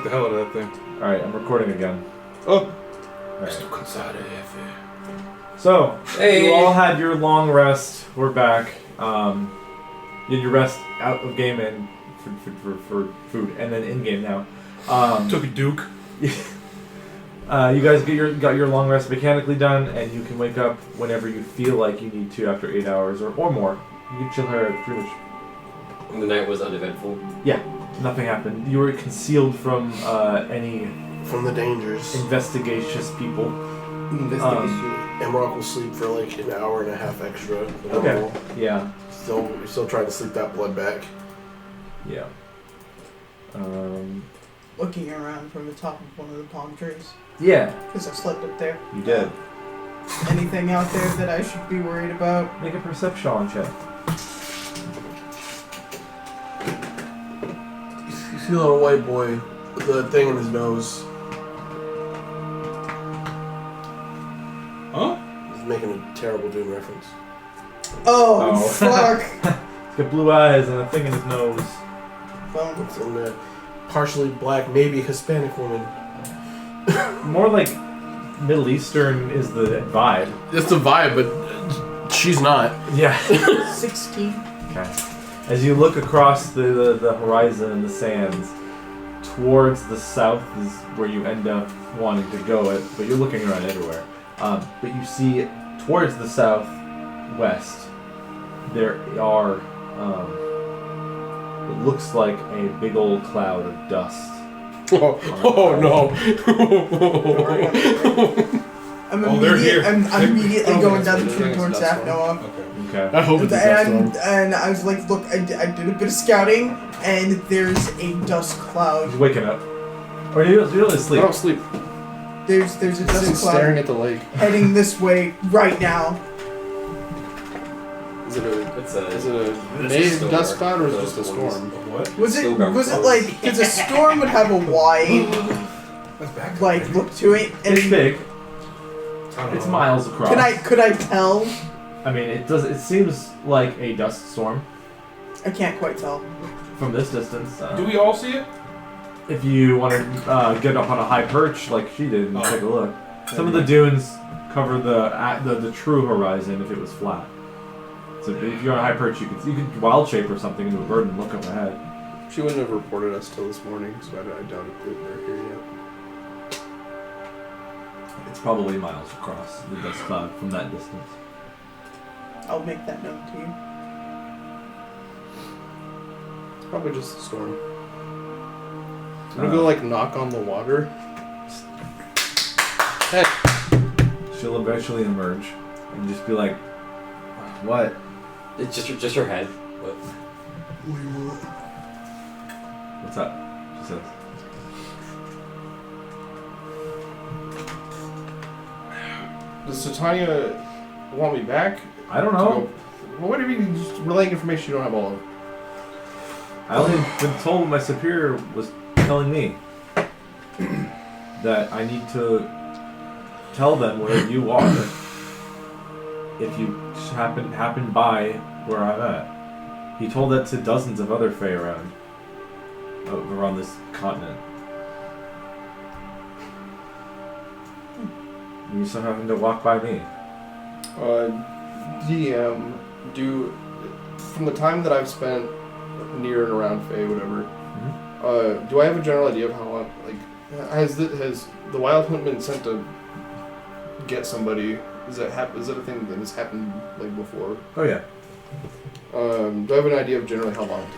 the hell out of that thing. Alright, I'm recording again. Oh! Right. So, you all had your long rest. We're back. You had your rest out of game and for food, and then in game now. Took a Duke. You guys got your long rest mechanically done, and you can wake up whenever you feel like you need to after 8 hours or more. You can chill here pretty much. The night was uneventful. Yeah, nothing happened. You were concealed from any the dangers. Investigations people. And Rock will sleep for like an hour and a half extra. Okay. Yeah. Still trying to sleep that blood back. Yeah. Looking around from the top of one of the palm trees. Yeah. Because I slept up there. You did. Anything out there that I should be worried about? Make a perception check. You see a little white boy with a thing in his nose. Huh? He's making a terrible Dune reference. Oh. Fuck! He's got blue eyes and a thing in his nose. It's in a partially black, maybe Hispanic woman. More like Middle Eastern is the vibe. It's the vibe, but she's not. Yeah. 16. Okay. As you look across the horizon and the sands, towards the south is where you end up wanting to go, but you're looking around everywhere. But you see towards the southwest, there are, it looks like a big old cloud of dust. Oh no. I'm here. immediately going down the tree towards Noah. Okay. I hope it's And I was like, look, I did a bit of scouting, and there's a dust cloud. He's waking up. Or you don't sleep. I don't sleep. There's a dust cloud Staring at the lake. heading this way right now. Is it a It's native a dust storm. cloud or is it just a storm? What? Was it Snowbound like, because a storm would have a wide, That's back. like, look to it, and It's big. It's miles across. could I tell? I mean, it seems like a dust storm I can't quite tell. from this distance. Do we all see it? If you want to get up on a high perch like she did and take a look. Some of the dunes cover the true horizon if it was flat. So if you're on a high perch, you could wild shape or something into a bird and look up ahead. She wouldn't have reported us till this morning, so I doubt if they're here yet. It's probably miles across the dust cloud from that distance. I'll make that known to you. It's probably just a storm. I'm gonna go like knock on the water. Hey. She'll eventually emerge and just be like, "What?" It's just her head. What? What's up? She says. Does Titania want me back? I don't know. Well, what do you mean just relaying information you don't have all of? I only been told what my superior was telling me that I need to tell them where you are if you happen by where I'm at. He told that to dozens of other Fae around this continent. You just happen to walk by me. DM, from the time that I've spent near and around Fae, whatever, do I have a general idea of how long, like, has the Wild Hunt been sent to get somebody? Is that a thing that has happened, like, before? Oh yeah. Do I have an idea of generally how long it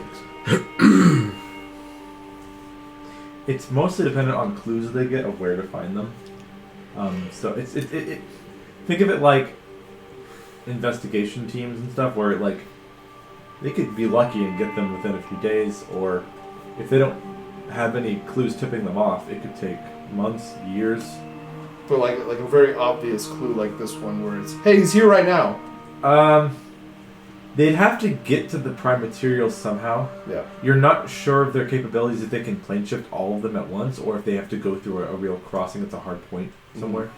takes? It's mostly dependent on clues they get of where to find them. So it think of it like investigation teams and stuff, where like they could be lucky and get them within a few days, or if they don't have any clues tipping them off, it could take months, years. But like a very obvious clue like this one, where it's, hey, he's here right now. They'd have to get to the prime materials somehow. Yeah. You're not sure of their capabilities, if they can plane shift all of them at once, or if they have to go through a real crossing that's a hard point somewhere.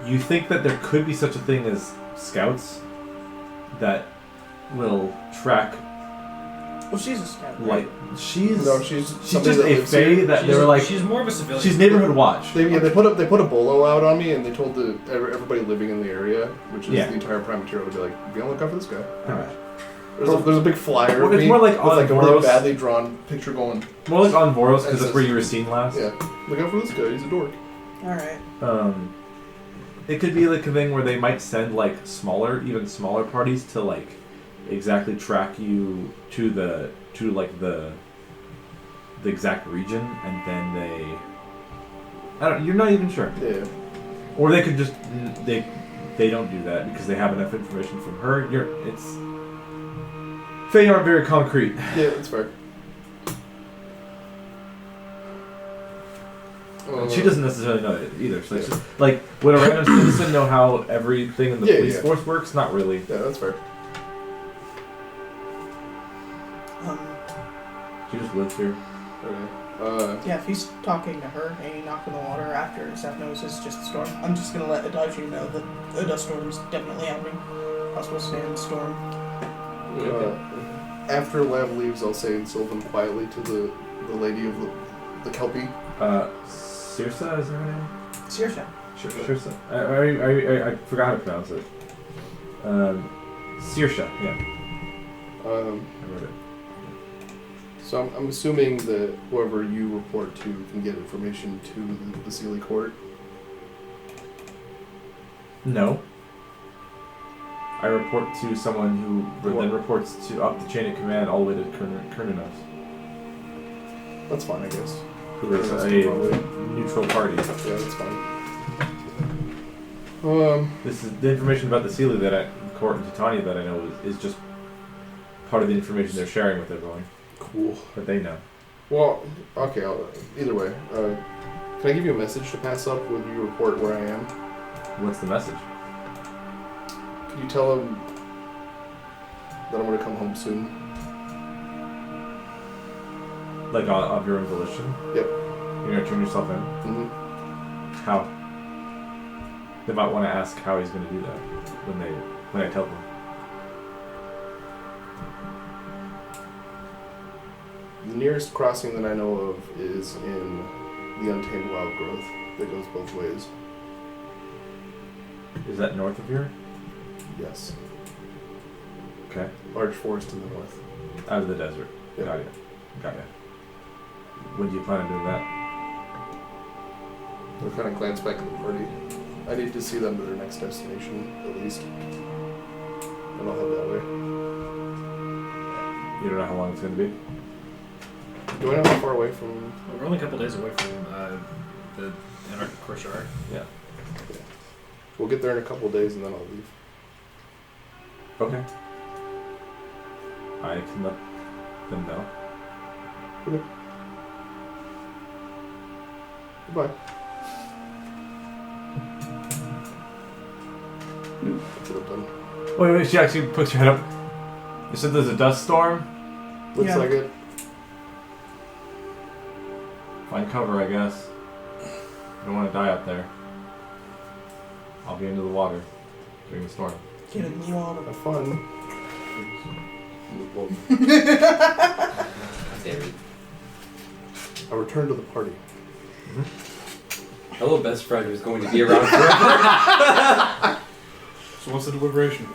You think that there could be such a thing as scouts that will track Well, she's a scout. Right? Like she's she's just somebody that a lives fae here. that they were like. she's more of a civilian. She's neighborhood watch. They put a bolo out on me, and they told everybody living in the area, which is the entire prime material, to be like, be on the lookout for this guy. Alright. There's a big flyer of It's me more like with on like a really Voros. badly drawn picture going. More like on Voros because It that's says- where you were seen last. Yeah, look out for this guy. He's a dork. Alright. It could be like a thing where they might send like even smaller parties to like exactly track you to the exact region, and then you're not even sure. Yeah. Or they could just they don't do that because they have enough information from her. Fae aren't very concrete. Yeah, that's fair. She doesn't necessarily know it either. So it's just like, would a random citizen know how everything in the police force works? Not really. Yeah, that's fair. She just lives here. Okay. Yeah, if he's talking to her and he knocked on the water after Seth knows it's just a storm, I'm just gonna let Adagio know that a dust storm is definitely happening. Possible storm. After Lav leaves, I'll say in Sylvan quietly to the lady of the Kelpie. Cirsa, is that her name? Saoirse. Cirsa. I forgot how to pronounce it. Saoirse, yeah. I wrote it. So I'm assuming that whoever you report to can get information to the Sealy Court. No. I report to someone who then reports to up the chain of command all the way to Kerninos. That's fine, I guess. Who is a neutral party. Yeah, that's fine. This is the information about the Sealy Court in Titania that I know is just part of the information they're sharing with everyone. Cool. That they know. Well, okay, either way. Can I give you a message to pass up when you report where I am? What's the message? Can you tell him that I'm going to come home soon? Like of your own volition? Yep. You're going to turn yourself in? Mm-hmm. How? They might want to ask how he's going to do that when I tell them. The nearest crossing that I know of is in the Untamed Wild Growth that goes both ways. Is that north of here? Yes. Okay. Large forest in the north. Out of the desert. Yep. Got it. When do you plan on doing that? I'll kind of glance back at the party. I need to see them to their next destination, at least. And I'll head that way. You don't know how long it's going to be? Do I know how far away from... We're only a couple days away from the Anarchic Courtyard. Yeah. We'll get there in a couple of days and then I'll leave. Okay. I can let them know. Okay. Goodbye. That's what I've done. Wait, she actually puts her head up. You said there's a dust storm? Looks Yeah. like it. Find cover, I guess. I don't want to die out there. I'll be into the water during the storm. Get in the water. Have fun. Well, Damn it. I'll return to the party. Hello, best friend who's going to be around forever. So what's the deliberation?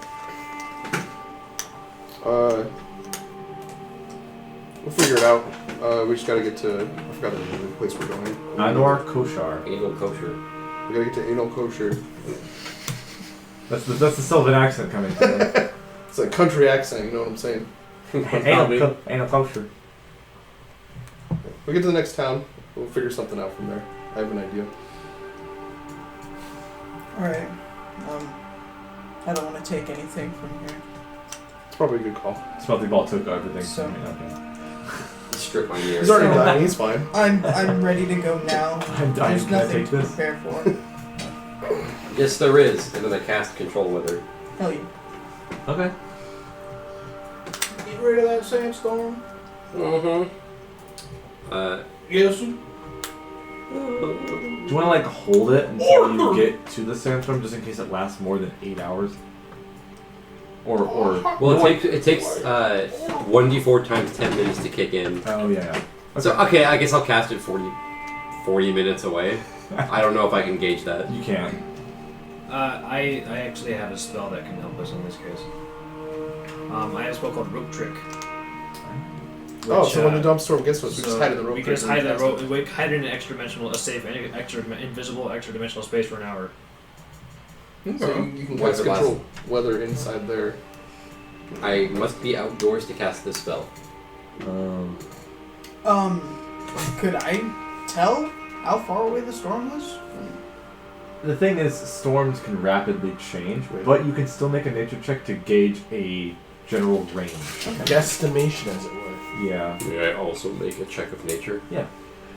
We'll figure it out. We just gotta get to... I forgot the place we're going. Anor Koshar. Anal kosher. We gotta get to Anal Kosher. That's the Sylvan accent coming through. It's a country accent, you know what I'm saying? Anal Kosher. We'll get to the next town. We'll figure something out from there. I have an idea. Alright. I don't want to take anything from here. It's probably a good call. Smelty Ball took everything So- from me. Okay. Strip my ears. He's already dying, he's fine. I'm ready to go now. I'm dying. There's Can I nothing take to this? prepare for. Yes, there is. And then I cast Control Weather. Hell yeah. Okay. Get rid of that sandstorm. Mm-hmm. Yes. Do you want to like hold it until you get to the sandstorm, just in case it lasts more than 8 hours? Or Well, it takes 1d4 times 10 minutes to kick in. oh yeah. So okay, I guess I'll cast it 40 minutes away. I don't know if I can gauge that. You can. I actually have a spell that can help us in this case. I have a spell called Rope Trick. Oh, which, so when the dump storm gets to us, we so just hide in the rope. We can just hide in that rope. We hide in an a safe, invisible, extra dimensional space for an hour. So you can What's cast the control weather inside there. I must be outdoors to cast this spell. Could I tell how far away the storm was? The thing is, storms can rapidly change, but you can still make a nature check to gauge a general range. Guesstimation, as it were. Yeah. May I also make a check of nature? Yeah.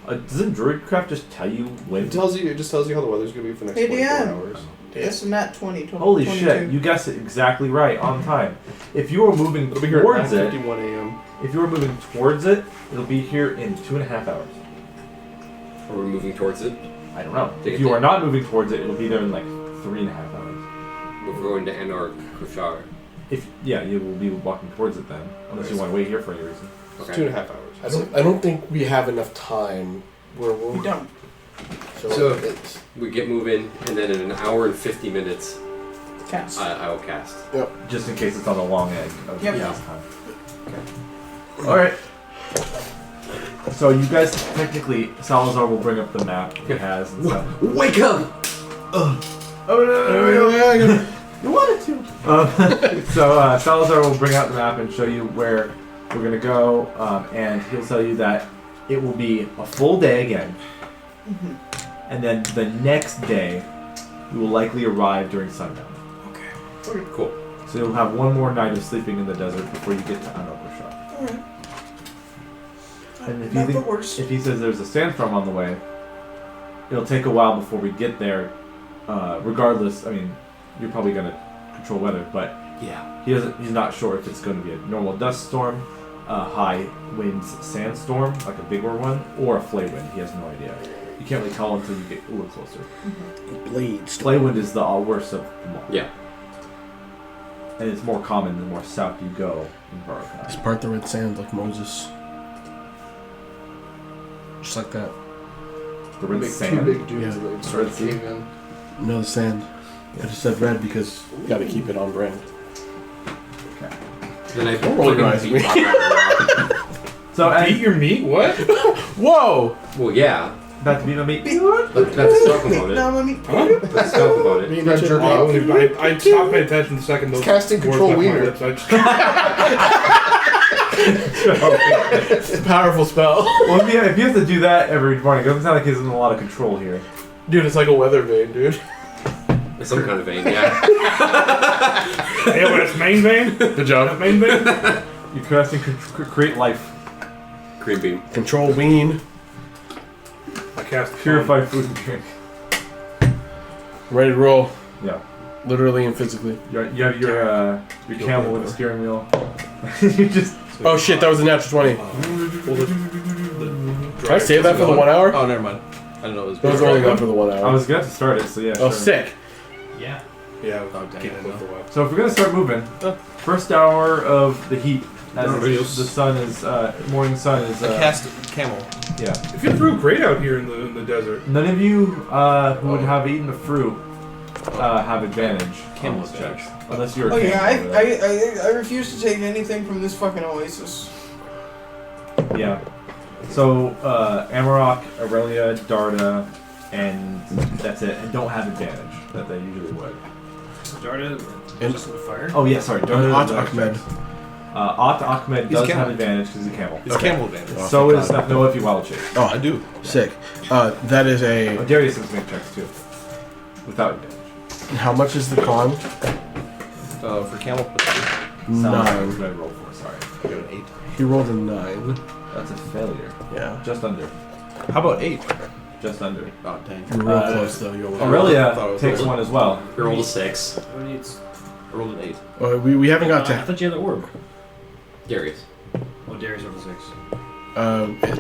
Doesn't Druidcraft just tell you when? It just tells you how the weather's gonna be for the next Hey, 24 Dan. hours. Yes, and that 20. Holy 22. shit! You guessed it exactly right on time. If you are moving It'll be here towards at it, 9:51 a.m. if you are moving towards it, it'll be here in 2.5 hours. Are we moving towards it? I don't know. Take If it you to- are not moving towards it, it'll be there in like 3.5 hours. We're going to Anarch Kushar. You will be walking towards it then, unless you want to wait here for any reason. It's Okay. 2.5 hours. I don't think we have enough time. We don't. So- it's, We get moving, and then in an hour and 50 minutes, Cast. I will cast. Just in case it's on the long edge of Yep. the time. Okay. Alright. So you guys, technically, Salazar will bring up the map he has and stuff. Wake up! Oh no! You wanted to! So Salazar will bring out the map and show you where we're going to go, and he'll tell you that it will be a full day again. Mm-hmm. And then the next day, we will likely arrive during sundown. Okay. Cool. So you'll have one more night of sleeping in the desert before you get to Anokusha. Alright. And if Not you the think, worst. if he says there's a sandstorm on the way, it'll take a while before we get there. Regardless, I mean, you're probably gonna control weather, but Yeah. he's not sure if it's going to be a normal dust storm, a high winds sandstorm, like a bigger one, or a flay wind. He has no idea. You can't really tell until you get a little closer. blades. Flay wind is the worst of them all. Yeah. And it's more common the more south you go in Varokai. Just part the red sand like Moses. Just like that. The red Make sand. two big dudes Yeah. and they'd start Red sea. cave in. No, the sand. I just said red because you gotta keep it on brand. Okay. Then I Don't roll your eyes at me. So Eat your meat? What? Whoa! Well, yeah. about to be my meat. Let's talk about it. No, let me. Let's talk about it. Being a jerk I off. stopped paying attention the second those Casting words control left my wiener. lips. I just- It's a powerful spell. Well, if you have to do that every morning, it doesn't sound like he's in a lot of control here. Dude, it's like a weather vane, dude. Some kind of vein, yeah. Hey, what, that's main vein? Good job. That main vein? You're casting create life, Green beam. Control wean. I cast purify food and drink. Ready to roll. Yeah. Literally and physically. You have your camel with a steering wheel. You just. Oh shit, that was a natural 20. Can I save that for the 1 hour? Oh, never mind. I don't know. It was That was only good for the 1 I hour. was going to start it, so yeah. Oh, sure. sick. Yeah. Oh, dang, Keep I it know. for a while. So if we're gonna start moving, first hour of the heat, as No, the it's- sun is morning sun is. I cast camel. Yeah. It feels real great out here in the desert. None of you who would have eaten the fruit have advantage. Camel on this check. advantage. Unless you're a Oh yeah, camel over there. I refuse to take anything from this fucking oasis. Yeah. So Amarok, Aurelia, Darda, and that's it. And don't have advantage that they usually would. Darda, And- just with fire. Oh yeah, sorry. Darda. Ot does Ahmed. Ot Ahmed He's does camel. have advantage because he's a camel. It's camel advantage. Oh, So thank is God. Noah if you wild shape. Oh, I do. sick. That is a. Oh, Darius has make checks too. Without advantage. How much is the con? For camel, I 9. Red roll for, sorry. got an 8. He rolled a 9. That's a failure. Yeah. Just under. How about 8? Just under. Oh, dang. You were real Uh, close though. You're Aurelia thought it was takes a- one as well. We rolled a 6. Who needs? I rolled an 8. we haven't got I to. thought you had the orb. Darius. Oh, Darius rolled a 6.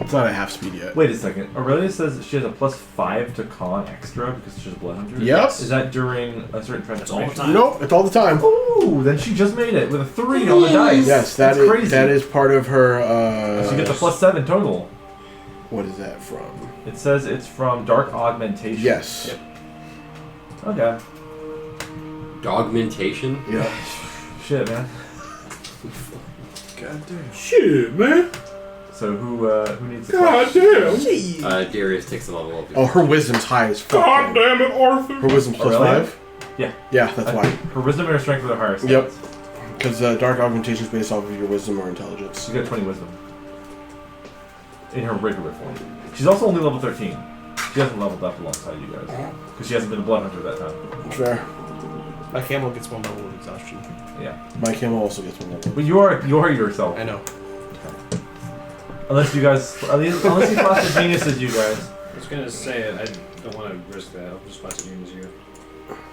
It's not at half speed yet. Wait a second. Aurelia says that she has a +5 to con extra because she's a blood hunter. Yep. Is that during a certain That's all the transformation? time. Nope, it's all the time. Ooh. Ooh, then she just made it with a 3 on the dice. Yes, That's crazy. that is part of her. She gets a +7 total. What is that from? It says it's from Dark Augmentation. Yes. Yep. Okay. Dogmentation? Yeah. Shit, man. God damn. Shit, man. So who needs the God damn. Jeez. Darius takes the level up. Oh, her wisdom's high as fuck. God man. damn it, Arthur. Her wisdom's plus really? 5? Yeah. Yeah, that's why. Her wisdom and her strength are the higher. Yep. Because dark augmentation is based off of your wisdom or intelligence. She's got 20 wisdom. In her regular form. She's also only level 13. She hasn't leveled up alongside you guys. Because she hasn't been a blood hunter that time. Fair. My camel gets 1 level of exhaustion. Yeah. My camel also gets 1 level. But you are yourself. I know. Unless you guys, unless you class the genius as you guys. I was gonna say I don't want to risk that. I'll just class the as you.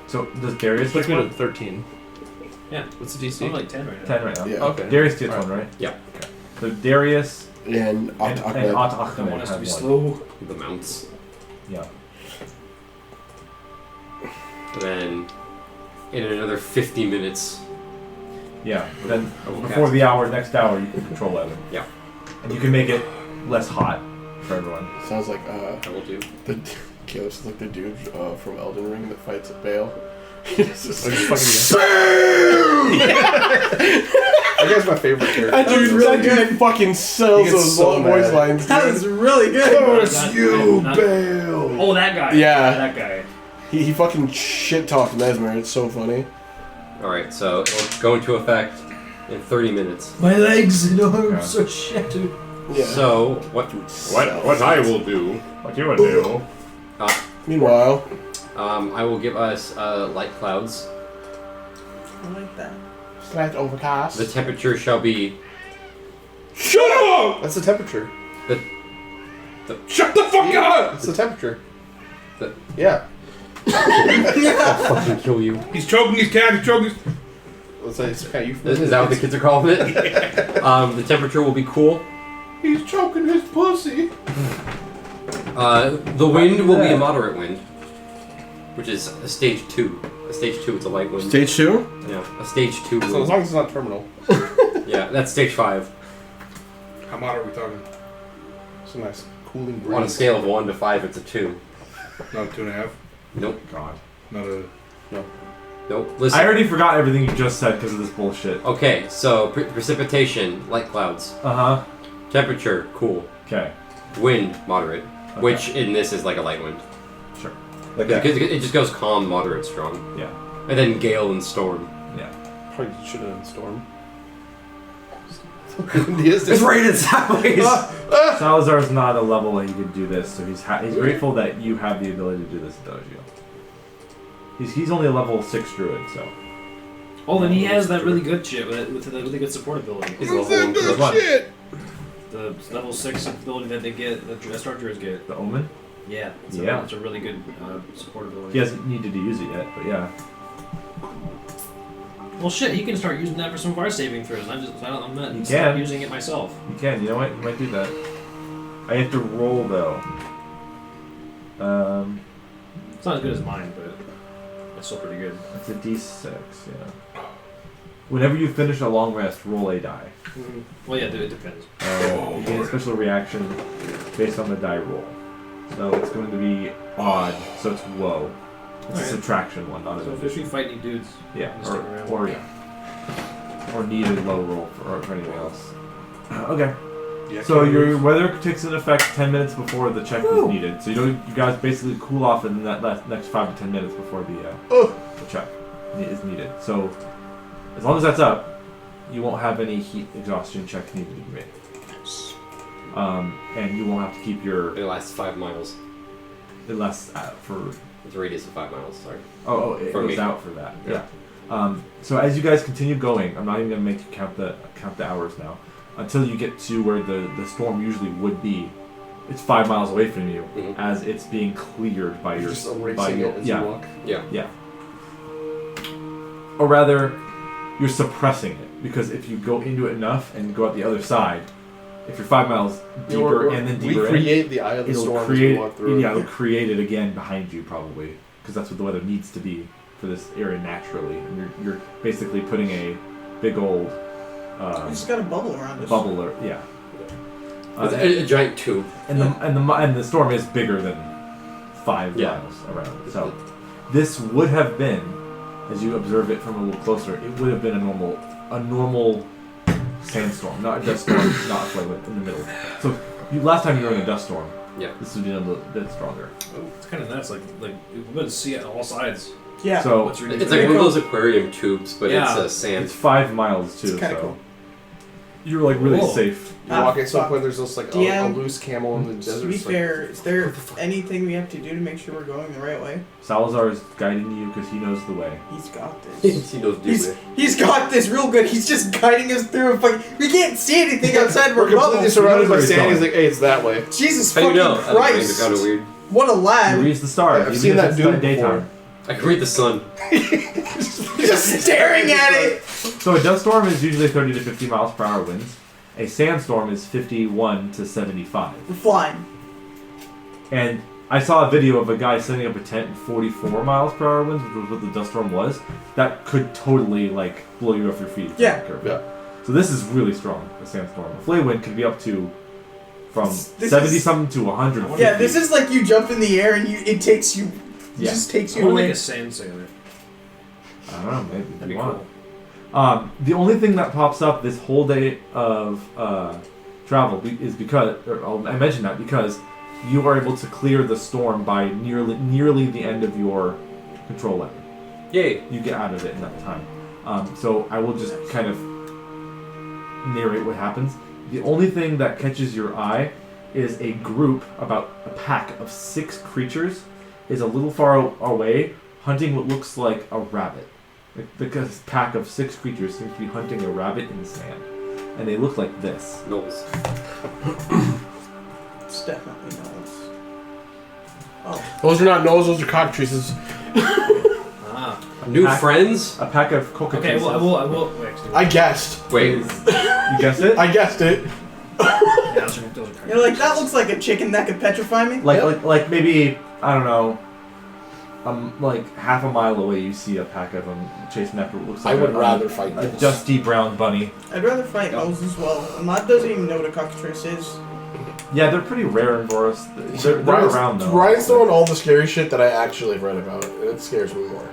So does Darius Puts get me to one? 13. Yeah. What's the DC? I'm like 10 right now. 10 right now. Yeah. Okay. Darius gets Alright. one, right? Yeah. Okay. So Darius And and Ahmed. I Ahmed want us to have be one. slow. The mounts. Yeah. Then, in another 50 minutes, Yeah. Then Okay. before the next hour, you can control Evan. Yeah. And you can make it less hot for everyone. Sounds like I will do. the Caleb sounds like the dude from Elden Ring that fights at Bale. It's just like That guy's my favorite character. that dude fucking sells He gets those so voice mad. lines. That dude. was really good. Curse you, Bale. Oh, that guy. Yeah. That guy. He fucking shit talked Mesmer. It's so funny. Alright, so it'll go into effect in 30 minutes. My legs and arms Yeah. are shattered. Yeah. So, what I will do. What you would do? Meanwhile, I will give us light clouds. I like that. slight overcast. The temperature shall be Shut up! That's the temperature. Shut the fuck up! That's the temperature. The- Yeah. I'll fucking kill you. He's choking his cat, he's choking his... Let's say it's kind of Is that what the kids are calling it? The temperature will be cool. He's choking his pussy. The wind will be a moderate wind, which is a stage 2. A stage 2, it's a light wind. Stage 2? Yeah, a stage 2 So as wind. long as it's not terminal. Yeah, that's stage 5. How much are we talking? It's a nice cooling breeze. On a scale of 1 to 5, it's a 2. Not 2.5. Nope. God. Not a... Nope. Listen. I already forgot everything you just said because of this bullshit. Okay, so precipitation, light clouds. Uh-huh. Temperature, cool. Okay. Wind, moderate. Okay. Which in this is like a light wind. Sure. Like it just goes calm, moderate, strong. Yeah. And then gale and storm. Yeah. Probably should have done storm. It's raining sideways. Salazar's not a level that he could do this, so he's grateful that you have the ability to do this, Dojo. He's only a level 6 druid, so. Oh, then he has that really good shit with the really good support ability. He's level There's one. The level 6 ability that they get, that Star Druids get. The Omen? Yeah. Yeah. It's a really good support ability. He hasn't needed to use it yet, but yeah. Well, shit, you can start using that for some of our saving throws. I'm not You start can. using it myself. You can, you know what? You might do that. I have to roll, though. It's not as good as mine, but it's still pretty good. It's a d6, yeah. Whenever you finish a long rest, roll a die. Well, yeah, it depends. You gain a special reaction based on the die roll. So it's going to be odd, so it's low. It's a Alright. subtraction one, not a So if we fight any dudes, yeah, just stick around. or need a low roll for anything else. Okay. Yeah, So your weather takes into effect 10 minutes before the check is needed. So you guys basically cool off in that next 5 to 10 minutes before the check is needed. So as long as that's up, you won't have any heat exhaustion check needed to be made. And you won't have to keep your It lasts 5 miles. it lasts for It's a radius of 5 miles, sorry. it For goes me. out for that. Yeah. So as you guys continue going, I'm not even gonna make you count the hours now. Until you get to where the storm usually would be. It's 5 miles away from you Mhm. as it's being cleared by You're your just erasing it as yeah. you walk. Yeah. Or rather, you're suppressing it because if you go into it enough and go out the other side, if you're 5 miles deeper and then deeper we create the eye of the it'll storm create as we walk through. it'll create it again behind you probably because that's what the weather needs to be for this area naturally. And you're basically putting a big old We just got a bubble around us. bubble, or, yeah. A giant tube. And the storm is bigger than 5 miles around. So this would have been, as you observe it from a little closer, it would have been a normal sandstorm, not a dust storm, not a flame in the middle. So last time you were in a dust storm. Yeah. This would be a little bit stronger. Oh, it's kind of nuts. Like we're going to see it on all sides. Yeah. So It's really It's like one of those aquarium tubes, but Yeah. it's a sand. it's 5 miles too. It's kinda So cool. you're like really Cool. safe. You walk at some point, there's just like a DM, loose camel in the desert. To be It's like, fair, is there anything we have to do to make sure we're going the right way? Salazar is guiding you because he knows the way. He's got this. He knows deeply. He's got this real good. He's just guiding us through a fucking. We can't see anything outside of our we're completely bubble. surrounded by Where he's sand. He's going. like, hey, it's that way. Jesus How do fucking you know? I don't know, Christ! it's kind of weird. What a He lad! reads the stars. I've even seen if that it's dude not daytime. I can read the sun. Just staring at it. So a dust storm is usually 30 to 50 miles per hour winds. A sandstorm is 51 to 75. We're flying. And I saw a video of a guy setting up a tent in 44 miles per hour winds, which was what the dust storm was. That could totally like blow you off your feet. if you're Yeah. not careful. Yeah. So this is really strong. A sandstorm. A flay wind could be up to from This 70 is- something to 150. Yeah, this is like you jump in the air and it takes you. It Yeah. just takes I you want to away. make a sand sailor. I don't know, maybe if That'd you be want. cool. The only thing that pops up this whole day of travel is because, I mentioned that because you are able to clear the storm by nearly the end of your control ladder. Yay. You get out of it in that time. So I will just kind of narrate what happens. The only thing that catches your eye is a group, about a pack of 6 creatures, is a little far away, hunting what looks like a rabbit. Because a pack of 6 creatures seems to be hunting a rabbit in the sand. And they look like this. Knowles. It's definitely Knowles. Oh, Those are not nose, those are cockatrices. Ah. New Pack- friends? A pack of cockatrices. Okay, well, I will. Wait, actually, I guessed. Wait. You guessed it? I guessed it. yeah, those are you're like that looks like a chicken that could petrify me. Like maybe, I don't know, like half a mile away you see a pack of them chasing after what looks like I would a rather fight a those. dusty brown bunny. I'd rather fight Knowles as well. Ahmad doesn't even know what a cockatrice is. Yeah, they're pretty rare in Voros. They're around though. Ryan's throwing all the scary shit that I actually have read about, and it scares me more.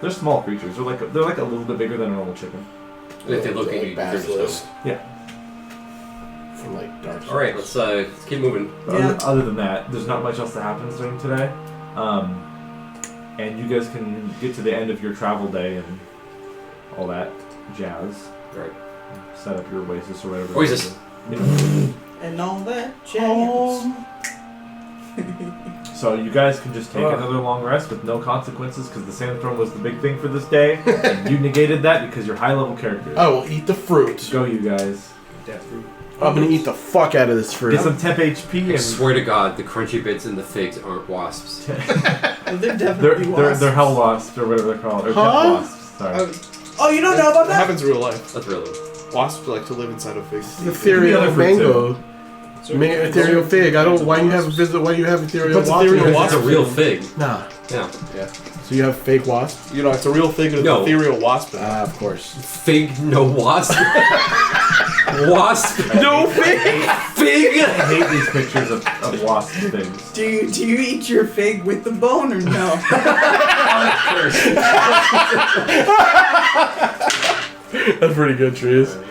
They're small creatures. They're like a little bit bigger than a normal chicken. If they look at you, you're just Basilisk. Yeah. From like Dark Souls. Alright, let's keep moving. But Yeah. other than that, there's not much else that happens during today. And you guys can get to the end of your travel day and all that jazz. Right. Set up your oasis or whatever. Oasis. Yeah. And all that jazz. So you guys can just take another long rest with no consequences because the sandstorm was the big thing for this day. And you negated that because you're high level characters. I will eat the fruit. Go you guys. Death fruit. I'm gonna eat the fuck out of this fruit. Get some temp HP I and swear to God, the crunchy bits in the figs aren't wasps. Well, they're they're, definitely wasps. they're hell wasps or whatever they're called. Or Huh? temp wasps. Sorry. Oh, you don't know about That that? happens in real life. That's really. Wasps like to live inside of figs. The ethereal other fruit, mango. Ethereal fig. I don't. Why you have Why you have ethereal What's wasp? ethereal It's wasp? a real fig. Nah. Yeah. So you have fake wasp? You know, it's a real fig with No. an ethereal wasp. in it. Of course. Fig, no wasp. Wasp, No fig. fig. I hate these pictures of wasp things. Do you eat your fig with the bone or no? That's pretty good, Sharese.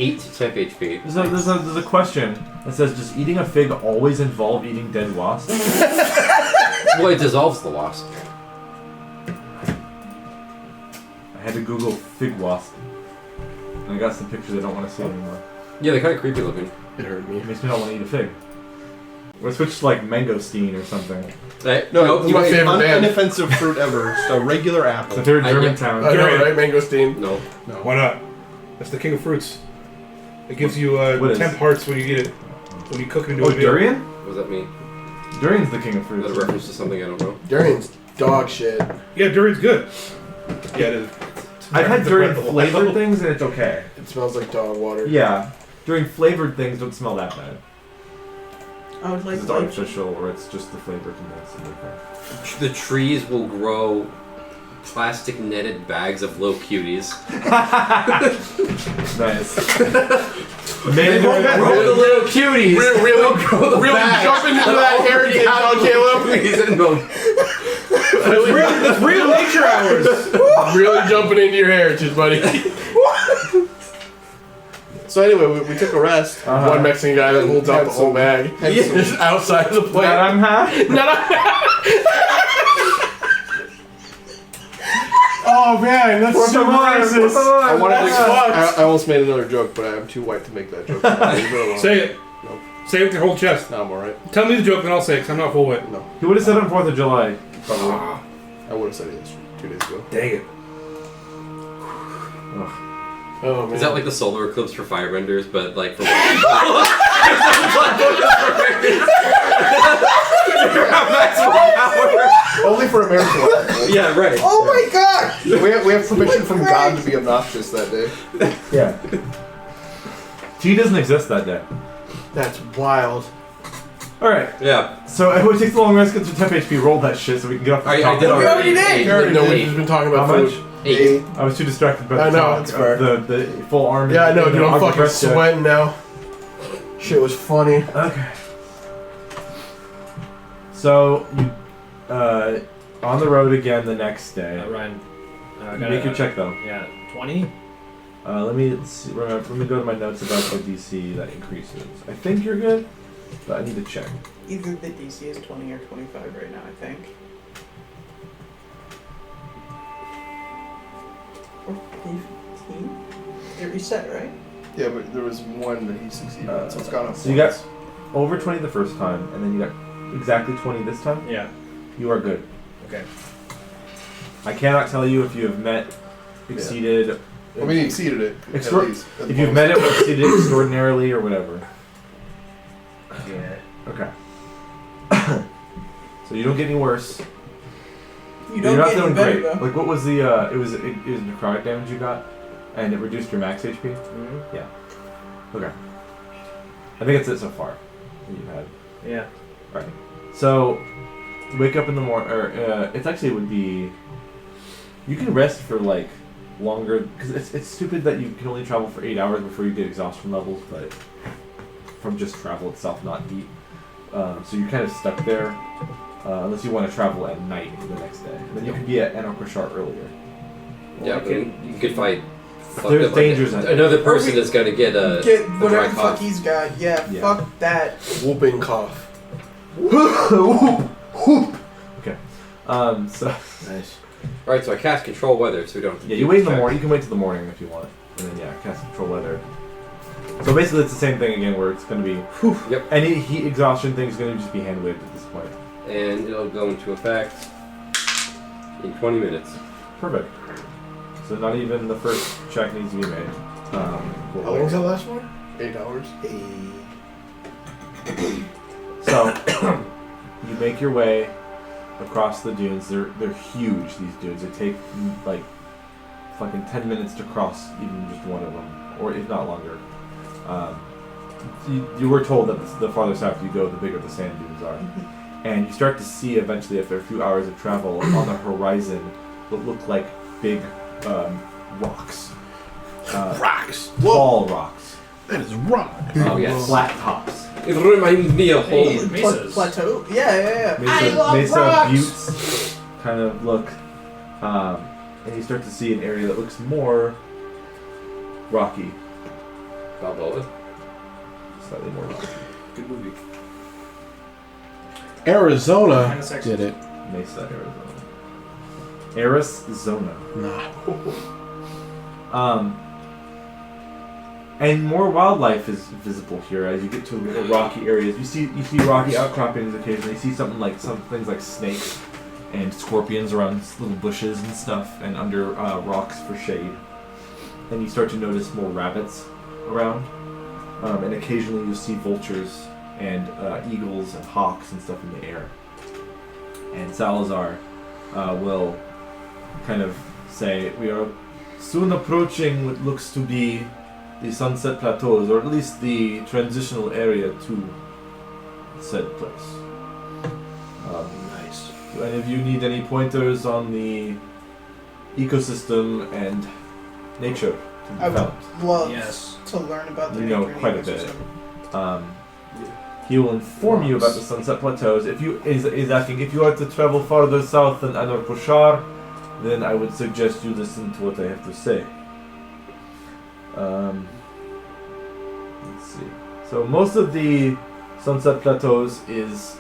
8 temp HP. There's a question that says, does eating a fig always involve eating dead wasps? Well, it dissolves the wasp. I had to Google fig wasp. And I got some pictures I don't want to see anymore. Yeah, they're kind of creepy looking. It hurt me. It makes me not want to eat a fig. Or switch to like mangosteen or something. No, it's my favorite band. Inoffensive fruit ever. Just a regular So apple. if they're in I- Germantown, I know, right? Mangosteen. No. Why not? That's the king of fruits. It gives you What is? temp hearts when you eat it. When you cook it into oh, a meal. durian? What does that mean? Durian's the king of Is fruits. that a reference to something I don't know? Durian's dog shit. Yeah, durian's good. Yeah, it is. I've had It's durian incredible. flavored things and it's okay. It smells like dog water. Yeah, durian flavored things don't smell that bad. I would like It's artificial, or it's just the flavor condensed in there. The trees will grow plastic netted bags of low cuties. Nice. They won't grow the little cuties. Really jump into that heritage, Caleb. It's real nature hours. Really jumping into your heritage, buddy. So anyway, we took a rest. One Mexican guy that holds out the whole bag. Just outside of the plane. Oh man, that's so racist. I almost made another joke, but I'm too white to make that joke. Say it. No. Say it with your whole chest. No, I'm alright. Tell me the joke, then I'll say it, because I'm not full white. No. He would have said on 4th of July. Probably. I would have said it yesterday, 2 days ago. Dang it. Oh man. Is that like the solar eclipse for firebenders, but like for Only for America. Yeah, right. Oh my god! We have permission from God to be obnoxious that day. Yeah. Tea doesn't exist that day. That's wild. Alright, Yeah. so everyone takes the long rest, gets your temp HP, roll that shit so we can get off the I top. did We already did. Eight. No, we've Eight. just been talking How about much? food. 8. I was too distracted by the I know, talk it's of fair. the full arm. Yeah, I know, dude. I'm arm fucking breast check. sweating now. Shit was funny. Okay. So you on the road again the next day. Ryan. Make your check though. Yeah, 20? Let me see, let me go to my notes about the DC that increases. I think you're good, but I need to check. Either the DC is 20 or 25 right now, I think. Or 15? It reset, right? Yeah, but there was one that he succeeded on, so it's gone up. So you got over 20 the first time, and then you got exactly 20 this time. Yeah. You are good. Okay. I cannot tell you if you have met, exceeded. I mean, he exceeded it. At least, at If the you've most. met it or exceeded it extraordinarily or whatever. Yeah. Okay. So you don't get any worse. You You're don't not get any feeling better, great. though. Like what was the it was necrotic damage you got, and it reduced your max HP. Mm-hmm. Okay. I think that's it so far. That you've had. Yeah. Right. So you wake up in the morning, or it actually would be. You can rest for like longer because it's stupid that you can only travel for 8 hours before you get exhaustion levels, but from just travel itself, not eat. So you're kind of stuck there. Unless you want to travel at night the next day. And then you can be at Enokrashar earlier. Yeah, but you could fight. There's dangers in it. Another person is going to get a. Get a whatever dry the fuck cough. he's got. Yeah, Yeah. fuck that. Whooping cough. Okay. So Nice. Alright, so I cast Control Weather, so we don't have to yeah, do you wait in the check. morning. You can wait till the morning if you want, and then cast control weather. So basically, it's the same thing again, where it's going to be. Yep. Any heat exhaustion thing is going to just be hand waved at this point. And it'll go into effect in 20 minutes. Perfect. So not even the first check needs to be made. Cool. How long does that last for? 8 hours. So you make your way across the dunes. They're huge. These dunes. They take like fucking 10 minutes to cross even just one of them, or if not longer. You were told that the farther south you go, the bigger the sand dunes are, and you start to see eventually after a few hours of travel on the horizon what look like big rocks. Rocks. Tall rocks. That is rock. Oh, yes. Flat tops. It reminds me of Hey, home. mesas. Plateau? Yeah. Mesa buttes kind of look, and you start to see an area that looks more rocky, Balboa. slightly more rocky. Good movie. Arizona Kinda sexy. did it. Mesa, Arizona. Nah. And more wildlife is visible here as you get to more rocky areas. You see rocky outcroppings occasionally. You see some things like snakes and scorpions around little bushes and stuff, and under rocks for shade. And you start to notice more rabbits around, and occasionally you see vultures and eagles and hawks and stuff in the air. And Salazar will kind of say, "We are soon approaching what looks to be the Sunset Plateaus, or at least the transitional area to said place. Nice. Do any of you need any pointers on the ecosystem and nature to be I would found? love Yes. to learn about the You know nature and quite a bit. ecosystem. He will inform you about the Sunset Plateaus. If you is asking if you are to travel farther south than Anor Pushar, then I would suggest you listen to what I have to say. Let's see. So most of the Sunset Plateaus is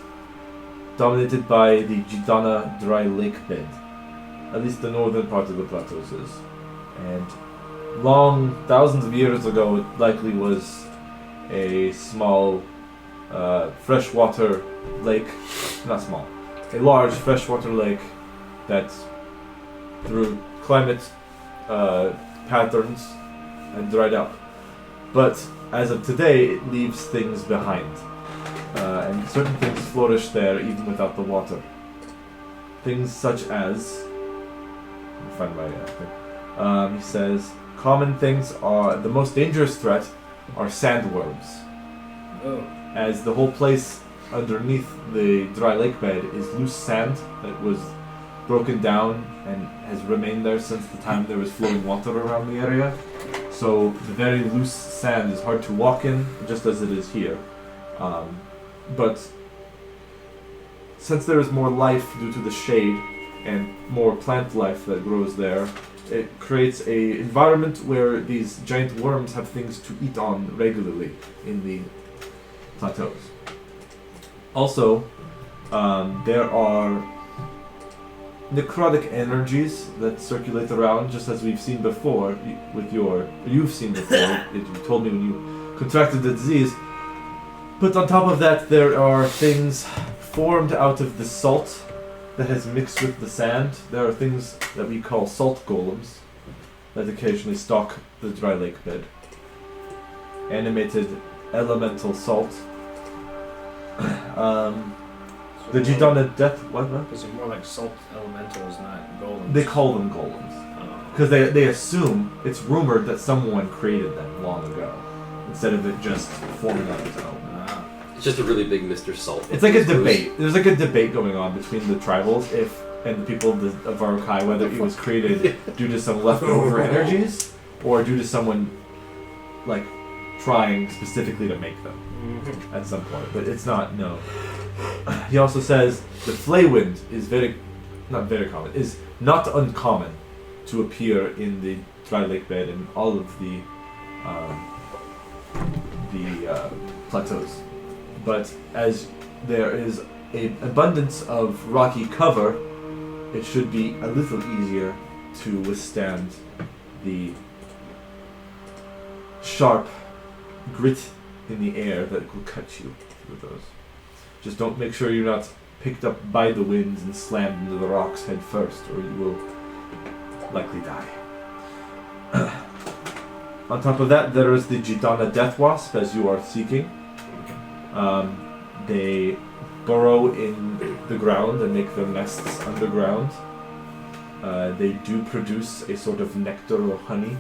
dominated by the Jidana dry lake bed. At least the northern part of the plateaus is. And long, thousands of years ago, it likely was a small freshwater lake, not small, a large freshwater lake that through climate patterns had dried up. But as of today, it leaves things behind. And certain things flourish there even without the water. Things such as, let me find my thing. He says, common things are, the most dangerous threat are sandworms. Oh. As the whole place underneath the dry lake bed is loose sand that was broken down and has remained there since the time there was flowing water around the area. So the very loose sand is hard to walk in, just as it is here. But since there is more life due to the shade and more plant life that grows there, it creates a environment where these giant worms have things to eat on regularly in the plateaus. Also, there are necrotic energies that circulate around, just as we've seen before you've seen before, that you told me when you contracted the disease. But on top of that, there are things formed out of the salt that has mixed with the sand. There are things that we call salt golems that occasionally stalk the dry lake bed. Animated elemental salt. The Jidana death. What? Is it more like salt elementals, not golems? They call them golems. Oh. Because they assume, it's rumored that someone created them long ago, instead of it just forming on its own. It's just a really big Mr. Salt. It's like a debate. There's like a debate going on between the tribals and the people of Varokai, whether it was created due to some leftover energies or due to someone like trying specifically to make them at some point. But it's not, no. He also says the Flaywind is is not uncommon to appear in the dry lake bed and all of the plateaus. But as there is an abundance of rocky cover, it should be a little easier to withstand the sharp grit in the air that will cut you through those. Just don't make sure you're not picked up by the winds and slammed into the rocks head first, or you will likely die. On top of that, there is the Jidana Death Wasp, as you are seeking. They burrow in the ground and make their nests underground. They do produce a sort of nectar or honey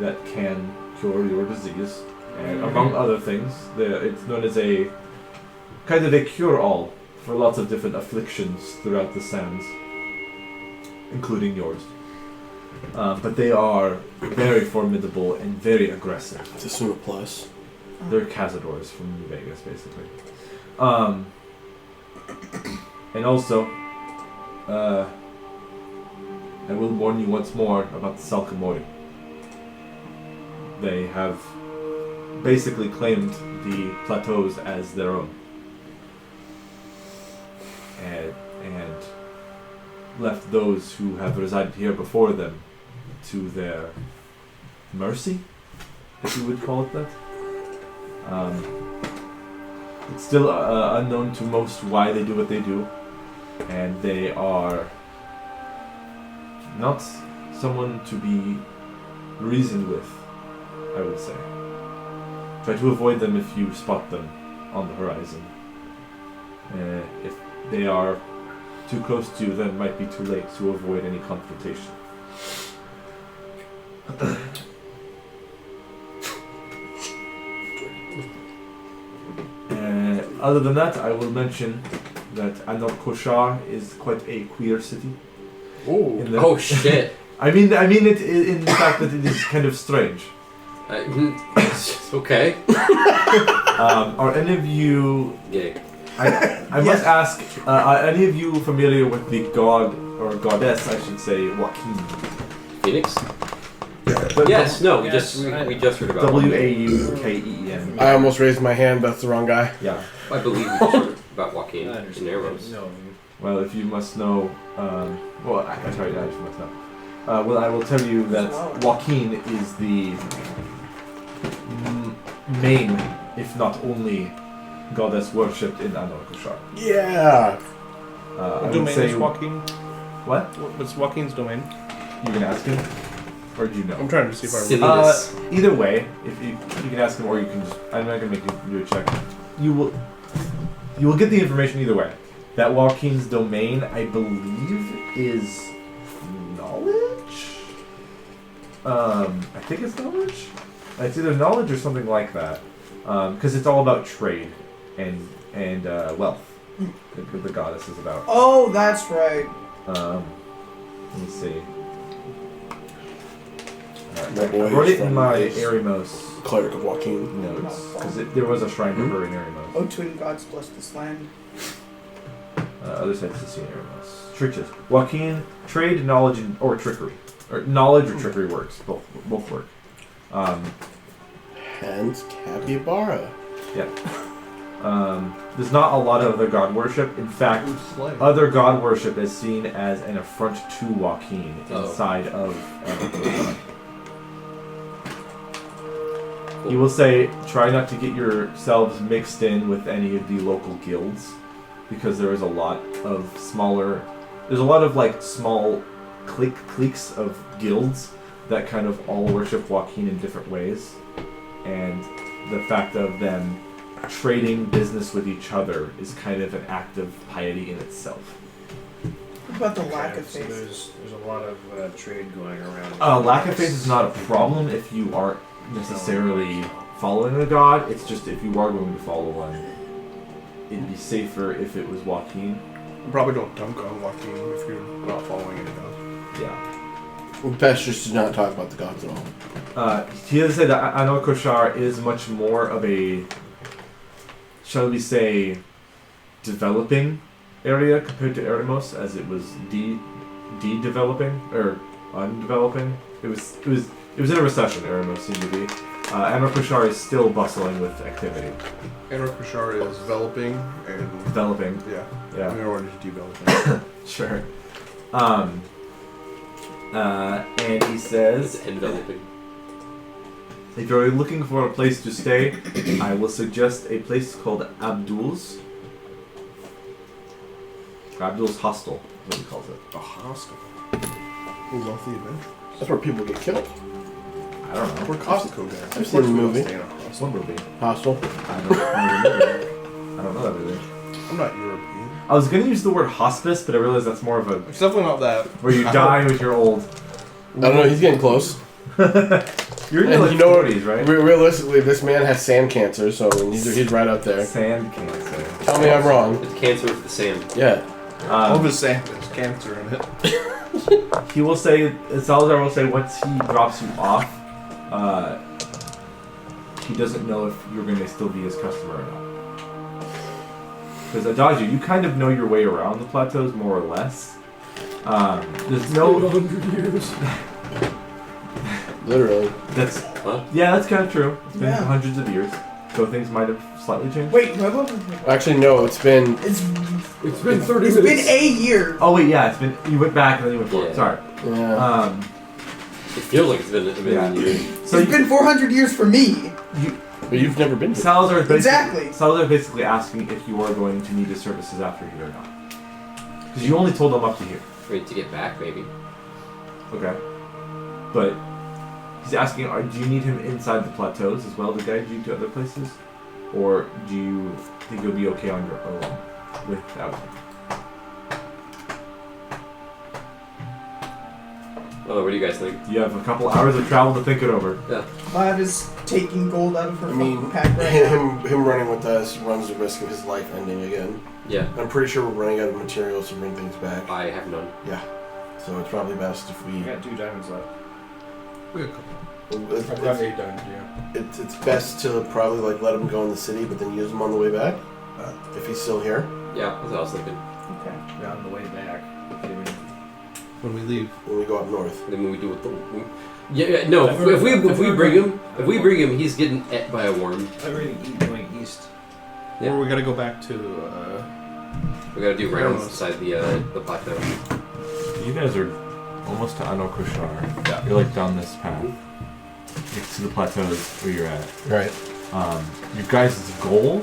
that can cure your disease. And among other things, it's known as a kind of a cure-all for lots of different afflictions throughout the sands, including yours. But they are very formidable and very aggressive. This one plus. They're cazadors from New Vegas, basically. And also, I will warn you once more about the Salkamori. They have basically claimed the plateaus as their own. And left those who have resided here before them to their mercy, if you would call it that. It's still unknown to most why they do what they do, and they are not someone to be reasoned with, I would say. Try to avoid them if you spot them on the horizon. If they are too close to you, then it might be too late to avoid any confrontation. Other than that, I will mention that Anor Koshar is quite a queer city. Ooh. In the- Oh shit. I mean it in the fact that it is kind of strange. Okay. Are any of you? Gay. I must ask. Are any of you familiar with the god or goddess, I should say, Joaquin? Phoenix? The- Yes. No. We Yes, just heard about Waukeen. I almost raised my hand, but that's the wrong guy. Yeah. I believe we just heard about Joaquin I in understand. Eros. No. Well, if you must know, well, I'm sorry, I must know. Well, I will tell you that Joaquin is the main, if not only, goddess worshipped in Anor Koshar. Yeah. I What would domain say, is Joaquin? what? What's Joaquin's domain? You can ask him, or do you know? I'm trying to see if I Silly. remember. Either way, if you can ask him, or you can just. I'm not gonna make you do a check. You will get the information either way. That Joaquin's domain, I believe, is knowledge. I think it's knowledge. It's either knowledge or something like that, because it's all about trade and wealth. The goddess is about. Oh, that's right. Let me see. My boy I wrote is it in from my this Erimos Cleric of Joaquin. notes because there was a shrine to her in Erimos. Oh, twin gods bless this land. Other sites to see in Erimos. Churches. Joaquin, trade, knowledge, or trickery, or knowledge or trickery works. Both work. Hence Capybara. There's not a lot of other god worship. In fact, other god worship is seen as an affront to Joaquin inside of. He will say, try not to get yourselves mixed in with any of the local guilds, because there is a lot of there's a lot of like small cliques of guilds that kind of all worship Joaquin in different ways, and the fact of them trading business with each other is kind of an act of piety in itself. What about the lack of So faith? there's a lot of trade going around. Lack of faith is not a problem if you aren't necessarily following a god. It's just if you are going to follow one, it'd be safer if it was Joaquin. You probably don't dunk on Joaquin if you're not following any gods. Yeah. Best just to not talk about the gods at all. He does say that Anor Koshar is much more of a, shall we say, developing area compared to Erimos, as it was de-developing or undeveloping. It was in a recession. Erimos seemed to be. Anor Koshar is still bustling with activity. Anor Koshar is developing and Developing. yeah. Yeah. Anor is developing. Sure. And he says, It's enveloping. if you're looking for a place to stay, I will suggest a place called Abdul's. Abdul's Hostel is what he calls it. A hostel. We love the adventure. That's where people get killed. I don't know. We're Costco guys. I've seen the movie. It's one movie. Hostel. I don't know that movie. I'm not European. I was going to use the word hospice, but I realized that's more of a It's definitely not that. where you die with your old. I don't know. He's getting close. You're in And your you know what? 40s, right? Realistically, this man has sand cancer, so he's right up there. Sand cancer. Tell me I'm wrong. It's cancer with the sand. Yeah. All of his sand has cancer in it. He will say, Salazar will say, once he drops you off, he doesn't know if you're going to still be his customer or not. Because Adagio, you kind of know your way around the plateaus more or less. There's no. 100 years. Literally. That's Huh? yeah, that's kind of true. It's been Yeah. hundreds of years, so things might have slightly changed. Wait, Actually, no. It's been. it's been 30 it's been a year. Oh wait, yeah, it's been. You went back and then you went forward. Yeah. Sorry. Yeah. It feels like it's been a million years. So It's been 400 years for me. But you've never been. Here. Salazar is basically, Exactly. Salazar is basically asking if you are going to need his services after here or not. Because you only told them up to here. Ready to get back, maybe. Okay. But he's asking, do you need him inside the plateaus as well to guide you to other places? Or do you think you'll be okay on your own without him? Oh, what do you guys think? You have a couple hours of travel to think it over. Yeah. Liv is taking gold out of her I mean, fucking pack right now. him running with us runs the risk of his life ending again. Yeah. I'm pretty sure we're running out of materials to bring things back. I have none. Yeah. So it's probably best if we. I got 2 diamonds left. We got a couple. It's, I've got 8 diamonds, yeah. it's best to probably like let him go in the city, but then use him on the way back. If he's still here. Yeah, that's what I was thinking. Okay. Yeah, on the way back. When we leave. When we go up north. Then when we do with the. Yeah, no. If we bring him, he's getting ate by a worm. I'm already going east. Yeah. Or we gotta go back to, We gotta do rounds inside the plateau. You guys are almost to Anokoshar. Yeah. You're like down this path. Next to the plateaus where you're at. Right. Your guys' goal,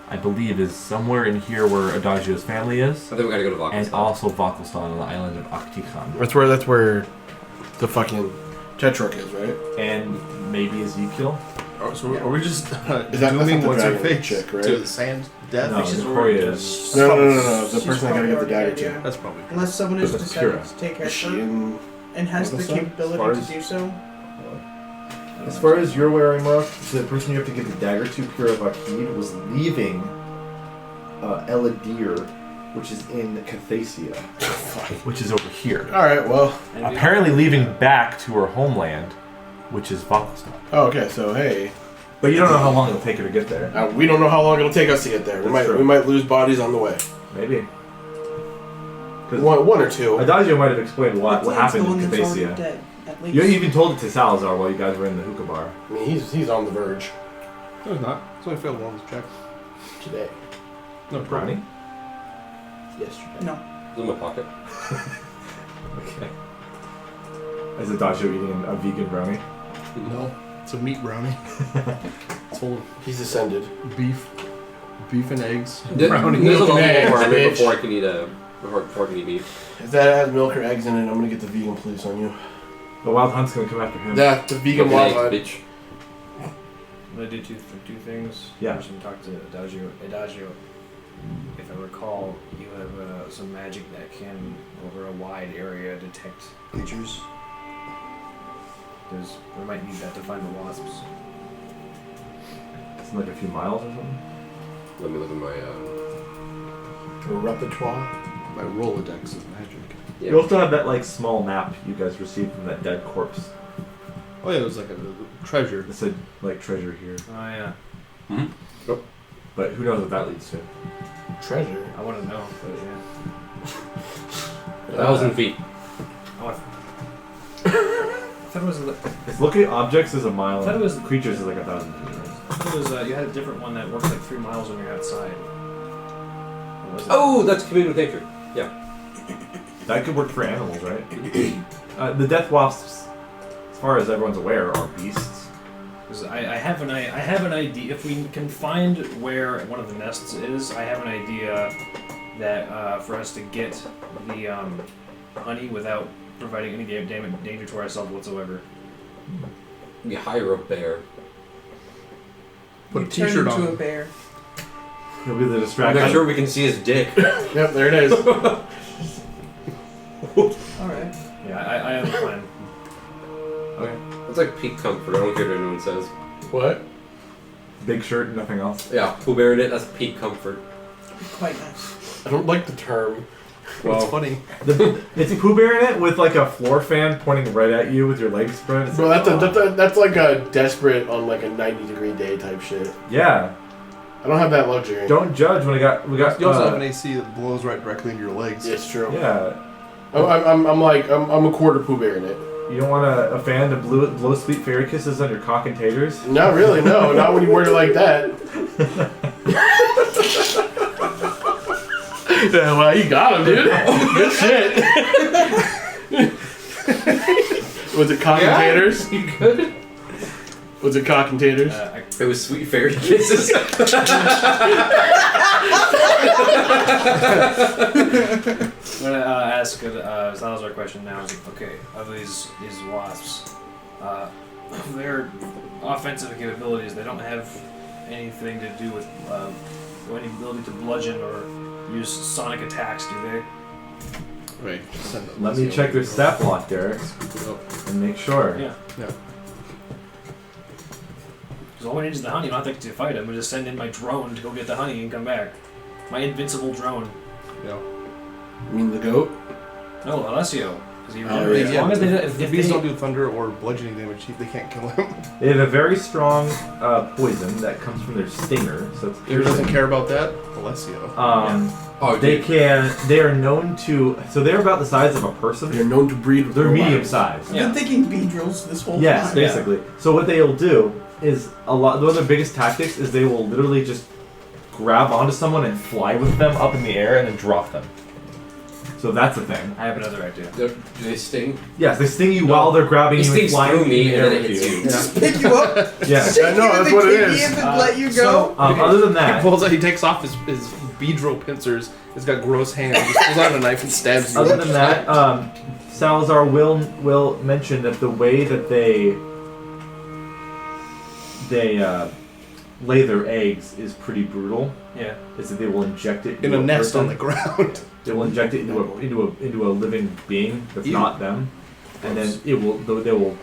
I believe, is somewhere in here where Adagio's family is. I think we gotta go to Vakelstan. And also Vakelstan on the island of Aktikhan. That's where the fucking Tetrarch is, right? And maybe Ezekiel. oh, so are we just Is that that's not dooming the what's her dragon face chick, right? to the sand death? No, She's Nokoria already is. No. The She's person I gotta get the probably dagger already to. dead, That's probably Unless someone has But the decided Pura. to take care Is of she her in? and has the What's that? capability to do so. As far as you're aware, Mark, the person you have to give the dagger to, Pura Vakid, was leaving Eladir, which is in Cathacia, which is over here. All right. Well. Apparently leaving back to her homeland, which is Vakelstan. Oh, okay. So hey, But you don't know how long it'll take her to get there. we don't know how long it'll take us to get there. That's true. We might lose bodies on the way. Maybe. Because One or two. Adagio might have explained what It's happened the in one that's already Cathacia. dead, at least. You even told it to Salazar while you guys were in the hookah bar. I mean, he's on the verge No, it's not. It's only failed one check. today. No, Brownie? Yesterday. No. It's in my pocket. Okay. Is Adagio eating a vegan brownie? No. It's a meat brownie. It's full He's ascended. of beef and eggs. There's Brownie. a milk long and eggs, requirement bitch. before I can eat before I can eat meat. If that has milk or eggs in it, I'm gonna get the vegan police on you. The Wild Hunt's gonna come after him. Yeah, the vegan Fucking wild eggs, hunt. bitch. I'm gonna do two things. Yeah. First, I'm gonna talk to Adagio. Adagio, if I recall, you have some magic that can, over a wide area, detect creatures. We might need that to find the wasps. It's like a few miles or something. Let me look at my. A repertoire. My Rolodex is magic. Yeah. You also have that like small map you guys received from that dead corpse. Oh yeah, it was like a treasure. It said like treasure here. Oh yeah. But who knows what that leads to. Treasure. I want to know, but yeah. 1,000 feet. Oh, I thought it was. It's look at objects as a mile. I thought it was- creatures is like 1,000 feet. Right? I thought it was. You had a different one that works like 3 miles when you're outside. What was it? Oh, that's communing with nature. That could work for animals, right? The death wasps, as far as everyone's aware, are beasts. 'Cause I have an idea. If we can find where one of the nests is, I have an idea that for us to get the honey without providing any danger to ourselves whatsoever. We hire a bear. Put a You turn t-shirt into on. a bear. It'll be the I'm distraction. not sure we can see his dick. Yep, there it is. Alright. Yeah, I have a plan. Okay. It's like peak comfort. I don't care what anyone says. What? Big shirt, nothing else. Yeah, Pooh Bear in it. That's peak comfort. Quite nice. I don't like the term. What's funny? It's a Pooh Bear in it with like a floor fan pointing right at you with your legs spread. It's Bro, like, that's like a desperate on like a 90-degree day type shit. yeah. I don't have that luxury. Don't judge when we got. You also have an AC that blows right directly into your legs. It's true. Yeah. I'm a quarter Pooh Bear in it. You don't want a fan to blow sweet fairy kisses on your cock and taters? Not really, no. Not when you wear it like that. Yeah, well, you got him, dude. Good shit. Was it cock and taters? You good? Was it cock and taters? It was sweet fairy kisses. I'm gonna ask Salazar a question now. Okay, of these wasps, their offensive capabilities, they don't have anything to do with any ability to bludgeon or use sonic attacks, do they? Wait, just send them. Let me check your stat block, Derrick, and make sure. Yeah. Yeah. Because all we need is the honey. I don't have to fight him. We just send in my drone to go get the honey and come back. My invincible drone. Yeah. You mean the goat? No, Alessio. Because he Oh, regenerates. yeah. As long as they, If the if bees they, don't do thunder or bludgeoning damage, they can't kill him. They have a very strong poison that comes from their stinger, so it's Who doesn't care about that? Alessio. Oh, They dude. they are known to, so they're about the size of a person. They're known to breed with They're robots. medium sized. I've been thinking bee drills this whole Yes, time. basically. So what they'll do is one of their biggest tactics is they will literally just grab onto someone and fly with them up in the air and then drop them. So that's a thing. I have another idea. Do they sting? Yes, they sting you while they're grabbing He you and stings flying through in me the and air then it with hits you. you. Just pick you up, Yeah. shake I know, you in that's the what it kidney is. and then let you go. Other than He that, pulls out. He takes off his Beedrill pincers. He's got gross hands. He just pulls out a knife and stabs you. other than that, Salazar will mention that the way that they lay their eggs is pretty brutal. Yeah. Is that they will inject it in into a nest person. on the ground. They will inject it into a living being that's Ew. not them, and then they will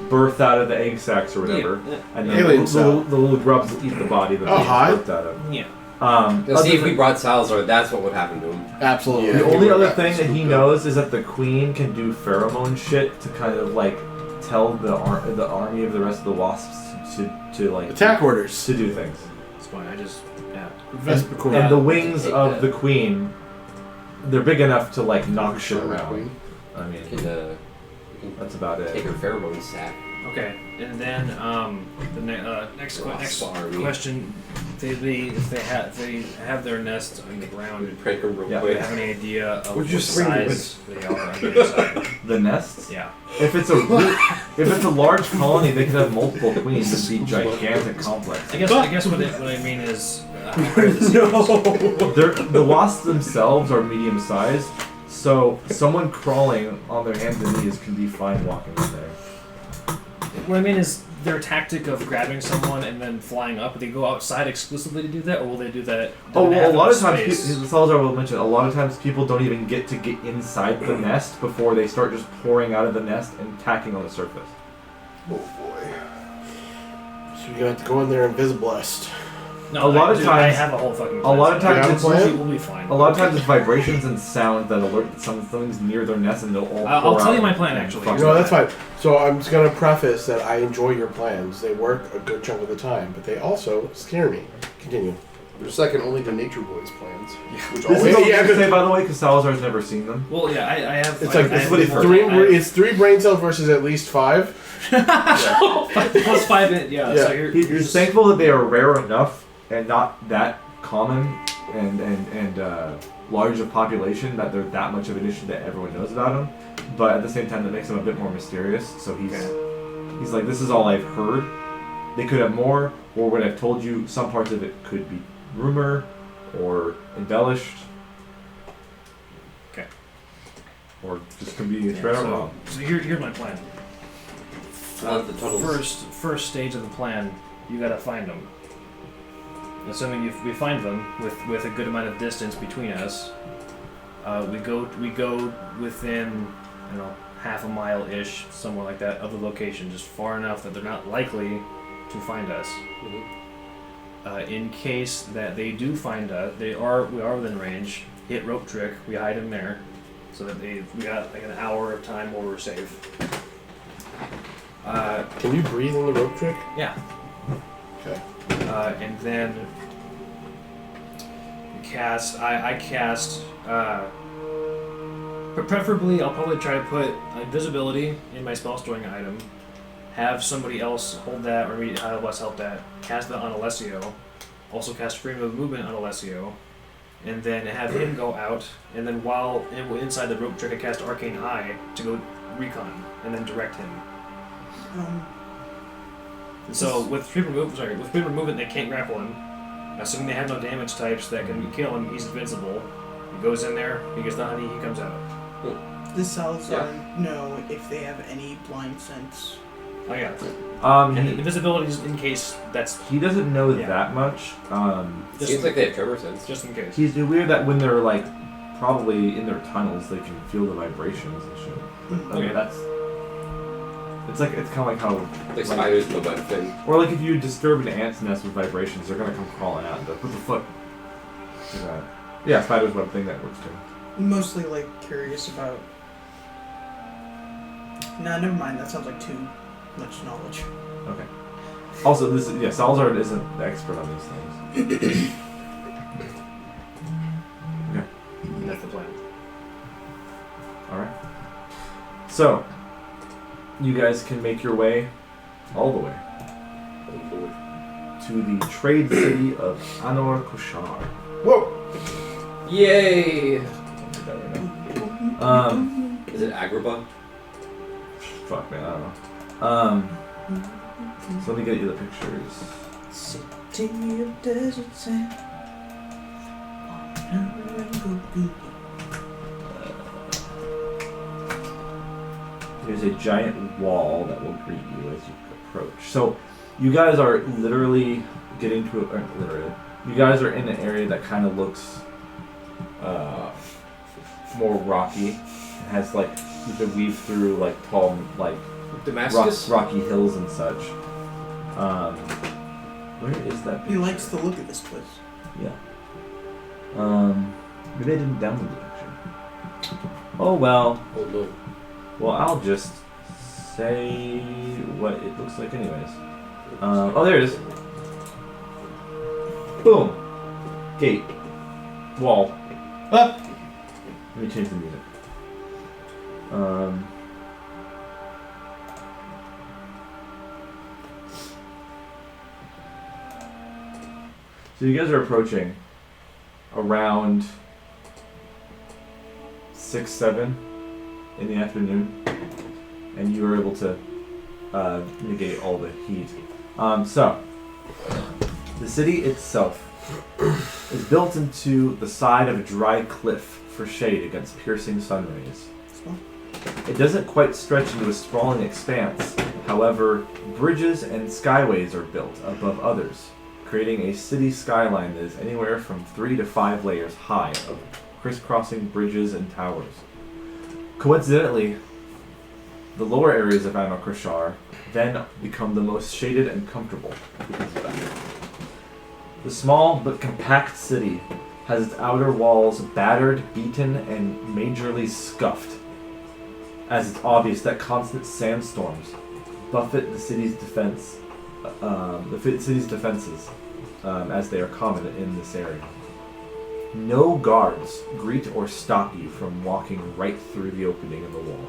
birth out of the egg sacs or whatever, and then Alien the little grubs will eat the body that Oh, they hi. birthed out of. Yeah. Now, see, Other if we than- brought Salazar, that's what would happen to him. Absolutely. the only other thing that he knows is that the queen can do pheromone shit to kind of like tell the army of the rest of the wasps to like Attack orders. to do things. It's fine. I just. Yeah. Vespa Queen. And the wings Take of that. the queen, they're big enough to like knock shit Sure, around. Queen. I We mean, can that's about take it. her pheromone sack. Okay. And then the next question: if they have their nest on the ground, Prank her real Yeah. do you quick. have any idea of Would what you spring the size they are on the inside? The nests. Yeah. If it's a large colony, they could have multiple queens and be gigantic complex. I guess what I mean is. The wasps themselves are medium sized, so someone crawling on their hands and knees can be fine walking in there. What I mean is their tactic of grabbing someone and then flying up. Do they go outside exclusively to do that, or will they do that? Oh, do they well, have a lot of enough times, space? Salazar will mention, a lot of times people don't even get inside the nest before they start just pouring out of the nest and tacking on the surface. Oh boy. So you're gonna have to go in there invisiblessed. No, a lot of I times- have a whole fucking. a lot of plan. times it's- we'll be fine. A lot of times it's vibrations and sound that alert that something's near their nest and they'll all I'll pour tell you out my plan, and actually. fuck No, it. that's fine. So I'm just gonna preface that I enjoy your plans. They work a good chunk of the time, but they also scare me. Continue. They're second only to Nature Boy's plans. Which This is always okay Yeah, to say, by the way, because Salazar's never seen them. Well, yeah, I have. It's I, like I it's have what he more- three. I- It's 3 brain cells versus at least 5. plus 5 in, yeah. Yeah. So you're He's thankful that they are rare enough and not that common and large of population that they're that much of an issue that everyone knows about them. But at the same time, that makes them a bit more mysterious. So he's like, this is all I've heard. They could have more, or what I've told you. Some parts of it could be rumor or embellished. Okay. Or just could be straight out wrong. So here's my plan. The totals. First stage of the plan, you gotta find them. Assuming we find them with a good amount of distance between us, we go within, half a mile ish, somewhere like that, of the location, just far enough that they're not likely to find us. In case that they do find us, we are within range. Hit rope trick, we hide them there, so that we got like an hour of time where we're safe. Can you breathe in the rope trick? Yeah. Okay. And then I cast. But preferably, I'll probably try to put invisibility in my spell storing item. Have somebody else hold that, or maybe have us help that. Cast that on Alessio. Also cast freedom of movement on Alessio. And then have him go out. And then while inside the rope trick, I cast Arcane Eye to go recon and then direct him. So with freedom of movement, they can't grapple him. Assuming they have no damage types that can kill him, he's invincible. He goes in there, he gets the honey, he comes out. Does Salazar know if they have any blind sense? Oh yeah. And He, invisibility is in case that's he doesn't know Yeah. that much. Seems like they have tremor sense. just in case. He's weird that when they're like probably in their tunnels they can feel the vibrations and shit. Okay. It's kind of like how Like spiders in the web thing. or like if you disturb an ant's nest with vibrations, they're gonna come crawling out. And what the fuck? Is that? Yeah, spider's web thing that works too. Mostly like curious about. Nah, never mind. That sounds like too much knowledge. Okay. Also, Salazar isn't the expert on these things. Okay. That's the plan. All right. So, you guys can make your way all the way to the trade city of Anor Koshar. Whoa! Yay! Is Is it Agrabah? fuck man, I don't know. So let me get you the pictures. City of desert sand. There's a giant wall that will greet you as you approach. So, you guys are literally getting to you guys are in an area that kind of looks more rocky. It has like you could weave through like tall Damascus? rocky hills and such. Where is that He picture? likes the look of this place. Yeah. Maybe I didn't download the picture. Oh well. Oh no. Well, I'll just say what it looks like anyways. Oh, there it is. Boom. Gate. Wall. Ah! Let me change the music. So you guys are approaching around 6, 7 in the afternoon, and you were able to negate all the heat. So, the city itself is built into the side of a dry cliff for shade against piercing sun rays. It doesn't quite stretch into a sprawling expanse. However, bridges and skyways are built above others, creating a city skyline that is anywhere from 3 to 5 layers high of crisscrossing bridges and towers. Coincidentally, the lower areas of Anor Koshar then become the most shaded and comfortable because of that. The small but compact city has its outer walls battered, beaten, and majorly scuffed, as it's obvious that constant sandstorms buffet the city's defenses, as they are common in this area. No guards greet or stop you from walking right through the opening in the wall.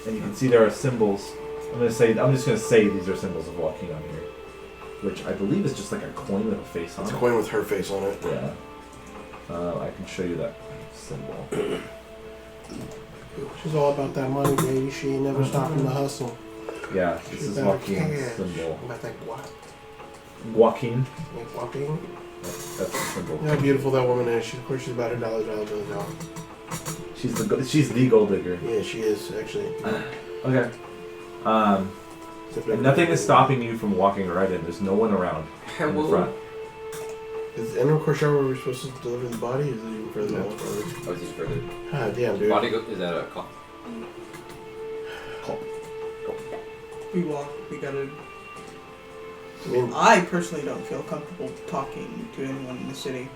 And you can see there are symbols. I'm just gonna say these are symbols of walking on here, which I believe is just like a coin with a face on It's it. a coin with her face on it. Yeah. I can show you that symbol. She's all about that money, baby. She ain't never stopping the hustle. Yeah, this She's is about Joaquin's cash. symbol. About that guap. Joaquin. Like Joaquin. That's the symbol. You know how beautiful that woman is. Of course, she's about her dollar bill now. She's the gold digger. Yeah, she is actually. Okay. And nothing is stopping you from walking right in. There's no one around in the front. Is Anor Koshar where we're supposed to deliver the body? Or is it even further down? Oh, it's just further. Ah, damn, dude. Body is that a call? We walk. We gotta. I mean, I personally don't feel comfortable talking to anyone in the city.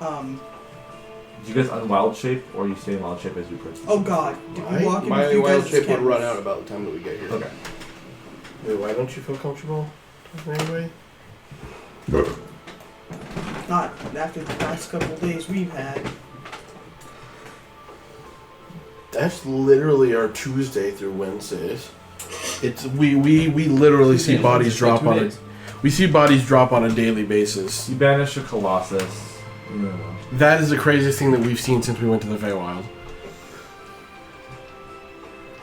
Do you guys unwild shape, or you stay in wild shape as you approach? Oh God! Did we walk in My with you wild guys' shape would cameras? run out about the time that we get here. Okay. wait, why don't you feel comfortable talking anyway? Not after the last couple of days we've had. That's literally our Tuesday through Wednesdays. It's we literally see bodies drop on it. We see bodies drop on a daily basis. You banish a colossus. No. That is the craziest thing that we've seen since we went to the Feywild.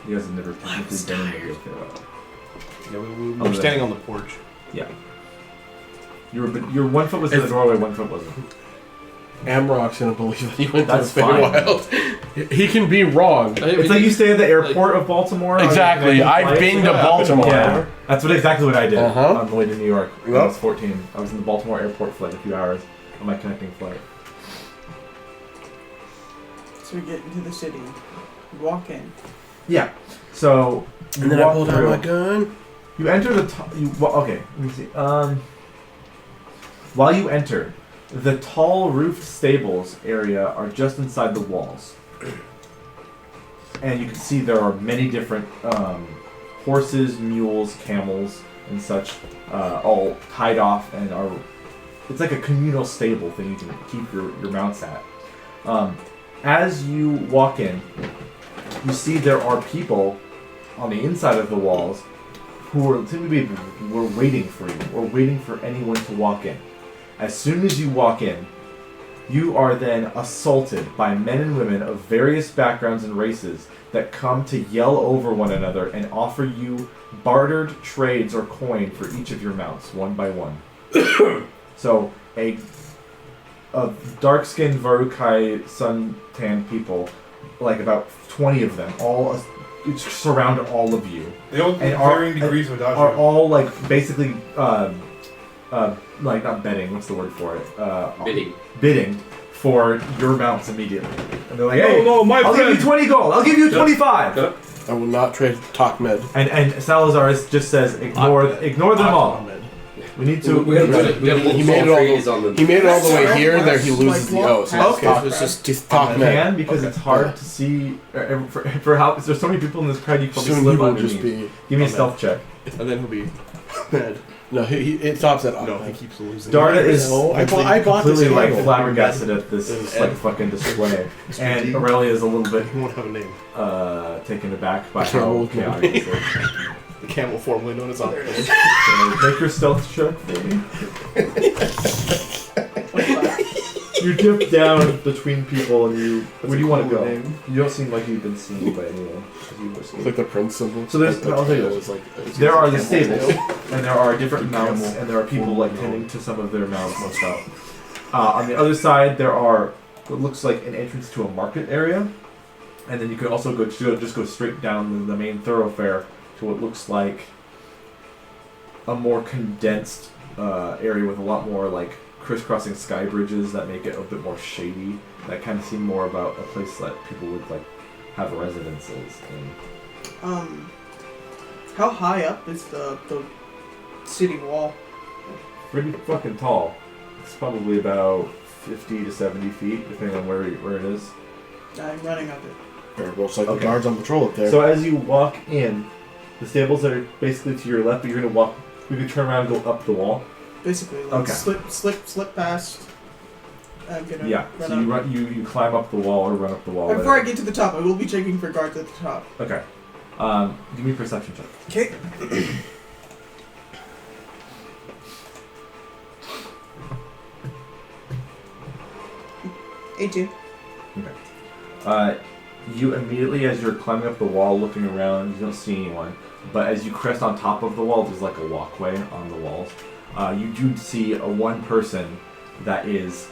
You guys have never technically been in the Feywild. Yeah, we were standing on the porch. Yeah. Your 1 foot was in the doorway, 1 foot wasn't. Amrock's gonna believe that he went That's to the Feywild. He can be wrong. It's like you stay at the airport of Baltimore. Exactly. I've been to Baltimore. Yeah, that's exactly what I did Uh-huh. on the way to New York when I Yep. was 14. I was in the Baltimore airport for like a few hours on my connecting flight. we get into the city, we walk in. Yeah. So you And then I walk pulled out through. my gun. You enter the. Okay. Let me see. While you enter, the tall roofed stables area are just inside the walls, and you can see there are many different horses, mules, camels, and such, all tied off and are. It's like a communal stable thing you can keep your mounts at. As you walk in, you see there are people on the inside of the walls who are typically were waiting for you or waiting for anyone to walk in. As soon as you walk in, you are then assaulted by men and women of various backgrounds and races that come to yell over one another and offer you bartered trades or coin for each of your mounts, one by one. So, a dark-skinned Varukai sun-tanned people, like about 20 of them, all surround all of you. They all And varying degrees of dodge. Are all like basically, like not betting. What's the word for it? Bidding for your mounts immediately. And they're like, "Hey, no, my I'll friend." give you 20 gold. I'll give you 25." Yep. I will not trade talk med. And Salazar just says, "Ignore them all. We need to." We have He multiple made it all trees the- on the. He made it all the way That's here. right. There he loses the O. So Okay. it's just talk You med. can because it's hard to see for how there's so many people in this crowd. You probably Soon he slip will underneath. just be. Give me a stealth check. And then he'll be mad. No, it stops at No, automed. he keeps losing. Darda is No, I bought this completely like handle. flabbergasted at this Then like Ed. fucking display, Mr. and D. Aurelia is a little bit He won't have a name. taken aback by Camel. how chaotic it is. The camel formerly known as There it is. So make your stealth check for me. 25. You dip down between people and you. Where do you want to cool go? name. You don't seem like you've been seen by anyone. 'Cause you were It's scared. like the prince symbol. So there's- Like the I'll tell you tail this. is like- it's There like are a the camel stables, tail. and there are different The mounts, camel. and there are people like Formerly tending to some of their mounts most out. On the other side, there are what looks like an entrance to a market area, and then you could also just go straight down the main thoroughfare to what looks like a more condensed area with a lot more like crisscrossing sky bridges that make it a bit more shady. That kind of seem more about a place that people would like have residences in. How high up is the city wall? Pretty fucking tall. It's probably about 50 to 70 feet, depending on where it is. I'm running up it. Or well, it's like the Okay. guards on patrol up there. So as you walk in, the stables are basically to your left, but you're gonna walk. You can turn around and go up the wall. Basically, like Okay. slip past. I'm gonna Yeah. run So up. you climb up the wall or run up the wall. Before I whatever. get to the top, I will be checking for guards at the top. Okay. Give me a perception check. Okay. 18. You immediately, as you're climbing up the wall, looking around, you don't see anyone. But as you crest on top of the wall, there's like a walkway on the walls. You do see one person that is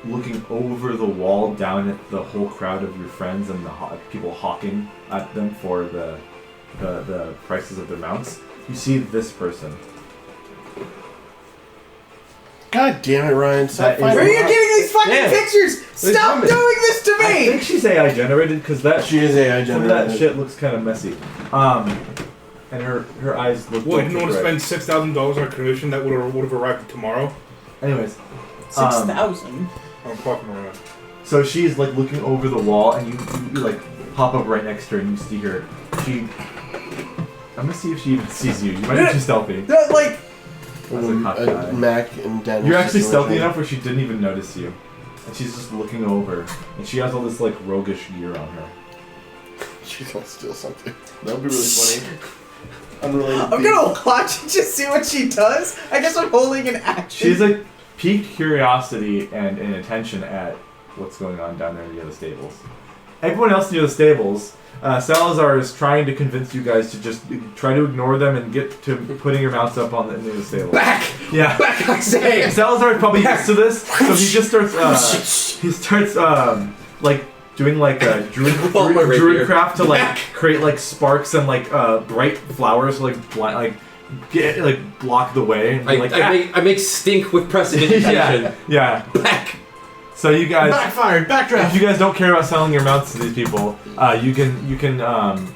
looking over the wall down at the whole crowd of your friends and the people hawking at them for the prices of their mounts. You see this person. God damn it, Ryan! Stop That is- Where are fighting. you getting these fucking Yeah. pictures? Stop coming. doing this to I me! think she's AI generated because that She is AI some of generated. that shit looks kind of messy. And her eyes look. Well, don't you want look to right. spend $6,000 on a commission that would have arrived tomorrow? Anyways, 6,000. I'm fucking around. so she's like looking over the wall, and you like pop up right next to her, and you see her. I'm gonna see if she even sees you. You might be too stealthy. No, like, That's a hot guy. Mac and Dennis. You're actually stealthy situation. enough where she didn't even notice you, and she's just looking over, and she has all this like roguish gear on her. She's gonna steal something. That would be really funny. Unrelated. I'm gonna watch and just see what she does. I guess I'm holding an action. She's like piqued curiosity and attention at what's going on down there near the stables. Everyone else near the stables, Salazar is trying to convince you guys to just try to ignore them and get to putting your mounts up on near the stables. Back! Yeah. Back, I say! Salazar is probably used to this, so he just starts like doing like a Pull my rapier. druid craft to like create like sparks and like bright flowers to block the way. And, I make stink with prestidigitation. yeah. Back! So you guys Backfired. Backdraft. If you guys don't care about selling your mounts to these people, you can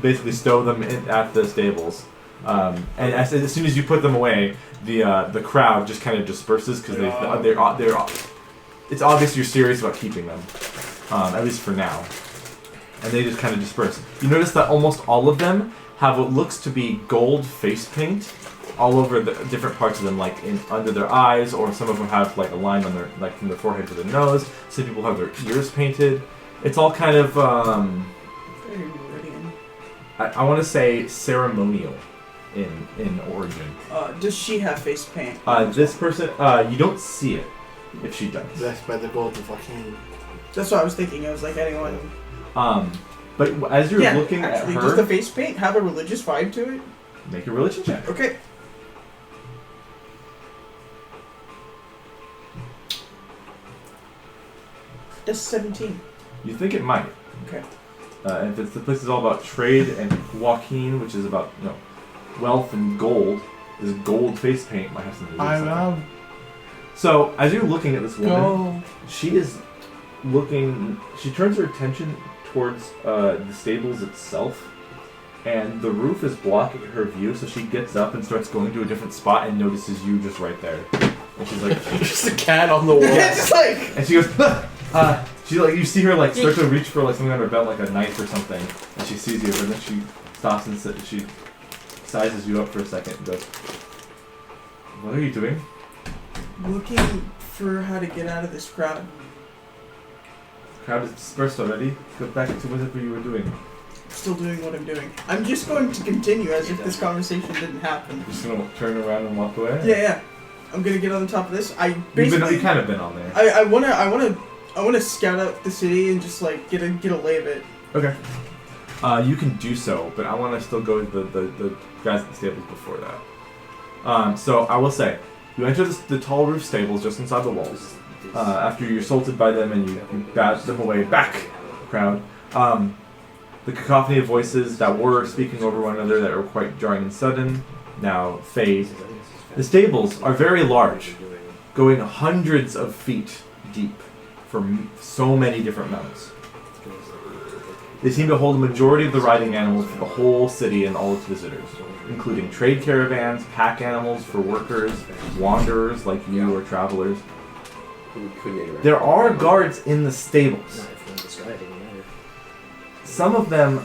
basically stow them at the stables, and as soon as you put them away, the crowd just kind of disperses because they're. It's obvious you're serious about keeping them, at least for now, and they just kind of disperse. You notice that almost all of them have what looks to be gold face paint all over the different parts of them, like under their eyes, or some of them have like a line on their from their forehead to their nose. Some people have their ears painted. It's all kind of Very meridian. I want to say ceremonial in origin. Does she have face paint? This person, you don't see it if she does. That's by the gold of fucking. That's what I was thinking. I was like, anyone. But as you're looking actually, at does her, the face paint have a religious vibe to it? make a religion check. Okay. That's 17. You think it might. Okay. And if it's the place is all about trade and Joaquin, which is about wealth and gold, this gold face paint might have something to do with something. So as you're looking at this woman, she is looking. She turns her attention towards the stables itself, and the roof is blocking her view. So she gets up and starts going to a different spot and notices you just right there. And she's like, Just a cat on the wall. Yeah, just like. and she goes, she like you see her like start to reach for like something on her belt, like a knife or something, and she sees you, but then she stops and she sizes you up for a second and goes, "What are you doing?" Looking for how to get out of this crowd. The crowd is dispersed already. Go back to whatever you were doing. Still doing what I'm doing. I'm just going to continue as if this conversation didn't happen. You're just gonna turn around and walk away. Yeah. I'm gonna get on the top of this. You've kind of been on there. I wanna scout out the city and just like get a lay of it. Okay. You can do so, but I want to still go with the guys at the stables before that. So I will say, you enter the tall roof stables just inside the walls. After you're assaulted by them and you bat them away, back, crowd. The cacophony of voices that were speaking over one another that were quite jarring and sudden now fade. The stables are very large, going hundreds of feet deep for so many different mounts. They seem to hold the majority of the riding animals for the whole city and all its visitors, including trade caravans, pack animals for workers, wanderers like you or travelers. There are guards in the stables. Some of them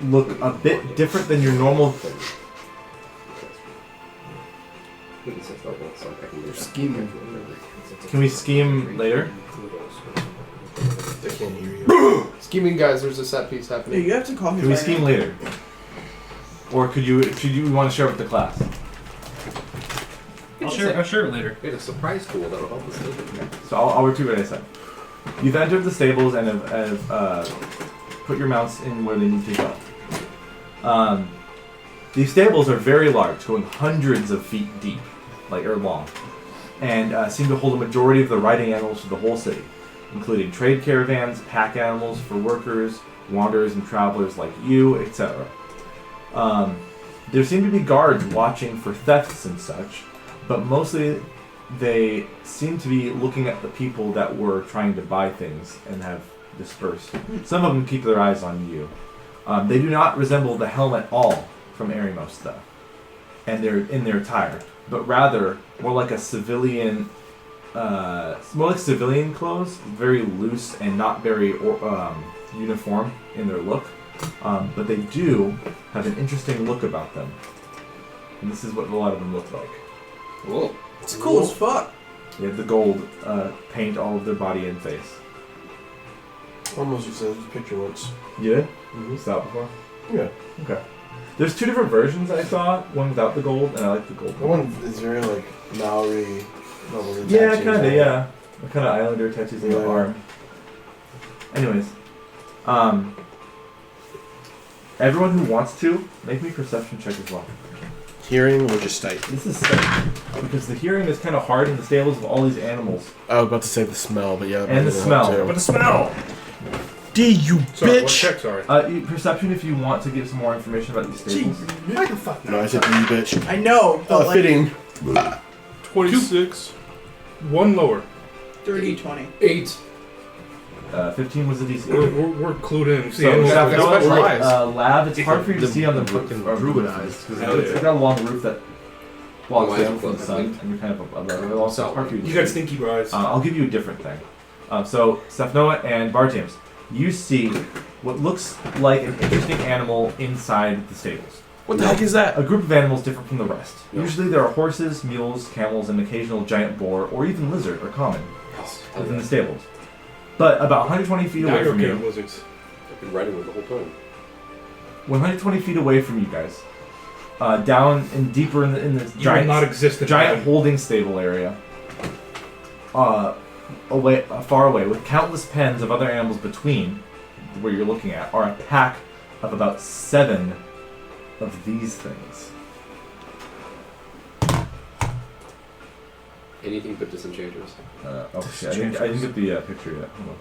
look a bit different than your normal. Scheming. Can we scheme later? They can't hear you. Scheming, guys. There's a set piece Yeah, happening. you have to call me. Can we by scheme name. later? Or should you want to share with the class? I'll share it later. We had a surprise tool that'll help us later. So I'll repeat what I said. You've entered the stables and have put your mounts in where they need to go. These stables are very large, going hundreds of feet deep, or long, and seem to hold a majority of the riding animals for the whole city, including trade caravans, pack animals for workers, wanderers and travelers like you, etc. There seem to be guards watching for thefts and such, but mostly they seem to be looking at the people that were trying to buy things and have dispersed. Some of them keep their eyes on you. They do not resemble the helm at all from Eremos, though, and they're in their attire, but rather more like a civilian, more like civilian clothes, very loose and not very uniform in their look. But they do have an interesting look about them, and this is what a lot of them look like. Cool. It's cool as fuck. They have the gold paint all of their body and face. Almost you said the picture once. You did? You saw it before? Yeah. Okay. There's two different versions I saw. One without the gold, and I like the gold The one is very like Maori level. Yeah, kind of. Yeah, the kind of Islander tattoos on the Yeah. arm. Anyways, everyone who wants to make me a perception check as well. Hearing or just sight? This is sight, because the hearing is kind of hard in the stables of all these animals. I was about to say the smell, but yeah. And the smell. But the smell! D, you Sorry, what bitch! check, sorry. Perception if you want to give some more information about these stables. Why the fuck? No, I said D, you bitch. I know, but like, Fitting. 26. One lower. 30, 20. 8. 15 was the DC. We're clued in. See, So, and Shaft, got special Noah, eyes. Lab, it's hard for you to The- see on the the roof. druid eyes. It's got a long roof that blocks Why is down it from the closed? sun, and you're kind of above it all, so it's hard for you to You got see. stinky eyes. I'll give you a different thing. So, Stephanoa and Bartims, you see what looks like an interesting animal inside the stables. What the heck is that? A group of animals different from the rest. Yeah. Usually there are horses, mules, camels, and occasional giant boar, or even lizard are common within the stables. But about 120 feet Now away you're from okay you, with lizards. I've been riding with the whole time. 120 feet away from you guys, down and deeper in the You will giant, not exist in giant heaven. holding stable area, away, far away, with countless pens of other animals between where you're looking at, are a pack of about 7 of these things. Anything but disenchanters. Oh shit! I didn't get the picture yet. Hold on.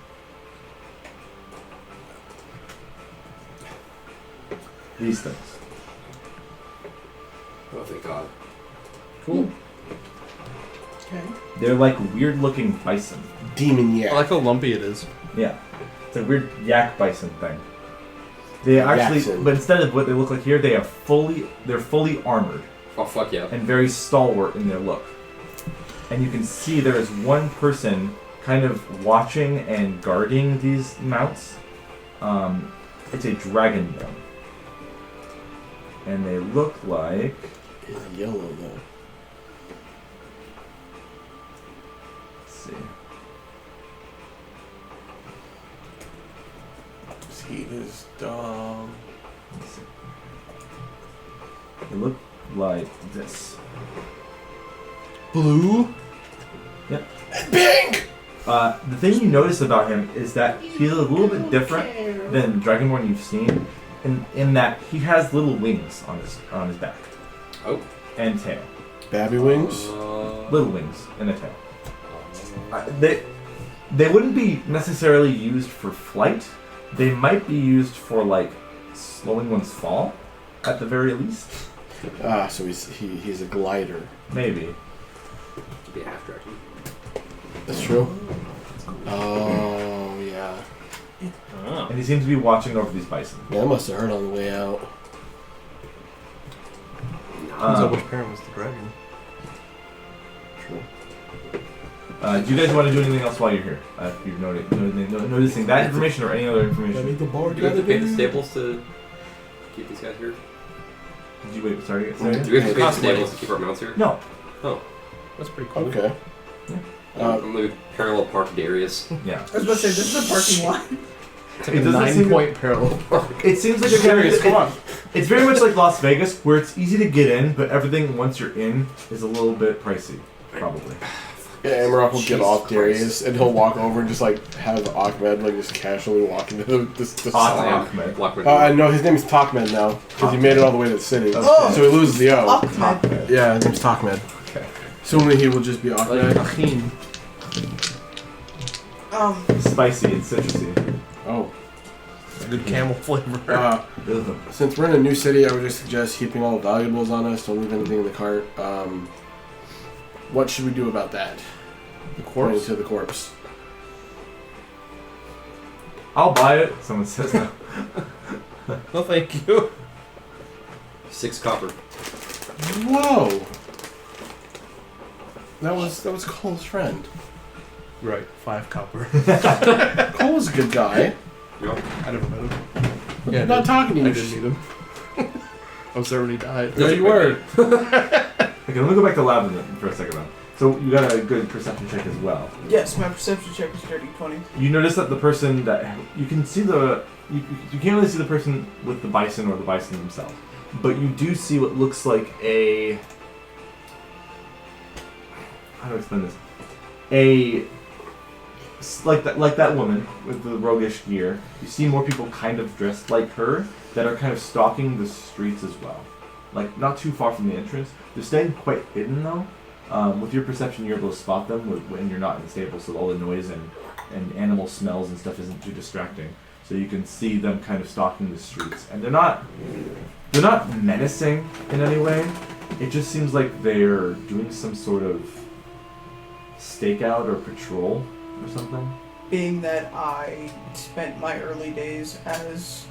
These things. Oh, thank God. Cool. Okay. They're like weird-looking bison. Demon I yak. like how lumpy it is. Yeah, it's a weird yak bison thing. They actually, Yakson. but instead of what they look like here, they're fully armored Oh, fuck yeah. and very stalwart in their look. And you can see there is one person kind of watching and guarding these mounts. It's a dragonborn. And they look like... It's yellow though. Let's see. See this dog. Let's see. They look like this. Blue. Yep. And pink. The thing you notice about him is that he's a little bit different than Dragonborn you've seen, in that he has little wings on his back Oh. and tail. Babby wings. Little wings and a tail. They wouldn't be necessarily used for flight. They might be used for like slowing one's fall, at the very least. So he's a glider. Maybe. Could be a half dragon. That's true. Oh yeah. Oh. And he seems to be watching over these bison. Yeah, that must have hurt on the way out. Depends on which parent was the dragon. True. Do you guys want to do anything else while you're here? If you're noticing that information or any other information? the board. Do we have to pay the stables to keep these guys here? Did you wait? Sorry. Do we have to pay the stables to keep our mounts here? No. Oh. That's pretty cool. Okay. I'm gonna parallel park Darius. Yeah. I was about to say, this is a parking lot. It's like It a doesn't seem- 9-point parallel park. It seems like it's very much like Las Vegas, where it's easy to get in, but everything once you're in is a little bit pricey, probably. Yeah, Amarok will get Jesus off Christ. Darius, and he'll walk over and just like have Ahmed like just casually walk into the Ahmed. No, his name is Talkmed now because he made it all the way to the city, Oh. so he loses the O. Ahmed. Yeah, his name's Talkmed. Okay. Soon he will just be Ahmed. Achim. Spicy and citrusy. Oh. Good camel flavor. Ugh. Since we're in a new city, I would just suggest keeping all the valuables on us. Don't leave anything in the cart. What should we do about that? The Pointing corpse. to the corpse. I'll buy it. Someone says no. No, thank you. 6 copper. Whoa. That was Cole's friend. Right, 5 copper. Cole was a good guy. I never met him. Yeah, I'm not talking to you. I didn't meet him. I was there when he died. Yeah, you were. Okay, let me go back to lab for a second though. So you got a good perception check as well. Yes, my perception check is 30, 20. You notice that the person that you can see you can't really see the person with the bison or the bison themselves, but you do see what looks like a, how do I explain this? Like that woman with the roguish gear. You see more people kind of dressed like her that are kind of stalking the streets as well. Like not too far from the entrance. They're staying quite hidden though. With your perception, you're able to spot them when you're not in the stable, so all the noise and animal smells and stuff isn't too distracting. So you can see them kind of stalking the streets, and they're not menacing in any way. It just seems like they're doing some sort of stakeout or patrol or something? Being that I spent my early days as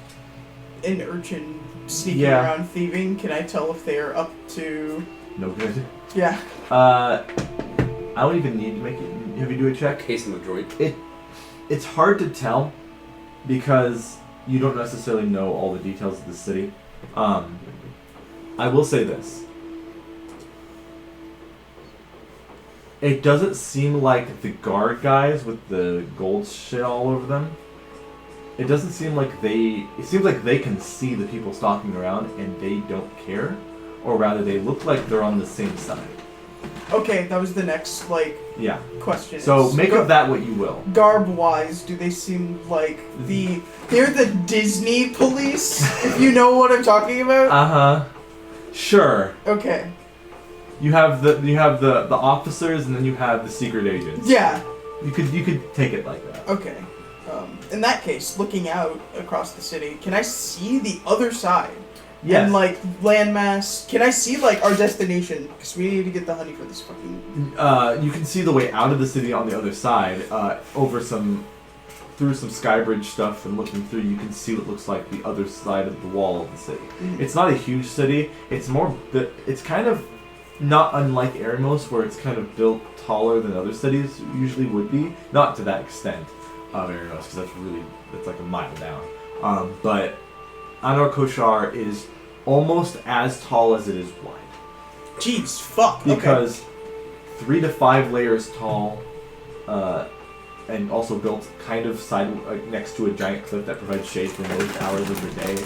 an urchin sneaking around thieving, can I tell if they're up to... No good. Yeah. I don't even need to have you do a check. Case him a droid. It's hard to tell because you don't necessarily know all the details of the city. I will say this. It doesn't seem like the guard guys with the gold shit all over them. It doesn't seem like it seems like they can see the people stalking around and they don't care. Or rather, they look like they're on the same side. Okay, that was the next, Yeah. question. So make of that what you will. Garb-wise, do they seem like they're the Disney police, if you know what I'm talking about? Uh-huh. Sure. Okay. You have the officers and then you have the secret agents. Yeah. You could take it like that. Okay. In that case, looking out across the city, can I see the other side? Yes. And landmass. Can I see our destination? Because we need to get the honey for this fucking. You can see the way out of the city on the other side, through some skybridge stuff, and looking through, you can see what looks like the other side of the wall of the city. Mm-hmm. It's not a huge city. It's kind of not unlike Eremos, where it's kind of built taller than other cities usually would be. Not to that extent of Eremos, because that's like a mile down. But Anor Koshar is almost as tall as it is wide. Jeez, fuck. Because 3 to 5 layers tall, and also built kind of next to a giant cliff that provides shade for most hours of the day.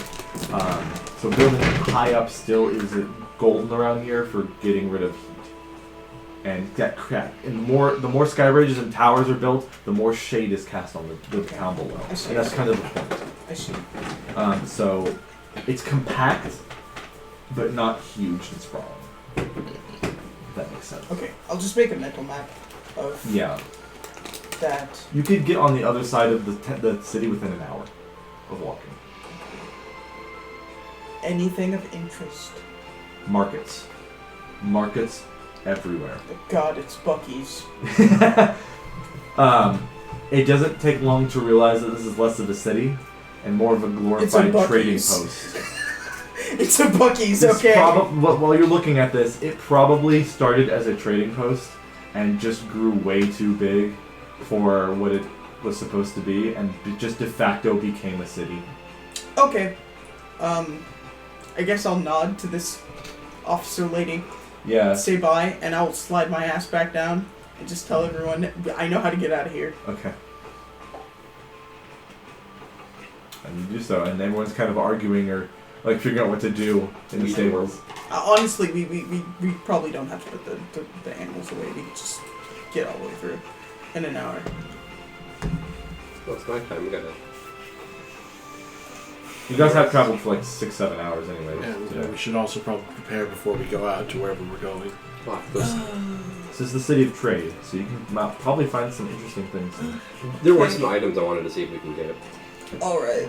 So building high up still is golden around here for getting rid of heat. And that crack. And the more sky bridges and towers are built, the more shade is cast on the town below. And that's kind of the point. I see. So it's compact, but not huge and sprawling. If that makes sense. Okay, I'll just make a mental map of that. You could get on the other side of the city within an hour of walking. Anything of interest? Markets everywhere. God, it's Buc-ee's. It doesn't take long to realize that this is less of a city and more of a glorified trading post. It's a Buc-ee's, This okay. While you're looking at this, it probably started as a trading post and just grew way too big for what it was supposed to be, and just de facto became a city. Okay. I guess I'll nod to this officer lady. Yeah. Say bye, and I'll slide my ass back down and just tell everyone I know how to get out of here. Okay. And you do so, and everyone's kind of arguing or figuring out what to do in the stables. Honestly, we probably don't have to put the animals away. We can just get all the way through in an hour. Well, it's nighttime. We gotta. You guys have traveled for 6-7 hours anyway. And we should also probably prepare before we go out to wherever we're going. This is the city of trade, so you can probably find some interesting things. There were some items I wanted to see if we can get. Alright.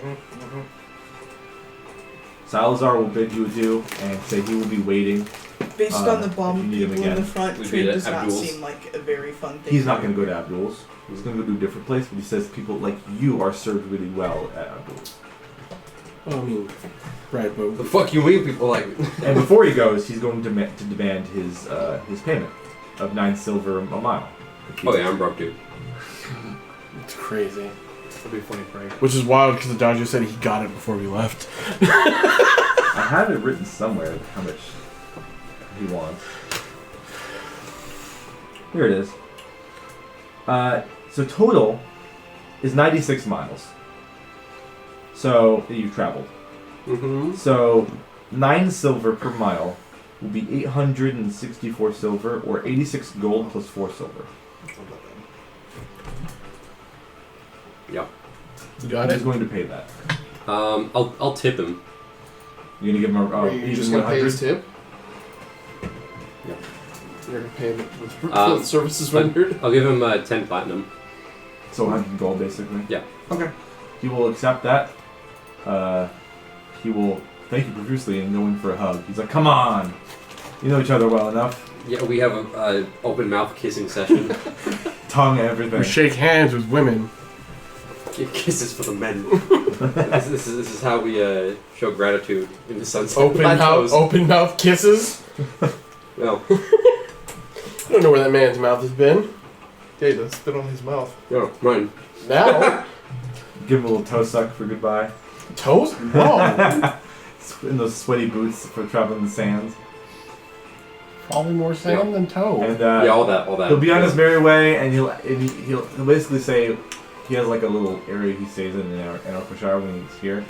Salazar will bid you adieu and say he will be waiting. Based on the bomb if you need him people in the again. front, We trade did it does at not Abdul's. seem like a very fun thing. He's not going to go to Abdul's. He's going to go to a different place, but he says people like you are served really well at Abdul's. Well, I mean, right, but The fuck you mean people like me? And before he goes, he's going to demand his payment of 9 silver a mile. Oh yeah, I'm broke too. it's crazy. That'd be a funny prank. Which is wild because the Dodger said he got it before we left. I have it written somewhere how much he wants. Here it is. So total is 96 miles. So you've traveled. Mm-hmm. So 9 silver per mile will be 864 silver, or 86 gold plus 4 silver. Yep. You got Who's it? going to pay that? I'll tip him. You're gonna give him Are you even just gonna pay 100? his tip? Yep. You're gonna pay him for the services rendered? I'll give him 10 platinum. So 100 gold, basically. Yeah. Okay. He will accept that. He will thank you profusely and go in for a hug. He's like, "Come on, you know each other well enough." Yeah, we have a open mouth kissing session. tongue, everything. We shake hands with women. Give kisses for the men. this is how we show gratitude in the sunset. Open mouth kisses. Well, I don't know where that man's mouth has been. Yeah, he does spit on his mouth. no, mine. Now, Give him a little toe suck for goodbye. toes. Whoa. In those sweaty boots for traveling the sands. Probably more sand than toe. And Yeah, all that. he'll be on his merry way, and he'll basically say he has like a little area he stays in Anarchishire when he's here.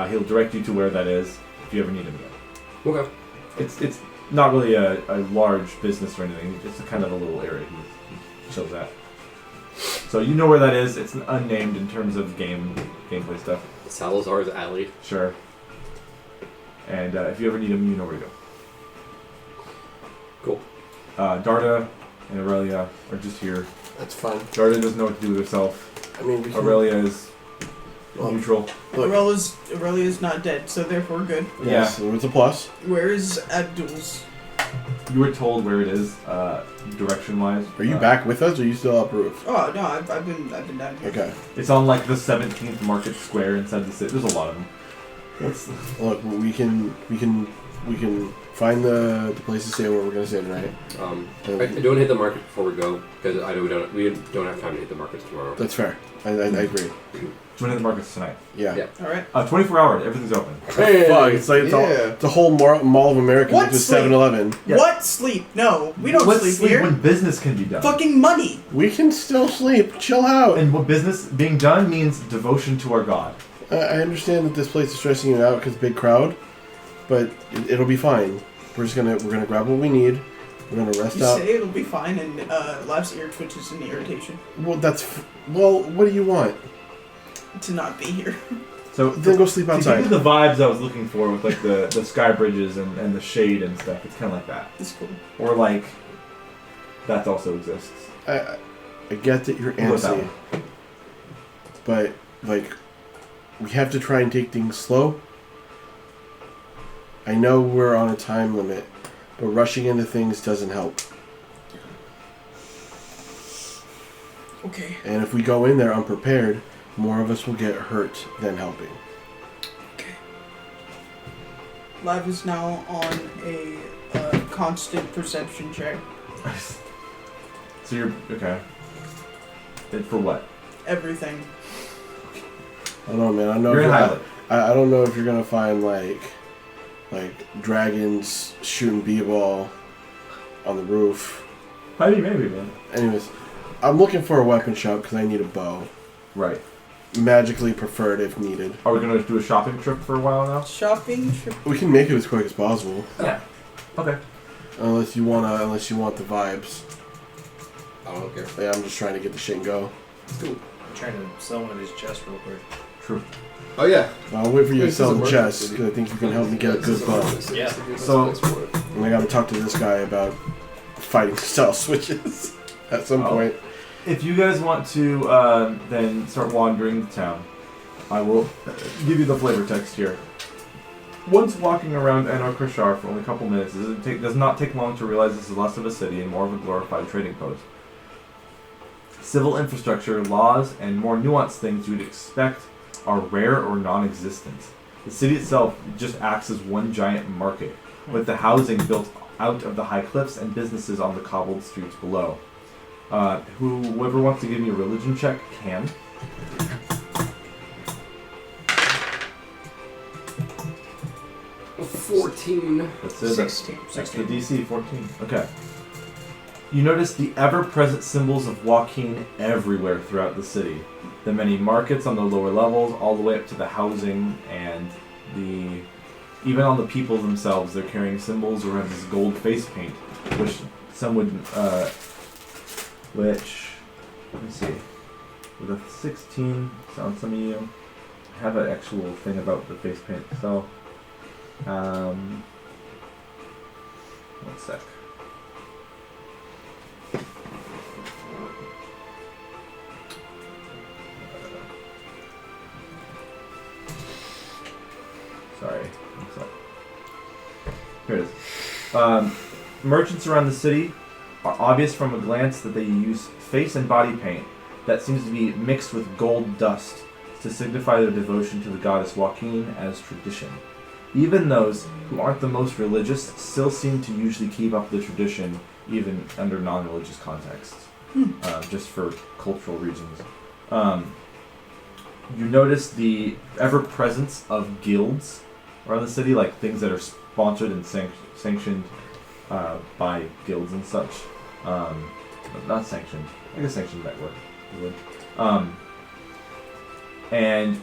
He'll direct you to where that is if you ever need him again. Okay. It's not really a large business or anything. It's kind of a little area he chills at. So you know where that is. It's unnamed in terms of gameplay stuff. Salazar's alley. Sure. And if you ever need him, you know where to go. Cool. Darda and Aurelia are just here. That's fine. Darda doesn't know what to do with herself. I mean, we can, Aurelia is Well, neutral. look, Aurelia's not dead, so therefore good. yes, so it's a plus. Where is Abdul's? You were told where it is, direction-wise. Are you back with us, or are you still up roof? Oh no, I've been down here. Okay. It's on like the 17th Market Square inside the city. There's a lot of them. Look, we can find the place to stay where we're gonna stay tonight. I don't hit the market before we go because we don't have time to hit the markets tomorrow. That's fair. I agree. Join in the markets tonight. Yeah. All right. 24 hours. Everything's open. Hey, fuck! It's like the whole Mall of America What is sleep? 7-Eleven. Yeah. What sleep? No, we don't Let's sleep here. when business can be done. Fucking money. We can still sleep. Chill out. And what business being done means devotion to our God. I understand that this place is stressing you out because big crowd, but it'll be fine. We're gonna grab what we need. We're gonna rest You up. say it'll be fine, and Lab's ear twitches in irritation Well, what do you want? to not be here. So Then go sleep to give outside. you the vibes I was looking for with like the sky bridges and the shade and stuff, it's kind of like that. It's cool. Or like that also exists. I get that you're We'll go with that antsy, but like we have to try and take things slow. I know we're on a time limit, but rushing into things doesn't help. Okay. And if we go in there unprepared, more of us will get hurt than helping. Okay. Lab is now on a constant perception check. So you're okay. And for what? Everything. I don't know, man. I don't know. You're in if Highland. I don't know if you're gonna find like dragons shooting b-ball on the roof. Maybe, man. Anyways, I'm looking for a weapon shop because I need a bow. Right. Magically preferred if needed. Are we gonna do a shopping trip for a while now? Shopping trip. We can make it as quick as possible. Yeah. Okay. Unless you want the vibes. I don't care. Yeah, I'm just trying to get the shit and go. I'm trying to sell one of these chests real quick. True. Oh yeah. I'll wait for you to This sell is the a chest merchant because I think you can help me get a good bow. Yeah. So- And I gotta talk to this guy about fighting style switches at some Oh. point. If you guys want to then start wandering the town, I will give you the flavor text here. Once walking around Anarchishire for only a couple minutes, does not take long to realize this is less of a city and more of a glorified trading post. Civil infrastructure, laws, and more nuanced things you would expect are rare or non-existent. The city itself just acts as one giant market, with the housing built out of the high cliffs and businesses on the cobbled streets below. Whoever wants to give me a religion check can. $14. That's it. 16. That's the DC, 14. Okay. You notice the ever-present symbols of Joaquin everywhere throughout the city. The many markets on the lower levels, all the way up to the housing and even on the people themselves, they're carrying symbols or have this gold face paint, which some would, let me see, with a 16, on some of you, have an actual thing about the face paint, so, one sec. Sorry. One sec. Here it is. Merchants around the city are obvious from a glance that they use face and body paint that seems to be mixed with gold dust to signify their devotion to the goddess Joaquin as tradition. Even those who aren't the most religious still seem to usually keep up the tradition, even under non-religious contexts, just for cultural reasons. You notice the ever-presence of guilds around the city, like things that are sponsored and sanctioned by guilds and such. Not sanctioned. I guess sanctioned might work. And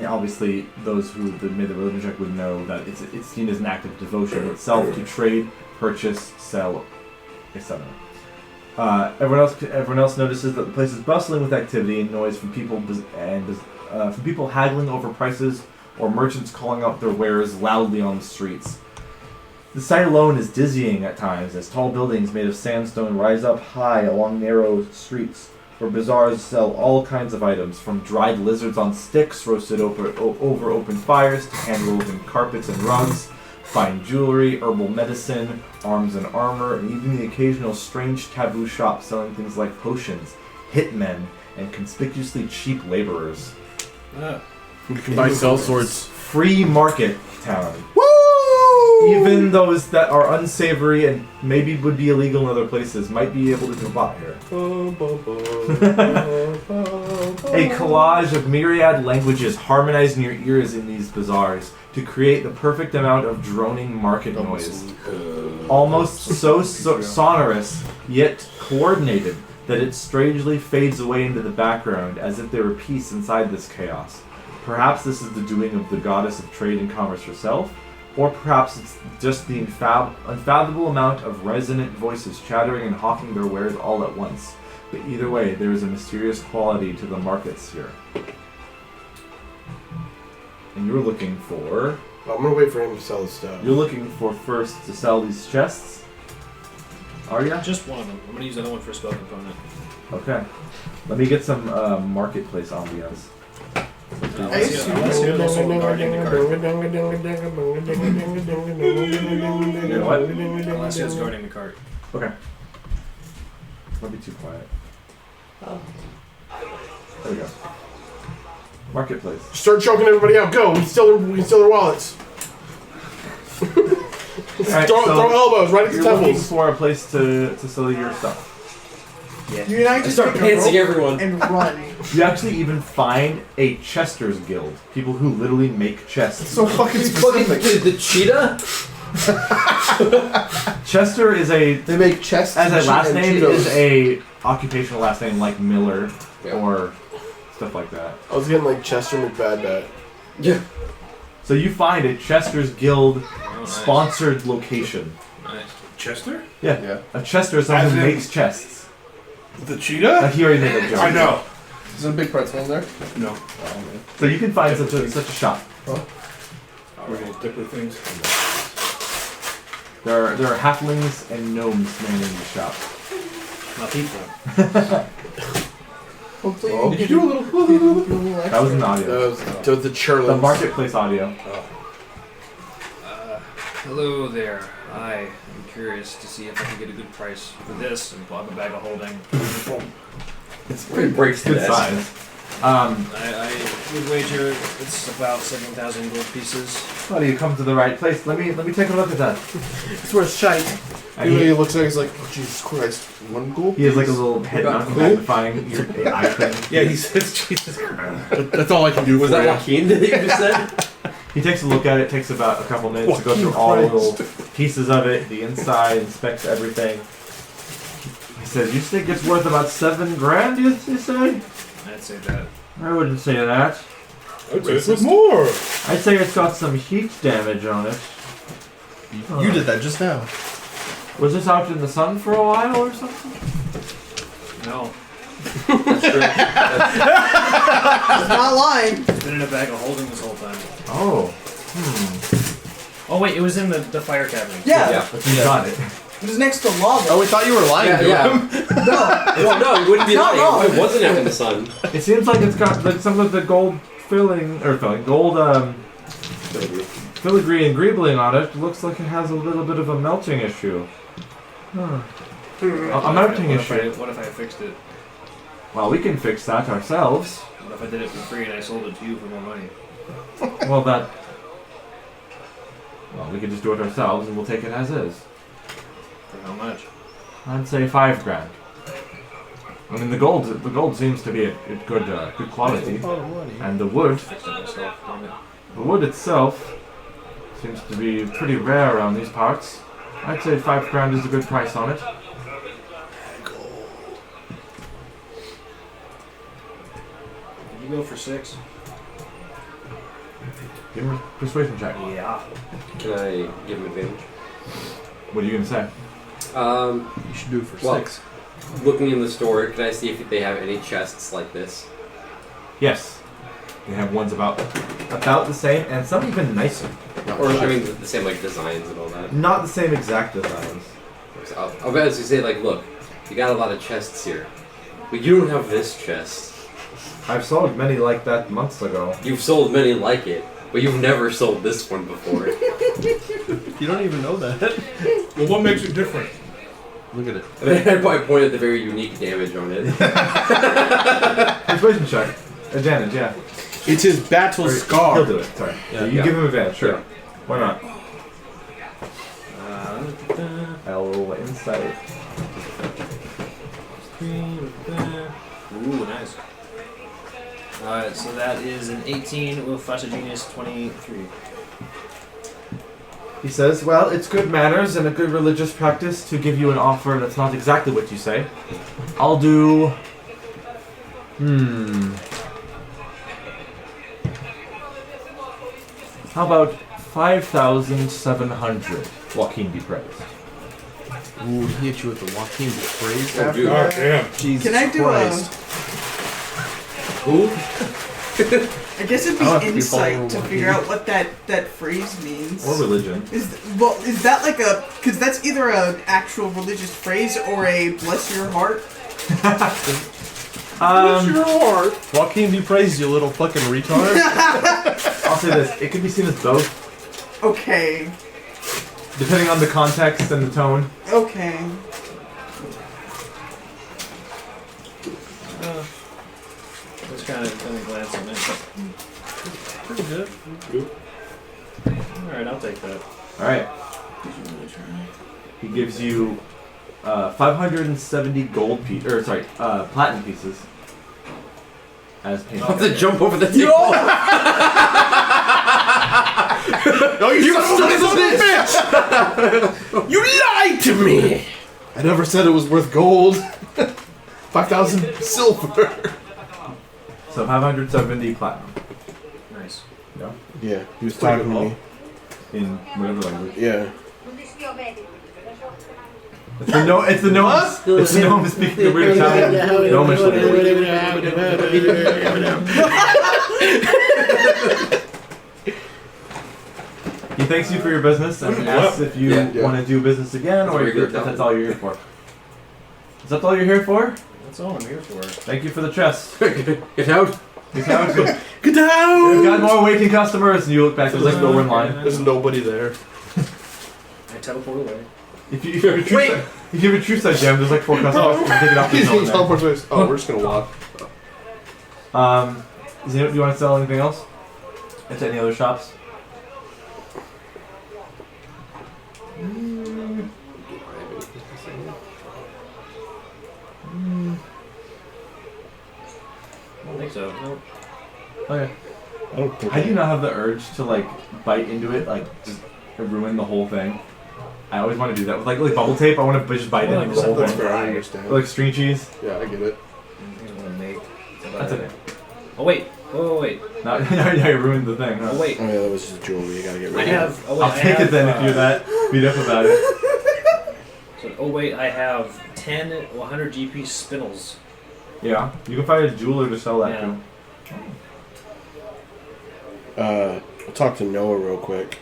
obviously those who made the religion check would know that it's seen as an act of devotion itself to trade, purchase, sell, etc. Everyone else notices that the place is bustling with activity and noise from people from people haggling over prices or merchants calling out their wares loudly on the streets. The sight alone is dizzying at times as tall buildings made of sandstone rise up high along narrow streets where bazaars sell all kinds of items, from dried lizards on sticks roasted over open fires to hand-woven carpets and rugs, fine jewelry, herbal medicine, arms and armor, and even the occasional strange taboo shop selling things like potions, hitmen, and conspicuously cheap laborers. You can buy sell swords. Free market town. Even those that are unsavory and maybe would be illegal in other places might be able to come by here. A collage of myriad languages harmonize in your ears in these bazaars to create the perfect amount of droning market noise. Almost so sonorous, yet coordinated, that it strangely fades away into the background as if there were peace inside this chaos. Perhaps this is the doing of the goddess of trade and commerce herself, or perhaps it's just the unfathomable amount of resonant voices chattering and hawking their wares all at once. But either way, there is a mysterious quality to the markets here. And you're looking for... I'm gonna wait for him to sell his stuff. You're looking for first to sell these chests? Are ya? Just one of them. I'm going to use the other one for a spell component. Okay. Let me get some marketplace ambiance. Unless you're also guarding the cart. What? Unless you're guarding the cart. Okay. Don't be too quiet. There we go. Marketplace. Start choking everybody out. Go. We can steal their wallets. Right, throw elbows right at the you're looking temples. for a place to sell your stuff. Yeah. You and I just start take a pantsing rope everyone. and run. You actually even find a Chester's Guild. People who literally make chests. So fucking specific. The cheetah? Chester is a... They make chests As a last and name Cheetos. is a occupational last name like Miller Yeah. or stuff like that. I was getting like Chester McBadbat. Yeah. So you find a Chester's Guild Oh, nice. sponsored location. Nice. Chester? Yeah. A Chester is someone As who in- makes chests. The cheetah? He already made that joke. I know. Is there a big pretzel in there? No. Oh, man. So you can find such a shop. We're gonna stick with things. There are halflings and gnomes manning the shop. Not people. Hopefully Oh. you Did can you do a little... That was an audio. That was the churlings. The marketplace audio. Hello there. I am curious to see if I can get a good price for this and pull out a bag of holding. It breaks the Good desk. size. I would wager it's about 7,000 gold pieces. Well, you come to the right place. Let me take a look at that. It's worth shite. And He he, looks like he's like, oh Jesus Christ, one gold? he has like a little head Got mount cool? magnifying your eye thing. Yeah, he says Jesus Christ. That's all I can do Was for that you. Joaquin that you just said? He takes a look at it. Takes about a couple minutes to go through all the little pieces of it, the inside, inspects everything. He says, "You think it's worth about $7 grand? You say?" I'd say that. I wouldn't say that. It's more. I'd say it's got some heat damage on it. You did that just now. Was this out in the sun for a while or something? No. He's not lying. It's been in a bag of holding this whole time. Oh. Oh wait, it was in the fire cabinet. Yeah, But you got it. it was next to lava. Oh, we thought you were lying to him. No, Well, no, you wouldn't be Not lying. wrong. It wasn't out in the sun. It seems like it's got like some of the gold filigree and greebling on it. Looks like it has a little bit of a melting issue. A melting issue. What if I fixed it? Well, we can fix that ourselves. What if I did it for free and I sold it to you for more money? Well, we can just do it ourselves and we'll take it as is. For how much? I'd say $5,000. I mean, the gold seems to be a good quality, and the wood Fixed it myself, damn it. The wood itself seems to be pretty rare around these parts. I'd say $5,000 is a good price on it. Did you go for 6? Give me a persuasion check. Yeah. Can I give him advantage? What are you going to say? You should do it for Well, 6. Looking in the store, can I see if they have any chests like this? Yes. They have ones about the same, and some even nicer. Or I mean, the same like designs and all that. Not the same exact designs. So I'll basically say like, look, you got a lot of chests here, but you don't have this chest. I've sold many like that months ago. You've sold many like it, but you've never sold this one before. You don't even know that. Well, what makes it different? Look at it. And then I'd probably point at the very unique damage on it. Persuasion check. Advantage, yeah. It's his battle scar. He'll do it, sorry. Yeah. You give him advantage, sure. Yeah. Why not? I'll roll insight. Ooh, nice. Alright, so that is an 18 with Flash of Genius 23. He says, well, it's good manners and a good religious practice to give you an offer that's not exactly what you say. I'll do... How about 5,700? Joaquin be praised. Ooh, he hit you with the Joaquin phrase Oh, after dude. that? Damn. Jesus Can I do Christ. Who? I guess it'd I'll have be to be insight following to what figure he- out what that phrase means. Or religion. Is that like a? Because that's either an actual religious phrase or a bless your heart. What's your heart? Joaquin be praised, you little fucking retard. I'll say this, it could be seen as both, Okay. depending on the context and the tone. Okay. Just kind of glance at it. Pretty good. Alright, I'll take that. Alright. He gives you 570 gold pieces, or sorry, platinum pieces. As I'll payment. have to jump over the table. Oh, you son of a bitch! You lied to me! I never said it was worth gold. 5,000 silver. So 570 platinum. Nice. Yeah. Yeah, he was talking to me. In whatever language. Yeah. It's the gnome. It's the gnome speaking the weird Italian gnomish language. He thanks you for your business and asks if you Yeah. want to do business again, or Very if good, that's all you're here for. Is that all you're here for? That's all I'm here for. Thank you for the chest. Get out. He's out. We've Get down! got more waiting customers, and you look back. There's like no one in line. There's nobody there. I teleport away. If you have a true side gem, there's like 4 customers. You can take it off. He's There's no gonna one teleport to us. Oh, we're just gonna walk. there. Do you want to sell anything else? At any other shops? I don't think so. Nope. Okay. I don't think I do not have the urge to like bite into it, like just ruin the whole thing. I always want to do that with like bubble tape. I want to just bite Well, into the whole That's thing. fair, I understand. Or, like string cheese. Yeah, I get it. I think I'm gonna make. That's okay. Oh wait. Wait. Now you ruined the thing. Huh? Oh wait. Oh yeah, that was just jewelry. You gotta get rid I of have. Oh wait. I'll I take have, it then if you're that beat up about it. So, oh wait, I have 10 100 GP spinels. Yeah, you can find a jeweler to sell that Yeah. to. I'll talk to Noah real quick.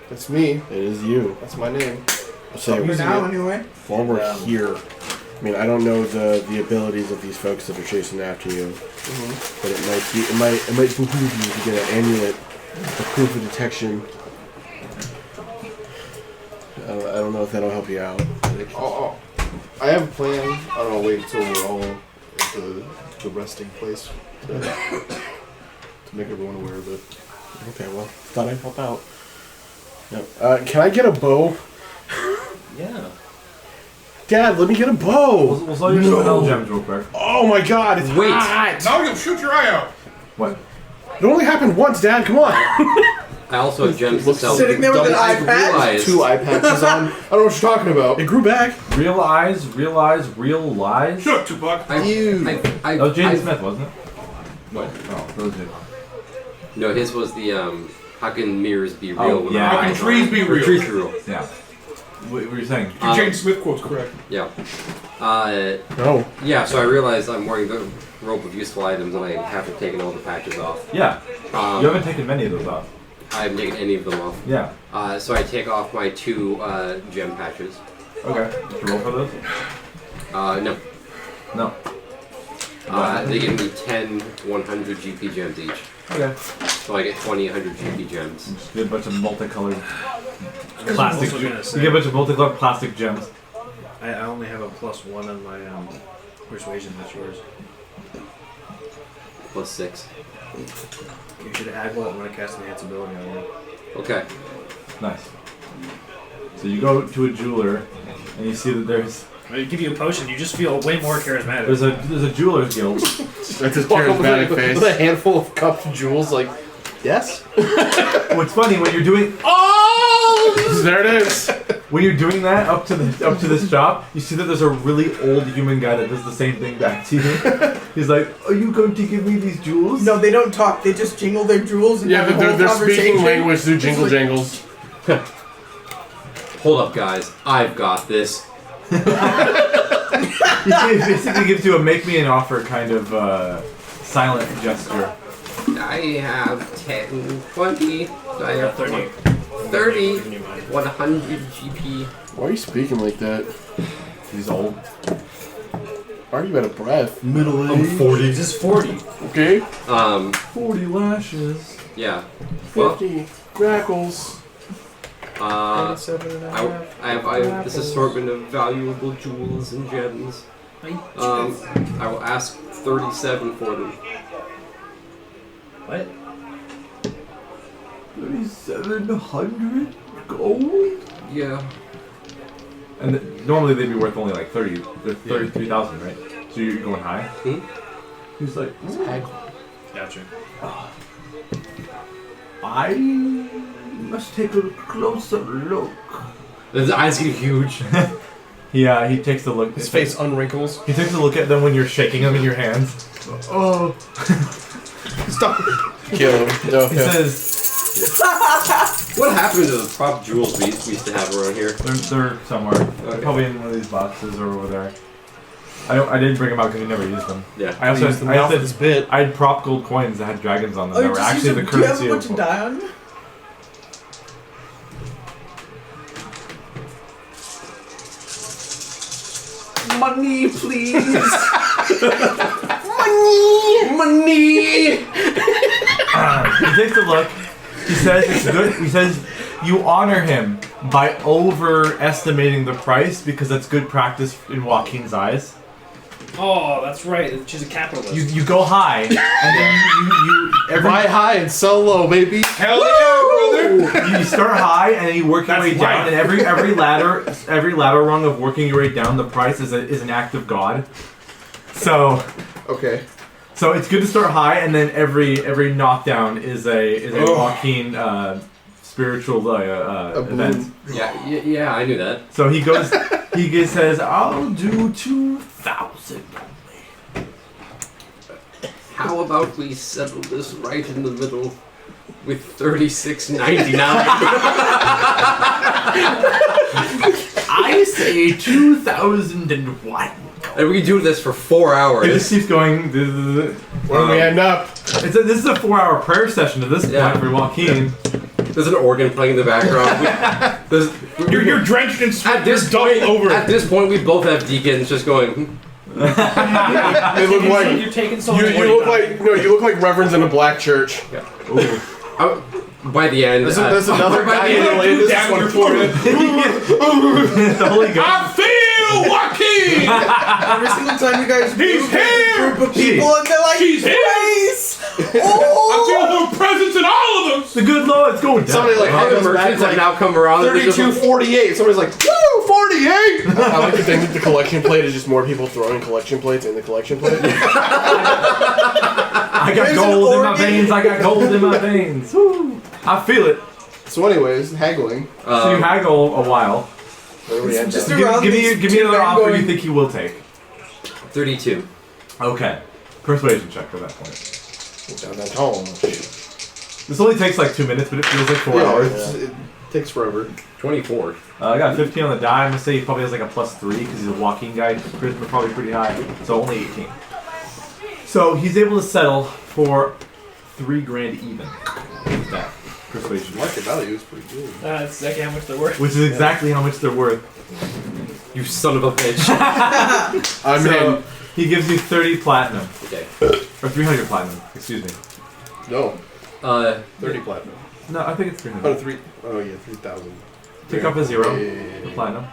That's me. It is you. That's my name. I'll say, For now, anyway. while we're here, I mean, I don't know the abilities of these folks that are chasing after you, but it might behoove you to get an amulet, a proof of detection, don't know if that'll help you out. I have a plan. I don't know. Wait until we're all at the resting place to make everyone aware of it. Okay, well, thought I'd help out. Yep. Can I get a bow? Yeah. Dad, let me get a bow. We'll sell you some hell gems real quick. Oh my God, it's Wait. hot. Now you'll shoot your eye out. What? It only happened once, Dad. Come on. I also have gems to sell. Sitting there with an eye patch? Realize- 2 eye patches on. I don't know what you're talking about. It grew back. Real eyes, real lies. Shut up, Tupac. I, That was Jaden Smith, wasn't it? What? Oh, that was it. No, his was the how can mirrors be real? Oh, when yeah. our How can eyes trees are- be or real? Trees be real. Yeah. What were you saying? Jaden Smith quote's correct. Yeah. No. Yeah. So I realized I'm wearing the robe of useful items, and I haven't taken all the patches off. Yeah. Um, You haven't taken many of those off. I haven't taken any of them off. Yeah. So I take off my 2 gem patches. Okay. Did you roll for those? No. No. They give me 10 100 GP gems each. Okay. So I get 20 100 GP gems. Just get a bunch of multicolored I plastic. was gonna say, You get a bunch of multicolored plastic gems. I only have a +1 on my persuasion. That's yours. Plus 6. You should add one when I cast enhance ability on you. Okay. Nice. So you go to a jeweler, and you see that there's When I give you a potion, you just feel way more charismatic. there's a jeweler's guild. That's his charismatic face. With a handful of cups of jewels, like, yes? What's funny when you're doing There it is. when you're doing that up to this shop, you see that there's a really old human guy that does the same thing back to you. He's like, "Are you going to give me these jewels?" No, they don't talk. They just jingle their jewels and Yeah, have a they're, whole they're conversation. speaking language through jingle It's like- jangles. Hold up, guys. I've got this. He basically gives you a make me an offer kind of silent gesture. I have 10, 20. I have 30. 30, Giving you mine. 100 GP. Why are you speaking like that? He's old. Why are you out of breath? Middle I'm 40. This is 40. Okay. 40 lashes. Yeah. Well, 50 grackles. I have this assortment of valuable jewels and gems. I will ask 37 for them. What? 3,700 gold. Yeah. And normally they'd be worth only like 33,000, right? So you're going high. Hmm? He's like, Gotcha. I must take a closer look. His eyes get huge. Yeah, he takes a look. His face unwrinkles. He takes a look at them when you're shaking them in your hands. Oh. Stop. Kill him. No, He no. says, What happened to the prop jewels we used to have around here? they're somewhere. Okay. Probably in one of these boxes or over there. I didn't bring them out because we never used them. Yeah. I also used them now for this bit. I had prop gold coins that had dragons on them Oh, that you were just actually the use them. Do you have a currency bunch of dye on? Money, please. Money. He takes a look. He says it's good. He says you honor him by overestimating the price because that's good practice in Joaquin's eyes. Oh, that's right. She's a capitalist. You go high and then you Buy high and sell low, baby. Hell yeah, brother! you start high and then you work your That's way down, right. and every ladder rung of working your way down the price is an act of God. So Okay. it's good to start high, and then every knockdown is a Joaquin spiritual event. Yeah, I knew that. So he goes. He says, "I'll do 2,000 only." How about we settle this right in the middle with $36.99? I say 2,001. And we do this for 4 It hours. just keeps going. Where do we end up? This is a 4-hour prayer session at this Yeah. point for Joaquin. There's an organ playing in the background. You're drenched in sweat. At this You're doubled point, over. At this point, we both have deacons just going. They look like You're taking so you much look like you look like reverends in a black church. I, By the end, There's another guy in the lane. This is one for it. The Holy Ghost. I feel Joaquin! Every single time you guys He's move, here! there's a group of people and they're like, She's here! praise! I feel Oh! her presence in all of us! The good Lord's going down. Somebody like all the goes back merchants have like now come around. 32-48. Somebody's like, woo, 48! I like to think that the collection plate is just more people throwing collection plates in the collection plate. I got There's gold an in my organ. veins. I got gold in my veins. Woo. I feel it. So anyways, haggling. So you haggle a while. Where we end Just up. around Give me these another two offer you going- think he will take. 32. Okay. Persuasion check at that point. Downtown. This only takes like 2 minutes, but it feels like 4 hours. It takes forever. 24. I got 15 on the die. I'm gonna say he probably has like a +3 because he's a walking guy. Charisma probably pretty high, so only 18. So he's able to settle for $3 grand even with that persuasion, Market value is pretty good. That's exactly how much they're worth. which is exactly how much they're worth. You son of a bitch. I mean, So he gives you 30 platinum Okay. or 300 platinum. Excuse me. No, 30 platinum. No, I think it's Oh, 300. 3. Oh yeah, 3,000. Take off a 0 Yeah. for platinum.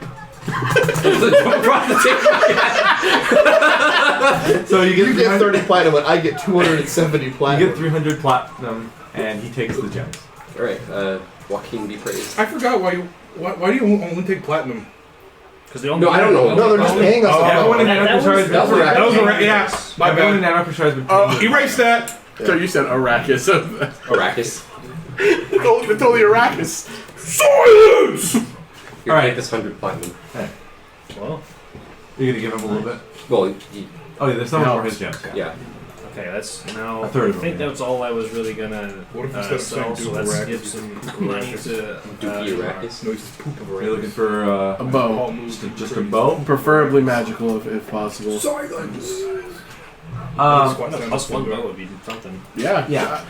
So you get You get 30 platinum, and I get 270 You platinum. get 300 platinum, and he takes the gems. Alright, Joaquin be praised. I forgot why do you only take platinum? Because they all No, I don't know. No, they're just paying us. Oh, a Everyone in lot. Nanopressure has been that was paying- a- That was alright, yeah. My Everyone in bad. Nanopressure has been paying. Erase that! so you said Arrakis. Arrakis. It's only Arrakis. Silence! Here, Alright. take this 100 platinum. Well, You're gonna give him a little bit. Well, Oh yeah, there's some No. more his gems. yeah. okay, that's now. A third I of think them, that's all I was really gonna What if instead of sell. saying So Duke let's Arrakis, give some money to. Dookie Arrakis. No, he's just poop of You're looking for A bow. just a bow. Preferably magical if possible. Silence! +1 bow would be something. Yeah. Yeah.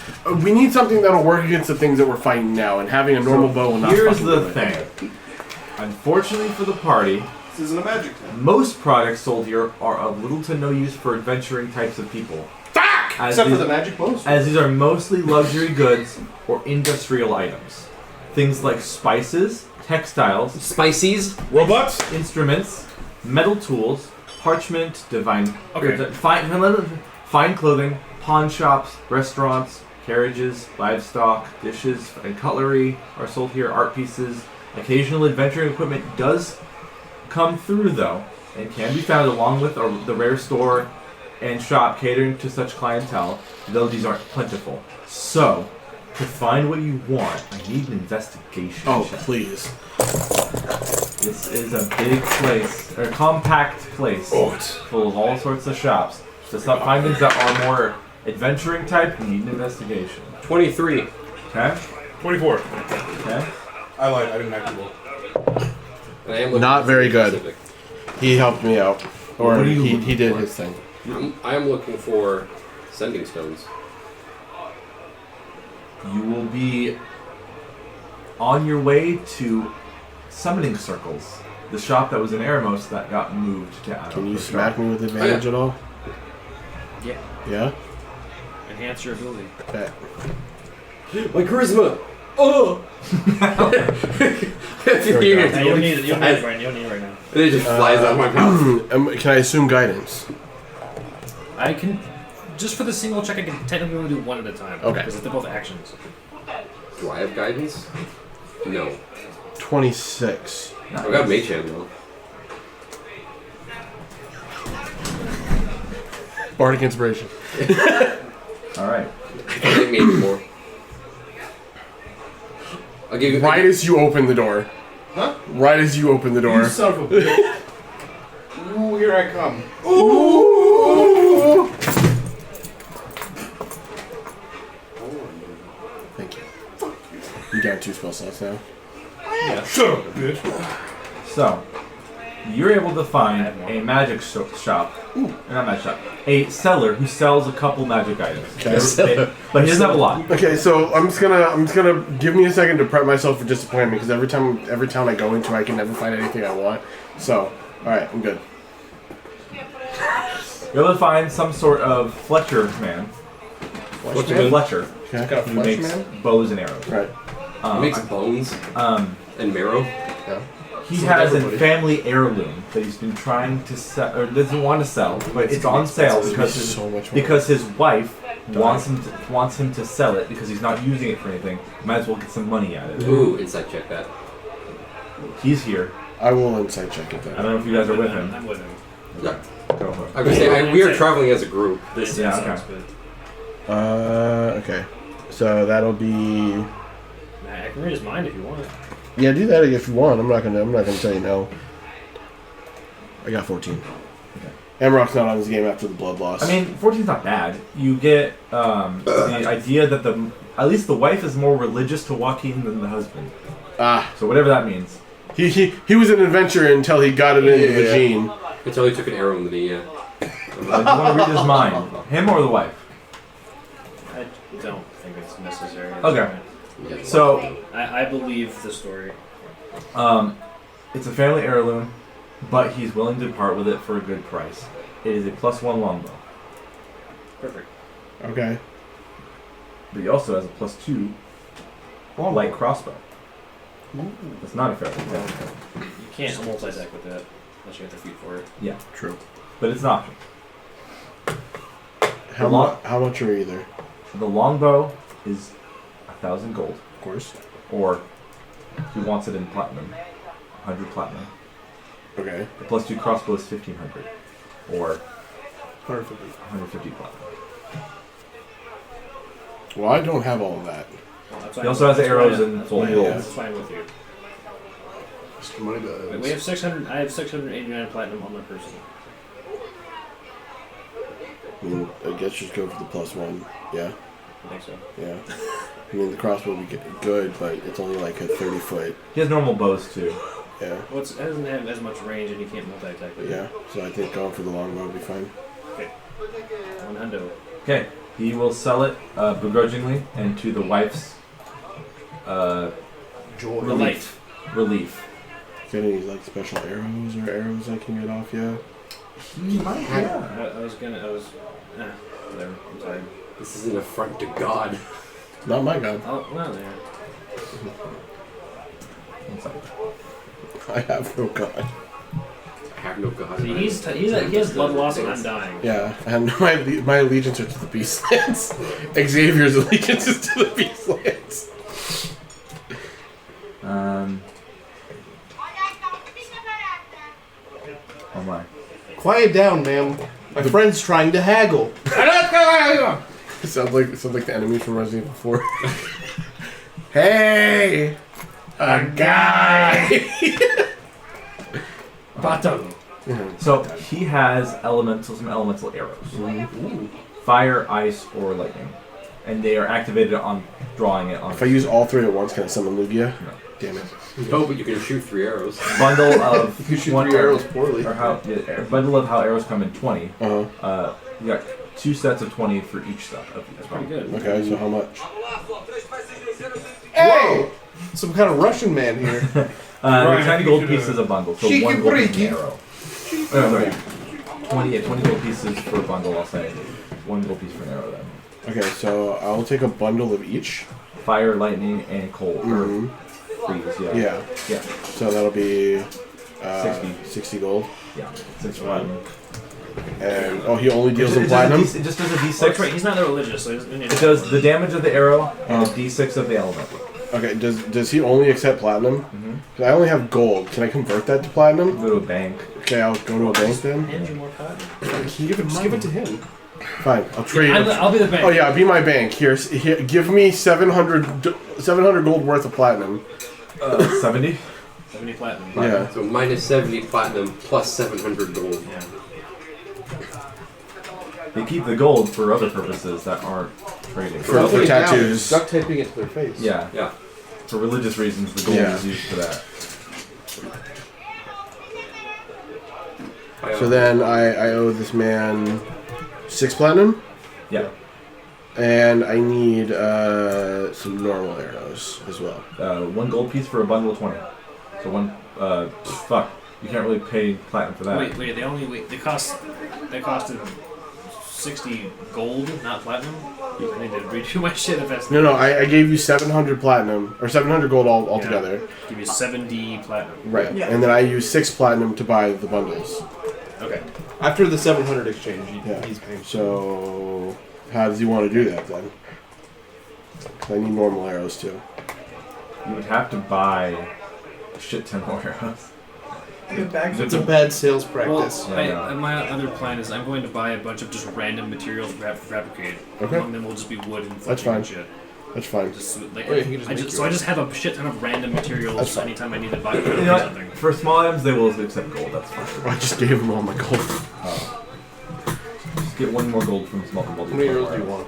We need something that'll work against the things that we're fighting now, and having a normal bow will not Here's fucking the do it. thing. Unfortunately for the party, This isn't a magic town. most products sold here are of little to no use for adventuring types of people. As Except for these- the magic bows. As these are mostly luxury goods or industrial items. Things like spices, textiles, Spices. Robots? instruments, metal tools, parchment, Okay. fine clothing, pawn shops, restaurants, carriages, livestock, dishes, and cutlery are sold here. Art pieces, occasional adventuring equipment does come through though, and can be found along with the rare store and shop catering to such clientele, though these aren't plentiful. So, to find what you want, I need an investigation Oh, check. please. This is a big place, or a compact place, full of all sorts of shops. To stop find things that are more adventuring type, you need an investigation. 23. Okay? 24. Okay? I lied, I didn't actually roll. And I am looking Not for very good. specific. He helped me out. Or What are you he looking did for? his thing. I am looking for sending stones. You will be on your way to Summoning Circles, the shop that was in Eremos that got moved to Adam. Can you smack me with advantage at all? Yeah. Yeah? Enhance your ability. Bet. My charisma! Oh! There we go. Yeah, you don't need it. You don't need it right. You don't need it right now. And it just flies out of my mouth. Can I assume guidance? I can, just for the single check, I can technically only do one at a time. Okay. Because they're both actions. Do I have guidance? No. 26. I've got Mage Hand though. Bardic Inspiration. Alright. I think maybe more. I'll give you. Right as you open the door. Huh? Right as you open the door. You son of a bitch. Ooh, here I come. Ooh! Thank you. You got 2 spell slots now. Shut up, bitch. So, you're able to find a magic shop. Not magic shop. A seller who sells a couple magic items. Okay. But he doesn't have a lot. Okay, so I'm just gonna give me a second to prep myself for disappointment because every town I go into I can never find anything I want. So, alright, I'm good. You're able to find some sort of Fletcher man What's man? Fletcher. Okay. Got a He flesh makes man? bows and arrows. Right. He makes bones and marrow. Yeah. He So has everybody. a family heirloom that he's been trying to sell, or doesn't want to sell, but it's on sale because his wife wants him to sell it because he's not using it for anything. Might as well get some money out of it. Ooh, insight check that. He's here. I will insight check it I then. don't know if you guys are with him. I'm with him. Yeah. Go for it. I was gonna say we are traveling as a group. This Yeah, sounds okay. good. Okay. So that'll be. I can read his mind if you want. Yeah, do that if you want. I'm not gonna tell you no. I got 14. Okay. Amrock's not on this game after the blood loss. I mean, 14's not bad. You get the idea that at least the wife is more religious to Joaquin than the husband. So whatever that means. He was an adventurer until he got it into the gene. Until he took an arrow in the knee. Yeah. Do you want to read his mind? Him or the wife? I don't think it's necessary. Okay. So I believe the story. it's a family heirloom, but he's willing to part with it for a good price. It is a +1 longbow. Perfect. Okay. But he also has a +2 light crossbow. That's not a fair one. You can't multi-attack with that unless you have the feet for it. Yeah, True. but it's an option. How much are either? The longbow is 1,000 gold, Of course. or he wants it in platinum, 100 platinum. Okay. The +2 crossbow is 1,500, or 150. 150 platinum. Well, I don't have all of that. Well, that's He fine. also has That's arrows fine. and That's full fine. gold. That's fine with you. Mr. Moneybags. Wait, we have 600. I have 689 platinum on my person. I guess just go for the +1. Yeah. I think so. Yeah. I mean, the crossbow would be good, but it's only like a 30-foot. He has normal bows too. Yeah. Well, it doesn't have as much range, and you can't multi-attack with it. Yeah. So I think going for the longbow would be fine. One hundo. Okay, he will sell it begrudgingly and to the wife's Joy. relief. Got any like special arrows or arrows I can get off yet? Yeah. I was. Whatever. I'm sorry. This is an affront to God. Not my god. Oh, well, there. One second. I have no god. I have no God. See, he has blood loss, and I'm dying. Yeah, and my allegiance are to the Beastlands. Xavier's allegiance is to the Beastlands. Oh my. Quiet down, ma'am. My friend's trying to haggle. Sounds like the enemy from Resident Evil 4. Hey, a guy. Bottom. So he has some elemental arrows. Fire, ice, or lightning. And they are activated on drawing it on If I use all three at once, can I summon Lugia? No. Damn it. No, but you can shoot 3 arrows. bundle of You shoot 20 3 arrows poorly. or bundle of how arrows come in 20. Uh-huh. You got 2 sets of 20 for each set of these. That's pretty good. Okay, so how much? Hey! Some kind of Russian man here. The 10 gold pieces a bundle, so Cheeky 1 gold piece breaky. an arrow. Sorry. 20 gold pieces for a bundle, I'll say. 1 gold piece for an arrow then. Okay, so I'll take a bundle of each. Fire, lightning, and cold. Mhm. Freeze, yeah. Yeah. Yeah. So that'll be 60. 60 gold. Yeah. 6 platinum. And he only deals in It platinum. just does a Oh, d6. that's right. He's not that religious, so he doesn't need It does the damage of the arrow and a d6 of the element. Okay, does he only accept platinum? Mm-hmm. 'Cause I only have gold. Can I convert that to platinum? Go to a bank. Okay, I'll go to a bank then. Hand you more platinum. Can you give it to him? Fine, I'll trade. I'll be the bank. Oh yeah, be my bank. Here, give me 700 gold worth of platinum. 70? 70 platinum. Yeah. So minus 70 platinum plus 700 gold. Yeah. They keep the gold for other purposes that aren't trading. For Melting it down, tattoos. Duct taping it to their face. Yeah. Yeah. For religious reasons, the gold Yeah. is used for that. So then I owe this man 6 platinum, Yeah. and I need some normal arrows as well. 1 gold piece for a bundle of 20. So fuck. You can't really pay platinum for that. Wait. They costed 60 gold, not platinum. I need to redo my shit if that's No, I gave you 700 platinum or 700 gold altogether. Give you 70 platinum. Right, Yeah. and then I used 6 platinum to buy the bundles. Okay. After the 700 exchange, Yeah. he's paying. So, how does he want to do that then? 'Cause I need normal arrows too. You would have to buy a shit ton more arrows. Good bags It's a bad sales Well, practice. my other plan is I'm going to buy a bunch of just random materials for fabricate. Okay. And then we'll just be wood and That's fucking fine. shit. That's fine. Just, like, Oh, yeah, you can just make so I yours. just have a shit ton of random That's materials fine. anytime I need to buy You know what? something. For small items, they will accept gold. That's fine. I just gave him all my gold. Just get one more gold from small gold. How many arrows do you want?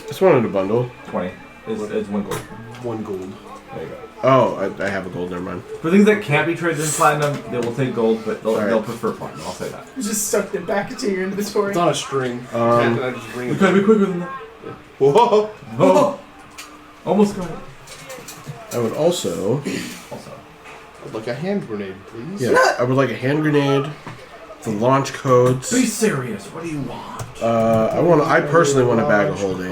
Just wanted a bundle. 20. It's 1 gold. 1 gold. There you go. Oh, I have a gold. Never mind. For things that can't be traded in platinum, they will take gold, but they'll Alright. prefer platinum. I'll say that. You just sucked it back into your inventory. It's on a string. Um, I just bring We it. gotta be quicker than that. Whoa! Oh! Almost got it. I would also. Also. I'd like a hand grenade, please. Yeah, I would like a hand grenade, the launch codes. Be serious. What do you want? I personally want a bag of holding,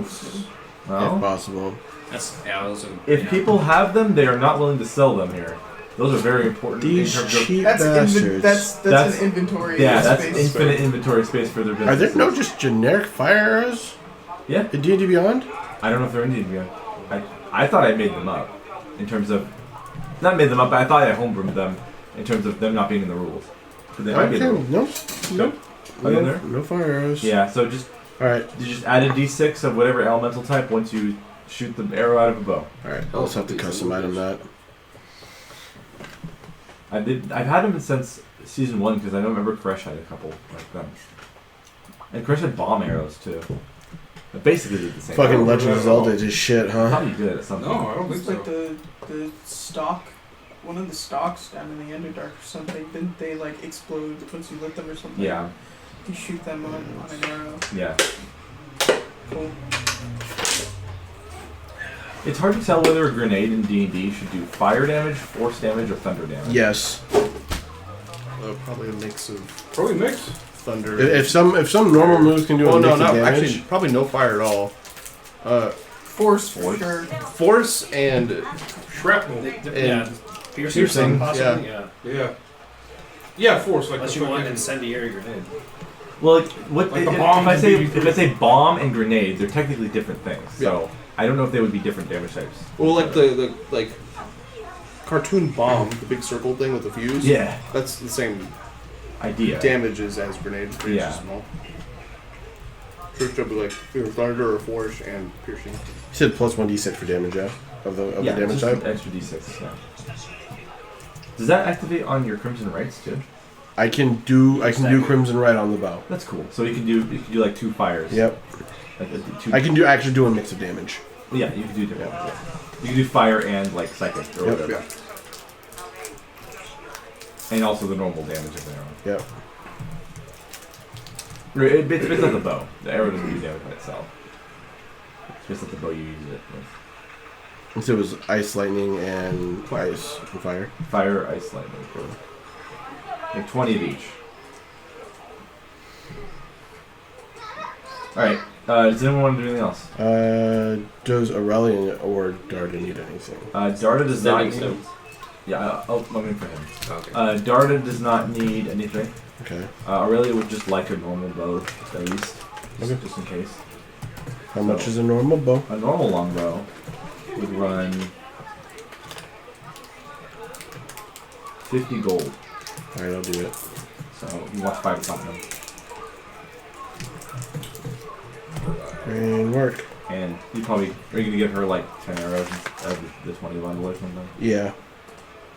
if Well, possible. That's those are, if yeah. people have them, they are not willing to sell them here. Those are very important These in terms of. cheap That's bastards. that's an inventory. Yeah, that's space. infinite inventory space for their business. Are there no just generic fire arrows Yeah. in D&D Beyond? I don't know if they're Indian yet. I thought I made them up in terms of not made them up, but I thought I homebrewed them in terms of them not being in the rules. But they might be in the rules. No. Are they in there? No fire arrows. Yeah. So just Alright, you just add a d6 of whatever elemental type once you shoot the arrow out of a bow. alright. I'll just have to custom item that. I've had them since season 1 because I don't remember Koresh had a couple like them. And Koresh had bomb arrows too. But basically did the same. Fucking Legend of Zelda is shit, I huh? thought you did at some point. No, I don't think It's like so. the stock, one of the stocks down in the Underdark or something. Didn't they like explode once you lit them or something? Yeah. You shoot them on an arrow. Yeah. Cool. It's hard to tell whether a grenade in D&D should do fire damage, force damage, or thunder damage. Yes. Probably a mix of Probably mix. thunder. If some normal moves can do Well, a no, mix not of damage. actually. Probably no fire at all. Force for sure. Force and Shrapnel. Yeah. Piercing, piercing, possibly. Yeah. Yeah. Yeah, force. Like Unless the you want an fucking- incendiary grenade. Well, what Like the if bomb I and say BB-3. if I say bomb and grenade, they're technically different things. So I don't know if they would be different damage types. well, like the like cartoon bomb, the big circle thing with the fuse. Yeah. That's the same Idea. damages as grenades. But Yeah. It's just small. Sure, should be like either thunder or force and piercing. You said plus 1d6 for damage, yeah? Of the Yeah, damage just type? an extra d6. Yeah. Does that activate on your Crimson Rights too? I can do Crimson Red on the bow. That's cool. So you can do like 2 fires. Yep. Like two. I can actually do a mix of damage. Yeah, you can do different. Yeah. You can do fire and like psychic or Yep. whatever. And also the normal damage of the arrow. Yep. It's based on the bow. The arrow doesn't do damage by itself. It's based on the bow you use it with. So it was ice, lightning, and ice and fire. Fire, ice, lightning. Like 20 of each. Alright, does anyone want to do anything else? Does Aurelian or Darda need anything? Darda does not Sending need... stones. Yeah, I'm waiting for him. Okay. Darda does not need anything. Okay. Aurelia would just like a normal bow, at least. Okay. Just in case. How much is a normal bow? A normal longbow would run 50 gold. Alright, I'll do it. So you want 5 platinum. And work. And you probably are you gonna give her like 10 arrows instead of the 20 bundle or something. Yeah.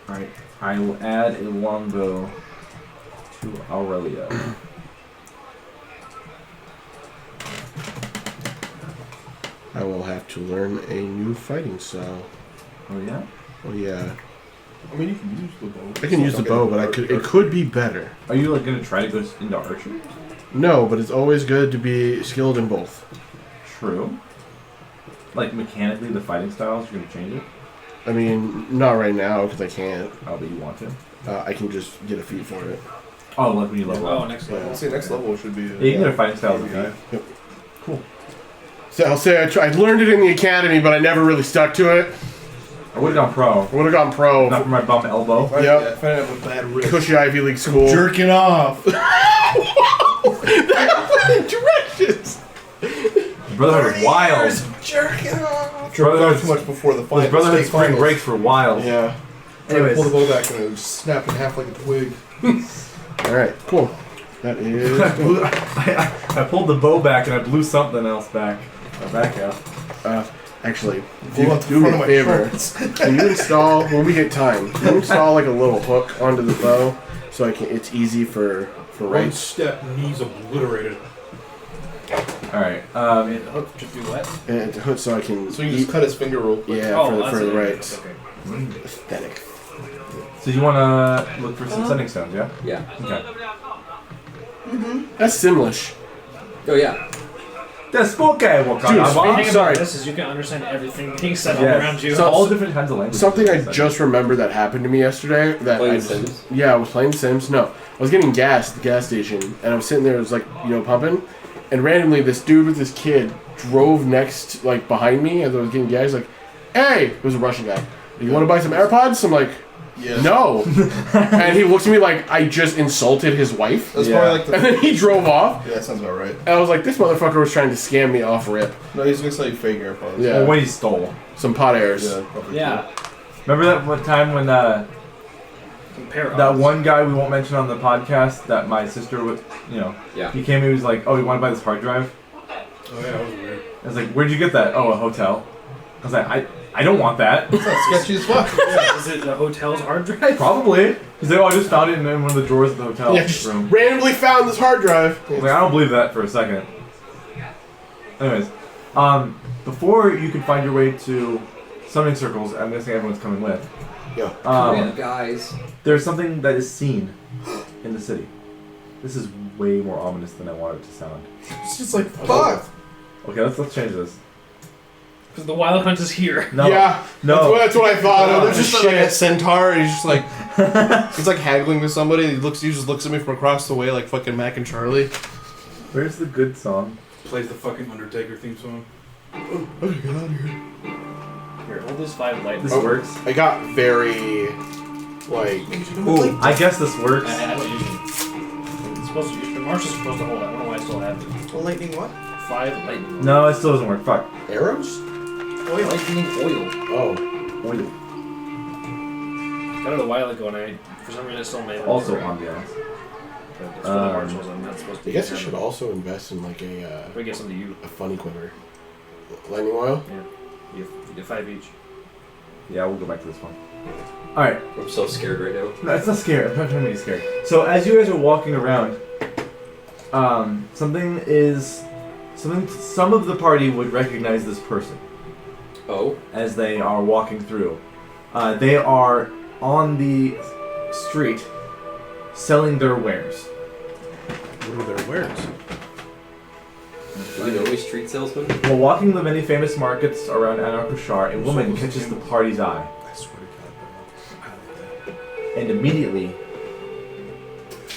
Alright. I will add a longbow to Aurelia. I will have to learn a new fighting style. Oh yeah? Oh yeah. I mean, you can use the bow. I can use the bow, but it could be better. Are you like gonna try to go into archery? No, but it's always good to be skilled in both. True. Like mechanically the fighting styles, you're gonna change it? I mean, not right now because I can't. Oh, but you want to. I can just get a feat for it. Oh, like when you level Oh, up. next Yeah, level. let's see, next level should be. Yeah, you can get a fighting style with Yeah. me. So I'll say I learned it in the academy, but I never really stuck to it. I would have gone pro. I would have gone pro. Not for my bum elbow. If I have a bad wrist. Cushy Ivy League school. Jerking off. Directions. Brotherhood is wild. Jerking off. Brotherhood Too much before the final. Brotherhood state spring finals. breaks for wild. Yeah. Anyways. Pull the bow back and it was snapped in half like a twig. All right. Cool. That is. I pulled the bow back and I blew something else back. Back out. Actually, Pull out the do me front a of my favor. shorts. Can you install when we get time? Can you install like a little hook onto the bow so I can? It's easy for One right. step, knees obliterated. Alright. The hook should do what? And it's a hook so I can. So you just cut his finger real quick. Yeah, Oh, for that's the it. right Okay. aesthetic. So you want to look for some sending stones, yeah? Yeah. Okay. That's Simlish. Oh yeah. That's okay. Well, Dude, The I'm thing sorry. about this is you can understand everything being said all Yeah. around you. So all different kinds of languages. Something I just remembered that happened to me yesterday. That Playing I Sims? Yeah, I was playing Sims. No, I was getting gas at the gas station, and I was sitting there. It was like pumping, and randomly this dude with this kid drove next, like behind me as I was getting gas. He's like, "Hey," it was a Russian guy. "You want to buy some AirPods?" I'm like, Yeah. "No," and he looked at me like I just insulted his wife, That's Yeah. probably like the. and then he drove off. Yeah, that sounds about right. And I was like, "This motherfucker was trying to scam me off rip." No, he's gonna sell you fake AirPods. Yeah. Or what he stole. Some pot airs. Yeah. Probably Yeah. Remember that one time when Compare that odds. one guy we won't mention on the podcast that my sister would, Yeah. he came and he was like, "Oh, you want to buy this hard drive?" Oh yeah, that was weird. I was like, "Where'd you get that?" "Oh, a hotel." I was like, I don't want that. That sounds sketchy as fuck. Yeah, is it a hotel's hard drive? Probably. He's like, "Oh, I just found it in one of the drawers of the hotel Yeah, just room." randomly found this hard drive. I was like, I don't believe that for a second. Anyways, before you can find your way to summoning circles, I'm guessing everyone's coming with. Yeah. Man, guys. There's something that is seen in the city. This is way more ominous than I wanted it to sound. It's just like, fuck. Okay, let's change this. Because the wild hunt is here. No. Yeah. No. That's what I thought. No, There's there's just like a centaur, and he's just like, he's like haggling with somebody. He just looks at me from across the way, like fucking Mac and Charlie. Where's the good song? Plays the fucking Undertaker theme song. Okay, get out of here. Here, hold this 5 light. This works. I got very, like, Ooh, I guess this works. I don't use it. It's supposed to. Marshal's supposed to hold it. I don't know why I still have it. The lightning what? 5 lightning. No, it still doesn't work. Fuck. arrows? Oil. Lightning oil. Oh. Oil. Got it a while ago, and for some reason it's still made. Also ambiance. But it's for the marshals. I'm not supposed to. I guess I use should them. also invest in, like, We get some to you. a funny quiver. Lightning oil? You get 5 each. Yeah, we'll go back to this one. Alright. I'm so scared right now. No, it's not scary. I'm not trying to be scared. So as you guys are walking around, some of the party would recognize this person Oh. as they are walking through. They are on the street selling their wares. What are their wares? Do we know these street salesmen? While walking the many famous markets around Anarkoshar, a woman catches the party's eye, I swear to God, I like that. and immediately,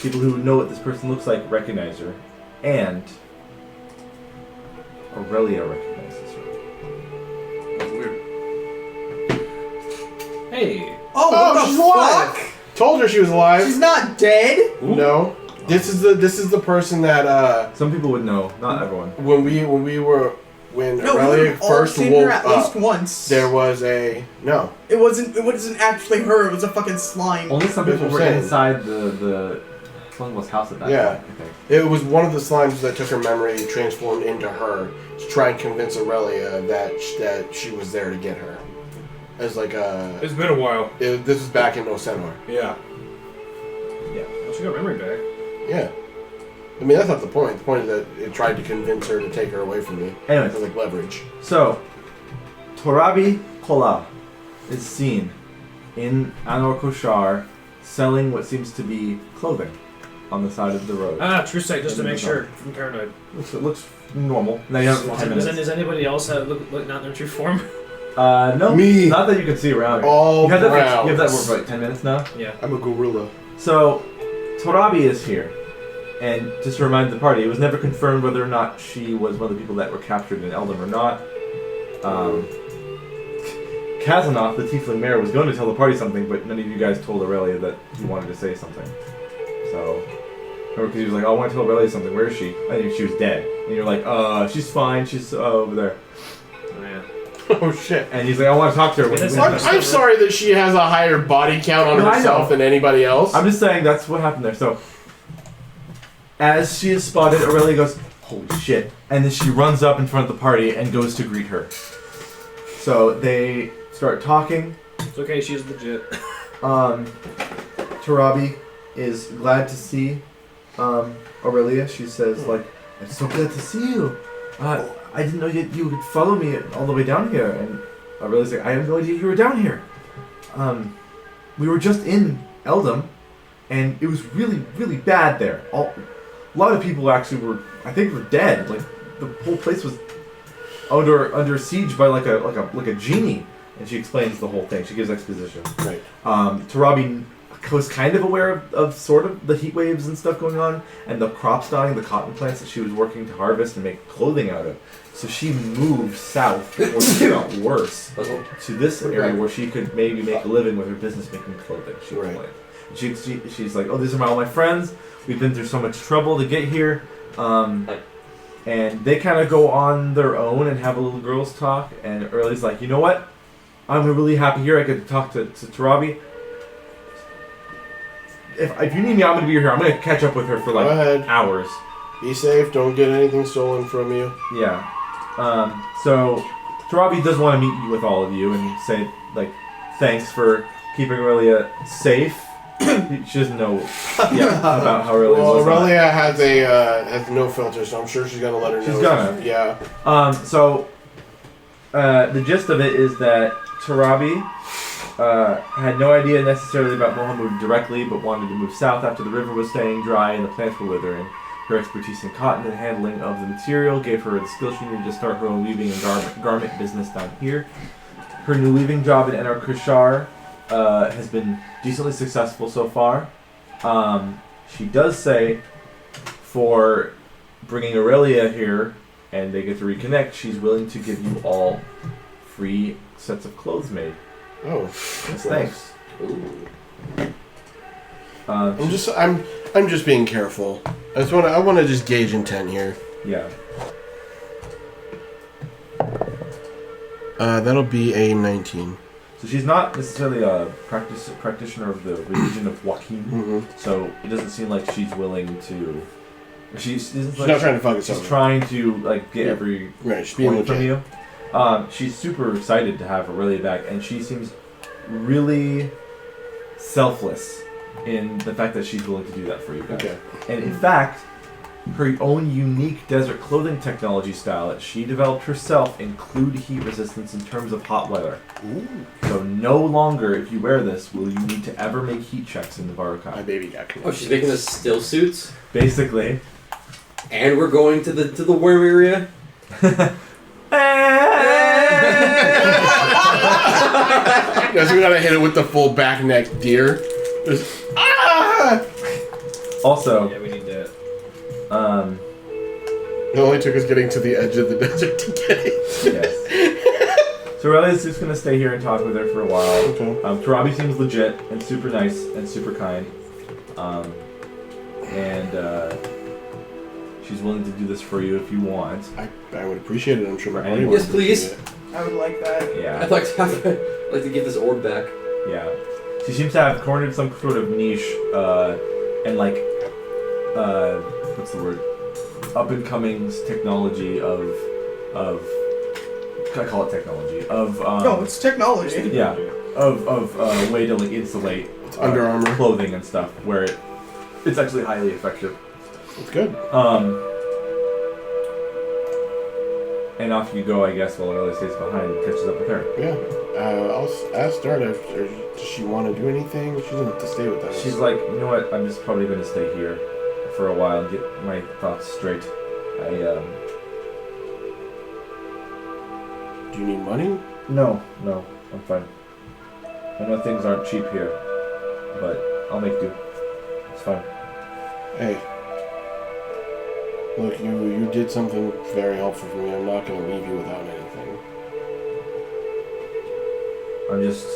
people who know what this person looks like recognize her, and Aurelia recognizes her. That's weird. Hey. Oh, Oh, what she's the alive! fuck? Told her she was alive. She's not dead? No. This is the person that Some people would know, not everyone. when No, Aurelia we've all first seen woke her at least up, once. there was a no. It wasn't actually her, it was a fucking slime. Only some That's people what were I'm saying. inside the Slungwell's house at that Yeah. point, I think. It was one of the slimes that took her memory, transformed into her, to try and convince Aurelia that she was there to get her. As like It's been a while. this was back in Osenor. Yeah. Yeah. Well, she got memory back. Yeah. I mean, that's not the point. The point is that it tried to convince her to take her away from me. Anyways, As like leverage. so, Torabi Kola is seen in Anor-Koshar selling what seems to be clothing on the side of the road. True sight, just to make sure. From paranoid. It looks normal. Now you have 10 minutes. Does anybody else look not in their true form? No, Me. not that you can see around. All You have that brown. for like 10 minutes now. Yeah. I'm a gorilla. So, Torabi is here. And just to remind the party, it was never confirmed whether or not she was one of the people that were captured in Eldom or not. Kazanoth, the Tiefling Mayor, was going to tell the party something, but none of you guys told Aurelia that he wanted to say something. So, because he was like, oh, I want to tell Aurelia something. Where is she? I think she was dead. And you're like, she's fine. She's over there. Oh, yeah. Oh shit. And he's like, I want to talk to her. I'm sorry that she has a higher body count on herself than anybody else. I'm just saying that's what happened there. So, as she is spotted, Aurelia goes, holy shit. And then she runs up in front of the party and goes to greet her. So they start talking. It's okay, she's legit. Torabi is glad to see Aurelia. She says, like, I'm so glad to see you. I didn't know you would follow me all the way down here. And Aurelia's like, I have no idea you were down here. We were just in Eldom, and it was really, really bad there. A lot of people actually were dead. Like, the whole place was under siege by like a genie. And she explains the whole thing. She gives exposition. Right. Torabi was kind of aware of sort of the heat waves and stuff going on, and the crops dying, the cotton plants that she was working to harvest and make clothing out of. So she moved south before it got worse to this area where she could maybe make a living with her business making clothing. She was like, she's like, oh, these are all my friends. We've been through so much trouble to get here. And they kind of go on their own and have a little girls talk. And Early's like, you know what? I'm really happy here. I get to talk to Torabi. If you need me, I'm going to be here. I'm going to catch up with her for like hours. Be safe. Don't get anything stolen from you. Yeah. So Torabi does want to meet with all of you and say, like, thanks for keeping Aurelia safe. She doesn't know about how Aurelia was. Well, Aurelia has no filter, so I'm sure she's gonna let her know. She's gonna. Yeah. So the gist of it is that Torabi had no idea necessarily about Mohamud directly, but wanted to move south after the river was staying dry and the plants were withering. Her expertise in cotton and handling of the material gave her the skills she needed to start her own weaving and garment business down here. Her new weaving job in Enar Kushar has been decently successful so far. She does say for bringing Aurelia here and they get to reconnect, she's willing to give you all free sets of clothes made. Oh, that's thanks. Ooh. I'm just being careful. I want to just gauge intent here. Yeah. That'll be a 19. So she's not necessarily a practitioner of the religion of Joaquin, so it doesn't seem like she's willing to. She's not trying to fuck us over. She's trying to like get every point from you. She's super excited to have Aurelia back, and she seems really selfless in the fact that she's willing to do that for you guys. Okay. And in fact, her own unique desert clothing technology style that she developed herself include heat resistance in terms of hot weather. Ooh. So no longer, if you wear this, will you need to ever make heat checks in the Varukai. My baby got connected. Oh, she's making us still suits? Basically. And we're going to the worm area? Yes, we gotta hit it with the full back neck deer. Also, Yeah, we need that. It only took us getting to the edge of the desert to get it. yes. So Aurelia's just gonna stay here and talk with her for a while. Okay. Torabi seems legit and super nice and super kind. She's willing to do this for you if you want. I would appreciate it. I'm sure my Right. party would Yes, please. appreciate it. I would like that. Yeah. I'd like to get this orb back. Yeah. She seems to have cornered some sort of niche, and like, what's the word? Up and comings technology of, I call it technology of. No, it's technology. Yeah. Of way to like insulate Under Armour clothing and stuff, where it's actually highly effective. It's good. And off you go, I guess, while Aurelia stays behind and catches up with her. Yeah. I'll ask Darda if does she want to do anything? She doesn't have to stay with us. She's like, you know what? I'm just probably going to stay here for a while and get my thoughts straight. Do you need money? No, I'm fine. I know things aren't cheap here, but I'll make do. It's fine. Hey. Look, you did something very helpful for me. I'm not going to leave you without anything. I'm just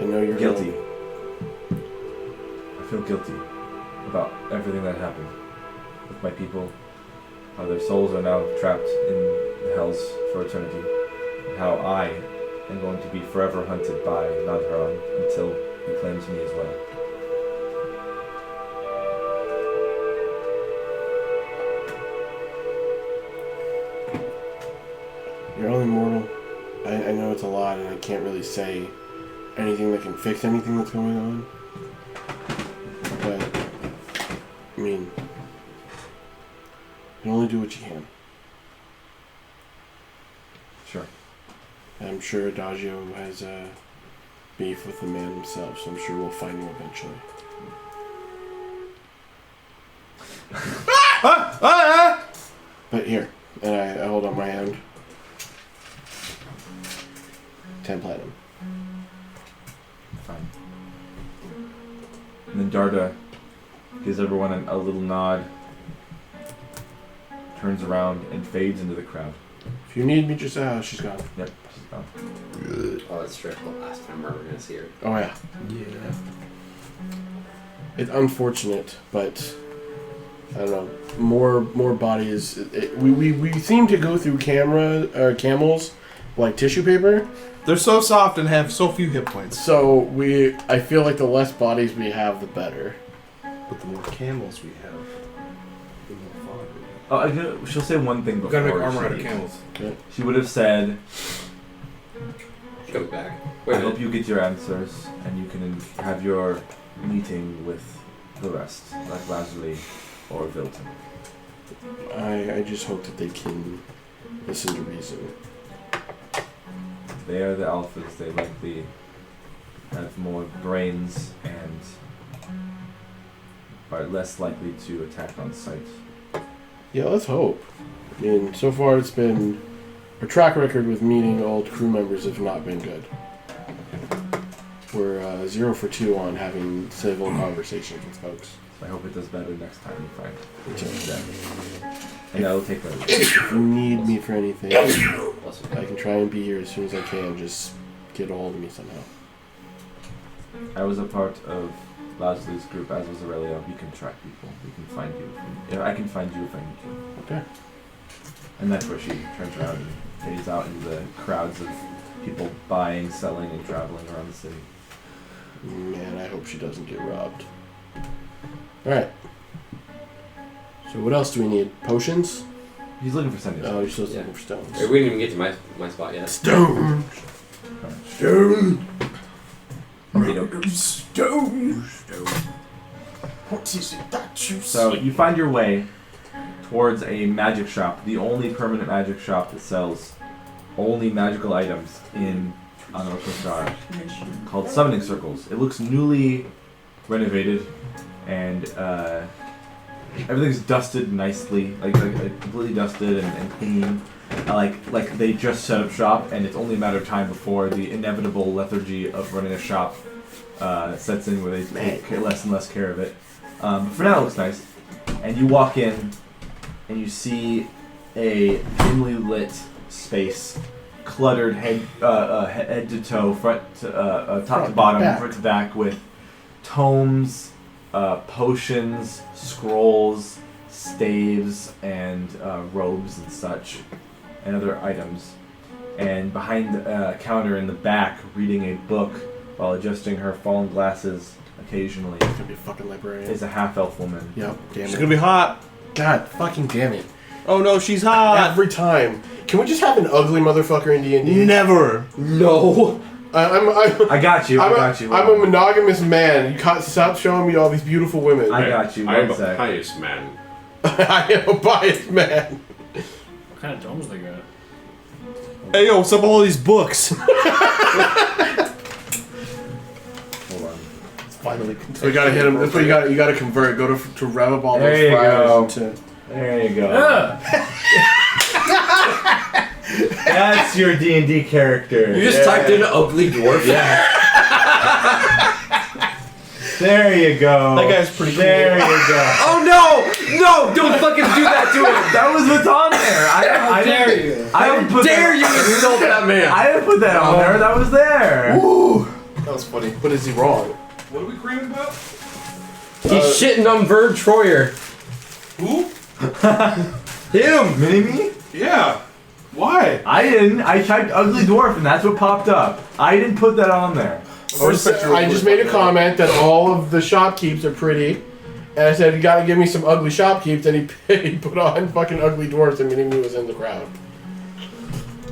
I know you're guilty. I feel guilty about everything that happened with my people. How their souls are now trapped in the hells for eternity. And how I am going to be forever hunted by Nadharan until he claims me as well. You're only mortal. I know it's a lot, and I can't really say anything that can fix anything that's going on. But, I mean, you only do what you can. Sure. I'm sure Adagio has beef with the man himself, so I'm sure we'll find him eventually. But here, and I hold up my hand. 10 platinum. Fine. And then Darda gives everyone a little nod, turns around, and fades into the crowd. If you need me, just she's gone. Yep, she's gone. Oh, that's right. The last time we're gonna see her. Oh yeah. Yeah. It's unfortunate, but I don't know. More bodies. We seem to go through camels like tissue paper. They're so soft and have so few hit points. So I feel like the less bodies we have, the better. But the more camels we have, the more fun we have. She'll say one thing We before. gotta make armor she out of leaves. camels. Okay. She would have said, She comes back. I hope you get your answers and you can have your meeting with the rest, like Lazuli or Vilton. I just hope that they can listen to reason. They are the alphas. They likely have more brains and are less likely to attack on sight. Yeah, let's hope. I mean, so far it's been... Our track record with meeting old crew members have not been good. We're 0 for 2 on having civil conversations with folks. So I hope it does better next time you find If them. And I'll take that. you need me for anything, I can try and be here as soon as I can. Just get a hold of me somehow. I was a part of Lasley's group, as was Aurelia. We can track people. We can find you. I can find you if I need you. Okay. And that's where she turns around and fades out into the crowds of people buying, selling, and traveling around the city. Man, I hope she doesn't get robbed. Alright. So what else do we need? Potions? He's looking for Sentinels. Oh, you're still Yeah. looking for stones. Hey, we didn't even get to my spot yet. Stone! Stone! Stone. What is it that you So see? you find your way towards a magic shop, the only permanent magic shop that sells only magical items in Anokostar, called Summoning Circles. It looks newly renovated and everything's dusted nicely, like completely dusted and clean. Like they just set up shop, and it's only a matter of time before the inevitable lethargy of running a shop sets in, where they take less and less care of it. But for now, it looks nice. And you walk in, and you see a dimly lit space, cluttered head to toe, top to bottom, front to back, with tomes, potions, scrolls, staves, and robes and such, and other items. And behind a counter in the back, reading a book while adjusting her fallen glasses occasionally, It's gonna be a fucking librarian. is a half-elf woman. Yep, damn She's it. gonna be hot. God fucking damn it. Oh no, she's hot. Every time. Can we just have an ugly motherfucker in D&D? Never. No. I got you. I'm a monogamous man. You can't stop showing me all these beautiful women. I got you. I am One a sec. pious man. I am a biased man. What kind of domes they got? Hey yo, what's up with all these books? Hold on. Finally. So you gotta hit him. That's what you gotta convert. Go to rev up all There those you friars go. into. There you go. That's your D&D character. You just typed in ugly dwarf. Yeah. There you go. That guy's pretty cool. There you go. Oh no! Don't fucking do that to him! That was what's on there. I dare didn't- you! I didn't put Dare that, you insult that man! I didn't put that on there. That was there. Woo! That was funny. But is he wrong? What are we creaming about? He's shitting on Vern Troyer. Who? Him! Mini-me? Yeah. Why? I didn't. I typed ugly dwarf and that's what popped up. I didn't put that on there. I just made a comment that all of the shopkeeps are pretty. And I said, you gotta give me some ugly shopkeeps. And he put on fucking ugly dwarves and meaning he was in the crowd.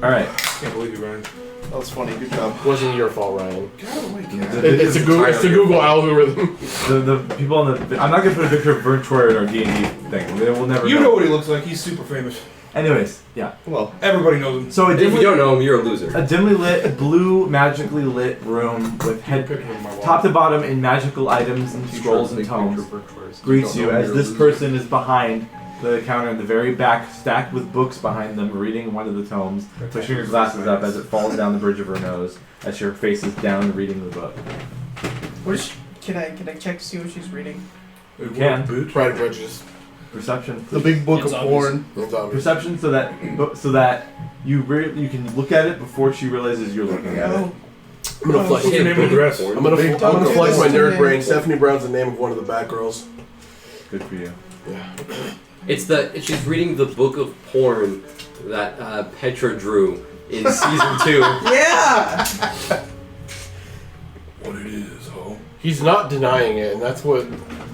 Alright. Can't believe you, Ryan. That was funny. Good job. Wasn't your fault, Ryan. It's It's the Google algorithm. The people on the. I'm not gonna put a picture of Vern Troyer in our D&D thing. They will never. You know what he looks like. He's super famous. Anyways, yeah. Well, Everybody knows him. So If you don't know him, you're a loser. a dimly lit, blue, magically lit room with top to bottom in magical items and scrolls and tomes greets you as this person is behind the counter in the very back, stacked with books behind them, reading one of the tomes, pushing her glasses up as it falls down the bridge of her nose as she faces down reading the book. Can I check to see what she's reading? You can. Pride and Prejudice. Perception. the big book It's of obvious. porn. It's obvious. Perception so that you you can look at it before she realizes you're looking at it. No. I'm gonna flex. What's the name of the dress? I'm gonna Big flex dog. my nerd Yeah. brain. Stephanie Brown's the name of one of the Batgirls. Good for you. Yeah. She's reading the book of porn that Petra drew in season 2. Yeah. What it is, ho? He's not denying it, and that's what.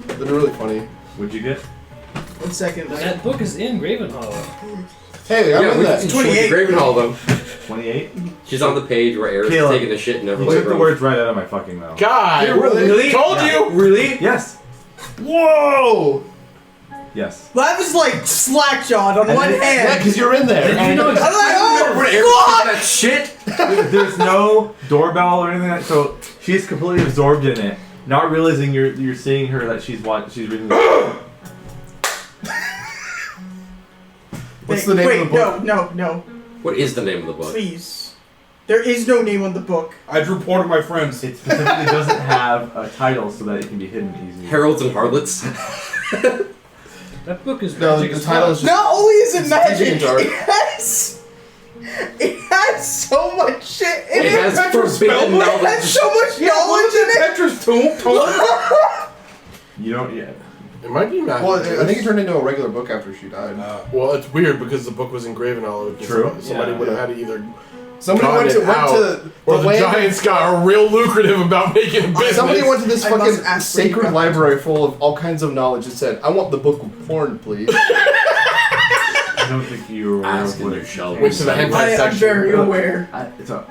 They're really funny. What'd you get? 1 second. That book is in Gravenhollow. Hey, I'm Yeah, in we that. just went to Gravenhall though. 28? She's on the page where Eric's Caleb, taking a shit and never You let took it the run. words right out of my fucking mouth. God, Really? Told you. Really? Yes. Whoa! Yes. Well, I was like slack-jawed on And one then- Yeah, hand. because you're in there. Did you know I'm like, Where Eric oh, did that shit? There's no doorbell or anything like that, so she's completely absorbed in it, not realizing you're seeing her that she's reading the What's the name of the book? No, What is the name of the book? please. There is no name on the book. I drew porn of my friends. It specifically doesn't have a title so that it can be hidden easily. Heralds and Harlots. That book is No, magic the as title fuck. is just. Not only is it It's magic, teaching jar. it has so much shit in It it. has Petra's forbidden spellbook? It has knowledge. so much knowledge in it. Petra's tomb. You don't yet. It might be magic. Well, I think it turned into a regular book after she died. Well, it's weird because the book was engraved and all. True. Somebody Yeah. would have had to either. Somebody Got went it to out. Or the the land. Giants got real lucrative about making a business. Somebody went to this I must fucking ask where you sacred got that. library full of all kinds of knowledge and said, "I want the book of porn, please." I don't think you're aware Ask of in what your it shell. Went to the hentai I'm section. very aware. I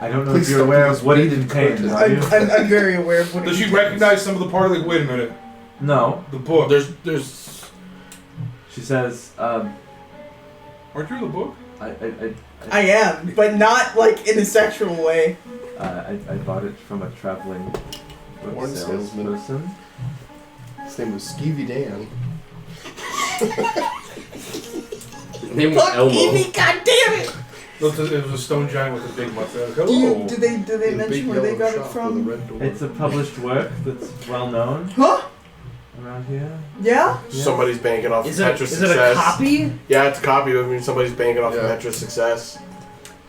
don't know Please if you're stop aware this of what it weed contains. content. Are you? I'm very aware of what Does it she recognize some of the part of the? Wait a minute. No. The book. There's. She says, Aren't you the book? I am, but not like in a sexual way. I bought it from a traveling book Porn salesman. salesperson. His name was Skeevy Dan. His name was Fuck Elmo. Evie, goddammit! It was a stone giant with a big mustache. Do Hello. they mention where they got it from? It's a published work that's well known Huh? around here. Yeah? Somebody's banking off Is of it, Petra's is it success. a copy? Yeah, it's a copy. I mean, somebody's banking off of Yeah. Petra's success.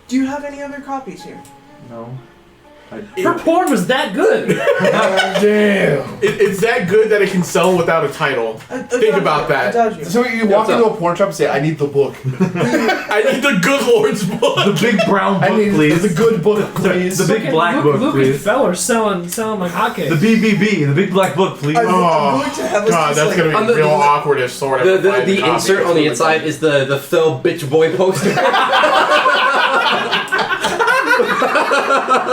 Do you have any other copies here? No. Her porn was that good. Damn. It's that good that it can sell without a title. Think about that. So you walk into a porn shop and say, "I need the book. I need the good Lord's book. The big brown I book, need please. the good book, please." The big black book, Luke please. and Feller selling like hotcakes. The BBB, the big black book, please. I'm Oh, going to have us God, just that's like, gonna be On the- real the- awkward if Sword The, ever the, finds a the copy. insert That's on the really inside funny. is the fell bitch boy poster.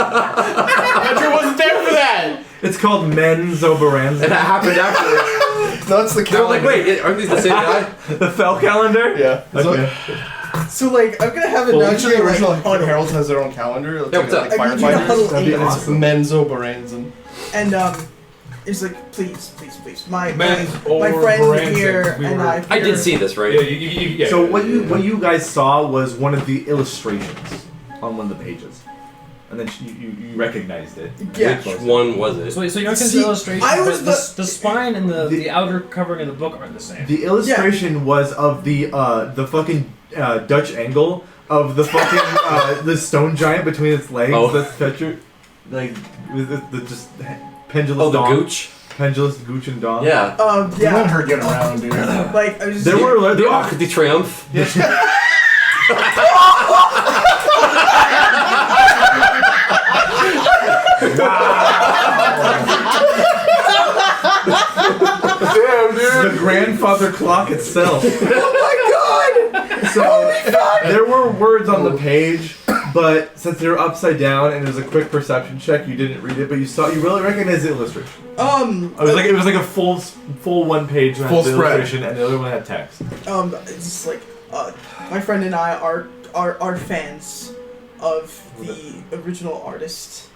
Petra wasn't there for that. It's called Men's Oberanza. And that happened afterwards. No, that's the They're like, calendar. wait, aren't these the same guy? The Fell calendar? Yeah. Okay. So like, I'm gonna have a Well, nudge each of the here, original like, huddle. Heralds has their own calendar. It's Yeah, like, what's up? like I need you to firefighters. huddle That'd be in on awesome. Menzo Baranzan. And it's like, please, my Men's my or friend Baranzan. here We and were- I. I did see this, right? Yeah, yeah. So what you guys saw was one of the illustrations on one of the pages. and then you recognized it. Yeah. Which one was it? So you know, See, illustration, I was but the spine and the outer covering of the book aren't the same. The illustration was of the fucking Dutch angle of the fucking the stone giant between its legs. Oh. That's picture, like the just pendulous. Oh, the dong. gooch? Pendulous gooch and dong. Yeah. Let Yeah. her get around, dude. Like, I was There were The Arc de Triomphe. Damn, dude. the grandfather clock itself. Oh my god! So there were words on the page, but since they were upside down and it was a quick perception check, you didn't read it, but you really recognized the illustration. It was like a full 1 page that Full had the spread. illustration, and the other one had text. It's just like, my friend and I are fans of the original artist.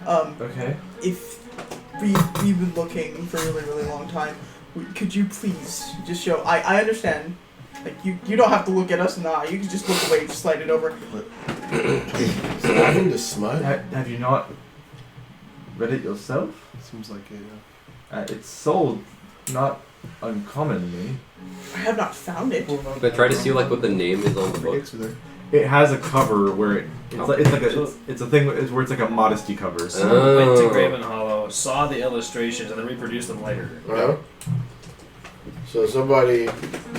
Okay. If we've been looking for a really, really long time, could you please just show? I understand. Like you don't have to look at us in the eye. You can just look away, just slide it over. Stabbing to smut? Have you not read it yourself? Seems like it. It's sold not uncommonly. I have not found it. But try to see like what the name is on the book. It has a cover where it's a thing where it's like a modesty cover. Someone went to Gravenhollow, saw the illustrations, and then reproduced them later. Yeah. So somebody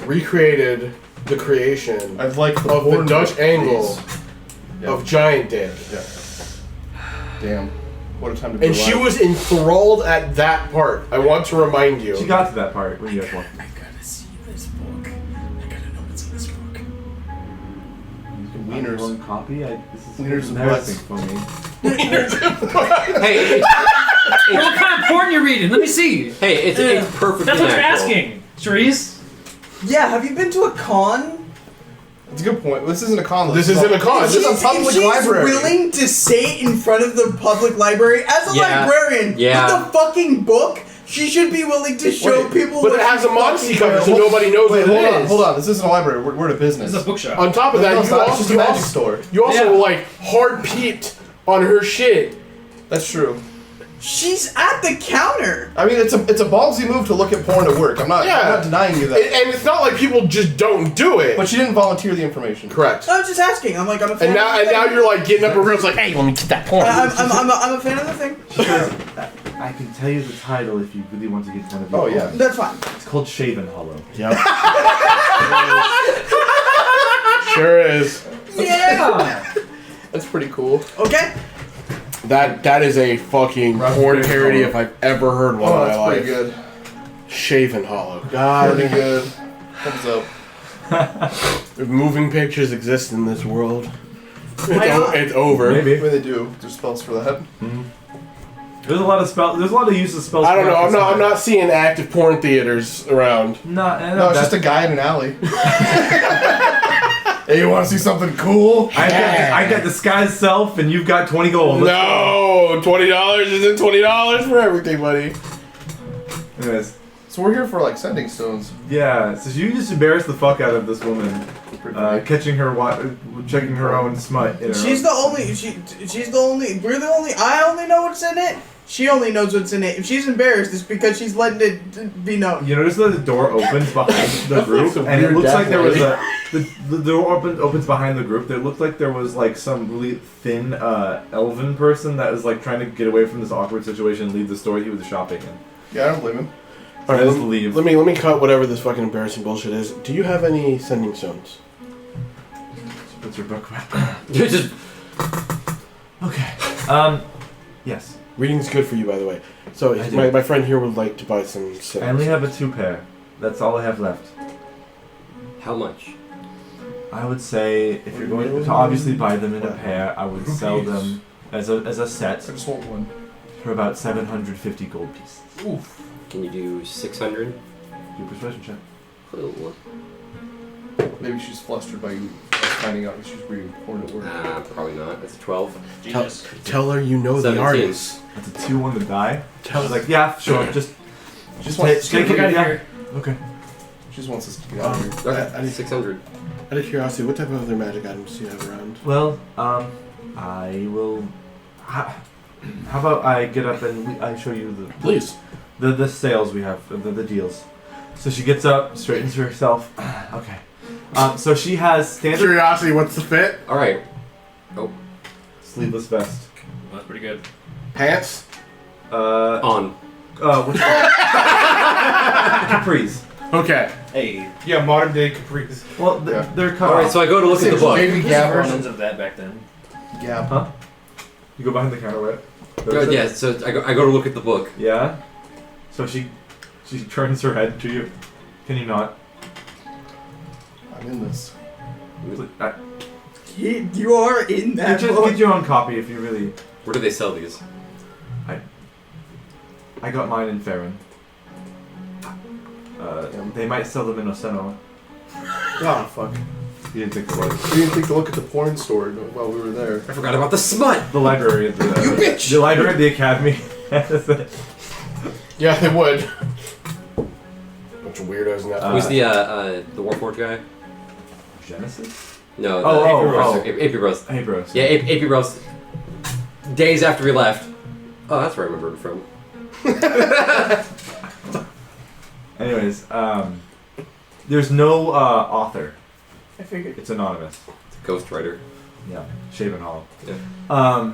recreated the creation I'd like the of the porn Dutch book, angle please. of Giant Dan. Yeah. Damn. What a time to be And she alive. was enthralled at that part. I want to remind you. She got to that part when you guys walked. I gotta see this book. I gotta know what's in this book. Wieners. One copy. This is Wieners and embarrassing for me. Hey, What kind of porn you reading? Let me see. hey, it's perfectly That's what you're natural. asking, Sharese. Yeah, have you been to a con? It's a good point. This isn't a con. This isn't a con. This is a public library. Willing to say it in front of the public library as a Yeah. librarian Yeah. with the fucking book, she should be willing to show people. But what it has she a modesty fucking cover, knows. so nobody knows Wait, what it hold on, is. hold on. This isn't a library. We're at a business. This is a bookshop. On top of No, that, it's not. It's just a magic store. You also Yeah. like hard peeped on her shit. That's true. She's at the counter. I mean, it's a ballsy move to look at porn at work. I'm not denying you that. And it's not like people just don't do it. But she didn't volunteer the information. Correct. I was just asking. I'm a fan. And now, of the thing. you're like getting up and girls like, hey, let me get that porn. I'm a fan of the thing. She says, I can tell you the title if you really want to get one of your Oh, yeah. own. That's fine. It's called Shavenhollow. Yep. Sure is. Yeah. That's pretty cool. Okay. That is a fucking porn parody if I've ever heard one Oh, in that's my pretty life. good. Shavenhollow. God. Pretty good. Thumbs up. If moving pictures exist in this world, Why not? it's over. Maybe. When they do, there's spells for that. There's a lot of use of spells. I don't know. for I'm not seeing active porn theaters around. No, No, it's just a guy in an alley. Hey, you want to see something cool? I got disguised self, and you've got 20 gold. No, $20 isn't $20 for everything, buddy. Anyways, So we're here for like sending stones. yeah. So you just embarrassed the fuck out of this woman, catching her, checking her own smut. In her She's own. the only. She's the only. We're the only. I only know what's in it. She only knows what's in it. If she's embarrassed, it's because she's letting it be known. You notice that the door opens behind the group, Some and it weird looks like there was death the door opens behind the group. It looked like there was like some really thin elven person that was like trying to get away from this awkward situation and leave the store he was shopping in. Yeah, I don't blame him. So just leave. Let me cut whatever this fucking embarrassing bullshit is. Do you have any sending stones? What's your book about? You're just Okay. Yes. Reading's good for you, by the way. So I do. my friend here would like to buy some stones. I only have a 2 pair. That's all I have left. how much? I would say if you're going to obviously buy them in a pair, I would sell them as a set I just want one. for about 750 gold pieces. Oof. Can you do 600? Do a persuasion check. Maybe she's flustered by you finding out that she's reading porn at work. Probably not. That's 12. Genius. Tell her you know the 17. artist. That's a 2 on the die. I was Tell like, yeah, sure, just Just take, wants, take it. Get out of Yeah. here. Okay. she just wants us to get out of here. Okay, I need- 600. Out of curiosity, what type of other magic items do you have around? Well, I will how about I get up and I show you Please. the sales we have, the deals. So she gets up, straightens herself. Okay. So she has standard Curiosity, what's the fit? All right. sleeveless vest. That's pretty good. Pants? On. Which capris. Okay. Hey, Yeah, modern day capris. Well, they're cut All right, off. so I go to look at the book. Maybe versions gabbers. of that back then. Gab. Huh? You go behind the counter, right? Yeah, so I go to look at the book. Yeah. So she turns her head to you. Can you not? I'm in this. You are in that book. Get your own copy if you really. Where do they sell these? I got mine in Farron. They might sell them in Oseno. Oh, fuck. You didn't think it was. We didn't think to look at the porn store while we were there. I forgot about the smut. The library at the. You bitch! The library at the academy. Yeah, they would. Bunch of weirdos in that. Who's the Warforged guy? Genesis? No, the Oh. AP Bros. Hey, bros. Yeah, AP Bros. Days after we left. Oh, that's where I remember him from. Anyways, there's no author. I figured. It's anonymous. Ghostwriter. Yeah, Shavenhollow. Yeah.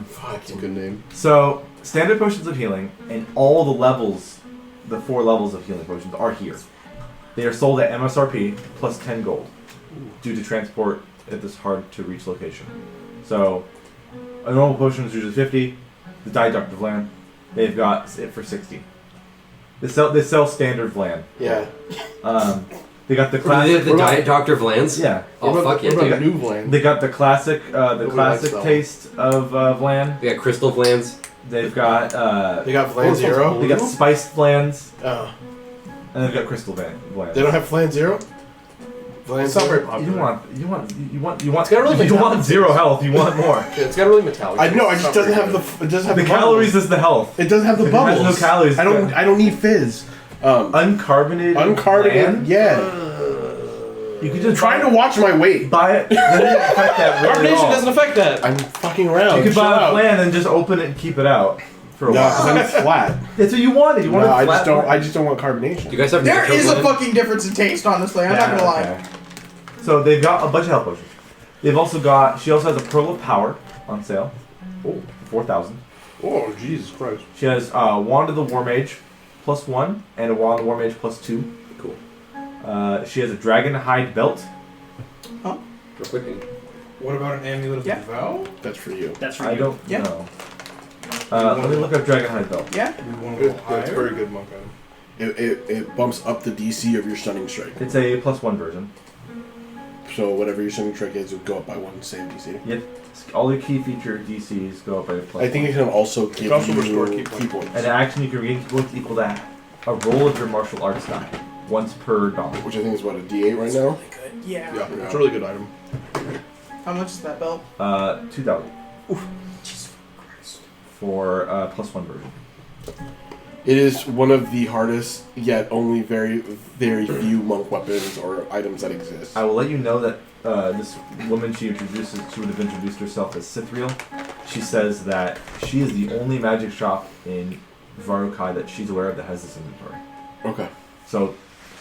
Fuck, that's a good name. So standard potions of healing and all the levels, the 4 levels of healing potions are here. They are sold at MSRP plus 10 gold due to transport at this hard to reach location. So a normal potion is usually 50. The Dye Doctor Vlan, they've got it for 60. They sell standard Vlan. Yeah. They got the They classic. have the Diet Dr. Vlan's? Yeah. Oh, fuck yeah. What They about got, New Vlan? They got the classic, Nobody likes that one. taste of Vlan. they got Crystal Vlan's. They've got They got Vlan Zero? they got spiced Vlans, Oh. and they've got crystal Vlans. They don't have Vlan Zero? Vlan It's not very Zero? popular. You want It's got really you metallic want 0 health. You want more. Yeah, it's got a really metallic. I know, it It's just not doesn't very have good. the. It doesn't have The the calories bubbles. is the health. It doesn't have the If it has bubbles. no calories, I don't need fizz. Uncarbonated. Uncarbonated. Vlan? Yeah. You could just Trying to watch my weight. buy it. That doesn't affect that really at Carbonation all. doesn't affect that. I'm fucking around. You could Chill buy a out. Vlan and just open it and keep it out for a No, because while. then it's flat. That's what you wanted. You wanted No, I flat just don't. Vlan. I just don't want carbonation. Do you guys have There natural is a Vlan? fucking difference in taste, honestly. I'm not gonna lie. Okay. So they've got a bunch of health potions. They've also got. She also has a Pearl of Power on sale. Oh. 4,000. Oh, Jesus Christ. She has Wand of the War Mage +1 and a Wand of the War Mage +2. Cool. She has a Dragon Hide Belt. Real quick. What about an amulet of Yeah. the vow? That's for you. That's for I you. don't Yeah. know. Let me look up Dragon Hide Belt. Yeah. We want to go It's higher. very good, monk item. It bumps up the DC of your stunning strike. It's a +1 version. So whatever your stunning strike is, it would go up by 1 save DC. Yep. All your key feature DCs go up by a +1. I think it can also give also you restore key key points. An action you can regain key points equal to a roll of your martial arts die once per dollar. Which I think is what, a D8 right now? Yeah. Yeah, it's a really good item. How much is that belt? 2,000 Jesus Christ. for +1 version. It is one of the hardest, yet only very, very few monk weapons or items that exist. I will let you know that this woman she would have introduced herself as Cithriel. She says that she is the only magic shop in Varukai that she's aware of that has this inventory. Okay. So,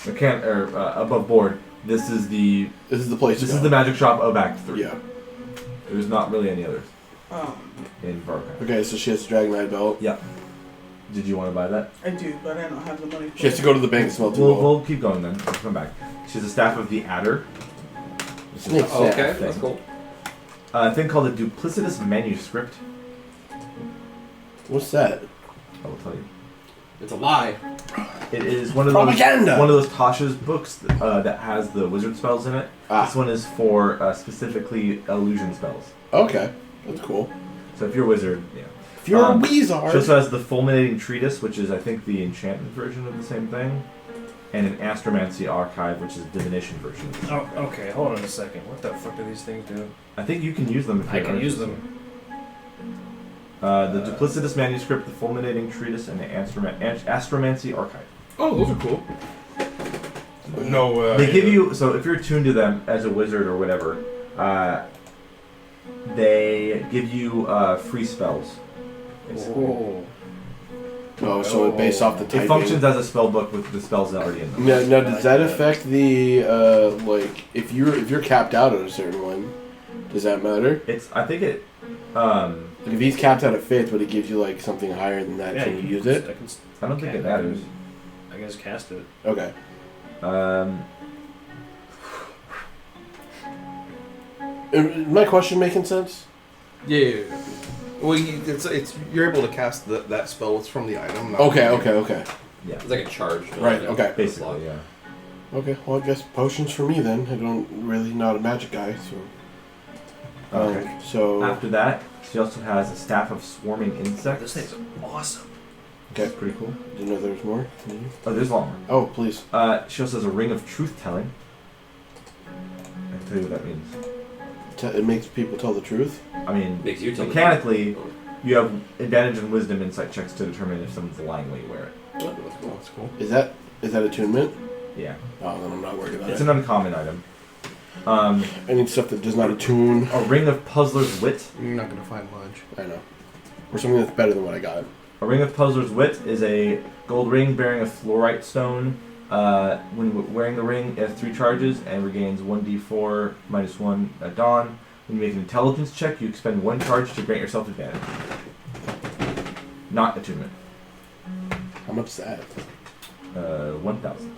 above board, this is the place this to is go. the magic shop of Act 3. Yeah. There's not really any others Um, in Varukai. Okay, so she has a Dragon Knight belt. Yeah. Did you want to buy that? I do, but I don't have the money. She has to go to the bank and smell two We'll keep going then. We'll come back. She has a staff of the Adder. Which is Snake a Oh, okay, thing. that's cool. A thing called a duplicitous manuscript. What's that? I will tell you. It's a lie. It is one of Propaganda! those Tasha's books that has the wizard spells in it. Ah. This one is for specifically illusion spells. Okay. That's cool. So if you're a wizard, yeah. If you're a She Weezard. also has the Fulminating Treatise, which is I think the enchantment version of the same thing, and an Astromancy Archive, which is the divination version. Oh, okay. Hold on a second. What the fuck do these things do? I think you can use them. If I you're can use interested. them. The Duplicitous Manuscript, the Fulminating Treatise, and the Astromancy Archive. Oh, those are cool. No. They give you, so if you're attuned to them as a wizard or whatever, they give you free spells basically. Oh, so based off the typing. It functions as a spell book with the spells already in them. Now does that affect the like if you're capped out at a certain one? Does that matter? I think it. Like if he's capped out at 5th, but it gives you like something higher than that, can you use it? I don't think it matters. I guess cast it. Okay. Is my question making sense? Yeah. Well, it's you're able to cast that spell. It's from the item. Not Okay. Yeah. It's like a charge. Right. Okay. Basically, yeah. Okay. Well, I guess potions for me then. I don't really not a magic guy, so. Okay. So after that, she also has a staff of swarming insects. This thing's awesome. Okay. That's pretty cool. Didn't know there was more. Oh, there's a lot more. Oh, please. She also has a ring of truth telling. I can tell you what that means. It makes people tell the truth. I mean, Makes you tell the mechanically, you have advantage in wisdom insight checks to determine if someone's lying when you wear it. Oh, that's cool. Is that attunement? Yeah. Oh, then I'm not worried about It's it. an uncommon item. I need stuff that does not attune. A ring of puzzler's wit. You're not gonna find much. I know. Or something that's better than what I got. A ring of puzzler's wit is a gold ring bearing a fluorite stone. When wearing the ring, it has 3 charges and regains 1d4 minus 1 at dawn. When you make an intelligence check, you expend 1 charge to grant yourself advantage. Not attunement. How much is that? 1,000.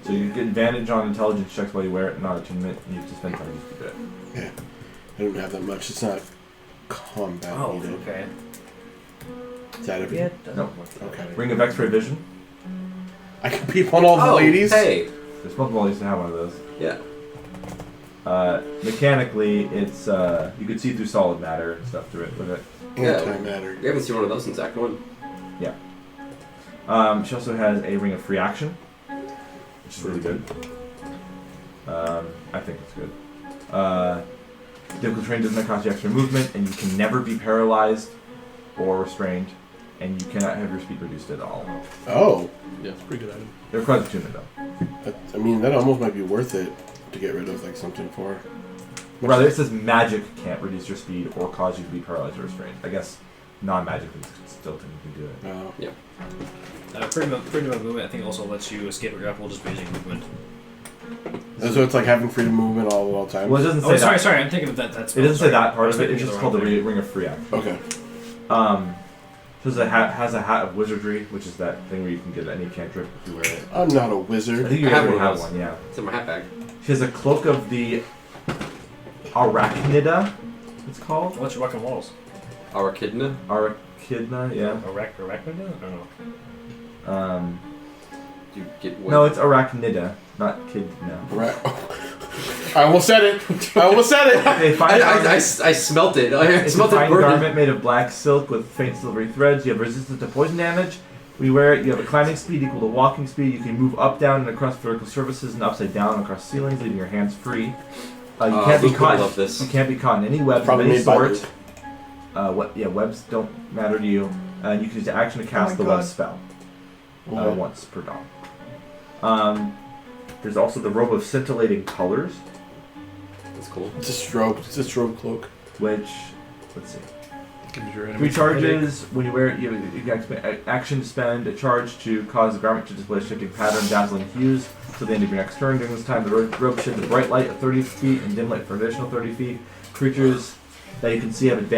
So you get advantage on intelligence checks while you wear it, not attunement. You have to spend charges to do it. Yeah. I don't have that much. It's not combat needed. okay. Is that everything? No. Okay. Ring of X-ray vision. I can peep on all the ladies. Hey. There's multiple ways to have one of those. Yeah. Mechanically, it's you could see through solid matter and stuff through it with it. Antimatter. We haven't seen one of those since Act 1. Yeah. She also has a ring of free action, which is really good. I think it's good. Difficult terrain does not cost you extra movement, and you can never be paralyzed or restrained, and you cannot have your speed reduced at all. Oh. Yeah, it's a pretty good item. It requires attunement though. I mean, that almost might be worth it to get rid of like something for. Rather, it says magic can't reduce your speed or cause you to be paralyzed or restrained. I guess non-magic can still technically do it. Oh. Yeah. Freedom of movement, I think, also lets you escape or grapple just by using movement. So it's like having freedom of movement all the time. Well, it doesn't say that. Sorry, I'm thinking of that. That's It doesn't say that part of it. It's It's just called the ring of free action. Okay. So it has a hat of wizardry, which is that thing where you can get any cantrip if you wear it. I'm not a I wizard. think you I have already one of have those. one, yeah. It's in my hat bag. She has a cloak of the Arachnida, it's called. What's your walking walls? Our Echidna. Arachnida, yeah. Arachnida? I don't know. You get what? No, it's Arachnida, not Kidna. Right. I almost said it. They find I smelt it. I It's a smelt it fine burning. garment made of black silk with faint silvery threads. You have resistance to poison damage. When you wear it, you have a climbing speed equal to walking speed. You can move up, down, and across vertical surfaces and upside down across ceilings, leaving your hands free. You can't be Luke would caught. love this. You can't be caught in any webs of Probably any made by sort. Luke. Webs don't matter to you. And you can use the action to cast the web God. spell Okay. once per dawn. There's also the robe of scintillating colors, That's cool. It's a strobe. It's a strobe cloak. which, let's see. Gives your 3 enemies a charges. When you wear it, you can action spend a charge to cause the garment to display a shifting pattern, dazzling hues, till the end of your next turn. During this time, the robe sheds a bright light of 30 feet and dim light for an additional 30 feet. Creatures that you can see have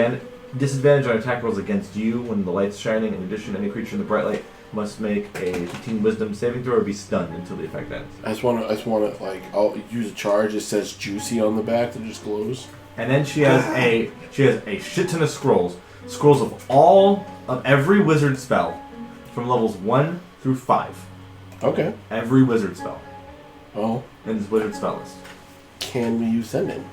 disadvantage on attack rolls against you when the light's shining. In addition, any creature in the bright light must make a 15 Wisdom saving throw or be stunned until the effect ends. I just wanna like I'll use a charge. It says juicy on the back that just glows. And then she has a shit ton of scrolls. Scrolls of every wizard spell from levels 1 through 5. Okay. Every wizard spell Oh, in this wizard spell list. can we use sending?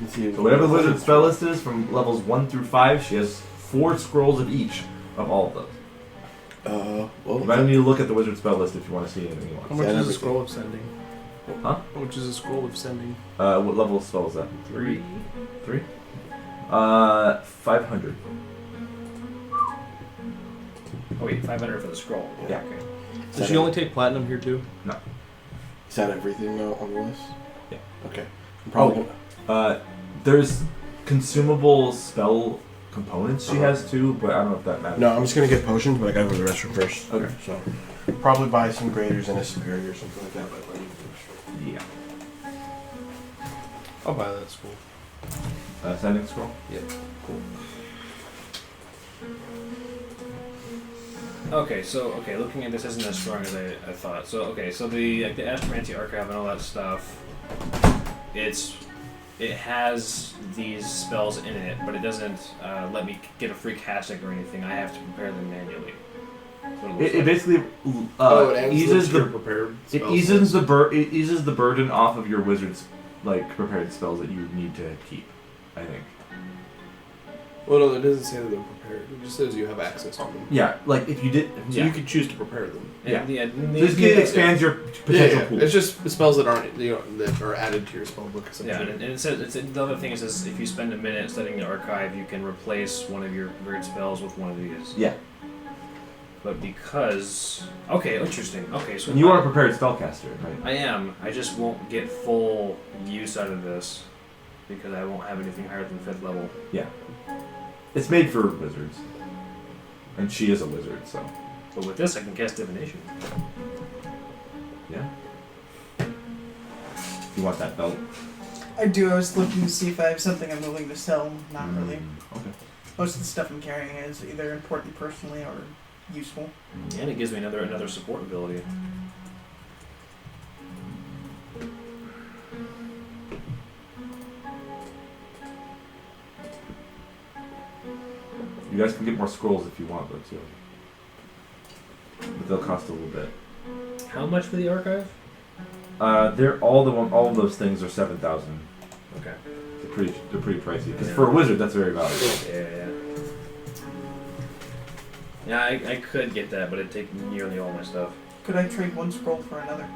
Let's see. So whatever the wizard spell list is from levels 1 through 5, she has 4 scrolls of each of all of those. Well, But I need to look at the wizard spell list if you want to see anything you How want. much Send is a everything. scroll of sending? Huh? How much is a scroll of sending? What level of spell is that? 3. 3? 500. Oh wait, 500 for the scroll. Yeah. Okay. Does she only take platinum here too? Is that everything now on the list? Yeah. Okay. I'm probably There's consumable spell components she has too, but I don't know if that matters. No, I'm just gonna get potions, but I gotta go to the restroom first. Okay. So, probably buy some graders and a superior or something like that. But I need to Yeah. I'll buy that school. Sending scroll? Yeah. Cool. Okay, so looking at this isn't as strong as I thought. So so the Astromancy Archive and all that stuff, it has these spells in it, but it doesn't let me get a free casting or anything. I have to prepare them manually. It basically eases the eases the burden off of your wizard's prepared spells that you need to keep, I think. Well, no, it doesn't say that they're prepared. It just says you have access to them. Yeah, like if you did. So you could choose to prepare them. Yeah. This expands your potential pool. It's just spells that aren't that are added to your spell book. Yeah, and it says the other thing is if you spend a minute studying the archive, you can replace one of your weird spells with one of these. Yeah. But because interesting. Okay, so and you are a prepared spellcaster, right? I am. I just won't get full use out of this because I won't have anything higher than 5th level. Yeah. It's made for wizards. And she is a wizard, so. But with this, I can cast divination. Yeah. You want that belt? I do. I was looking to see if I have something I'm willing to sell. Not really. Okay. Most of the stuff I'm carrying is either important personally or useful. And it gives me another support ability. You guys can get more scrolls if you want, though, too. But they'll cost a little bit. How much for the archive? They're all of those things are 7,000. Okay. They're pretty pricey. Because for a wizard, that's very valuable. Yeah. Yeah, I could get that, but it'd take nearly all my stuff. Could I trade one scroll for another?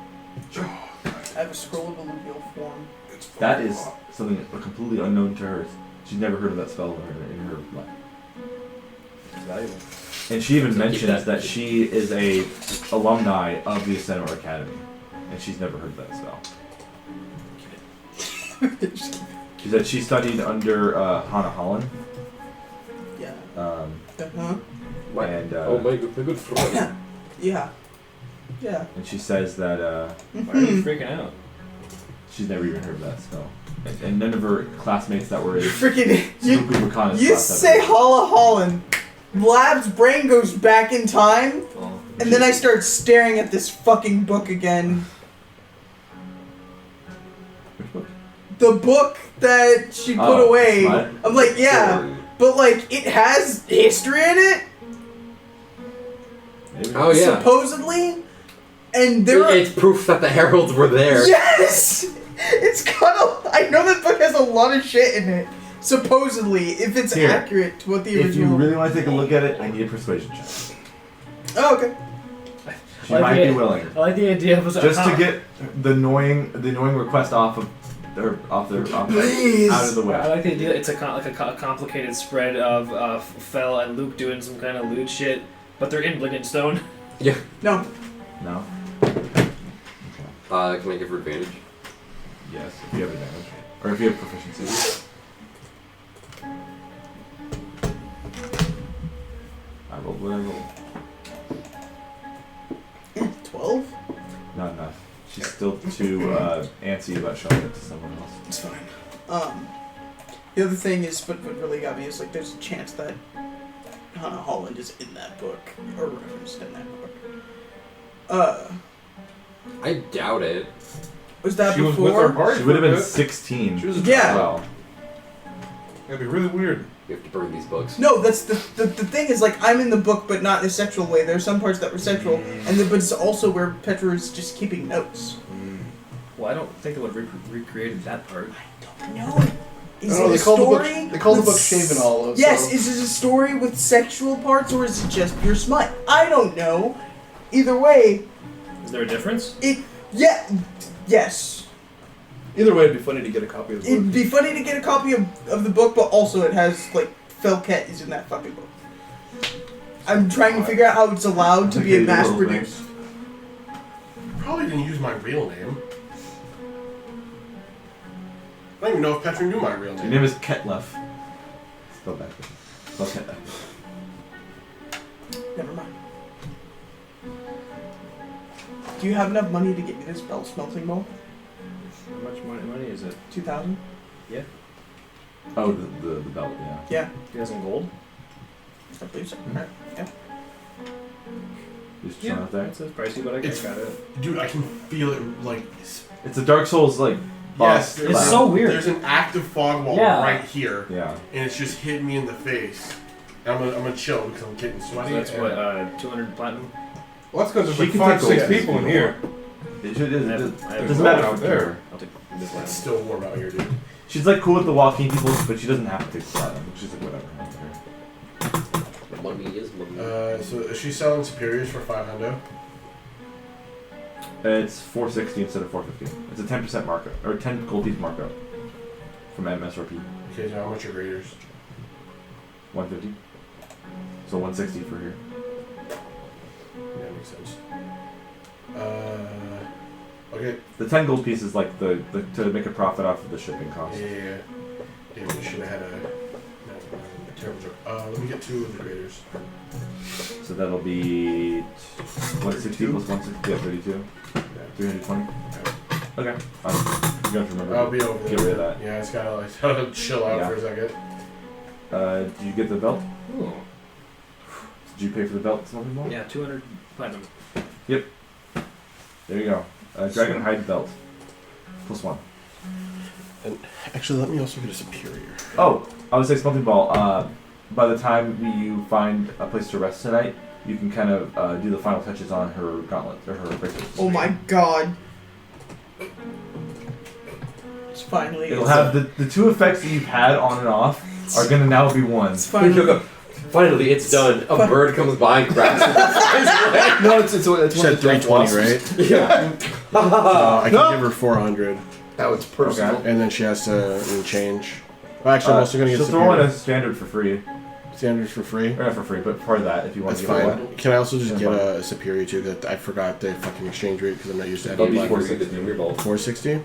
Sure. I have a scroll of alluvial form. That is something completely unknown to her. She's never heard of that spell in her life. It's valuable. And she even mentions that she is a alumni of the Ascendant Academy, and she's never heard of that spell. She said she studied under Hannah Holland. Yeah. And my good friend. Yeah. Yeah. And she says that Why are you freaking out? she's never even heard of that spell, and none of her classmates that were in Freaking you class say Holla Holland. Lab's brain goes back in time, and then I start staring at this fucking book again. Which book? The book that she put away. Smut? I'm like, yeah, but like it has history in it. Maybe. Oh yeah. Supposedly, and there are. It's proof that the heralds were there. Yes, it's got a. I know that book has a lot of shit in it. Supposedly, if it's Here, accurate to what the If original. you really want to take a look at it, I need a persuasion check. Oh, okay. She might be willing. I like the idea of Just to get the annoying request off of Please. out of the way. I like the idea. It's a complicated spread of Fel and Luke doing some kind of lewd shit, but they're in Blinged Stone. Yeah. No. No. Can I give her advantage? Yes, if you have advantage, or if you have proficiency. I rolled what I rolled. 12? Not enough. She's still too antsy about showing it to someone else. It's fine. The other thing is, what really got me is like, there's a chance that Hannah Holland is in that book, or referenced in that book. I doubt it. Was that She was before? with our party. She would have for a been bit. 16. She was a Yeah. Well, That'd be really weird. We have to burn these books. No, that's the thing is like I'm in the book, but not in a sexual way. There are some parts that were sexual, but it's also where Petra is just keeping notes. Well, I don't think they would have recreated that part. I don't know. Is I don't know, it a story? They call the with book Shavenhollow. Yes, So. is it a story with sexual parts or is it just pure smut? I don't know. Either way, Is there a difference? yes. Either way, it'd be funny to get a copy of the It'd book. be funny to get a copy of the book, but also it has, like, Felket is in that fucking book. I'm trying to figure out how it's allowed to be a mass-produced. Probably didn't use my real name. don't even know if Petra knew my real Your name. name is Ketlef. Spell back. Spell Ketlef. Never mind. Do you have enough money to get me this belt smelting bowl? How much money is it? 2,000? Oh, the belt, yeah. Yeah, 2,000 gold? I believe so. Mhm. Right. Yeah. Just throwing it there. That's pricey, but I It's- got it. Dude, I can feel it like. It's a Dark Souls like boss. Yes, It's so weird. There's an active fog wall Yeah. right here, Yeah. and it's just hitting me in the face. And I'm gonna chill because I'm getting So sweaty. that's and- what, 200 platinum? Well, that's because She there's can like 5, take 6 gold. people in here. It should. It, I have- it, I have it doesn't gold matter out for there. her. I'll take this It's platinum. still warm out here, dude. She's like cool with the walking people, but she doesn't have to take the platinum. She's like whatever. I don't care. Money is money. So is she selling superiors for 500? It's 460 instead of 450. It's a 10% markup or 10 gold piece markup from MSRP. Okay, so how much are graders? 150. So 160 for here. Yeah, makes sense. Okay. The 10 gold piece is like the to make a profit off of the shipping cost. Yeah. Damn, we should have had a terrible joke. Let me get 2 of the graders. So that'll be 160 plus 160, yeah, 32. Yeah. 320. Okay, fine. You guys remember. I'll be over Get there. rid of that. Yeah, it's gotta like chill out Yeah. for a second. Did you get the belt? Ooh. Did you pay for the belt? Something more? Yeah, 200 platinum. There you go. Dragon hide belt. +1. Actually, let me also get a superior. Oh, I would say something ball. By the time you find a place to rest tonight, you can kind of do the final touches on her gauntlet or her bracelets. Oh my god. It's finally. It'll have the 2 effects that you've had on and off are gonna now be one. It's finally. Finally, it's done. A bird comes by and grabs it. No, it's You one said of the 320, right? Yeah. I can give her 400, Now it's personal. and then she has to change. Well, actually, I'm also gonna get She'll throw in superior. a standard for free. Standards for free. Or not for free, but part of that if you want That's to give it fine. away. Can I also just That's get fine. a superior too? That I forgot the fucking exchange rate because I'm not used to That'll having be black. 460. 460.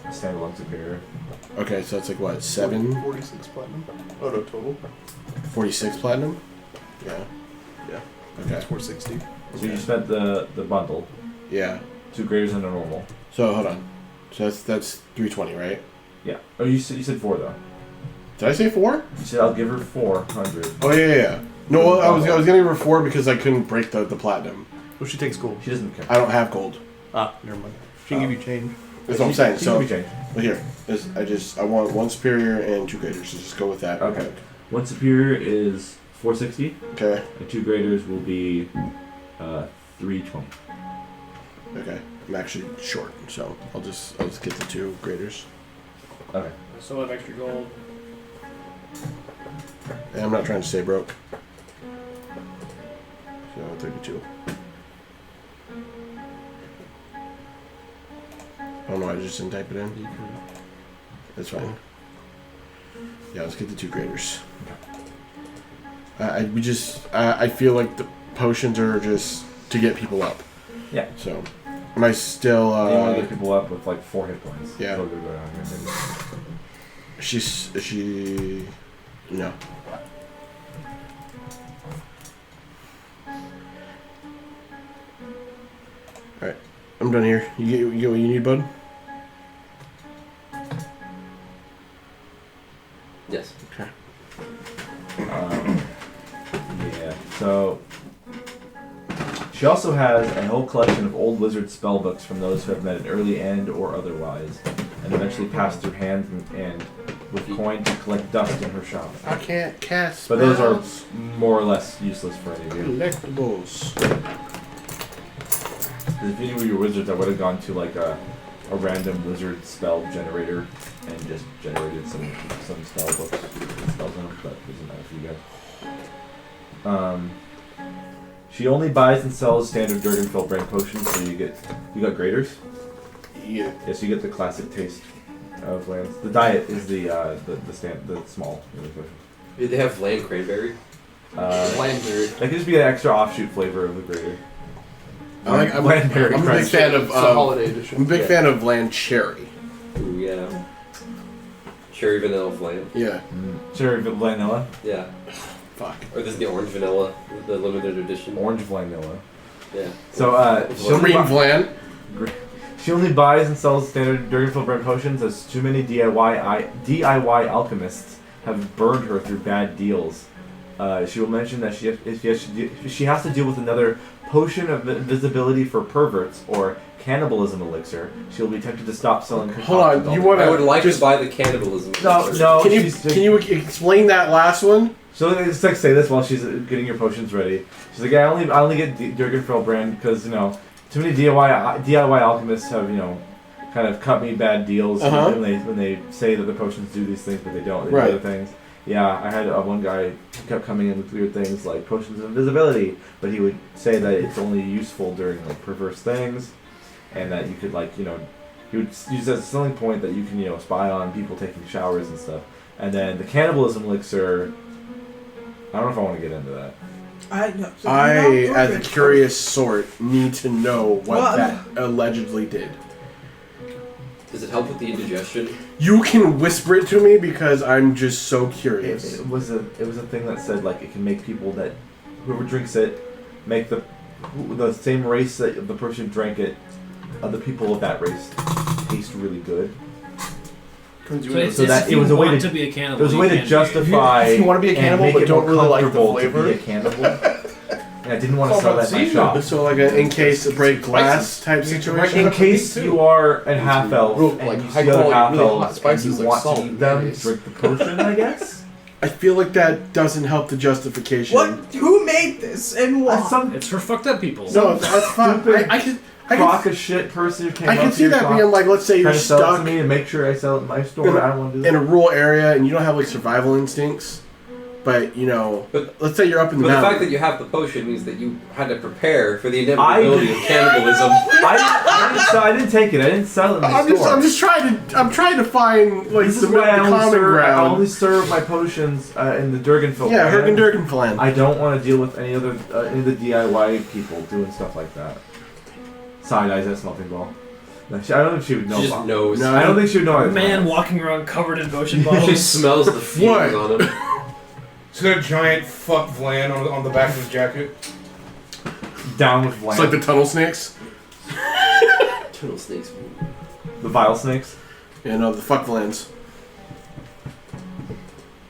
Standalone superior. Okay, so that's like what 46 platinum. Oh no, total. 46 platinum. Yeah. Yeah. Okay. That's 460. So you spent the bundle, Yeah. 2 graders and a normal. So hold on. So that's 320, right? Yeah. Oh, you said 4 though. Did I say 4? You said I'll give her 400. Oh yeah. No, well, I was gonna give her 4 because I couldn't break the platinum. Well, she takes gold. She doesn't care. I don't have gold. Ah, never mind. She can give you change. That's what I'm saying. She So can be changed. well, here, I want 1 superior and 2 graders. So just go with that. Okay. 1 superior is 460, Okay. and 2 graders will be 320. Okay. I'm actually short, so I'll just get the 2 graders. Okay. I still have extra gold. And I'm not trying to stay broke. So 32. I don't know. I just didn't type it in. That's fine. Yeah, let's get the 2 graders. I feel like the potions are just to get people up. Yeah. So, am I still? you want to get people up with like 4 hit points. Yeah. So they're going on here, maybe. She. No. All right, I'm done here. You get what you need, bud. Yes. Okay. Yeah. So she also has a whole collection of old wizard spellbooks from those who have met an early end or otherwise, and eventually passed through hands and with coin to collect dust in her shop. I can't cast. But those are spells. more or less useless for any of you. Collectibles. 'Cause if you knew your wizards, I would have gone to like a random wizard spell generator and just generated some spell books with spells in them, but it doesn't matter for you guys. She only buys and sells standard Durganfell brand potions, so you got graders. Yeah. Yes, you get the classic taste of lands. The diet is the small. Did they have land cranberry? Landberry. That could just be an extra offshoot flavor of the grader. I'm a big fan of. It's a holiday edition. I'm a big fan of land cherry. Ooh, yeah. Cherry vanilla flan. Yeah. Cherry vanilla. Yeah. Fuck. Or this is the orange vanilla, the limited edition. Orange vanilla. Yeah. So Green Flan. she only buys and sells standard Dragonfell brand potions as too many DIY alchemists have burned her through bad deals. She will mention that if she has to deal with another potion of invisibility for perverts or cannibalism elixir, she will be tempted to stop selling. Hold on, you want I would like just to buy the cannibalism. No. Can you explain that last one? So let's like say this while she's getting your potions ready. She's like, I only get Dragonfell brand because too many DIY alchemists have kind of cut me bad deals when they say that the potions do these things but they don't. They do other things. Yeah, I had one guy who kept coming in with weird things like potions of invisibility, but he would say that it's only useful during like perverse things, and that you could he would use as a selling point that you can spy on people taking showers and stuff. And then the cannibalism elixir, I don't know if I want to get into that. I, as a curious sort, need to know what that allegedly did. Does it help with the indigestion? You can whisper it to me because I'm just so curious. It was a thing that said like it can make people that whoever drinks it make the same race that the person drank it, other people of that race taste really good. So that it was a way to be a cannibal. It was a way to justify. If you want to be a cannibal but don't really like the flavor, to be a cannibal. And I didn't want to sell that in my shop. So like an in case to break glass type situation. In case you are a half elf and you see other half elves and you want to eat them, drink the potion, I guess. I feel like that doesn't help the justification. What? Who made this and why? It's for fucked up people. No, that's fine. I crock of shit person who came I can see that being like, let's say you're stuck to me and make sure I sell it in my store. I don't want to do that. In a rural area and you don't have like survival instincts, but let's say you're up in the But the mountain. fact that you have the potion means that you had to prepare for the inevitability of cannibalism. I didn't take it. I didn't sell it in my store. I'm trying to find like this the is why I common ground. I only serve my potions in the Durganfell. Yeah, Durganfell. I don't want to deal with any of the DIY people doing stuff like that. Side eyes at Smelting Ball. No, I don't think she would know. She just knows. No, I don't think she would know. A man walking around covered in potion bottles. She smells the fumes on him. He's got a giant fuck Vlan on the back of his jacket. Down with Vlan. It's like the tunnel snakes. Tunnel snakes. The vile snakes. Yeah, no, the fuck Vlans.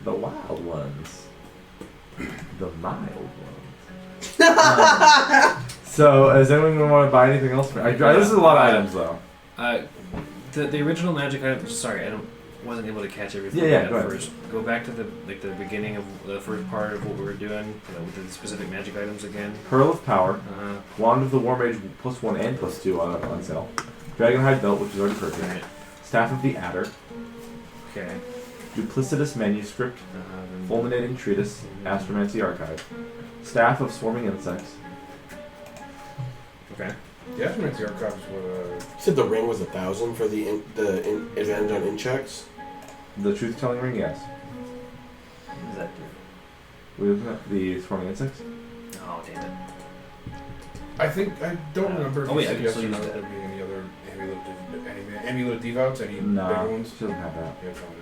The wild ones. The mild ones. So, does anyone want to buy anything else? This is a lot of items, though. The original magic item. Sorry, I wasn't able to catch everything. Yeah, go first. Go back to the beginning of the first part of what we were doing with the specific magic items again. Pearl of Power, Wand of the War Mage +1 and +2 on sale. Dragonhide Belt, which is already purchased. Right. Staff of the Adder. Okay. Duplicitous Manuscript. Fulminating Treatise. Astromancy Archive. Staff of Swarming Insects. Okay. The Astromancy Archive is what. You said the ring was 1,000 for the advantage on in checks. The Truth-Telling Ring, yes. What does that do? We're looking at the Swarming Insects. Oh, damn it. I don't remember if I can yes still or use no that. there being any other amulet devotes, any bigger ones. She doesn't have that. Yeah, probably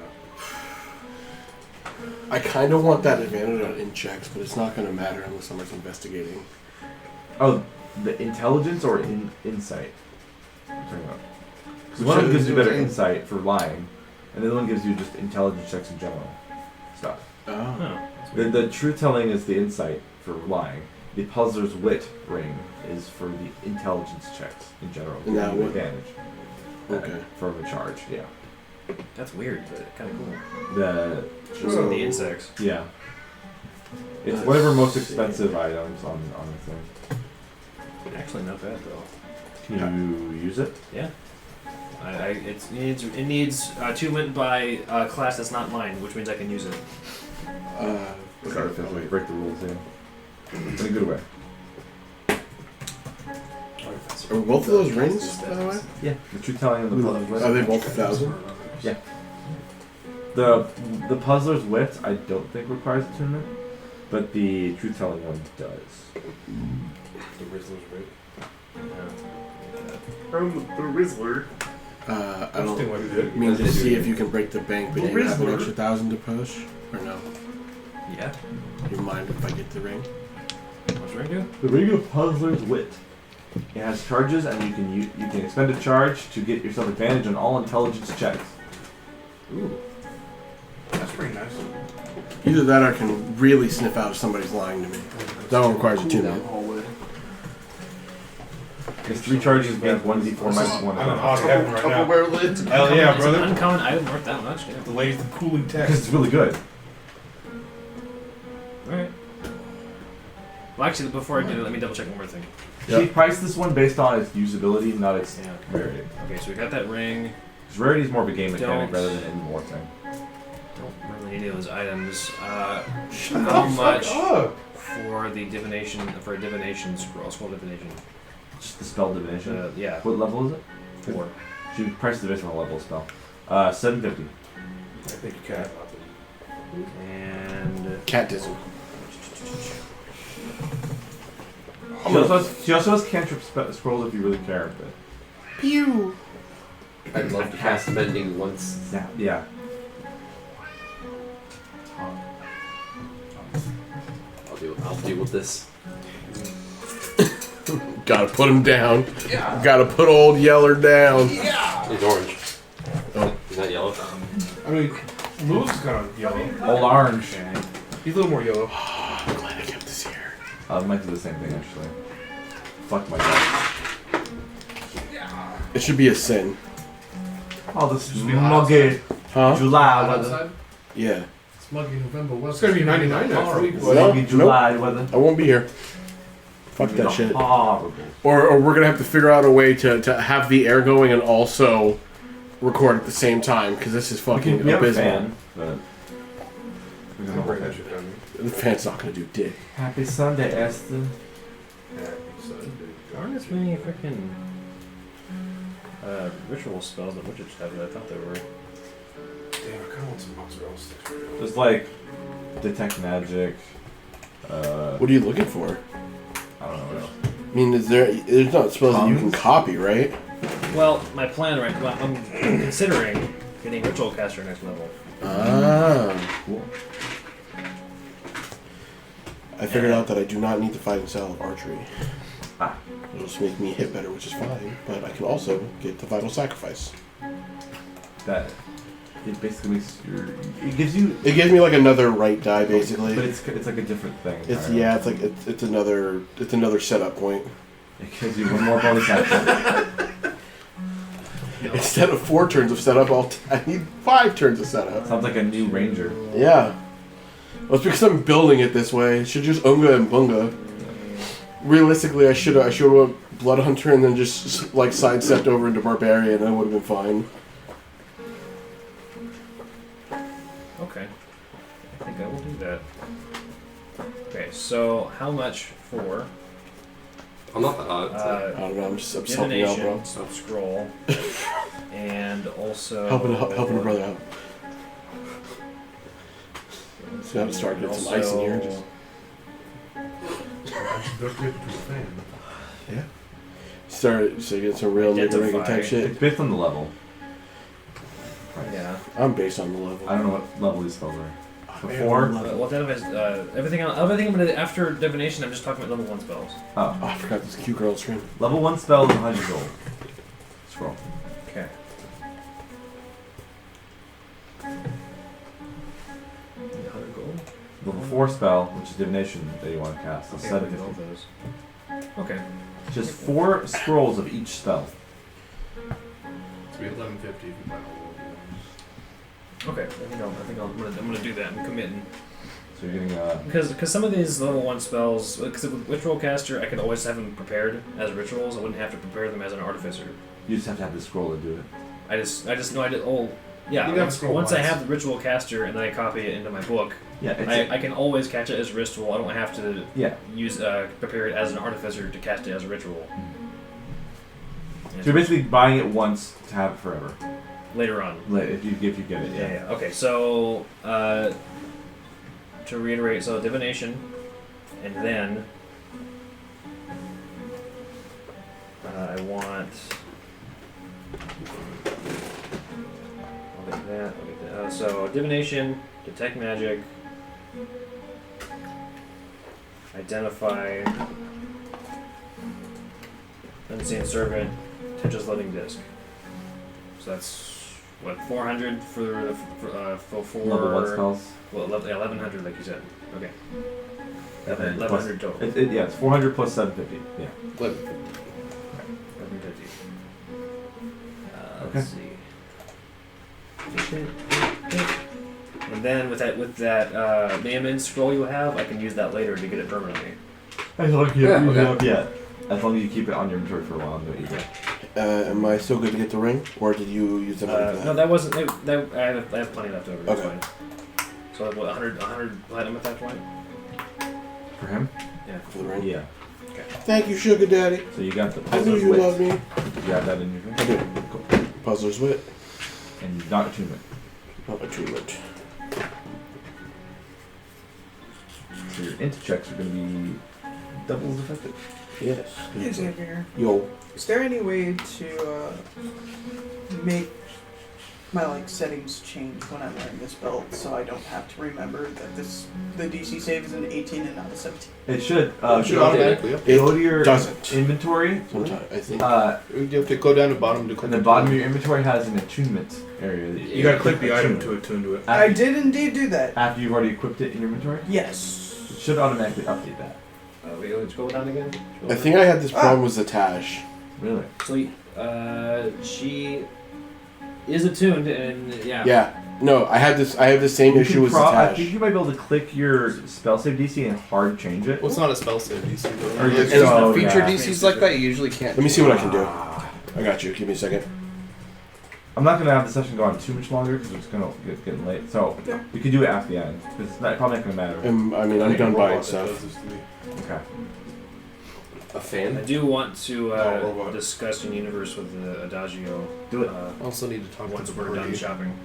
not. I kind of want that advantage on in checks, but it's not going to matter unless someone's investigating. Oh, the intelligence or insight? What are you talking about? Because one of them gives you better insight for lying, and the other one gives you just intelligence checks in general stuff. Oh. The truth telling is the insight for lying. The puzzler's wit ring is for the intelligence checks in general. And that one? Advantage. Okay. From a charge, yeah. That's weird, but kind of cool. Just the insects. Yeah. It's whatever most expensive items on the thing. Actually, not bad though. Can you use it? Yeah. It needs attunement by a class that's not mine, which means I can use it. Sorry, break the rules in a good way. Are both of those rings, by the way? Yeah. The truth telling and the puzzler's wit. Are they both 1,000? Yeah. The puzzler's wit I don't think requires attunement, but the truth telling one does. The Rizzler's Wit. I'm the Rizzler. I Seem like a don't good- mean to see if you can break the bank, but you have an extra 1,000 to push, or no? Yeah. You mind if I get the ring? What's the ring do? The Ring of Puzzler's Wit. It has charges, and you can expend a charge to get yourself advantage on all intelligence checks. Ooh. That's pretty nice. Either that or I can really sniff out if somebody's lying to me. That one requires a 2 man. It's 3 charges against 1d4 minus 1. I'm in hot heaven right now. Tupperware lids. Hell yeah, It's brother. an uncommon item worth that much, yeah. Delays the cooling Because test. it's really good. Alright. Well, actually, before I do that, let me double check one more thing. Yep. She priced this one based on its usability, not its Yeah. rarity. Okay, so we got that ring. Because rarity is more of a game mechanic Don't- rather than any more thing. Don't remember any of those items. How Fuck much up. for the divination, for a divination scroll? Scroll divination. Just the spell divination. Yeah, What level is it? 4. She priced it based on the level of spell. 750. I think you can. And Cattism. She also has cantrip scrolls if you really care. But Pew! I'd love to cast Mending once. yeah. I'll deal with this. Gotta put him down. Yeah. Gotta put old Yeller down. He's orange. Oh. He's not yellow. I mean, Moose is kind of yellow. Old orange. He's a little more yellow. I'm glad I kept this here. I might do the same thing actually. Fuck my god. It should be a sin. Oh, this is Just be hot muggy Huh? July weather. Yeah. It's muggy November. Well, it's gonna be 99 next week. No. Muggy July weather. I won't be here. Fuck that shit. Horrible. Or we're gonna have to figure out a way to have the air going and also record at the same time, because this is fucking We have a abysmal. fan, but we don't know Bring what that shit down. The fan's not gonna do dick. Happy Sunday, Aston. there aren't as many freaking ritual spells that witches have that I thought there were. Damn, I kind of want some mozzarella sticks right now. Just like detect magic. What are you looking for? I don't know. I mean, there's not spells that you can copy, right? Well, my plan right now, I'm considering getting Ritual Caster next level. Ah. Cool. I figured out that I do not need the fighting style of archery. Ah. It'll just make me hit better, which is fine. But I can also get the vital sacrifice. That it basically makes your. It gives you. It gives me like another right die, basically. But it's like a different thing. It's entirely. yeah, it's like it's another setup point. It gives you one more bonus action. Instead of 4 turns of setup, I need 5 turns of setup. Sounds like a new ranger. Yeah. Well, it's because I'm building it this way. It should just unga and bunga. Realistically, I should have went Blood Hunter and then just like sidestepped over into Barbarian, and I would have been fine. Okay. I think I will do that. Okay, so how much for I'm not that hot. I don't know. I'm just helping you out, bro. divination scroll and also Helping a brother out. So I have to start getting some ice in here. Just Don't get to the fan. start so get some real nigga ring type shit. It's based on the level. Yeah. I'm based on the level. I don't know what level these spells are. Man, Before? level. What that is, everything I'm gonna after divination. I'm just talking about level 1 spells. Oh. Oh, I forgot this cute girl screen. Level 1 spell is 100 gold. Scroll. Okay. Gold. Level 4 spell, which is divination that you want to cast, is Okay, 750. those. Okay. Just 4 scrolls of each spell. It's be 1150 if you buy all of them. Okay. I'm gonna do that. I'm committing. So you're getting Because some of these level 1 spells, because with Ritual Caster, I could always have them prepared as rituals. I wouldn't have to prepare them as an artificer. you just have to have the scroll to do it. I just know I did. Oh, yeah. You can have scroll Once I once. have the Ritual Caster and then I copy it into my book, Yeah, it's I can always catch it as a ritual. I don't have to yeah. use prepare it as an artificer to cast it as a ritual. So you're basically buying it once to have it forever. Later on. Like, if you get it, yeah. Yeah. Okay. So to reiterate, so divination, and then I want So divination, detect magic, identify, unseen servant, Tetris living disc. So that's what 400 for Level 1 spells. Well, 1100 like you said. Okay. And then 1100 total. Yeah, it's 400 plus 750. Yeah. 1150. Okay. Let's see. And then with that Mammon scroll you have, I can use that later to get it permanently. As long as you Yeah, use it okay. up yet. As long as you keep it on your inventory for a while, no you Am I still good to get the ring, or did you use the money for that? No, that wasn't. I have plenty left over. That's Okay. fine. So I have 100 platinum at that point. For him? Yeah. For the ring? Yeah. Thank you, Sugar Daddy. So you got the I knew puzzler's you wit. loved me. You got that in your I drink? do. Cool. Puzzler's Wit. And you've got attunement. Not attunement. So your int checks are going to be double as effective. Yes. Hey, Xavier. Yo. Is there any way to make my settings change when I'm wearing this belt, so I don't have to remember that the DC save is an 18 and not a 17? It should. It should automatically up. It Go to your doesn't. inventory. Sometimes, I think. You have to go down to bottom to click And the on bottom of your inventory has an attunement area. That You gotta click the item to attune to it. I did indeed do that. After you've already equipped it in your inventory, Yes. it should automatically update that. Wait, let's go down again. I think I had this problem with Zatash. Really? So, she is attuned, and Yeah. No, I have the same issue with I think Zatash. you might be able to click your spell save DC and hard change it. Well, it's not a spell save DC though. Or It's just- just oh, the feature yeah. DCs like that you usually can't. Let me see what I can do. I got you. Give me a second. I'm not going to have the session go on too much longer because it's going to get getting late. So we can do it after the end because it's probably not going to matter. I mean, I'm done buying stuff. Okay. A fan? I do want to robot. discuss in universe with the Adagio. Do it. I also need to talk Once to we're done Brady. shopping.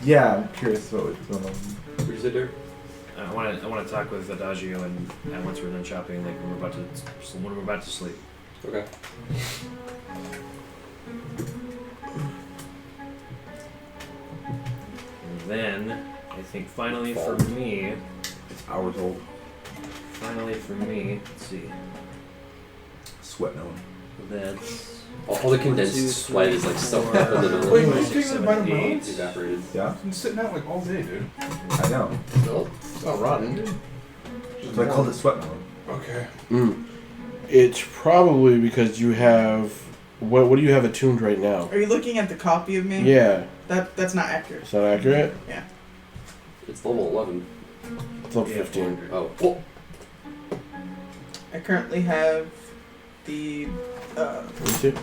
Yeah, I'm curious what was going on. Where's it there? I want to talk with Adagio and once we're done shopping, like when we're about to sleep. Okay. And then I think finally for me, It's hours old. let's see, Sweat no one. that's All the condensed sweat is like soaked up in the middle. Wait, of you it. taking the vitamins? Evaporated. Yeah, I've been sitting out like all day, dude. I know. No, it's not rotten. So I called it sweat no one. Okay. It's probably because you have. What do you have attuned right now? Are you looking at the copy of me? Yeah. That's not accurate. Is that accurate? It's level 11. It's level 15. Oh. Well, I currently have the Let me see.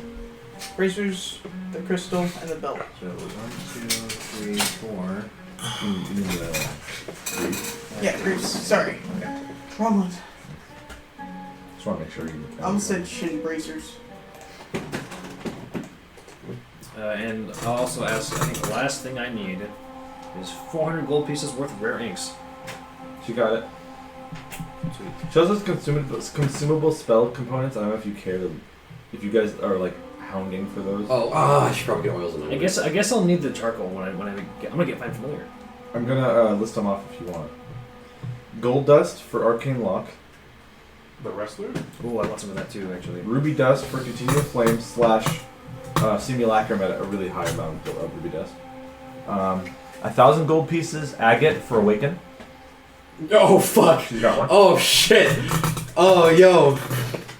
bracers, the crystal, and the belt. so 1, 2, 3, 4. Yeah, briefs. Sorry. Okay. Wrong ones. Just want to make sure you. I almost said shitty bracers. And I'll also ask. I think the last thing I need is 400 gold pieces worth of rare inks. She got it. Shows us consumable spell components. I don't know if you care to, if you guys are like hounding for those. I should probably get oils in I guess I'll need the charcoal when I get. I'm gonna get Find Familiar. I'm gonna list them off if you want. Gold dust for arcane lock. The wrestler? Ooh, I want some of that too, actually. Ruby dust for continual flame / simulacrum at a really high amount of ruby dust. 1,000 gold pieces agate for awaken. Oh, fuck. She's got one. Oh, shit. Oh, yo.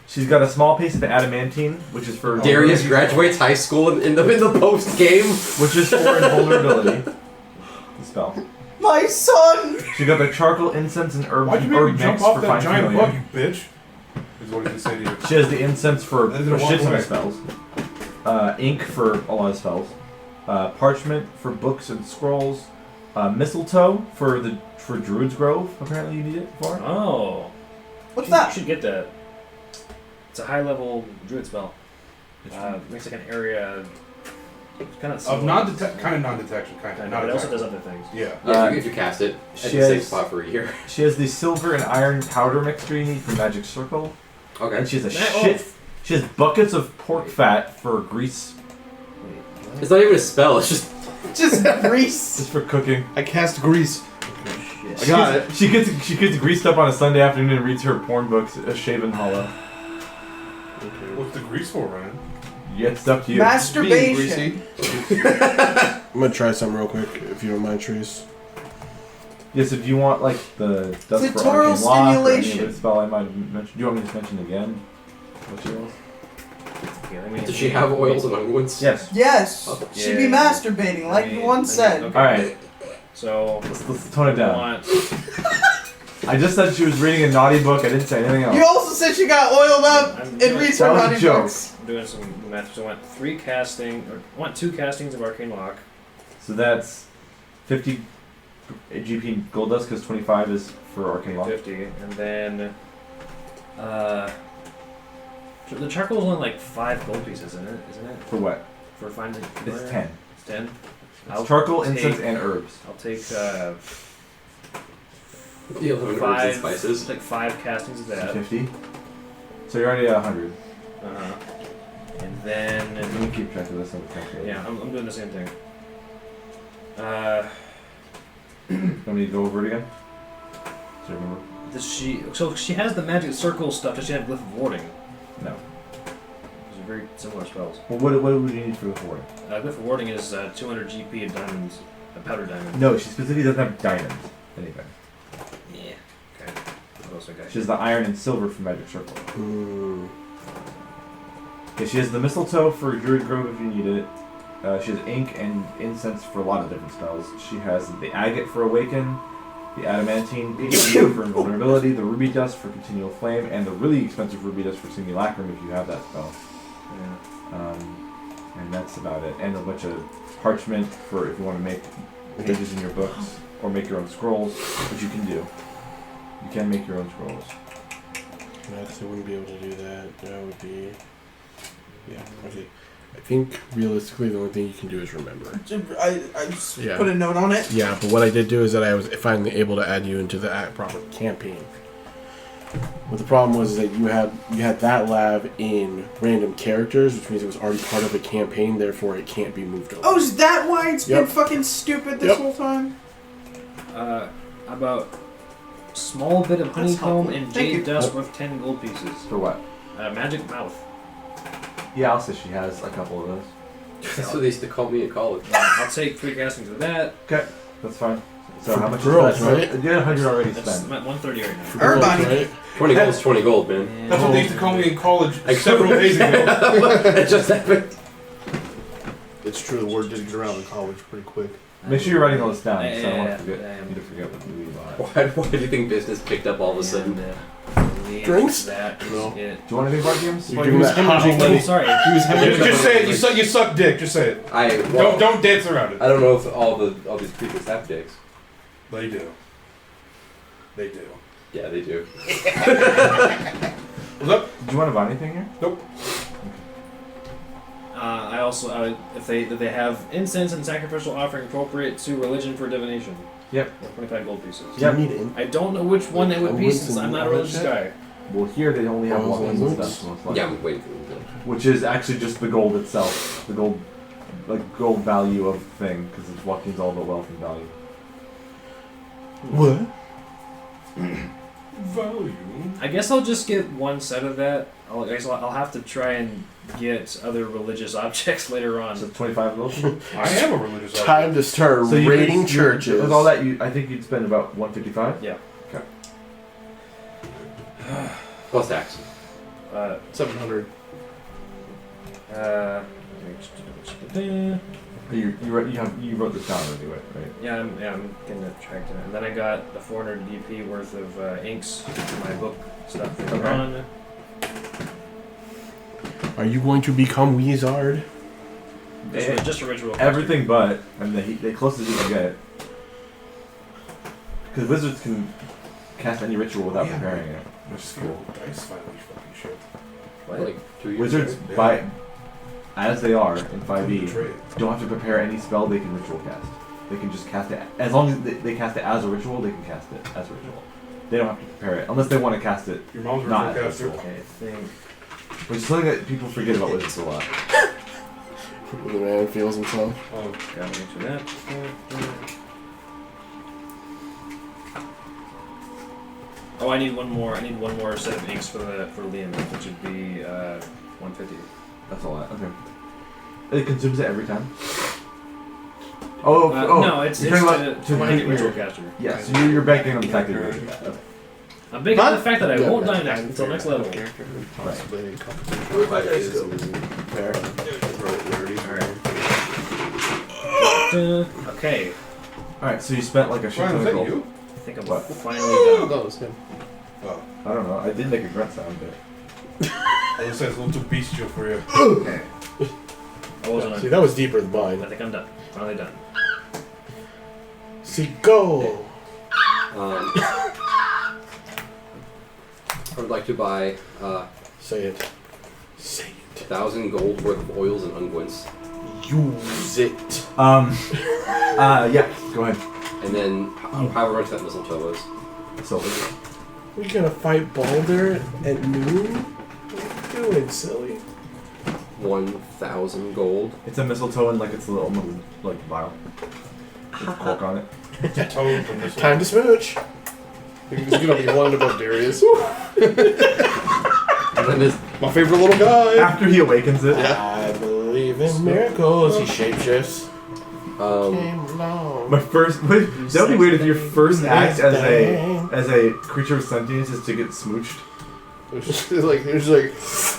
She's got a small piece of adamantine, which is for Darius graduates high school in the post game. which is for invulnerability. The spell. My son! She got the charcoal, incense, and herb, Why'd you make herb me jump mix off for that fine giant familiar. bug, you bitch? Is what he can say to you. She has the incense for That didn't a walk shit ton away. of spells. Ink for a lot of spells. Parchment for books and scrolls. Mistletoe for Druid's Grove. Apparently you need it for. Oh. What's You that? should get that. It's a high level druid spell. Makes like an area. Kind of Of non-detection, kind of non-detection, kind of. but it also does other things. Yeah. Yeah, if you cast it at she the same has- spot for a year. She has the silver and iron powder mixture you need for Magic Circle. Okay. And she has a That- shit. She has buckets of pork fat for grease. It's not even a spell, it's just Just grease. Just for cooking. I cast grease. I got it. She gets greased up on a Sunday afternoon and reads her porn books, Shavenhollow. What's the grease for, Ryan? Yeah, it's up to you. Masturbation. I'm gonna try something real quick, if you don't mind, Sharese. Yes, if you want like the Dust for Clitoral Arcane Lock or any stimulation. other spell I might have mentioned. Do you want me to mention again? What she was? Does she have oils and unguents? Yes. Yes. Oh, She'd be masturbating, like you once said. Okay. Alright, So let's tone it I down. want I just said she was reading a naughty book. I didn't say anything else. You also said she got oiled up I'm and doing- reads that her was a naughty joke. books. I'm doing some math. So I want 2 castings of Arcane Lock. So that's 50 GP gold dust because 25 is for Arcane Lock. 50, and then the charcoal is only like 5 gold pieces, isn't it? For what? For finding. It's 10. It's 10. It's charcoal, take- incense, and herbs. I'll take The 11 herbs and 5 spices. like 5 castings of that. 50. So you're already at 100. And then Let me keep track of this on the calculator. yeah, I'm doing the same thing. Want me to go over it again? Do you remember? Does she? So she has the magic circle stuff. Does she have Glyph of Warding? No. Those are very similar spells. Well, what would you need for the warding? Glyph of Warding is 200 GP of diamonds, a powder diamond. No, she specifically doesn't have diamonds. Anything. Yeah. Okay. What else I got? She has the iron and silver for Magic Circle. Mm. Okay, she has the mistletoe for Druid Grove if you need it. She has ink and incense for a lot of different spells. She has the agate for Awaken, the adamantine for invulnerability, the ruby dust for continual flame, and the really expensive ruby dust for simulacrum if you have that spell. Yeah. And that's about it. And a bunch of parchment for if you want to make pages in your books or make your own scrolls, which you can do. You can make your own scrolls. No, because I wouldn't be able to do that. That would be... Yeah, okay. I think, realistically, the only thing you can do is remember. I just Yeah. put a note on it. Yeah, but what I did do is that I was finally able to add you into the proper campaign. What the problem was is that you had that lab in random characters, which means it was already part of a campaign, therefore it can't be moved over. Oh, is that why it's been Yep. fucking stupid this Yep. whole time? About small bit of honeycomb helpful. and Thank jade you. dust worth 10 gold pieces. For what? Magic mouth. Yeah, I'll say she has a couple of those. That's what they used to call me in college. I'll take 3 castings of that. Okay, that's fine. So For how much girls, is that? right? You had 100 already That's spent. I'm at 130 right now. For Everybody. girls, right? 20 gold's 20 gold, man. That's what they used to call me in college Like- several days ago. It just happened. It's true, the word did get around in college pretty quick. Make sure you're writing all this down, so I don't Yeah, want to forget. yeah, yeah. You to forget what we bought. Why do you think business picked up all of a sudden? Drinks? That is No. it. Do you want any board games? You're doing that hot Oh, money. sorry. He was hemorrhaging Just say it. money. You suck dick. Just say it. Don't dance around it. I don't know if all these people have dicks. They do. They do. Yeah, they do. What's up? Do you want to buy anything here? I also, if they have incense and sacrificial offering appropriate to religion for divination. Yep. 25 gold pieces. Do you need in? I don't know which one it would be Unguents since and I'm not a all that religious shit? guy. Well, here they only have Oh, one and unguents? stuff, most likely. Yeah, I'm waiting for them to. Which is actually just the gold itself, the gold value of the thing, because it's Joaquin's all about wealth and value. What? Value. I guess I'll just get one set of that. I guess I'll have to try and get other religious objects later on. So 25 gold. I am a religious Time to start So you raiding could- churches. With all that, I think you'd spend about 155. Yeah. Okay. Plus tax. 700. You wrote this down anyway, right? Yeah, I'm getting it tracked in. And then I got the 400 DP worth of inks for my book stuff later Okay. on. Are you going to become Wizard? Just a ritual. Everything but, and the closest you can get. Because wizards can cast any ritual without preparing it, which is cool. Dice finally fucking shit. What? Like 2 years Wizards, ago. by as they are in 5e, Trade. don't have to prepare any spell they can ritual cast. They can just cast it. As long as they cast it as a ritual, they can cast it as a ritual. They don't have to prepare it, unless they want to cast it Your mom's a not ritual as a caster. ritual. Okay, I think. Which is something that people forget about wizards a lot. The man feels himself. Oh, gotta answer that. Oh, I need one more. I need one more set of inks for Liam, which would be 150. That's a lot. Okay. It consumes it every time. No, it's you're to talking about make it your- ritual caster. Yeah, so you're banking on the fact that you're doing that. Okay. I'm banking on the fact that I won't die until next level. Possibly Fair. Okay, Alright, so you spent like a shit Ryan, ton was of that gold. you? I think I'm What? finally Oh, done. that was him. Oh, I don't know. I did make a grunt sound, but. I was a little too bestial for you. Okay. I wasn't. See, that was deeper than mine. I think I'm done. Finally done. See, go! I would like to buy Say it. Say it. 1,000 gold worth of oils and unguents, Use it. Yeah, go ahead. and then however much that mistletoe is. So, We gonna fight Baldur at noon? What are you doing, silly? 1,000 gold. it's a mistletoe and like it's a little like vial. With cork on it. Toad from this Time to smooch. He's gonna be one above Darius. And then there's My favorite little guy. After he awakens it. I believe in miracles. He shapeshifts. Came along. My first. That would be weird if your first act as a creature of sentience is to get smooched. It's just like,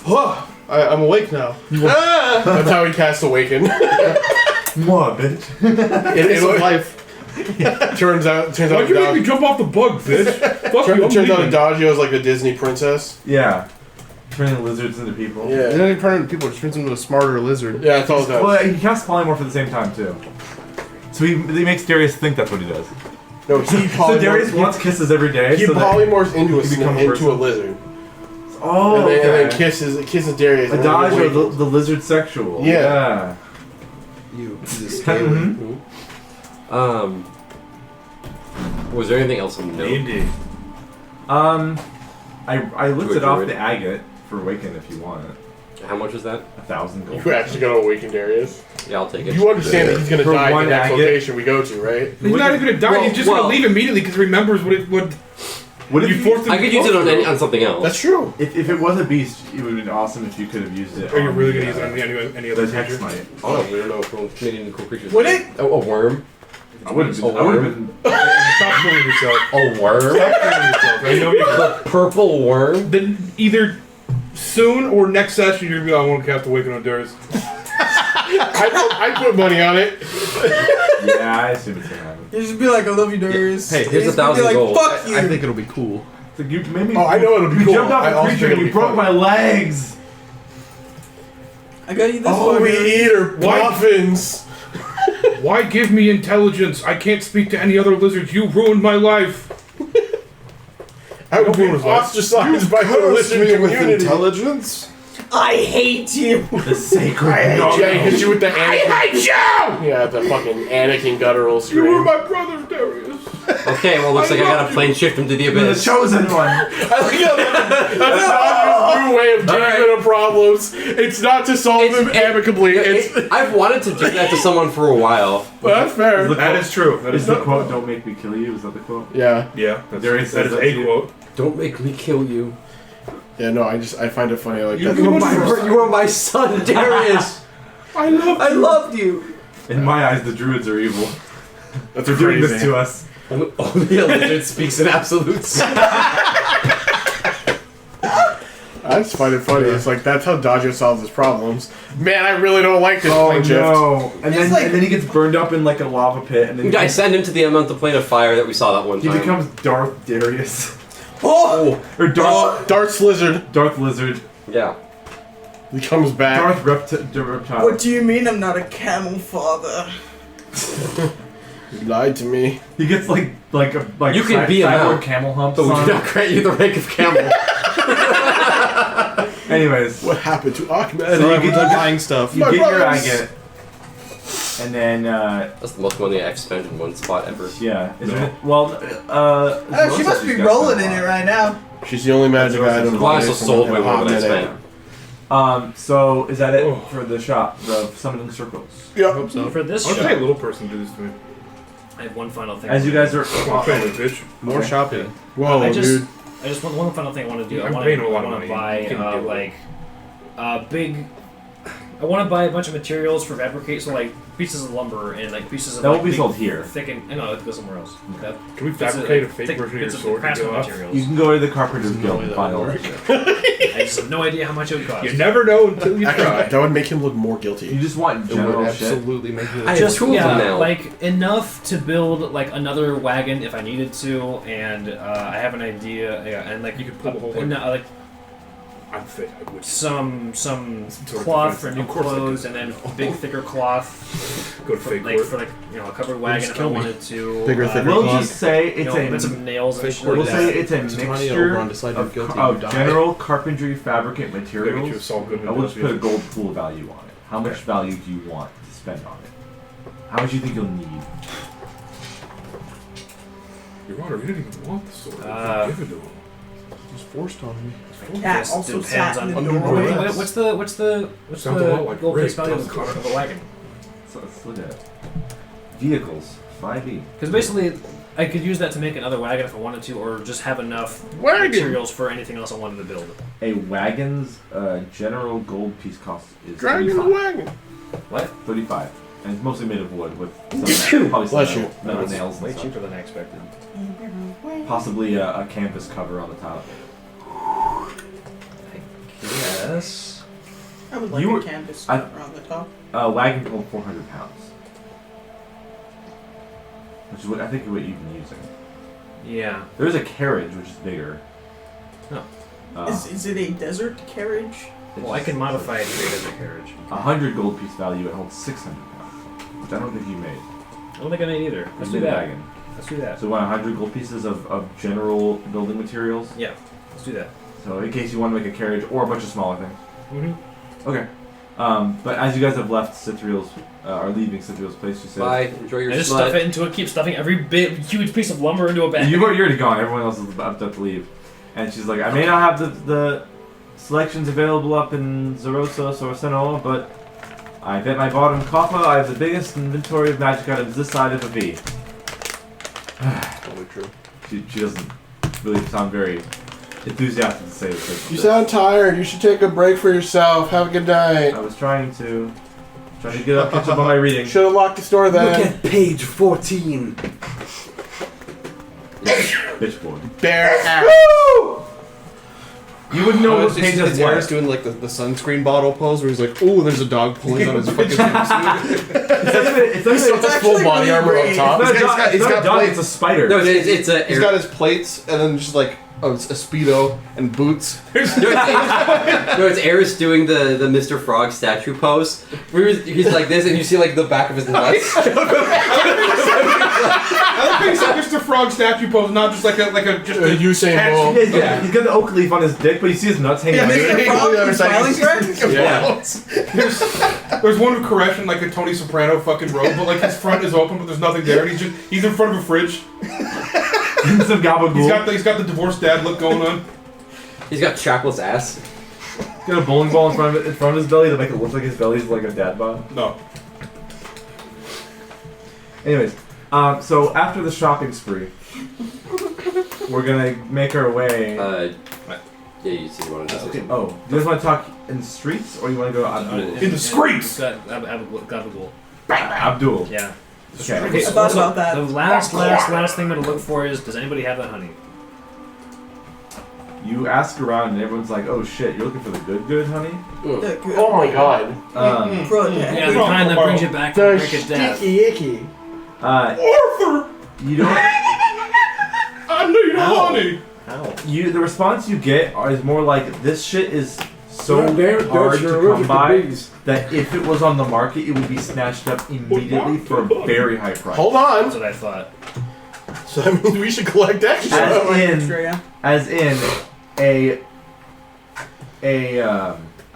oh, I'm awake now. Ah! That's how he casts Awaken. Mwah, bitch. It's life. turns out Why'd you make me jump off the bug, bitch? Fuck you, I'm turns out leaving. Adagio's like the Disney princess. Yeah. Turning lizards into people. And Yeah. then he turns into people, just turns into a smarter lizard. Yeah, that's all it does. Well, he casts polymorph at the same time, too. So he makes Darius think that's what he does. No, he So Darius wants kisses every day. He so that polymorphs into he becomes a person. a lizard. Oh, and then okay. kisses Darius. and then he Adagio, awakens. the lizard sexual. Yeah. You. Mhm. was there anything else on the note? Indeed. I listed Do a off druid. the agate for Awaken if you want it. How much is that? 1,000 gold. You actually gonna awaken Darius. Yeah, I'll take it. You understand that he's gonna For die one in the next agate. location we go to, right? He's not even gonna die. Well, He's just well- gonna leave immediately because he remembers what What if you forced him I to could go use it through. on something else. That's true. If it was a beast, it would have been awesome if you could have used it. Are you on really the, gonna use it on any other the hex creature? smite? Oh, we don't know if we're Canadian cool creatures. Would it? Oh, a worm? I would have A been. worm? Stop fooling yourself. A worm? Stop fooling yourself. I know you're Purple worm? Then either soon or next session you're gonna be like, I want to cast Awaken on Darius. I put money on it. Yeah, I assume it's gonna happen. You just be like, I love you, Darius. Hey, here's He's gonna be 1,000 like, gold. fuck you. I think it'll be cool. So you made me. Oh, I know it'll be you cool. jumped off I a also creature think and you it'll be broke fun. my legs. I got you this Oh, we fucker. eat her Why- muffins. Why give me intelligence? I can't speak to any other lizards. You ruined my life. I would be Nobody was like, ostracized by the Cursed lizard me with community. intelligence. I hate you. The sacred. I hit you with the I Anakin. hate you! Yeah, the fucking Anakin guttural You were scream. my brother, Darius. Okay, well, looks like I gotta plane shift him to the You're the abyss. chosen one. I like how that's Dodger's new way of getting rid of problems. It's not to solve them amicably. It's I've wanted to do that to someone for a while. that's fair. That is true. That Is is the true. quote "Don't make me kill you"? Is that the quote? Yeah, Yeah, Darius that says is that a to you. quote. Don't make me kill you. yeah. No, I find it funny. Like You that. You are my son, Darius. I love I loved you. In my eyes, the druids are evil. That's They're doing this crazy. to us. Only a lizard speaks in absolutes. I just find it funny. It's like that's how Dodger solves his problems. Man, I really don't like this Oh plane shift. no! And It's then like- and then he gets burned up in like a lava pit, and then I send him to the amount of plane of fire that we saw that one he time. becomes Darth Darius Oh! or Darth Darth Lizard Darth Lizard, Yeah. he comes back. Darth Reptile. What do you mean I'm not a camel father? You lied to me. He gets like You can be a cyborg mount, camel humps. But we on do him. not grant you the rank of camel. Anyways, What happened to Ahmed? So you get buying stuff. you My get your brothers. agate, and then That's the most money I've spent in one spot ever. yeah. Is No. it, well, Oh, she Rosa must be just got rolling spent in on it right now. She's the only magic That's item. Well, I also sold way more than I Ahmed spent. ain't. So is that it for the shop, the summoning circles? Yeah. I hope so. For this I'll shop, pay a little person to do this to me. I have one final thing. As you guys are, I'll pay the bitch. More shopping. Whoa, I just one final thing I want to do. Yeah, I I'm want paying a lot of to money. buy You can do it. big. I want to buy a bunch of materials for fabricate, so like pieces of lumber and like pieces of That like, will be big, sold here. Thick and no, it goes somewhere else. That, Can we bits of, fabricate a like, fake thick version of your bits sword to craftsman go off? materials. you can go to the Carpenter's No Guild way and that buy all works. that shit. I just have no idea how much it would cost. You never know until you Actually, try. that would make him look more You guilty. just want It would general shit. absolutely make you. I have Just two of them now. like enough to build like another wagon if I needed to, and I have an idea. Yeah, and like You could pull the whole and, thing. like I'm fit. I would some sort of cloth for defense. new Of course I clothes, could. and then big thicker cloth go to for, fake like work. for like a covered wagon just if I kill me. wanted to. Bigger, thicker We'll cloth. just say it's bits a. of nails and Fake shit work. like We'll that. say it's a It's money mixture over on decide you're guilty, of you die. general carpentry fabricate Gotta get you a materials. solid good I will just put a industrial. gold pool value on it. How much value do you want to spend on it? How much do you think you'll need? Your Honor, you didn't even want the sword. Give it to him. It's forced on me. Cat This also depends sat on in the under doorway. duress. What's the Sounds a lot like gold Rick, face value of doesn't it? the wagon? So let's look at it. Vehicles, 5e. Because basically, I could use that to make another wagon if I wanted to, or just have enough Wagon! materials for anything else I wanted to build. A wagon's general gold piece cost is Dragging the 35. wagon. What? 35. And it's mostly made of wood with some probably some Bless metal, you. metal it's nails way and stuff. cheaper than I expected. Possibly a canvas cover on the top. Yes. I would like You a were- canvas I- cover on the top. A wagon can hold 400 pounds. Which is what I think what you've been using. Yeah. There's a carriage which is bigger. Oh. Is it a desert carriage? Well, I can modify it to create as a carriage. 100 gold piece value. It holds 600 pounds, which I don't think you made. I don't think I made either. Let's You do made a that. wagon. Let's do that. So you want 100 gold pieces of general building materials. Yeah. Let's do that. So in case you want to make a carriage or a bunch of smaller things. Mm-hmm. Okay. But as you guys have left Citriel's, are leaving Citriel's place, you said. Bye. Enjoy your I just slut. stuff it into it. Keep stuffing every big, huge piece of lumber into a bag. You're already gone. Everyone else is about to leave. And she's like, I may not have the selections available up in Zerosos or Senora, but I bet my bottom copper I have the biggest inventory of magic items this side of a V. Probably true. She doesn't really sound very enthusiastic to say this. You sound tired. You should take a break for yourself. Have a good night. I was trying to get up, catch up on my reading. Should have locked the store then. Look at page 14. Bitch boy. Bear ass. You wouldn't know what it's pages Eris were. doing like the sunscreen bottle pose where he's like, "Ooh, there's a dog pulling on his fucking swimsuit." It's not even Just full body armor on top. a He's dog, got- it's he's not a got dog, plates. it's a spider. No, it's a. He's got his plates and then just like a speedo and boots. No, it's Eris doing the Mr. Frog statue pose. Where he's like this, and you see like the back of his nuts. I think it's Mr. Frog statue pose, not just like a just a Usain Bolt. Yeah, he's got the oak leaf on his dick, but you see his nuts hanging out. Mr. Frog, he's smiling Yeah. There's one of Koresh in like a Tony Soprano fucking robe, but like his front is open, but there's nothing there, and he's in front of a fridge. Some gabagool. He's got the divorced dad look going on. He's got Chapel's ass. He's got a bowling ball in front of his belly to make it look like his belly's like a dad bod. No. Anyways, so after the shopping spree, we're gonna make our way. Yeah, you see one of those. Okay. Oh, do you guys want to talk in the streets, or you want to go Abdul? In the streets! Gabagool. Abdul. Yeah. Okay. Okay, I thought so about that. The last thing I'm gonna look for is, does anybody have that honey? You ask around, and everyone's like, "Oh shit, you're looking for the good honey." Oh my god. Yeah, the kind that brings you back from the brink of death. icky. Arthur! You don't. I need Ow. honey! How? The response you get is more like, "This shit is so Damn, hard you're to come allergic to by bees." that if it was on the market, it would be snatched up immediately for a very high price." Hold on. That's what I thought. So that means we should collect extra. As in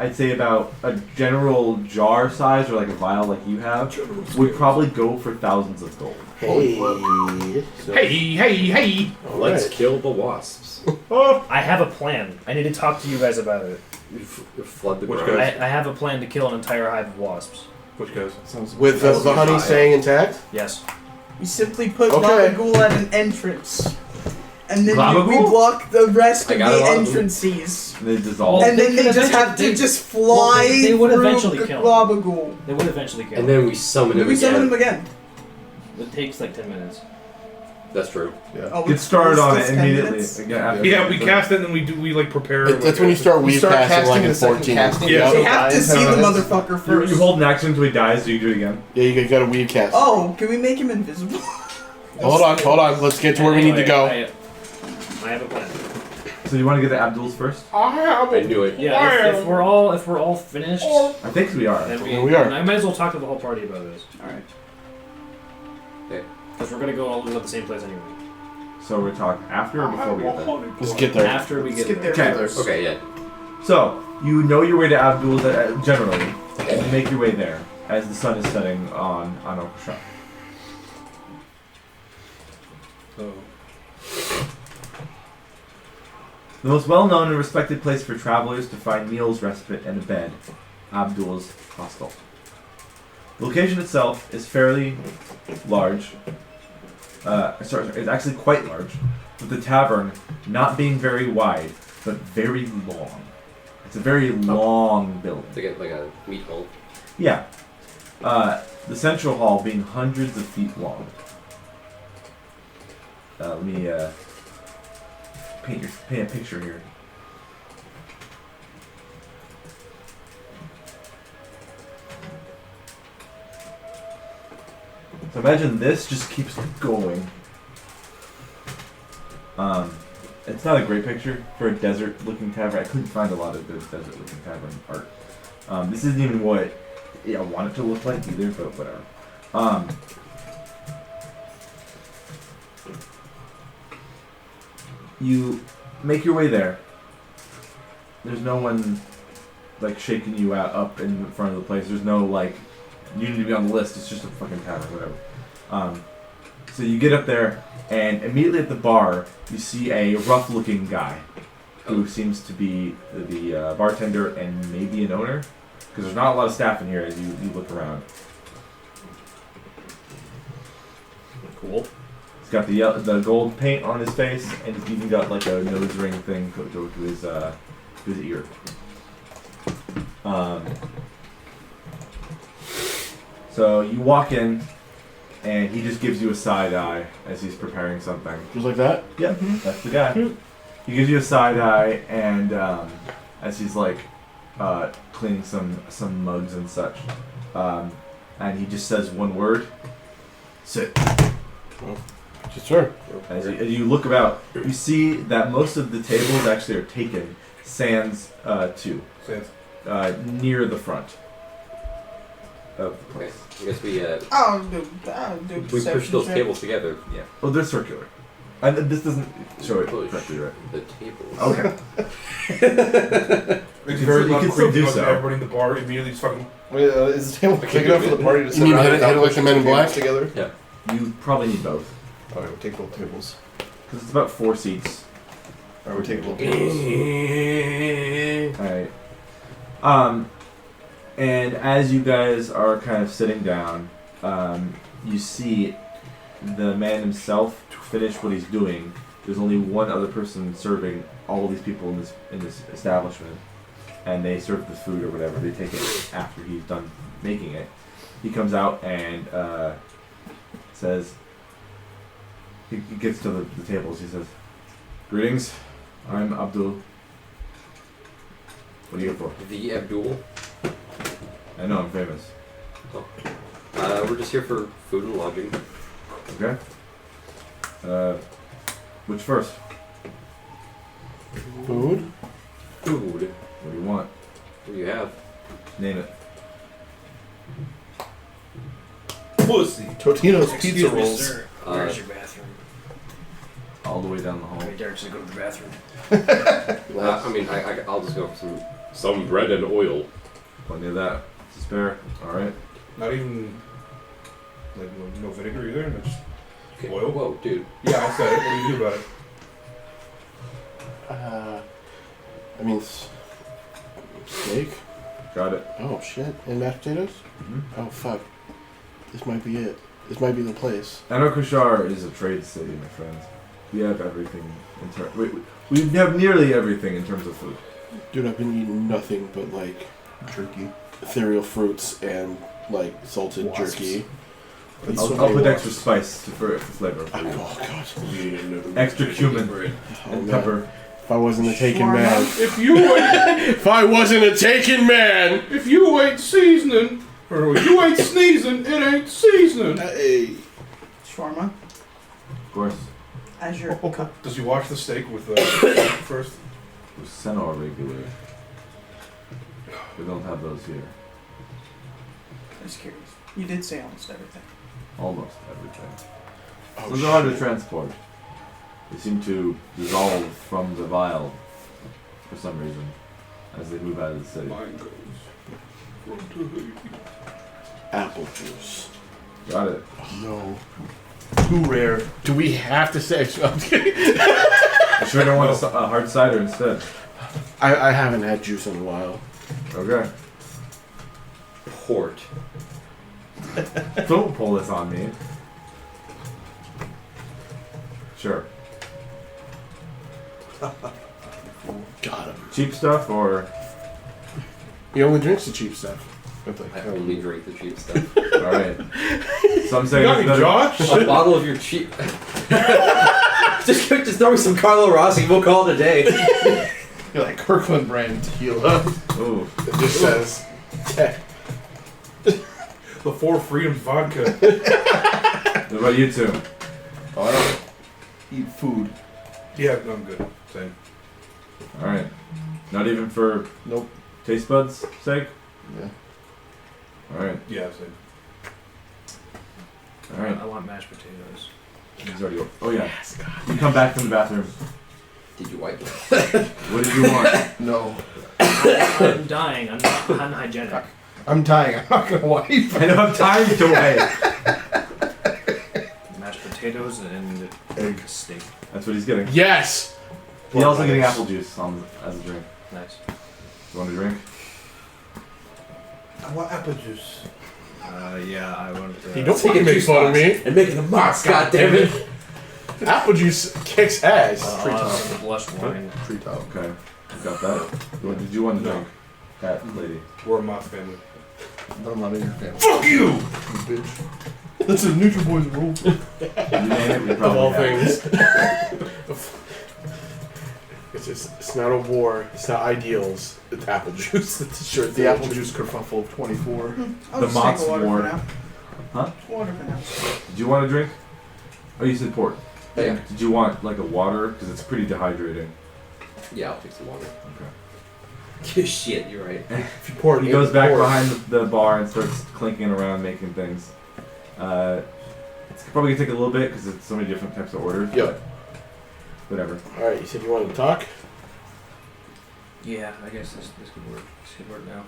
I'd say about a general jar size or like a vial like you have would probably go for thousands of gold. Hey. Hey! Let's kill the wasps. I have a plan. I need to talk to you guys about it. flood the Which ground. goes? I have a plan to kill an entire hive of wasps. Which goes? With the honey staying intact? Yes. We simply put Okay. Gabagool at an entrance. And then we Gabagool? block the rest I of got the a lot of them. entrances. They dissolve. And then They they could just have to eventually- just fly they would through eventually kill him. Gabagool. They would eventually kill And him. then we summon Then him we summon him again. again. It takes like 10 minutes. That's true. Oh, Get started on it 10 immediately. minutes? Yeah, we cast it and then we like prepare. That's when you start weave start casting like casting in the second 14. casting. Yeah. We have to see the motherfucker You, first. you hold an action until he dies, so you do it again. Yeah, you gotta weave cast. Oh, can we make him invisible? Hold on. Let's get to where we need to go. I have a plan. So you want to get the Abduls first? I knew it. Yeah, if we're all finished, I think we are. then Yeah, we are. and I might as well talk to the whole party about this. Alright. Because we're gonna go all to the same place anyway. So we're talking after or before we get there? Let's get there. After we Let's get get there. there. Okay. Okay, yeah. So you know your way to Abdul generally, and you make your way there as the sun is setting on Okusha. Oh. The most well-known and respected place for travelers to find meals, respite, and a bed, Abdul's hostel. The location itself is fairly large. It's actually quite large, with the tavern not being very wide, but very long. It's a very long building. To get like a meat hole. Yeah. The central hall being hundreds of feet long. Let me paint a picture here. So imagine this just keeps going. It's not a great picture for a desert-looking tavern. I couldn't find a lot of good desert-looking tavern art. This isn't even what I want it to look like either, but whatever. You make your way there. There's no one like shaking you out up in front of the place. There's no like you need to be on the list. It's just a fucking tavern, whatever. So you get up there, and immediately at the bar, you see a rough-looking guy who seems to be the bartender and maybe an owner, because there's not a lot of staff in here as you look around. Cool. He's got the gold paint on his face, and he's even got like a nose ring thing to his ear. So you walk in, and he just gives you a side eye as he's preparing something. Just like that? Yep, that's the guy. He gives you a side eye, and as he's like cleaning some mugs and such, and he just says one word: "Sit." Yes, sir. As you look about, you see that most of the tables actually are taken, sans two, near the front of the place. I guess we I'll do we push perception those check. tables together. Yeah. Well, they're circular. And this doesn't show it correctly, right? The tables. Okay. It's You very can loud, still creepy, do like so. everybody in the bar immediately just fucking. Wait, is the table big enough for the party to sit mean around hit it without like the pushing Men in tables Black? together? You probably need both. Alright, we'll take both tables. Because it's about 4 seats. Alright, we'll take both tables. Alright. And as you guys are kind of sitting down, you see the man himself finish what he's doing. There's only one other person serving all these people in this establishment, and they serve the food or whatever. They take it after he's done making it. He comes out and says, he gets to the tables. He says, "Greetings, I'm Abdul. What are you here for?" The Abdul. I know I'm famous. We're just here for food and lodging. Okay. Which first? Food? Food. What do you want? What do you have? Name it. Pussy. Totino's Excuse pizza me, rolls. sir. Where's your bathroom? All the way down the hall. Okay, Derrick's gonna go to the bathroom. I mean, I'll just go for some bread and oil. Plenty of that to spare. All right. Not even like no vinegar either. Just Okay. oil. Whoa, dude. Yeah, I said it. What do you do about it? I mean, Steak. Got it. Oh shit. And mashed potatoes? Mm-hmm. Oh fuck. This might be it. This might be the place. Enokushar is a trade city, my friends. We have everything we have nearly everything in terms of food. Dude, I've been eating nothing but like Jerky. ethereal fruits and like salted Wasps. jerky. I'll put extra spice for flavor. For you. Oh god. Extra cumin Oh, and man. pepper. If I wasn't a taken Shawarma. man. If you ain't, If I wasn't a taken man. if you ain't seasoning, or you ain't sneezing, it ain't seasoning. Hey. Shawarma. Of course. As your cup. Does he wash the steak with first? Senor regular. We don't have those here. I was curious. You did say almost everything. Almost everything. Oh, Those are hard to transport. They seem to dissolve from the vial for some reason as they move out of the city. Mine goes from to Apple juice. Got it. No. too rare. Do we have to say? I'm kidding. You sure don't want a hard cider instead? I haven't had juice in a while. Okay. Port. Don't pull this on me. Sure. Got him. Cheap stuff or He only drinks the cheap stuff. With like, I only drink the cheap stuff. alright. Some say You got it's any, better. Josh? A bottle of your cheap. just throw me some Carlo Rossi. We'll call it a day. You're like Kirkland brand tequila. Ooh. it just says. The Four Freedoms vodka. What about you two? Oh, I don't eat food. Yeah, I'm good. Same. Alright. Not even for Nope. taste buds' sake? Yeah. Alright. Yeah, same. Alright. I want mashed potatoes. He's already over. Oh yeah. You come back from the bathroom. Did you wipe? What did you want? No. I'm dying. I'm not unhygienic. I'm dying. I'm not gonna wipe. I don't have time to wait. Mashed potatoes and Egg. steak. That's what he's getting. Yes. He's also getting apple juice as a drink. Nice. You want a drink? I want apple juice. Yeah, I want. You don't fucking make fun of me. And making a box, goddammit. Apple juice kicks ass. Some blush wine. Treetop. Okay. You got that? What did you want to drink? That lady. We're a moth family. I'm not in your family. Fuck you! You bitch. This is Neutral Boys rule. You name it, we Of probably all have it. things. It's not a war. It's not ideals. It's apple juice. That's a sure The apple juice kerfuffle of 24. I'll The just Mott's take a water War. for now. Huh? Water for now. Did you want a drink? Oh, you said port. Yeah. Did you want like a water? Because it's pretty dehydrating. Yeah, I'll take some water. Okay. Shit, you're right. If you pour it, He you goes have back to pour it. behind the bar and starts clinking around making things. It's probably gonna take a little bit because it's so many different types of orders. Yep. But whatever. All right. You said you wanted to talk. Yeah, I guess this could work. This could work now.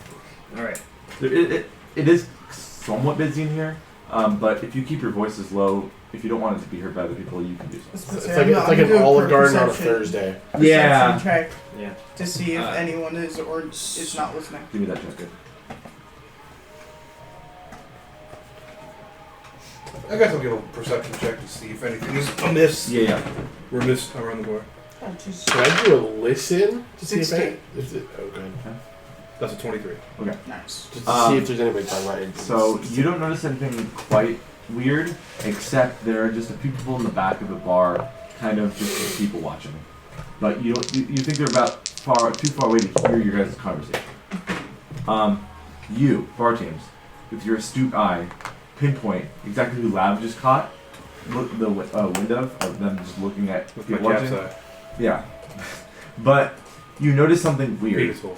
All right. It is somewhat busy in here, but if you keep your voices low, if you don't want it to be heard by other people, you can do so. It's like an Olive Garden on a Thursday. Yeah. Check Yeah. to see if anyone is or is not listening. Give me that check. I guess I'll give a perception check to see if anything is amiss. Yeah. Remiss around the bar. Oh, Jesus. Can I do a listen to see if 16. okay. That's a 23. Nice. Just to see if there's anybody talking about it. So you don't notice anything quite weird, except there are just a few people in the back of the bar, kind of just people watching. But you think they're about too far away to hear your guys' conversation. You, bar teams, with your astute eye, pinpoint exactly who Lab just caught. Look the window of them just looking at With my people cat's watching. eye. Yeah, but you notice something weird. Penis hole.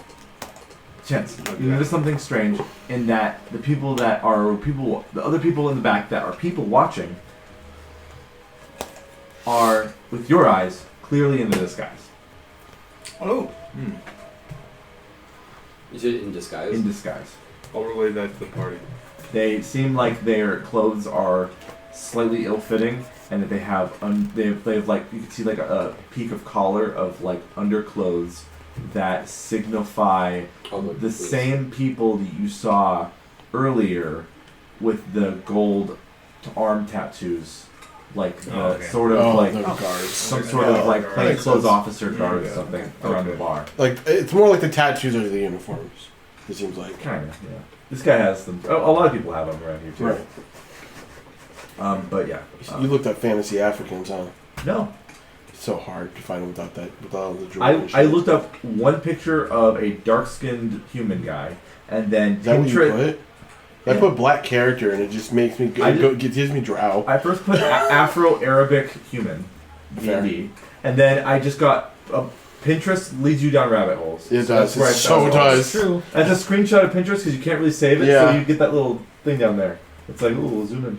Chance, Okay. you notice something strange in that the other people in the back that are people watching are, with your eyes, clearly in the disguise. Oh. Is it in disguise? In disguise. I'll relay that to the party. They seem like their clothes are slightly ill-fitting, and that they have like you can see like a peak of collar of like underclothes that signify the same people that you saw earlier with the gold arm tattoos, like the sort of like guards. some sort of like plainclothes officer guard or something around the bar. Like it's more like the tattoos are the uniforms. It seems like. Kind of, yeah. This guy has them. A lot of people have them around here too. Right. But yeah. You looked at Fantasy Africans, huh? No. It's so hard to find them without all the jewelry. I looked up one picture of a dark-skinned human guy, and then Is that what you put? I put black character, and it just makes me gives me drow. I first put Afro-Arabic human, D&D, and then I just got Pinterest leads you down rabbit holes. It does. It so does. True. That's a screenshot of Pinterest because you can't really save it, so you get that little thing down there. It's like, ooh, we'll zoom in.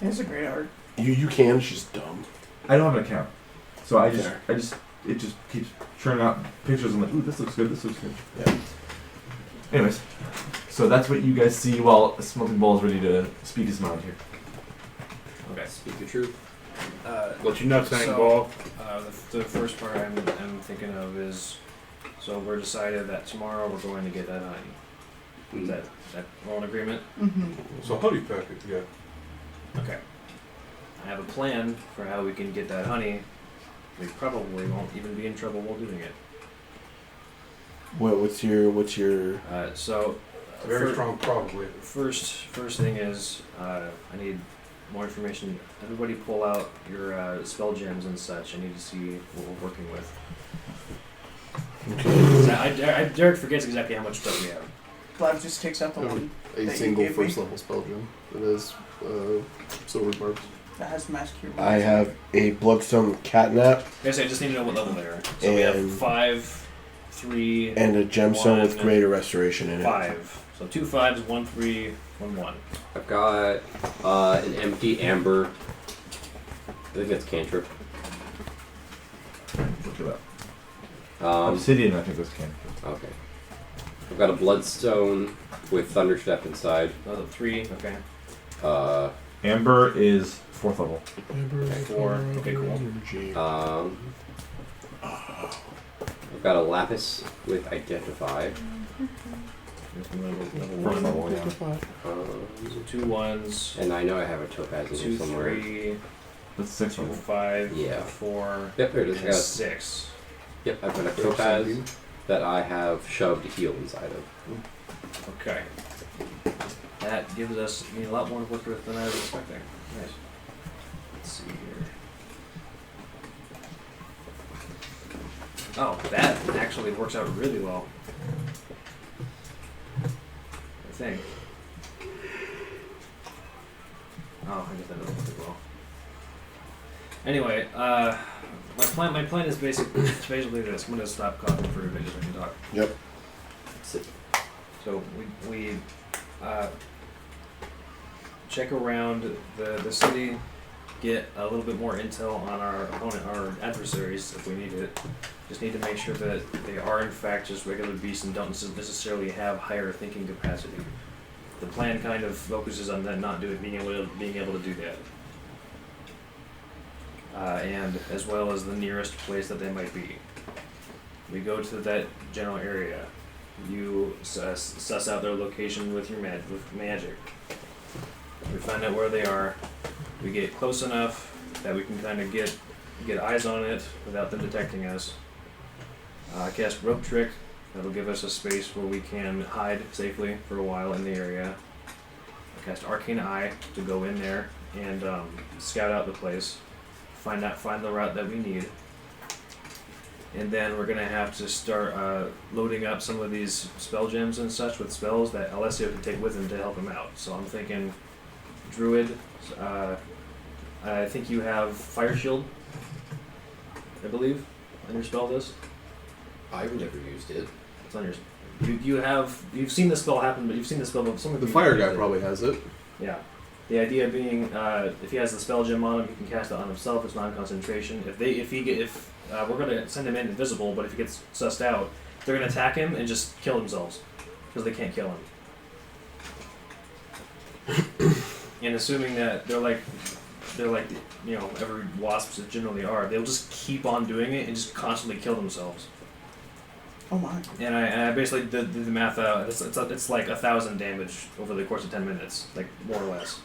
It's a great art. You can. It's just dumb. I don't have an account, so it just keeps churning out pictures. I'm like, ooh, this looks good. This looks good. Yeah. Anyways, so that's what you guys see while Smoking Ball is ready to speak his mind here. Okay, speak the truth. What you not saying, so, Ball? The first part I'm thinking of is, so we're decided that tomorrow we're going to get that honey. Is that all in agreement? Mm-hmm. So honey packet, yeah. Okay. I have a plan for how we can get that honey. We probably won't even be in trouble while doing it. What's your? Very strong, probably. First thing is, I need more information. Everybody pull out your spell gems and such. I need to see what we're working with. Okay. Derrick forgets exactly how much stuff we have. Vlad just takes out the one A that single you gave me. first level spell gem that has silver barbs. That has mass cure. I have a bloodstone catnap. I just need to know what level they are. So we have 5, 3, and a gemstone with 1, greater restoration in it. 5. So 2 5s, 1 3, 1 1. I've got an empty amber. I think that's cantrip. Look at that. Obsidian, I think was cantrip. Okay. I've got a bloodstone with thunderstep inside. 3, okay. Amber is 4th level. 4, okay, cool. I've got a lapis with identify. Level 1. Level, yeah. So 2 1s. And I know I have a topaz in 2 here somewhere. 3, That's 6th 2 level. 5, Yeah. 4, Yep, there it is. I and got a 6. Yep, I've got a topaz that I have shoved heal inside of. Okay. That gives us a lot more to work with than I was expecting. Nice. Let's see here. Oh, that actually works out really well. I think. Oh, I guess that doesn't work as well. Anyway, my plan is basically this. I'm gonna stop coughing for a bit so I can talk. Yep. So we check around the city, get a little bit more intel on our opponent, our adversaries, if we need it. Just need to make sure that they are in fact just regular beasts and don't necessarily have higher thinking capacity. The plan kind of focuses on them not being able to do that. And as well as the nearest place that they might be. We go to that general area. You suss out their location with your magic. We find out where they are. We get close enough that we can kind of get eyes on it without them detecting us. Cast rope trick. That'll give us a space where we can hide safely for a while in the area. Cast arcane eye to go in there and scout out the place. Find the route that we need. And then we're going to have to start loading up some of these spell gems and such with spells that Alessio can take with him to help him out. So I'm thinking Druid. I think you have Fire Shield, I believe, on your spell list. I've never used it. It's on your. You've seen the spell happen, but you've seen the spell. The fire guy probably has it. Yeah. The idea being, if he has the spell gem on him, he can cast it on himself. It's non-concentration. We're gonna send him in invisible, but if he gets sussed out, they're gonna attack him and just kill themselves because they can't kill him. And assuming that they're like every wasps generally are, they'll just keep on doing it and just constantly kill themselves. Oh my. And I basically did the math out. It's like 1,000 damage over the course of 10 minutes, like more or less.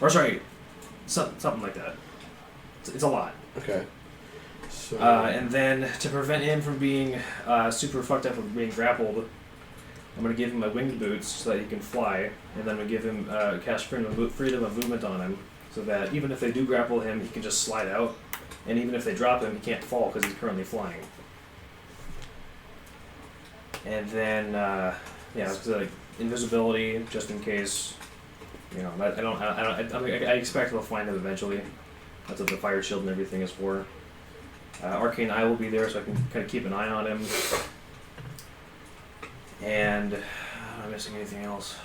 Or sorry, something like that. It's a lot. Okay. So. And then to prevent him from being super fucked up with being grappled, I'm gonna give him my winged boots so that he can fly, and then I'm gonna give him cast freedom of movement on him, so that even if they do grapple him, he can just slide out, and even if they drop him, he can't fall because he's currently flying. And then so like invisibility, just in case. You know, I expect they'll find him eventually. That's what the fire shield and everything is for. Arcane Eye will be there, so I can kind of keep an eye on him. And am I missing anything else?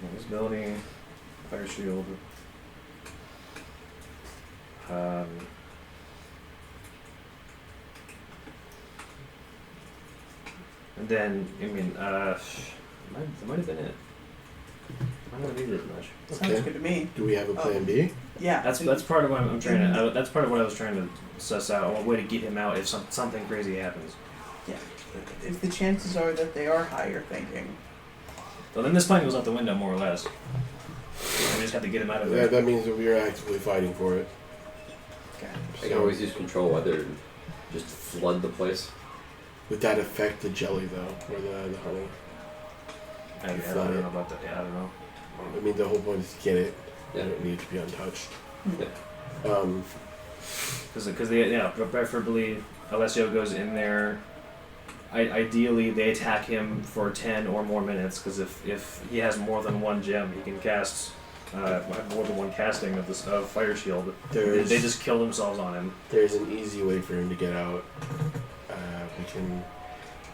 Invisibility, fire shield. And then, I mean, that might have been it. I don't need it much. Sounds good to me. Do we have a plan B? Yeah. That's part of what I'm trying to. That's part of what I was trying to suss out. A way to get him out if something crazy happens. Yeah. If the chances are that they are high, you're thinking. So then this plan goes out the window, more or less. We just have to get him out of there. That means that we are actively fighting for it. Okay. I can always use control weather and just flood the place. Would that affect the jelly though, or the honey? I don't know about that. Yeah, I don't know. I mean, the whole point is to get it. Yeah. It don't need to be untouched. Yeah. Because preferably Alessio goes in there. Ideally, they attack him for 10 or more minutes. Because if he has more than one gem, he can cast more than one casting of this fire shield. They just kill themselves on him. There's an easy way for him to get out.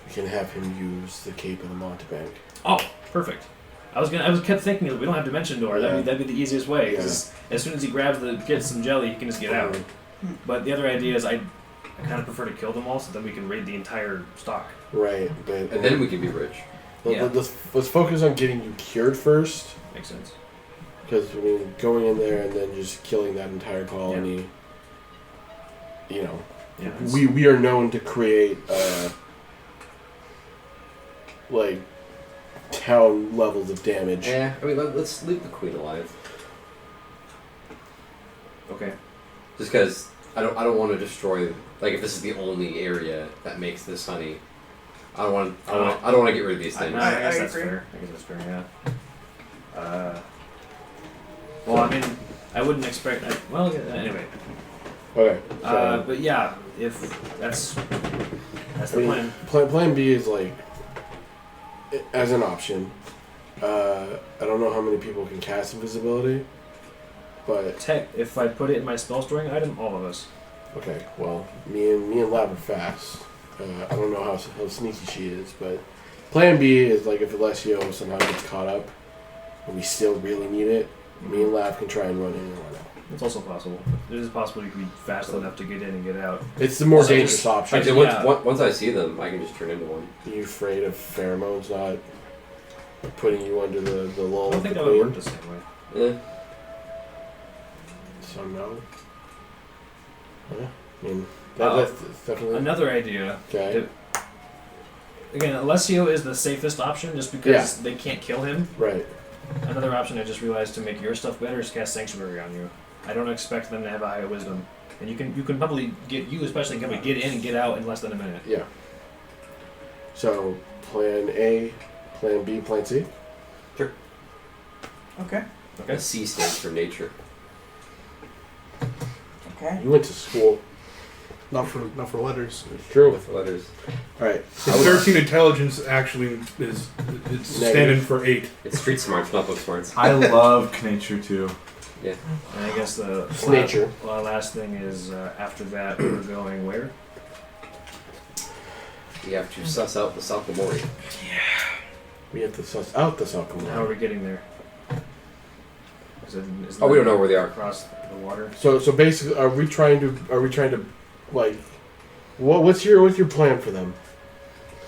We can have him use the cape of the mountebank. Oh, perfect. I kept thinking that we don't have Dimension Door. Yeah. That'd be the easiest way. Because as soon as he gets some jelly, he can just get out. But the other idea is I kind of prefer to kill them all, so then we can raid the entire stock. Right, but And then we can be rich. Let's focus on getting you cured first. Makes sense. Because I mean, going in there and then just killing that entire colony. You know, we are known to create like town levels of damage. Yeah, I mean, let's leave the queen alive. Okay. Just because I don't want to destroy. Like, if this is the only area that makes this honey, I don't want to get rid of these things. I guess that's agree. fair. I guess that's fair. Yeah. Well, I mean, I wouldn't expect. Anyway. Okay. So, but yeah, if that's the plan. Plan B is like as an option. I don't know how many people can cast invisibility, but If I put it in my spell storing item, all of us. okay. Well, me and Lab are fast. I don't know how sneaky she is, but Plan B is like if Alessio somehow gets caught up and we still really need it, me and Lab can try and run in and run out. It's also possible. It is possible you can be fast enough to get in and get out. It's the more So dangerous just- option. Actually, Yeah. once I see them, I can just turn into one. Are you afraid of pheromones not putting you under the lull I don't of think the that would work queen? the same way. Eh. So no. Yeah, I mean that's definitely Another idea. okay. Again, Alessio is the safest option just because they can't kill him. Right. Another option I just realized to make your stuff better is cast Sanctuary on you. I don't expect them to have a high wisdom. And you can probably get in and get out in less than a minute. Yeah. So Plan A, Plan B, Plan C. Okay. A C stands for nature. Okay. You went to school. Not for letters. It's true. With letters. All right. His 13 intelligence actually is standing for 8. It's street smarts, not book smarts. I love nature too. Yeah. And I guess the It's nature. last thing is after that we're going where? We have to suss out the Salkamori. We have to suss out the How are Salkamore. we getting there? Is We don't know where they are. Across the water. So basically, are we trying to like, what's your plan for them?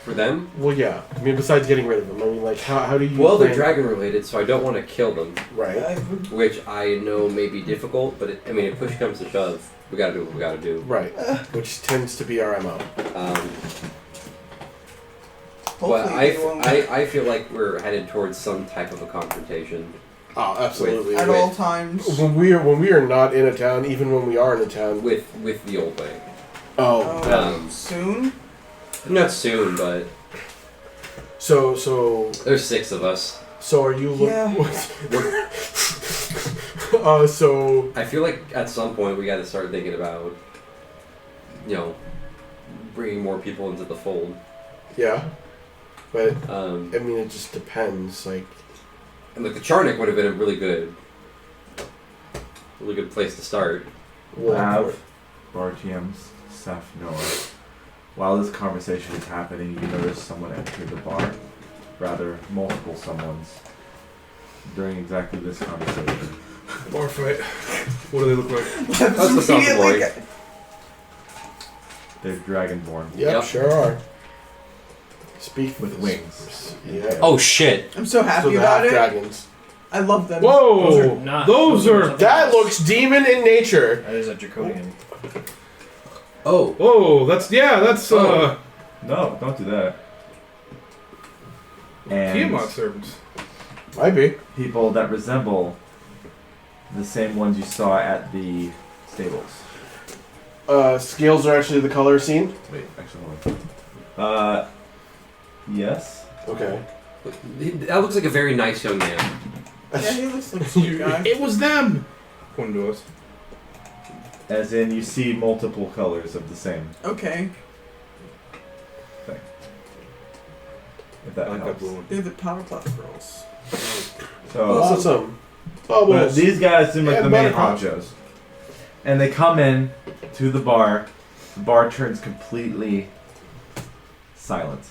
For them? Well, yeah. I mean, besides getting rid of them, I mean, like, how do you? Well, they're dragon related, so I don't want to kill them. Right. Which I know may be difficult, but if push comes to shove, we gotta do what we gotta do. Right. Which tends to be our MO. But I feel like we're headed towards some type of a confrontation. Oh, absolutely. At all times. When we are not in a town, even when we are in a town, with the old way. Soon? Not soon, but so there's 6 of us. So are you? Yeah. So I feel like at some point we got to start thinking about, bringing more people into the fold. Yeah, but I mean, it just depends. Like, and the Charnick would have been a really good place to start. Lav, Bar TM's Seth Noah. While this conversation is happening, you notice someone enter the bar. Rather, multiple someones. During exactly this conversation. Bar fight. What do they look like? That's the South Boy. They're dragonborn. Yep, sure are. Speak with wings. Yeah. Oh shit! I'm so happy about it. Dragons. I love them. Whoa! Those are that looks demon in nature. That is a draconian. Oh, that's No, don't do that. And Tiamat servants. Might be. People that resemble the same ones you saw at the stables. Scales are actually the color scene? Wait, actually, hold on. Yes. Okay. That looks like a very nice young man. Yeah, he looks like a sweet guy. It was them! Pointing to us. As in, you see multiple colors of the same Okay. thing. If that helps. They're the Powerpuff Girls. So, Awesome. but these guys seem like Yeah, the main Buttercup. honchos. And they come in to the bar. The bar turns completely silent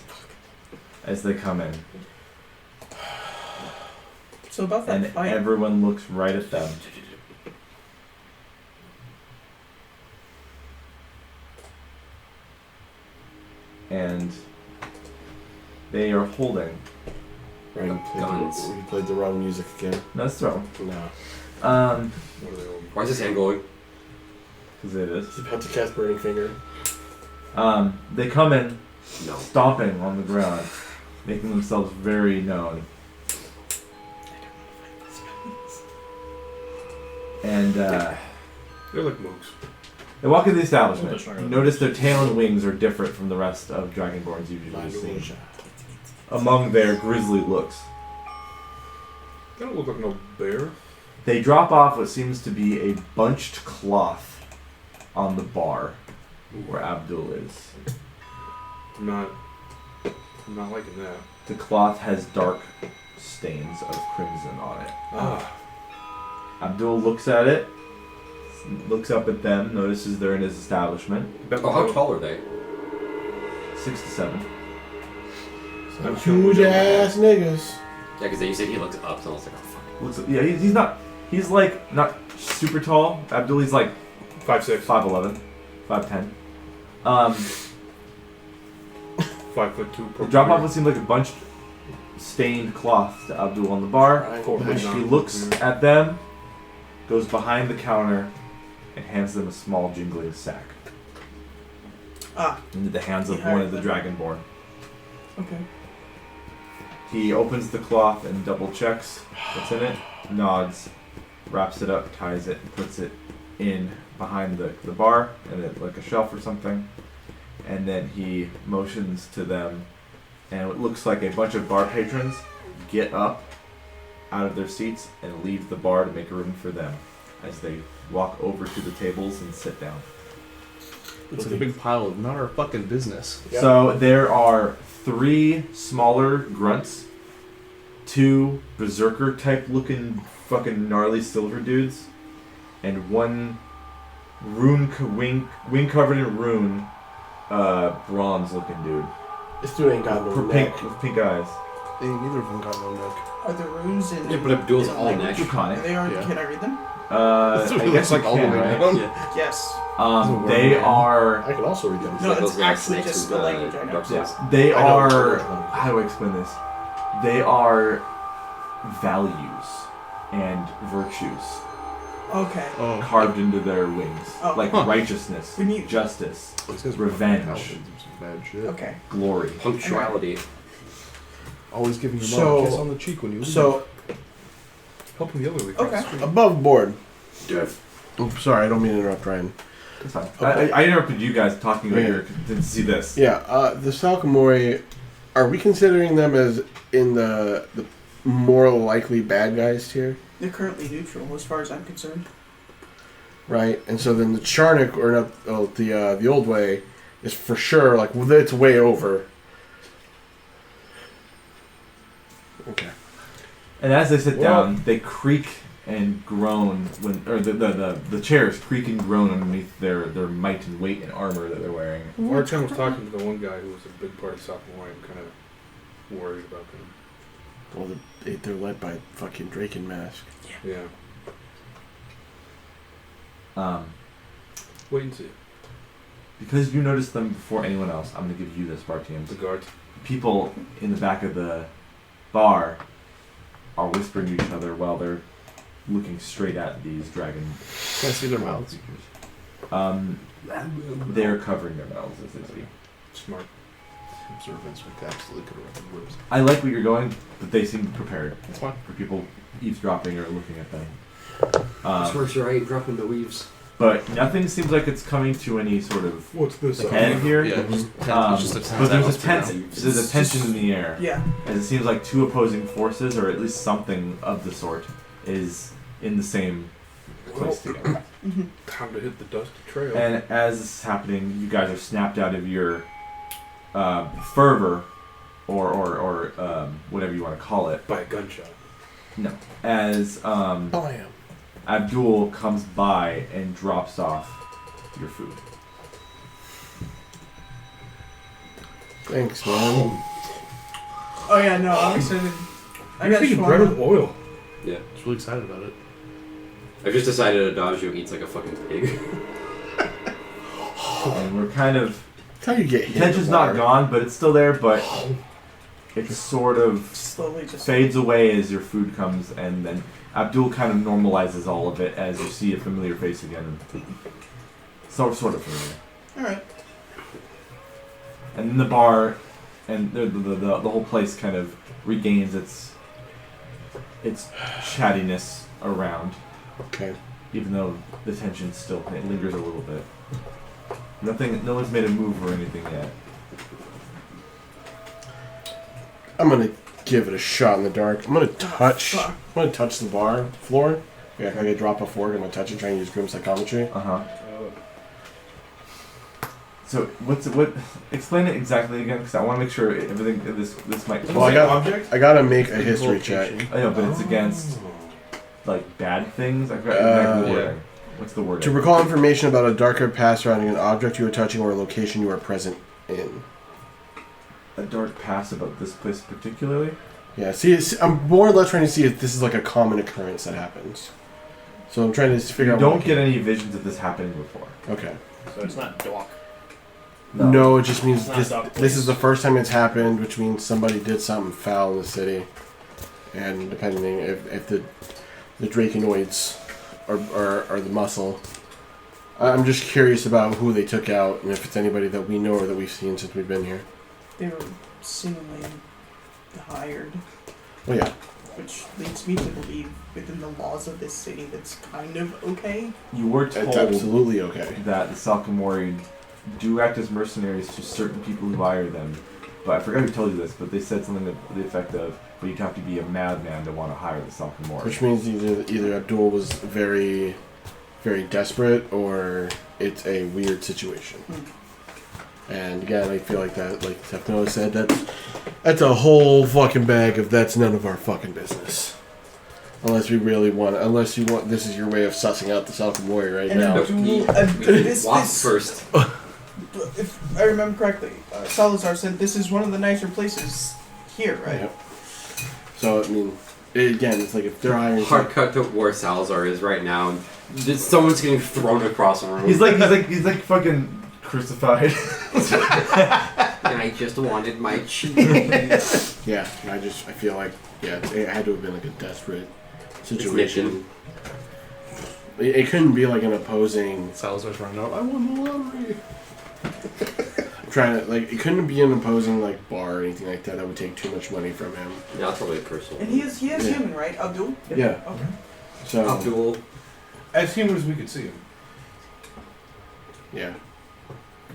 as they come in. So about that And fight. everyone looks right at them. And they are holding. Right, Guns. we played the wrong music again. No, it's thrown. No. Why is his hand glowing? Because it is. He's about to cast Burning Finger. They come in, No. stomping on the ground, making themselves very known. And They're like mooks. they walk into the establishment. You notice their tail and wings are different from the rest of Dragonborns you've usually seen. Among their grisly looks. They don't look like no bear. They drop off what seems to be a bunched cloth on the bar where Abdul is. I'm not liking that. The cloth has dark stains of crimson on it. Ah. Abdul looks at it, looks up at them, notices they're in his establishment. Oh, how tall are they? 6 to 7. Huge ass niggas. Yeah, because you said he looked up, so I was like, oh fuck. Yeah, he's not. He's like not super tall. Abdul, he's like 5'6", 5'11", 5'10". 5'2". The drop off would seem like a bunched, stained cloth to Abdul on the bar. Which he looks at them, goes behind the counter, and hands them a small jingling sack. Into the hands of one of the Dragonborn. Okay. He opens the cloth and double checks what's in it, nods, wraps it up, ties it, and puts it in behind the bar, and it like a shelf or something. And then he motions to them, and it looks like a bunch of bar patrons get up out of their seats and leave the bar to make room for them as they walk over to the tables and sit down. It's like a big pile of not our fucking business. Yep. So there are 3 smaller grunts, 2 berserker type looking fucking gnarly silver dudes, and 1 wing covered in rune bronze looking dude. This dude ain't got no with neck. pink eyes. Hey, neither of them got no neck. Are the runes in? Yeah, but Abdul's all language? next. Draconic. Are they on? Yeah. Can I read them? That's what I it guess looks like you all the can, way right? down. Yeah. Yes. They are. I can also read them. No, Like it's those last actually next just to, the language I know. Dark Souls. They I know. are. How do I explain this? They are values and virtues Okay. Oh. carved into their wings, Oh. like Huh. righteousness, When you- justice, These guys Revenge. were paladins or some bad shit. Okay. glory. Punctuality. Always giving your So- mom a kiss on the cheek when you leave. So, Helping the elderly. Okay. above board. Yeah. Oops, sorry, I don't mean to interrupt, Ryan. That's fine. I interrupted you guys talking earlier to see this. Yeah, the Salkamori, are we considering them as in the more likely bad guys tier? They're currently neutral, as far as I'm concerned. Right, and so then the Charnik, or not, the old way, is for sure, like, well, it's way over. Okay. And as they sit Well- down, they creak and groan or the chairs creak and groan underneath their might and weight and armor that they're wearing. Artem was talking to the one guy who was a big part of Sophomore. I'm kind of worried about them. Well, they're led by fucking Drake and Mask. Yeah. Wait and see. Because you noticed them before anyone else, I'm going to give you this, Bartians. The guards. People in the back of the bar are whispering to each other while they're looking straight at these dragon. Can I see their mouths? They're covering their mouths as they speak. Smart. Observance would absolutely could have read the words. I like where you're going, but they seem prepared That's fine. for people eavesdropping or looking at them. Sorcerer, I drop into weaves. But nothing seems like it's coming to any sort of What's this? head here. Yeah, But there's a tension in the air. Yeah. As it seems like two opposing forces, or at least something of the sort, is in the same place together. Time to hit the dusty trail. And as this is happening, you guys are snapped out of your fervor, or whatever you want to call it. By a gunshot. No. As Bam. Abdul comes by and drops off your food. Thanks, man. Oh yeah, no, I'm excited. I got thinking bread with shawarma. oil. Yeah. I was really excited about it. I've just decided Adagio eats like a fucking pig. And we're kind of... That's how you get hit. Tension's not gone, but it's still there, but it sort of Slowly just fades away as your food comes, and then Abdul kind of normalizes all of it as you see a familiar face again. Sort of familiar. Alright. And then the bar and the whole place kind of regains its chattiness around, Okay. even though the tension still lingers a little bit. No one's made a move or anything yet. I'm gonna give it a shot in the dark. I'm gonna touch. fuck. I'm gonna touch the bar floor. Yeah, I'm gonna drop a fork. I'm gonna touch it, try and use grim psychometry. So what? Explain it exactly again, because I want to make sure everything this might. Well, I gotta make a history check. I know, but it's against like bad things. I forgot exactly the wording. What's the word? To recall information about a darker past surrounding an object you are touching or a location you are present in. A dark past about this place particularly. Yeah, see, I'm more or less trying to see if this is like a common occurrence that happens. So I'm trying to figure out. You don't get any visions of this happening before. Okay. So it's not dark. No, it just means It's not a dark this place. is the first time it's happened, which means somebody did something foul in the city. And depending if the Drakenoids are the muscle. I'm just curious about who they took out and if it's anybody that we know or that we've seen since we've been here. They were seemingly hired, Well, yeah. which leads me to believe within the laws of this city that's kind of okay. You were told It's absolutely okay. that the Salkamori do act as mercenaries to certain people who hire them. But I forgot who told you this, but they said something to the effect of, but you'd have to be a madman to want to hire the Salkamori. Which means either Abdul was very, very desperate or it's a weird situation. And again, I feel like that, like Tefnoa said, that's a whole fucking bag of that's none of our fucking business. Unless we really want, this is your way of sussing out the Salkamori right And now. Wasp first. If I remember correctly, Salazar said this is one of the nicer places here, right? Yep. So, I mean, again, it's like if they're hiring. Hard cut to where Salazar is right now. Someone's getting thrown across the room. He's like fucking crucified. And I just wanted my cheese. Yeah, I feel like it had to have been like a desperate situation. It couldn't be like an opposing. Salazar's running out. I won the lottery. I'm trying to it couldn't be an opposing like bar or anything like that. That would take too much money from him. Yeah, that's probably personal. And he is human, right? Abdul? Yeah. Okay. So Abdul. As human as we could see him. yeah.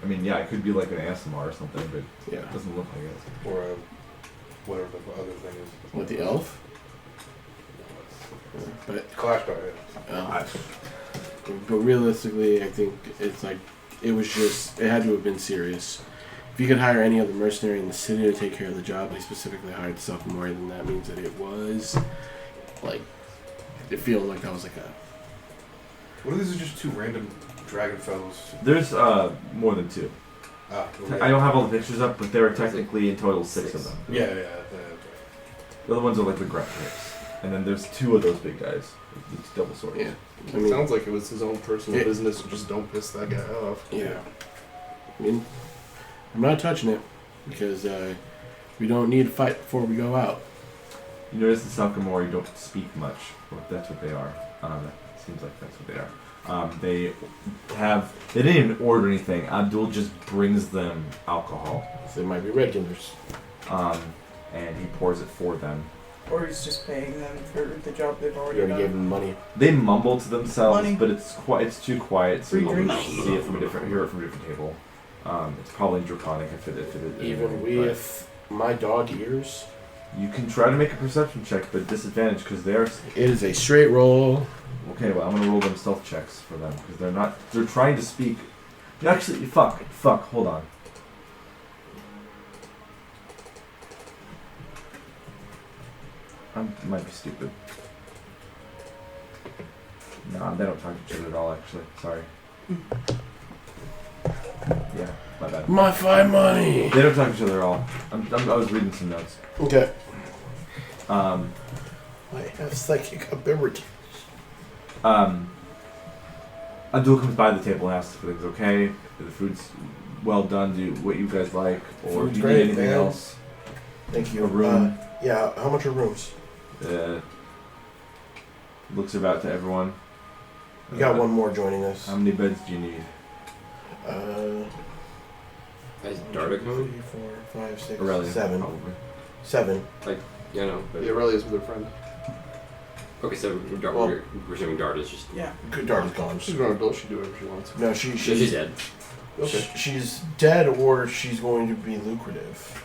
I mean, yeah, it could be like an ASMR or something, but Yeah. it doesn't look like it. Or whatever the other thing is. What, the elf? But Clash by it. but realistically, I think it's like it had to have been serious. If you could hire any other mercenary in the city to take care of the job, they specifically hired Sophomore, then that means that it was like it feels like that was like a. What if these are just two random dragon fellows? There's more than 2. I don't have all the pictures up, but there are technically in total 6 of them. Yeah. The other ones are like the grunt types. And then there's 2 of those big guys with these double swords. Yeah. I It mean, sounds like it was his own personal business. Just don't piss that guy off. yeah. I mean, I'm not touching it because we don't need to fight before we go out. You notice the Salkamori don't speak much, or that's what they are. It seems like that's what they are. They didn't even order anything. Abdul just brings them alcohol. So they might be Redkinders. And he pours it for them. Or he's just paying them for the job they've We already already done. gave them money. They mumble to themselves, Money. but it's too quiet, so Free you can drinks. see it from hear it from a different table. It's probably draconic if it Even but with my dog ears, you can try to make a perception check, but disadvantage because they're it is a straight roll. okay. Well, I'm gonna roll them stealth checks for them because they're trying to speak. Actually, fuck. Hold on. I might be stupid. No, they don't talk to each other at all. Actually, sorry. Yeah, my bad. My fine money. They don't talk to each other at all. I was reading some notes. Okay. I have psychic ability. Abdul comes by the table and asks if everything's okay, if the food's well done, do what you guys like, or Food's do you great, need anything man. else? Thank you. A room. Yeah. How much are rooms? Looks about to everyone. We got one more joining us. How many beds do you need? Is Derrick home? 3, 4, 5, 6, Aurelia, 7. probably. 7. Yeah, no. But Yeah, Aurelia's with her friend. okay, so Well- we're assuming Dart is just. Yeah. Good dog is gone. She's a grown adult. She can do whatever she wants. No, She's dead. Okay. She's dead, or she's going to be lucrative.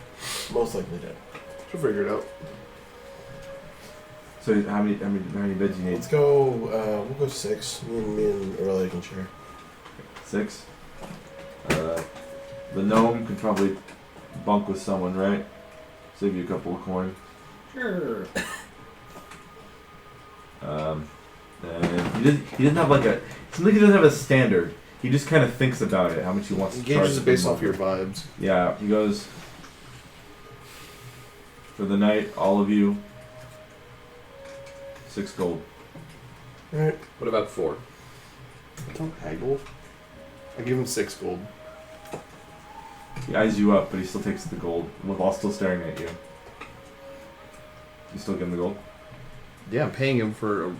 Most likely dead. She'll figure it out. So how many beds do you need? Let's go. We'll go 6. Me and Aurelia can share. 6. The gnome could probably bunk with someone, right? Save you a couple of coin. Sure. And he doesn't have like a. It seems like he doesn't have a standard. He just kind of thinks about it, how much he wants to charge. Engages it based off your vibes. Yeah, he goes. For the night, all of you. 6 gold. Alright. What about 4? Don't haggle. I give him 6 gold. He eyes you up, but he still takes the gold while still staring at you. You still give him the gold? Yeah, I'm paying him for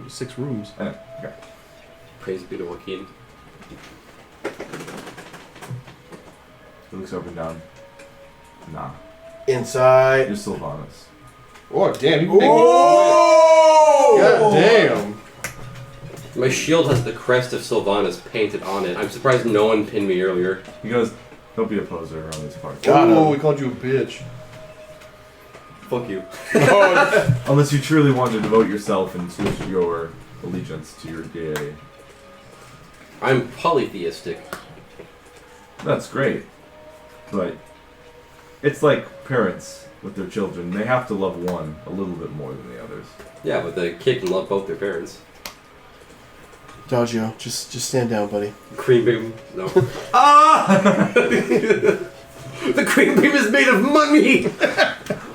6 rooms. Okay. Praise be to Joaquin. He looks up and down. Nah. Inside. You're Sylvanas. Oh, damn. You Oh! God damn. My shield has the crest of Sylvanas painted on it. I'm surprised no one pinned me earlier. He goes, don't be a poser around this part. Got Oh, him. we called you a bitch. Fuck you. Unless you truly want to devote yourself and switch your allegiance to your deity. I'm polytheistic. That's great. But it's like parents with their children. They have to love one a little bit more than the others. Yeah, but the kid can love both their parents. Dodgio, just stand down, buddy. Cream beam. No. Ah! The cream beam is made of money!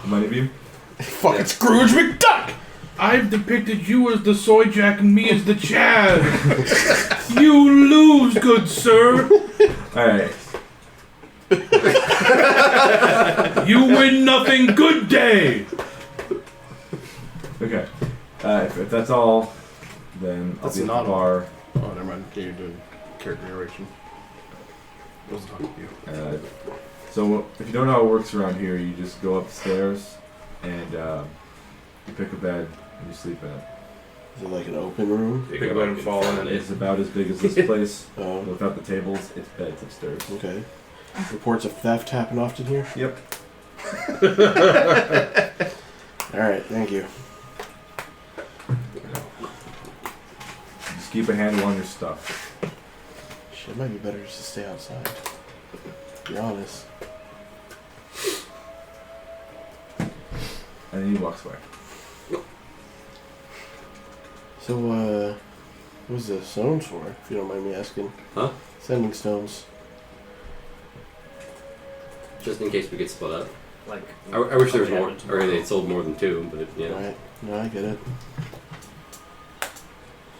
Money beam? Fucking Scrooge McDuck! I've depicted you as the soy jack and me as the Chad. You lose, good sir. Alright. You win nothing. Good day. Okay. If that's all, then That's I'll be at not the bar. Oh, never mind. Yeah, you're doing character narration. I wasn't talking to you. So if you don't know how it works around here, you just go upstairs and you pick a bed and you sleep in it. Is it like an open room? Pick a bed and fall in it. It's about as big as this place. Oh, Without the tables, it's beds upstairs. okay. Reports of theft happen often here? Yep. Alright, thank you. Just keep a handle on your stuff. Shit, it might be better just to stay outside. To be honest. And then he walks away. So, what was the stones for, if you don't mind me asking? Huh? Sending stones. Just in case we get split up. Like, I wish there was more, happened or tomorrow. they sold more than 2, but yeah. Right. No, I get it.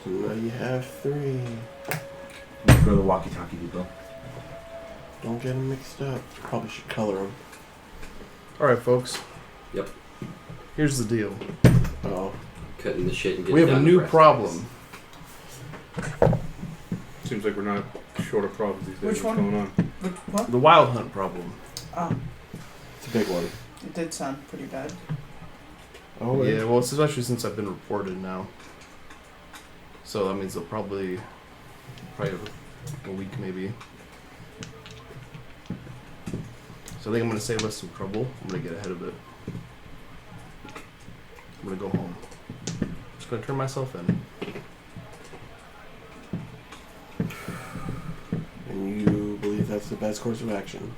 So now you have 3. Let's go to the walkie-talkie depot. Don't get them mixed up. Probably should color them. Alright, folks. Yep. Here's the deal. Oh. Cutting the shit and getting We have a down new to rest. problem. Seems like we're not short of problems these days. Which What's one? going on? What? The wild hunt problem. It's a big one. It did sound pretty bad. Oh, Yeah, well, it's especially since I've been reported now. So that means they'll probably a week maybe. So I think I'm gonna save us some trouble. I'm gonna get ahead of it. I'm gonna go home. Just gonna turn myself in. And you believe that's the best course of action?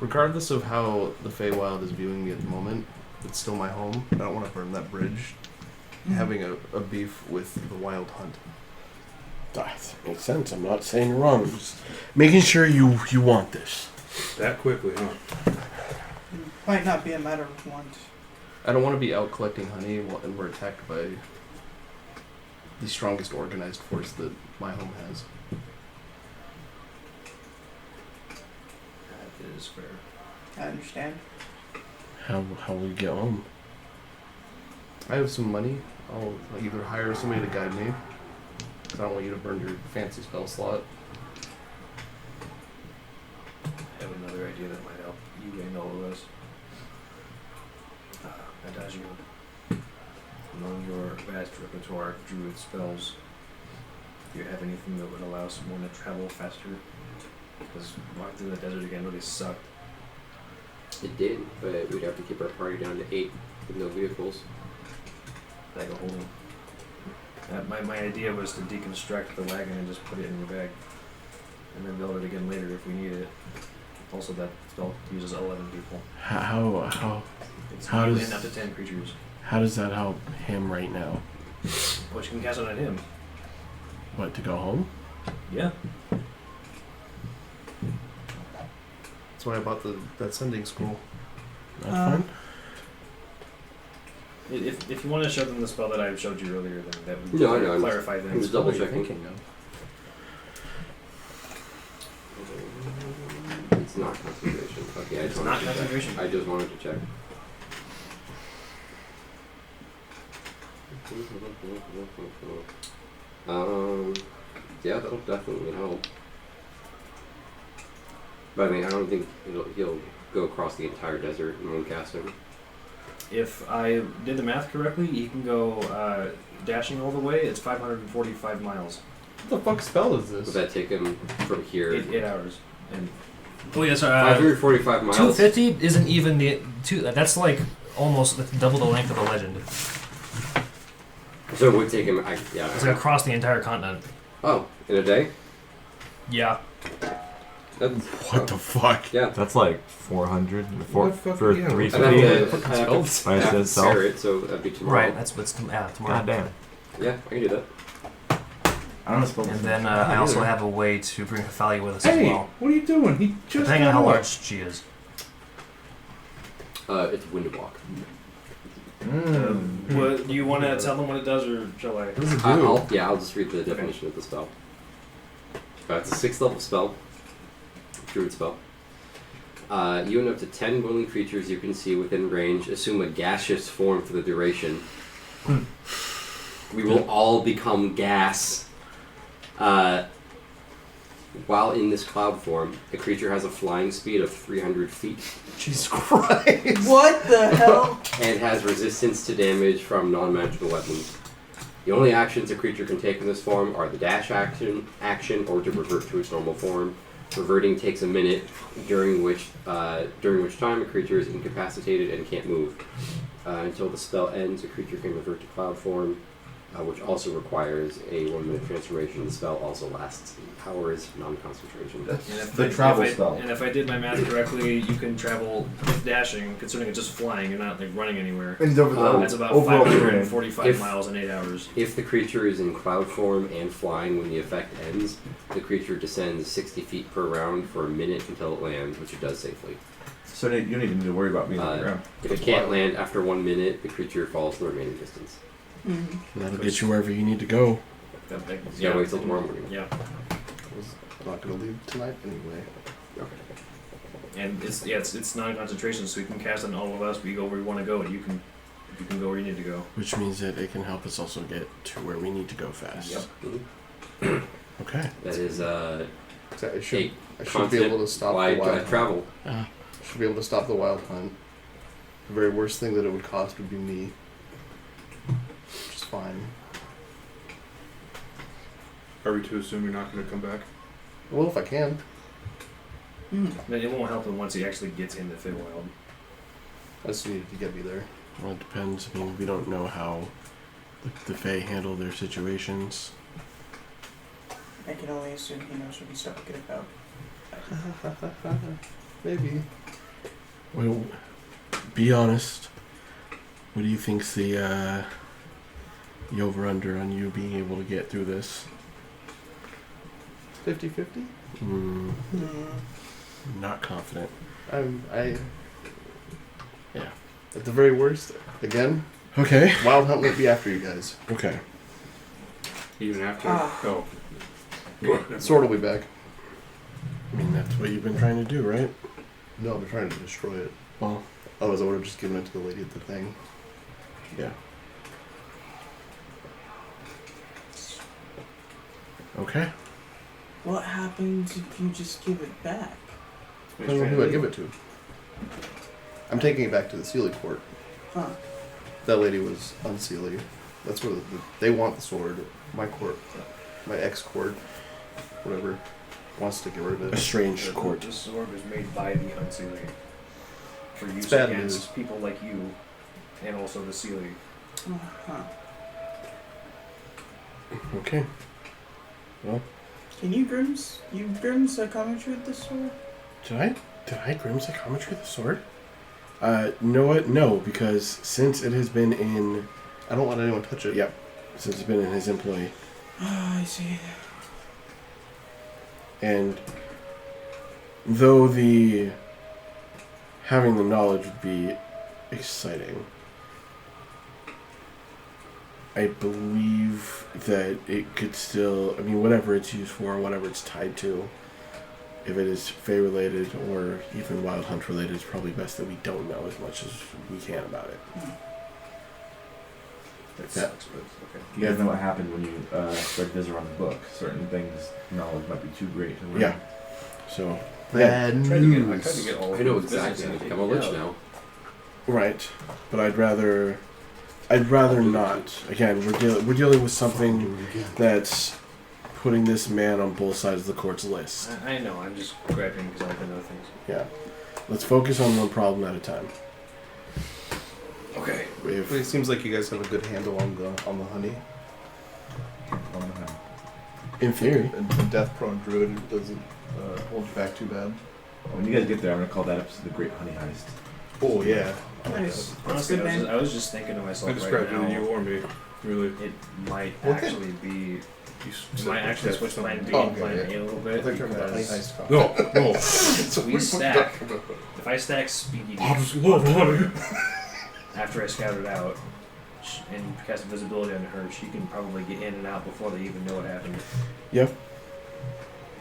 Regardless of how the Feywild is viewing me at the moment, it's still my home. I don't want to burn that bridge. Having a beef with the wild hunt. That makes sense. I'm not saying you're wrong. I'm just making sure you want this. That quickly, huh? Might not be a matter of want. I don't want to be out collecting honey and we're attacked by the strongest organized force that my home has. That is fair. I understand. How will you get home? I have some money. I'll either hire somebody to guide me, because I don't want you to burn your fancy spell slot. I have another idea that might help you gain all of this. And as you among your vast repertoire of druid spells, do you have anything that would allow someone to travel faster? Because walking through the desert again really sucked. It did, but we'd have to keep our party down to 8 with no vehicles. Bag of holding. My idea was to deconstruct the wagon and just put it in your bag. And then build it again later if we need it. Also, that spell uses 11 people. How It's How you does- and up to 10 creatures. how does that help him right now? Well, you can cast it on him. What, to go home? Yeah. That's why I bought that sending scroll. That's Um, fine. If you want to show them the spell that I showed you earlier, then that would No, I know, I'm clarify I'm things. just double What are you checking. thinking of? It's not concentration. Okay, I just It's wanted not to check. concentration. I just wanted to check. Yeah, that'll definitely help. But I mean, I don't think he'll go across the entire desert in one casting. If I did the math correctly, you can go dashing all the way. It's 545 miles. What the fuck spell is Would this? that take him from here? 8 hours. And Oh yeah, sorry. 545 miles. 250 isn't even the two. That's like almost double the length of the legend. So it would take him. Yeah. It's like across the entire continent. Oh, in a day? Yeah. That's, What the fuck? Yeah. That's like 400 for What the fuck- for yeah, I'd 350. have to fucking have spells. to By have to itself. share it, so that'd be tomorrow. Right. That's what's tomorrow. God damn. Yeah, I can do that. I don't know spell. And then I also have a way to bring Cathalia with us Hey, as well, what are you doing? He just depending on how got up. large she is. It's wind walk. What do you want to tell them what it does, or shall I? What does it do? I'll just read the definition of the spell. It's a 6th level spell. Druid spell. You and up to 10 willing creatures you can see within range assume a gaseous form for the duration. We will all become gas. While in this cloud form, the creature has a flying speed of 300 feet. Jesus Christ. What the hell? And has resistance to damage from non-magical weapons. The only actions a creature can take in this form are the dash action, or to revert to its normal form. Reverting takes a minute, during which time a creature is incapacitated and can't move. Until the spell ends, a creature can revert to cloud form, which also requires a 1-minute transformation. The spell also lasts hours, non-concentration. That's the travel spell. And if I did my math correctly, you can travel with dashing, considering it's just flying. You're not like running anywhere. And that's about 545 miles in 8 hours. If the creature is in cloud form and flying when the effect ends, the creature descends 60 feet per round for a minute until it lands, which it does safely. So you don't even need to worry about being on the ground. If it can't land after 1 minute, the creature falls the remaining distance. That'll get you wherever you need to go. Yeah, wait till tomorrow morning. Yeah. I'm not going to leave tonight anyway. Okay. And it's non-concentration, so we can cast on all of us. We go where we want to go, and you can go where you need to go. Which means that it can help us also get to where we need to go fast. Yep. Okay. That is I should be able to stop the wild travel. I should be able to stop the wild hunt. The very worst thing that it would cost would be me. Which is fine. Are we to assume you're not going to come back? Well, if I can. But it won't help him once he actually gets in the Feywild. I just needed to get me there. Well, it depends. I mean, we don't know how the Fae handle their situations. I can only assume he knows what he's talking about. Maybe. Well, be honest. What do you think's the over-under on you being able to get through this? 50-50? Not confident. Yeah. At the very worst, again. Okay. Wild Hunt won't be after you guys. Okay. Even after? Sword will be back. I mean, that's what you've been trying to do, right? No, they're trying to destroy it. Well. Otherwise, I would have just given it to the lady at the thing. Yeah. Okay. What happens if you just give it back? Depends on who I give it to. I'm taking it back to the Sealy court. Huh. That lady was unsealy. That's where they want the sword. My court, my ex-court, whatever, wants to get rid of it. A strange court. The sword was made by the Unseelie for use bad against news. people like you, and also the Sealie. Huh. Okay. Well. Can you grim psychometry with this sword? Did I grim psychometry the sword? You know what? No, because since it has been in... I don't want anyone to touch it. Yep. Since it's been in his employ. Oh, I see. And though having the knowledge would be exciting, I believe that it could still, I mean, whatever it's used for, whatever it's tied to, if it is Fae related or even Wild Hunt related, it's probably best that we don't know as much as we can about it. Like that. Okay. You guys know what happened when you spread Visor on the book. Certain things, knowledge might be too great to learn. Yeah. So, bad I tried to get all I know of his exactly. business I'm a lich now. right. But I'd rather not. Again, we're dealing with something that's putting this man on both sides of the court's list. I know. I'm just grabbing because I can other things. Yeah. Let's focus on one problem at a time. Okay. But it seems like you guys have a good handle on the honey. In theory. And the death-prone druid doesn't hold you back too bad. When you guys get there, I'm gonna call that episode the Great Honey Heist. Oh yeah. Nice. Honestly, I was just thinking to myself I described right now. either you or me, really. It might Okay. actually be. You It might actually switch plan B Oh, and okay, plan yeah. A a little I bit thought you were talking about honey because heist. No. we stack. If I stack speedy, I just love honey. after I scout it out and cast invisibility on her, she can probably get in and out before they even know what happened. Yep.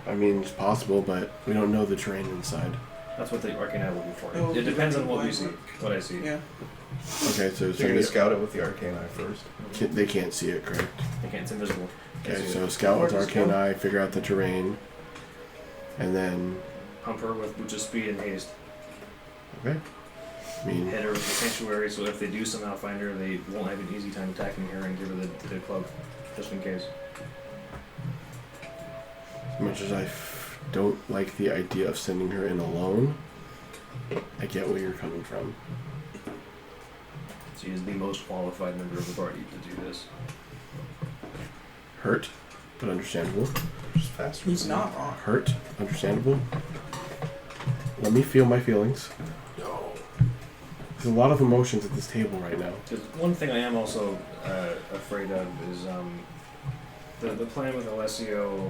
I mean, it's possible, but we don't know the terrain inside. That's what the Arcane Eye will do for Oh, you. It depends on what we blind see, work. what I see. Yeah. Okay, so So you're gonna scout it with the arcane eye first. they can't see it, correct? They can't. It's invisible. Can't Okay, see so it. scout with Or Arcane scout. Eye, figure out the terrain, and then Pump her with just speed and haste. okay. I mean, Hit her with the sanctuary, so if they do somehow find her, they won't have an easy time attacking her and give her the cloak, just in case. as much as I don't like the idea of sending her in alone, I get where you're coming from. She is the most qualified member of the party to do this. Hurt, but understandable. Just faster. He's not wrong. Hurt, understandable. Let me feel my feelings. There's a lot of emotions at this table right now. Because one thing I am also afraid of is the plan with Alessio.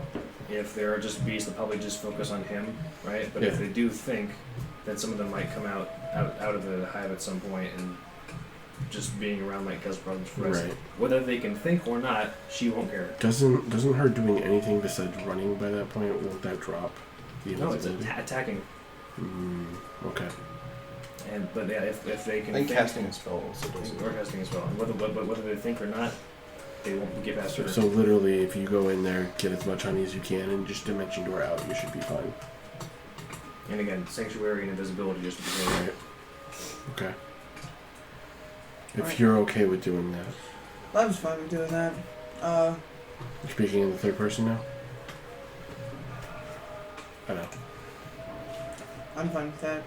If there are just beasts, they'll probably just focus on him, right? But if Yeah. they do think that some of them might come out of the hive at some point, and just being around might cause problems for us. Right. Whether they can think or not, she won't care. Doesn't her doing anything besides running by that point, won't that drop the No, it's invisibility? attacking. Okay. But yeah, if they can I think think, casting a spell also does it. or casting as well. And whether they think or not, they won't get past her. So literally, if you go in there, get as much honey as you can, and just dimension door out, you should be fine. And again, sanctuary and invisibility just because. Right. Okay. If Alright. you're okay with doing that. I was fine with doing that. You're speaking in the third person now? I know. I'm fine with that.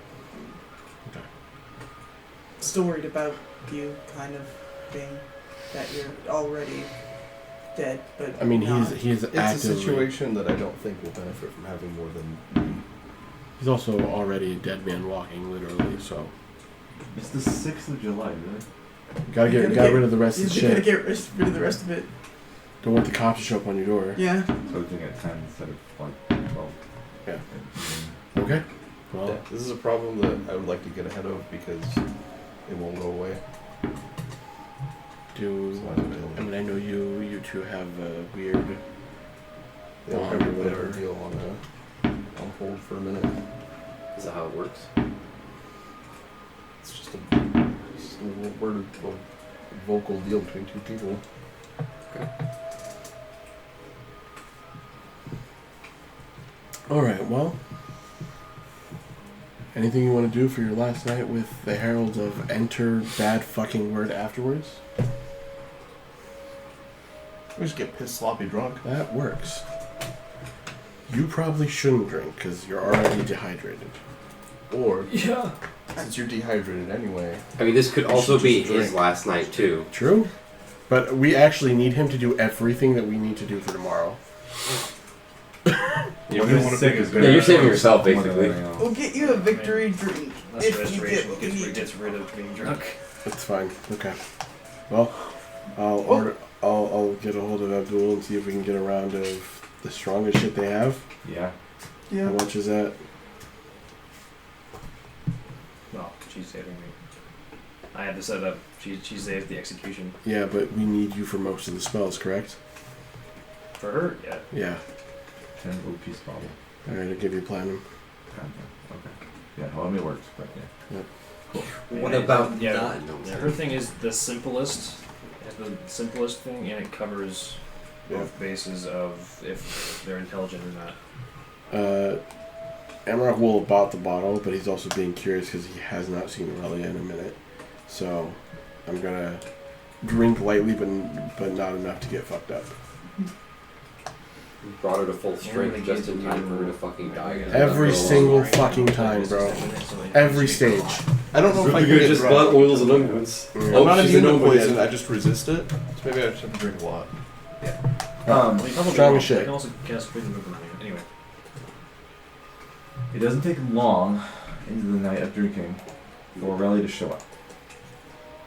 Okay. Still worried about you kind of being that you're already dead, but I mean, not. he's It's actively... a situation that I don't think will benefit from having more than. He's also already a dead man walking, literally, so... It's the 6th of July, really? Gotta You're get gonna rid of the rest of He's the gonna shit. get rid of the rest of it. Don't want the cops to show up on your door. Yeah. So we're doing it at 10 instead of like 12. Yeah. Okay. Well, Yeah, this is a problem that I would like to get ahead of because it won't go away. do... It's not available. I mean, I know you two have a weird... They don't have to put our deal on hold for a minute. Is that how it works? It's just a word, a vocal deal between two people. Alright, well... Anything you want to do for your last night with the Herald of Enter Bad Fucking Word afterwards? We just get pissed, sloppy drunk. That works. You probably shouldn't drink, because you're already dehydrated. Or, Yeah. since you're dehydrated anyway, I mean, this could You also should be just his drink. last night too. True. But we actually need him to do everything that we need to do for tomorrow. When he's sick is Yeah, you're saving yourself, more than basically. anything else. We'll get you a victory drink Unless if you restoration get what we need. gets rid of being drunk. That's fine. Okay. Well, I'll get a hold of Abdul and see if we can get a round of the strongest shit they have. Yeah. How Yeah. much is that? Well, she's saving me. I had to set up. She saved the execution. Yeah, but we need you for most of the spells, correct? For her, yeah. Yeah. 10 gold piece bottle. Alright, I'll give you platinum. Okay. Yeah, well, I mean, it works, but yeah. What about yeah, not? yeah, her thing is the simplest. It's the simplest thing, and it covers both bases of if they're intelligent or not. Amarok will have bought the bottle, but he's also being curious because he has not seen Aurelia in a minute. So, I'm gonna drink lightly, but not enough to get fucked up. Brought her to full strength Only just in gives time you- for her to fucking die again. Every That's single the fucking time, bro. Every stage. I don't know if I can You're get just drunk. blood oils and unguents. Mm. I'm not she's immune an to unguent. poison, I just resist it. So maybe I just have to drink a lot. Well, you probably strong won't. as shit. They can also cast poison movement on you. Anyway. It doesn't take long into the night of drinking for Aurelia to show up.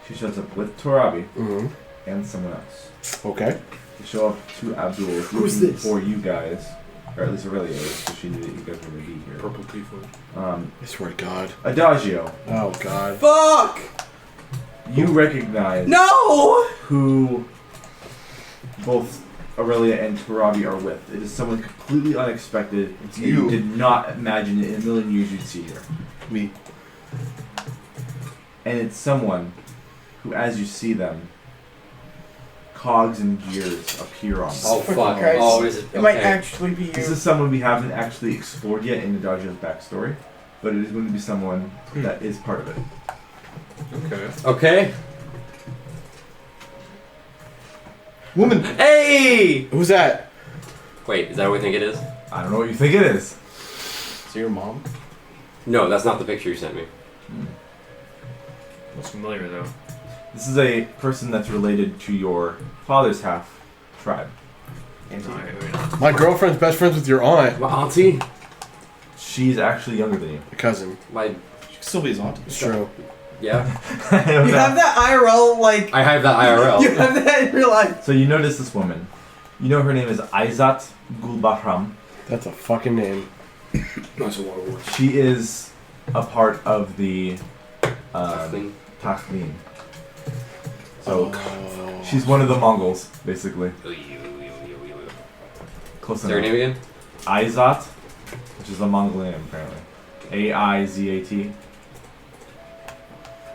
She shows up with Torabi Mm-hmm. and someone else. Okay. They show up to Abdul Who's looking this? for you guys, or at least Aurelia is, so she knew that you guys were going to be here. Purple tiefling. I swear to God. Adagio. Oh, God. Fuck! You recognize No! who both Aurelia and Tarabi are with. It is someone completely unexpected. It's You you. did not imagine it in a million years you'd see her. Me. And it's someone who, as you see them, cogs and gears appear on them. Oh Fucking fuck! Christ. Oh, is it? It might Okay. actually be This you. is someone we haven't actually explored yet in Nadja's backstory, but it is going to be someone that is part of it. Okay. Okay. Woman. Hey! Who's that? Wait, is that what we think it is? I don't know what you think it is. Is it your mom? No, that's not the picture you sent me. Looks familiar though. This is a person that's related to your father's half tribe. My girlfriend's best friends with your aunt. My auntie? She's actually younger than you. A cousin. My She could still be his auntie. It's true. yeah. You have that IRL, like, I have that IRL. you have that in real life. So you notice this woman. You know her name is Aizat Gulbahram. That's a fucking name. That's a lot of work. She is a part of the Thing. Takhlin. So Oh. she's one of the Mongols, basically. Close Say her enough. name again? Aizat, which is a Mongol name apparently. Aizat.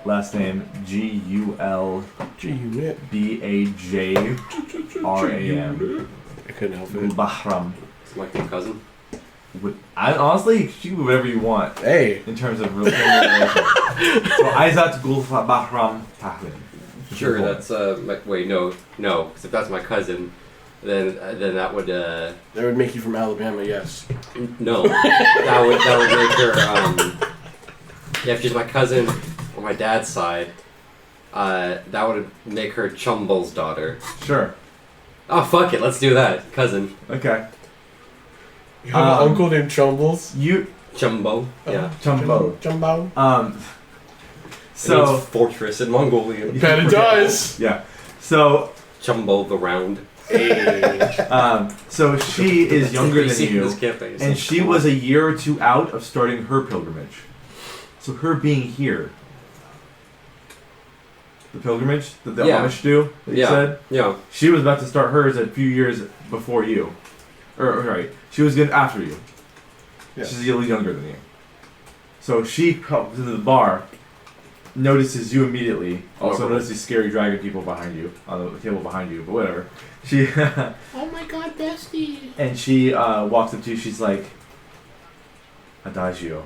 Last name Gulbajram. G-Unit. I couldn't help it. Gulbahram. It's my cousin. I honestly, she can do whatever you want Hey. in terms of real family relation. So Aizat Gulbahram Takhlin. Sure, that's wait, no, because if that's my cousin, then that would That would make you from Alabama, yes. no, that would make her yeah, if she's my cousin on my dad's side, that would make her Chumble's daughter. Sure. Oh fuck it, let's do that, cousin Okay. You have an uncle named Chumbles? You Chumbo. Yeah, Chumbo. Chumbo. so So fortress in Mongolian. Bet it does. yeah. So Chumbo the Round. so she is younger than you, This campaign is and so she cool. was a year or two out of starting her pilgrimage. So her being here, the pilgrimage that the Yeah. Amish do, that you Yeah. said, Yeah. she was about to start hers a few years before you, or right, she was good after you. Yeah. She's a little younger than you. So she comes into the bar, notices you immediately. Also notices scary dragon people behind you on the table behind you, but whatever. She Oh my god, bestie. and she walks up to you. She's like, Adagio,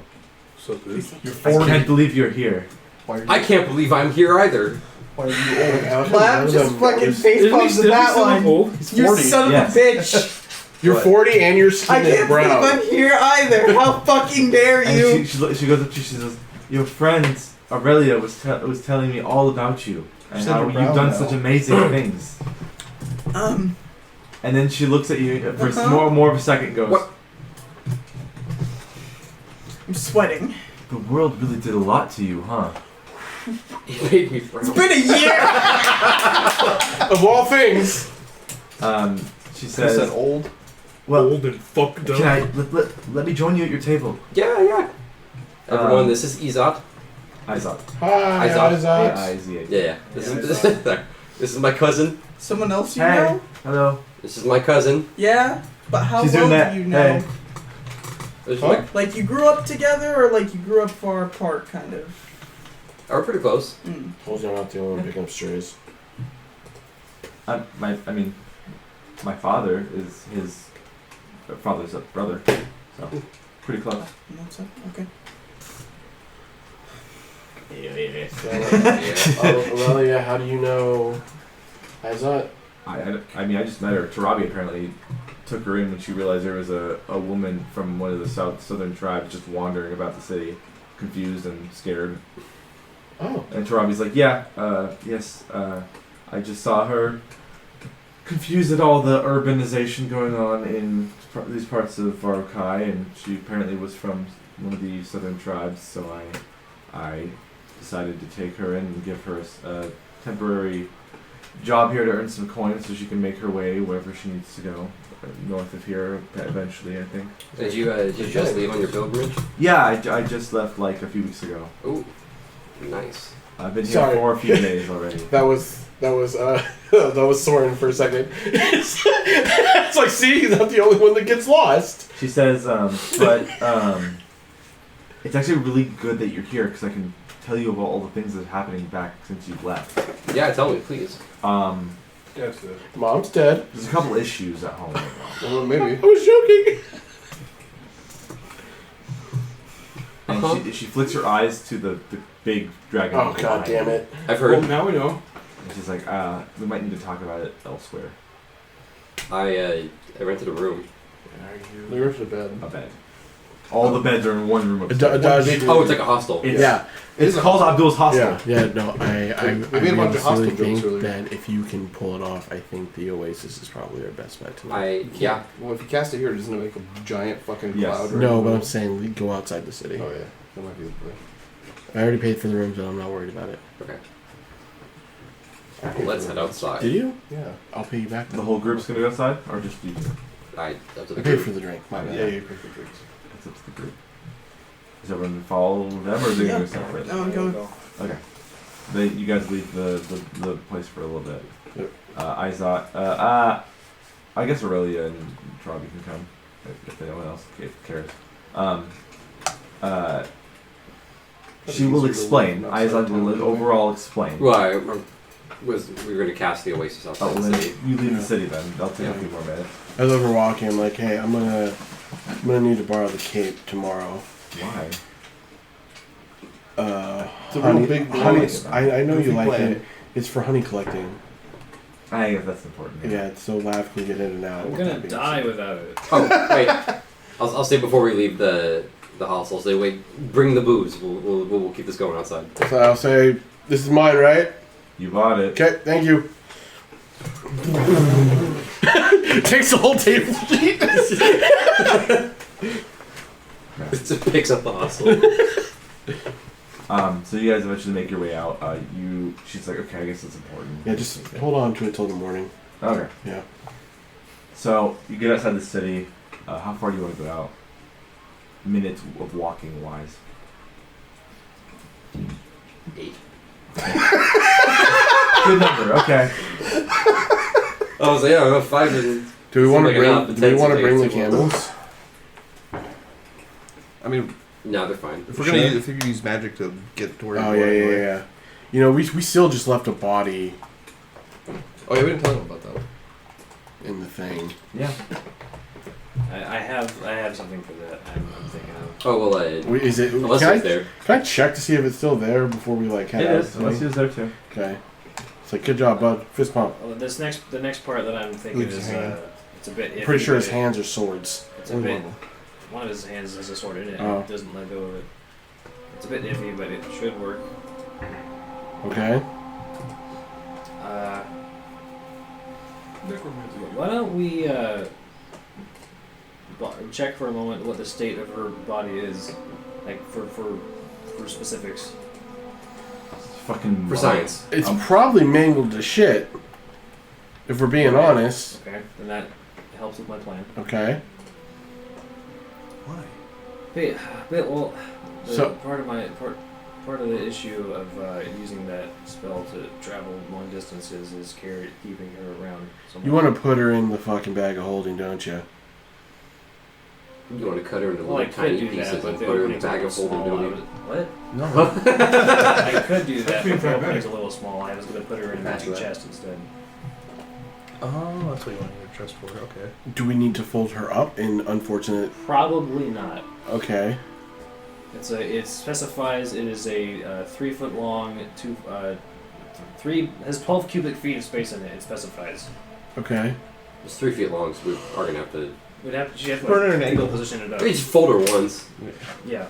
So good. You're I can't believe you're here. Why are you, I can't believe I'm here either. why are you old? Clap just fucking face Isn't he palms still that one. old? He's You 40. son Yes. of a bitch. You're 40 and your I skin is can't believe brown. I'm here either. How fucking dare And you? she goes up to you. She says, "Your friend Aurelia was telling me all about you and She said how you're you've brown done now." such amazing things." And then she looks at you for more of a second. And goes, What? I'm sweating. "The world really did a lot to you, huh?" He made me brown. It's been a year. Of all things. She She says, said old. "Well, Old and fucked up. can I let me join you at your table?" Yeah. Everyone, this is Izat. Aizat. Hi, Isaac. Isaac. A-I-Z-A. Yeah. This is my cousin. Someone else you Hey, know? hello. This is my cousin. Yeah, but how She's well doing that. do you know? Hey. This is Huh? my, Like you grew up together, or like you grew up far apart, kind of. we're pretty close. Mm. Told you I'm not the only one picking up strays. My father is his father's brother, so pretty close. And that's it. Okay. Aurelia, how do you know Isaac? I just met her. Tarabi apparently took her in when she realized there was a woman from one of the southern tribes just wandering about the city, confused and scared. Oh. And Tarabi's like, yeah, yes, I just saw her confused at all the urbanization going on in these parts of Varokai, and she apparently was from one of the southern tribes, so I decided to take her in and give her a temporary job here to earn some coins so she can make her way wherever she needs to go, north of here eventually, I think. Did you just leave on your pilgrimage? Yeah, I just left like a few weeks ago. Ooh, nice. I've been here Sorry. for a few days already. That was that was Soren for a second. It's like, see, he's not the only one that gets lost. She says, it's actually really good that you're here because I can tell you about all the things that are happening back since you've left. Yeah, tell me, please. That's it. Mom's dead. There's a couple issues at home right now. Well, maybe. I was joking. And she flicks her eyes to the big dragon. Oh, god damn it. I've Well, heard. now we know. And she's like, we might need to talk about it elsewhere. I rented a room. They were to bed. A bed. All the beds are in one room. A upstairs. dodgy. Oh, it's like a hostel. Yeah. It's called Abdul's Hostel. Yeah, no, I We made a bunch of hostile really jokes think earlier. that if you can pull it off, I think the Oasis is probably our best bet tonight. Yeah. Well, if you cast it here, doesn't it make a giant fucking Yes. cloud? No, but I'm saying we go outside the city. Oh yeah, that might be the play. I already paid for the rooms, and I'm not worried about it. Okay. Let's head outside. Did you? Yeah. I'll pay you back. The whole group's gonna go outside, or just you two? Up to the I paid group. for the drink. My bad. Yeah, you pick the drinks. It's up to the group. Does everyone follow them, or are they Yeah. gonna go separate? No, I'm going. Okay. You guys leave the place for a little bit. Yep. Izot, I guess Aurelia and Robbie can come if anyone else cares. She will explain. Izot will overall explain. Well, we were going to cast the Oasis outside Oh, well, the then city. you leave the city then. I'll take a few more minutes. As we're walking, I'm like, hey, I'm gonna need to borrow the cape tomorrow. Why? It's a honey, real big honey. bonus. I know you Goofy like plan. it. It's for honey collecting. I guess that's important. Yeah, it's so Lav can get in and out. I'm with gonna that being die said. without it. Oh, wait. I'll say before we leave the hostel, I'll say, wait, bring the booze. We'll keep this going outside. So I'll say, this is mine, right? You bought it. Okay, thank you. Takes the whole table sheet. It picks up the hostel. So you guys eventually make your way out. She's like, okay, I guess that's important. Yeah, just hold on to it till the morning. Okay. Yeah. So you get outside the city. How far do you want to go out? Minutes of walking wise. 8. Good number. Okay. I was like, yeah, 5 minutes. Do we want to Seems like enough, bring? but Do we 10 want to seems bring the like too long. camels? I mean, No, they're fine. if we're gonna use, if you use magic to get to where Oh you're yeah, going, yeah, yeah. You know, we still just left a body Oh yeah, we didn't tell them about that. in the thing. Yeah. I have something for that. I'm thinking of. Oh, well, Is it? unless Can it's I, there. can I check to see if it's still there before we like head It out? is. Unless he was there too. Okay. It's like, good job, bud. Fist pump. Well, the next part that I'm thinking Leaves is his hand. it's a bit. Iffy, Pretty sure his but hands are swords. It's a bit. One of his hands has a sword in it. Oh. And it doesn't let go of it. It's a bit iffy, but it should work. Okay. Why don't we check for a moment what the state of her body is, like for specifics. Fucking. For science. It's probably mangled to shit. If we're being honest. Okay, then that helps with my plan. Okay. Why? But well, So- part of the issue of using that spell to travel long distances is keeping her around. You want to put her in the fucking bag of holding, don't you? You want to cut her into Well, I little could tiny do pieces that, but and the put her in a opening's a bag little of holding, small. don't you? What? No. I could do that, That's but being the opening's pragmatic. a little small. I was going to put her in a magic Imagine that. chest instead. Oh, that's what you want your chest for. Okay. Do we need to fold her up in unfortunate? Probably not. Okay. It specifies it is a 3 foot long, has 12 cubic feet of space in it. It specifies. Okay. It's 3 feet long, so we are going to have to... She'd have to Put her in an fetal angle. position it up. We just fold her once. Yeah.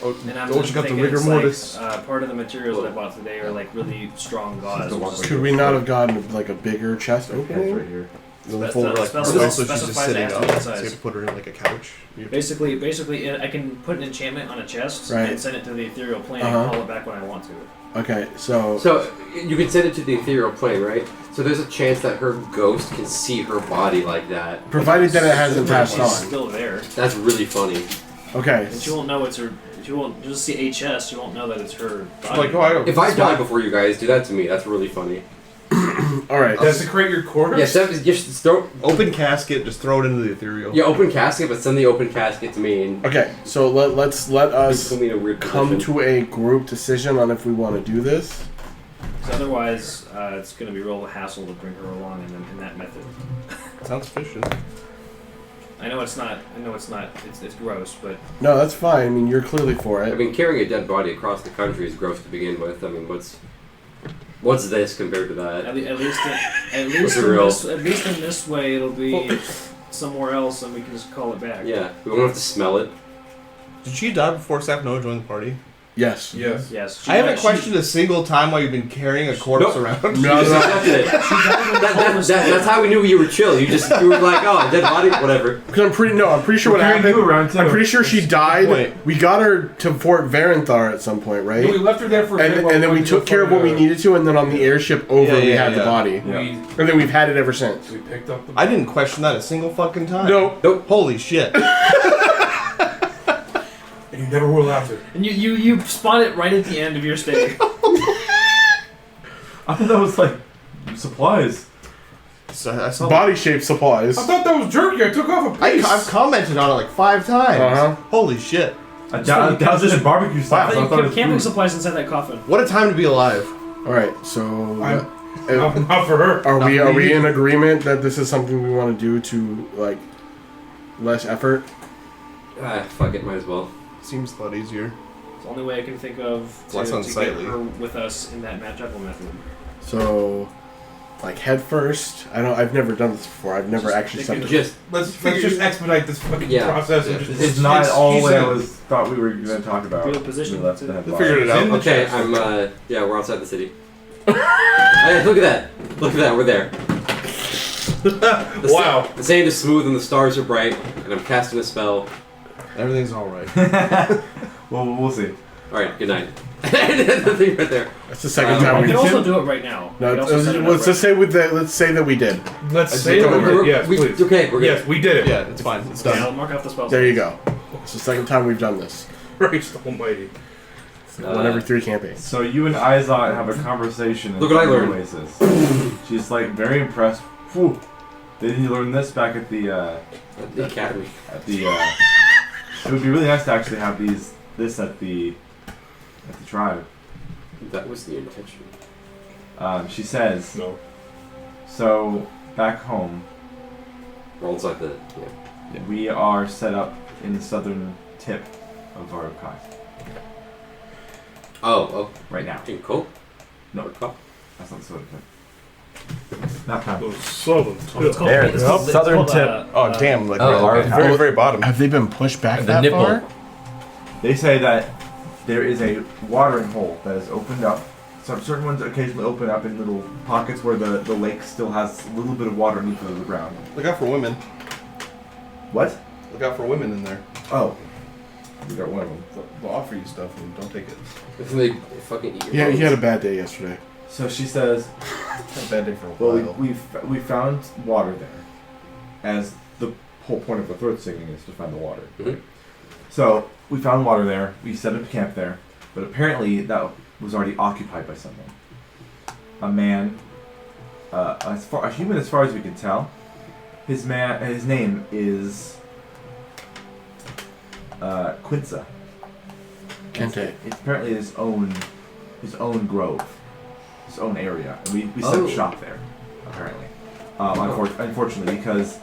Oh, And I'm oh, just you got the thinking rigor it's mortis. like, part of the materials that I bought today are like really strong gauze. The one which is- Could we not have gotten like a bigger chest Head's opening? right here. You'll Spec- fold her like spec- part way, spec- so she's just specifies sitting it has to up. be that So you have size. to put her in like a couch. Basically, I can put an enchantment on a chest Right. and send it to the ethereal plane Uh-huh. and call it back when I want to. Okay, so So, you can send it to the ethereal plane, right? So there's a chance that her ghost can see her body like that. provided that it hasn't passed She's on. still there, That's really funny. Okay. and she won't know it's her. You won't just see HS. You won't know that it's her. It's like, oh, I don't. If I die before you guys, do that to me. That's really funny. All right. Desecrate your corpse? Yeah, just throw. Open casket, just throw it into the ethereal. Yeah, open casket, but send the open casket to me. And Okay, so let us put me in a weird come position. to a group decision on if we want to do this. Because otherwise, it's going to be real hassle to bring her along in that method. Sounds efficient. I know it's not. It's gross, but No, that's fine. I mean, you're clearly for I it. mean, carrying a dead body across the country is gross to begin with. I mean, what's this compared to that? at least in this way, it'll be somewhere else, and we can just call it back. Yeah, we won't have to smell it. Did she die before Sapno joined the party? Yes. Yes. Yes. I haven't questioned a single time while you've been carrying a corpse around. You just accepted it. That's how we knew you were chill. You were like, oh, dead body, whatever. Because I'm pretty sure what happened. I'm pretty sure she died. Wait. We got her to Fort Varenthar at some point, right? No, we left her there for a bit while and then we went took to care of what we find, needed to, and then on the airship over, we had the body. We And then we've had it ever since. picked up the. I didn't question that a single fucking time. Nope. Holy shit. And you never will after. And you spawn it right at the end of your stay. I thought that was like supplies. So I saw Body-shaped supplies. I thought that was jerky. I took off a piece. I've commented on it like 5 times. Uh-huh. Holy shit. I doused it in barbecue sauce. I I thought you thought it kept was camping food. supplies inside that coffin. What a time to be alive. All right, so Not for her. are we Not for me. in agreement that this is something we want to do to like less effort? Fuck it, might as well. Seems a lot easier. It's the only way I can think of Less to get unsightly. her with us in that juggle method. So, like head first. I've never done this before. I've never actually they set could the Let's just expedite this fucking Yeah. process Yeah. and just. It's not all she the way I said- thought we were going to talk about. Real position. We left the head They body. figured it out. In the Okay, chest. I'm, yeah, we're outside the city. Hey, look at that. Look at that, we're there. Wow. The sand is smooth and the stars are bright, and I'm casting a spell. Everything's alright. Well, we'll see. Alright, good night. The thing right there. That's the second Um, time We we can did. also do it right now. No, We can also set it up let's just right let's say that we did. Let's I say think that we we're- did. Yes, please. Okay, we're good. Yes, we did it. Yeah, it's fine. It's now. done. Yeah, I'll mark off the spell. There you go. It's the second time we've done this. Christ almighty. One every 3 campaigns. So you and Izot have a conversation. in Look what I the learned. Oasis. She's like very impressed. Whew. Didn't you learn this back at the At the academy. It would be really nice to actually have this at the tribe. That was the intention. She says. No. So back home, We're outside the. Yeah. we are set up in the southern tip of Voros Oh, right now. okay, cool. No, Cool. that's not the southern tip. Not time. Those southern It's tips. called, There, it's the called- it's southern called, tip. Oh, damn. Like, Oh, right, okay. very, very bottom. Have they been pushed back The that nipple. far? They say that there is a watering hole that is opened up. So certain ones occasionally open up in little pockets where the lake still has a little bit of water beneath the ground. Look out for women. What? Look out for women in there. Oh. We got one of them. They'll offer you stuff and don't take it. If they fucking eat your Yeah, he bones. had a bad day yesterday. So she says, It's a bad day for a well, while. we found water there. As the whole point of the throat singing is to find the water. Mhm. So we found water there. We set up camp there. But apparently that was already occupied by someone. A man, a human as far as we can tell. His name is Quinza. Kente. It's apparently his own grove, his own area, and we set Oh. up shop there. Apparently, unfortunately, because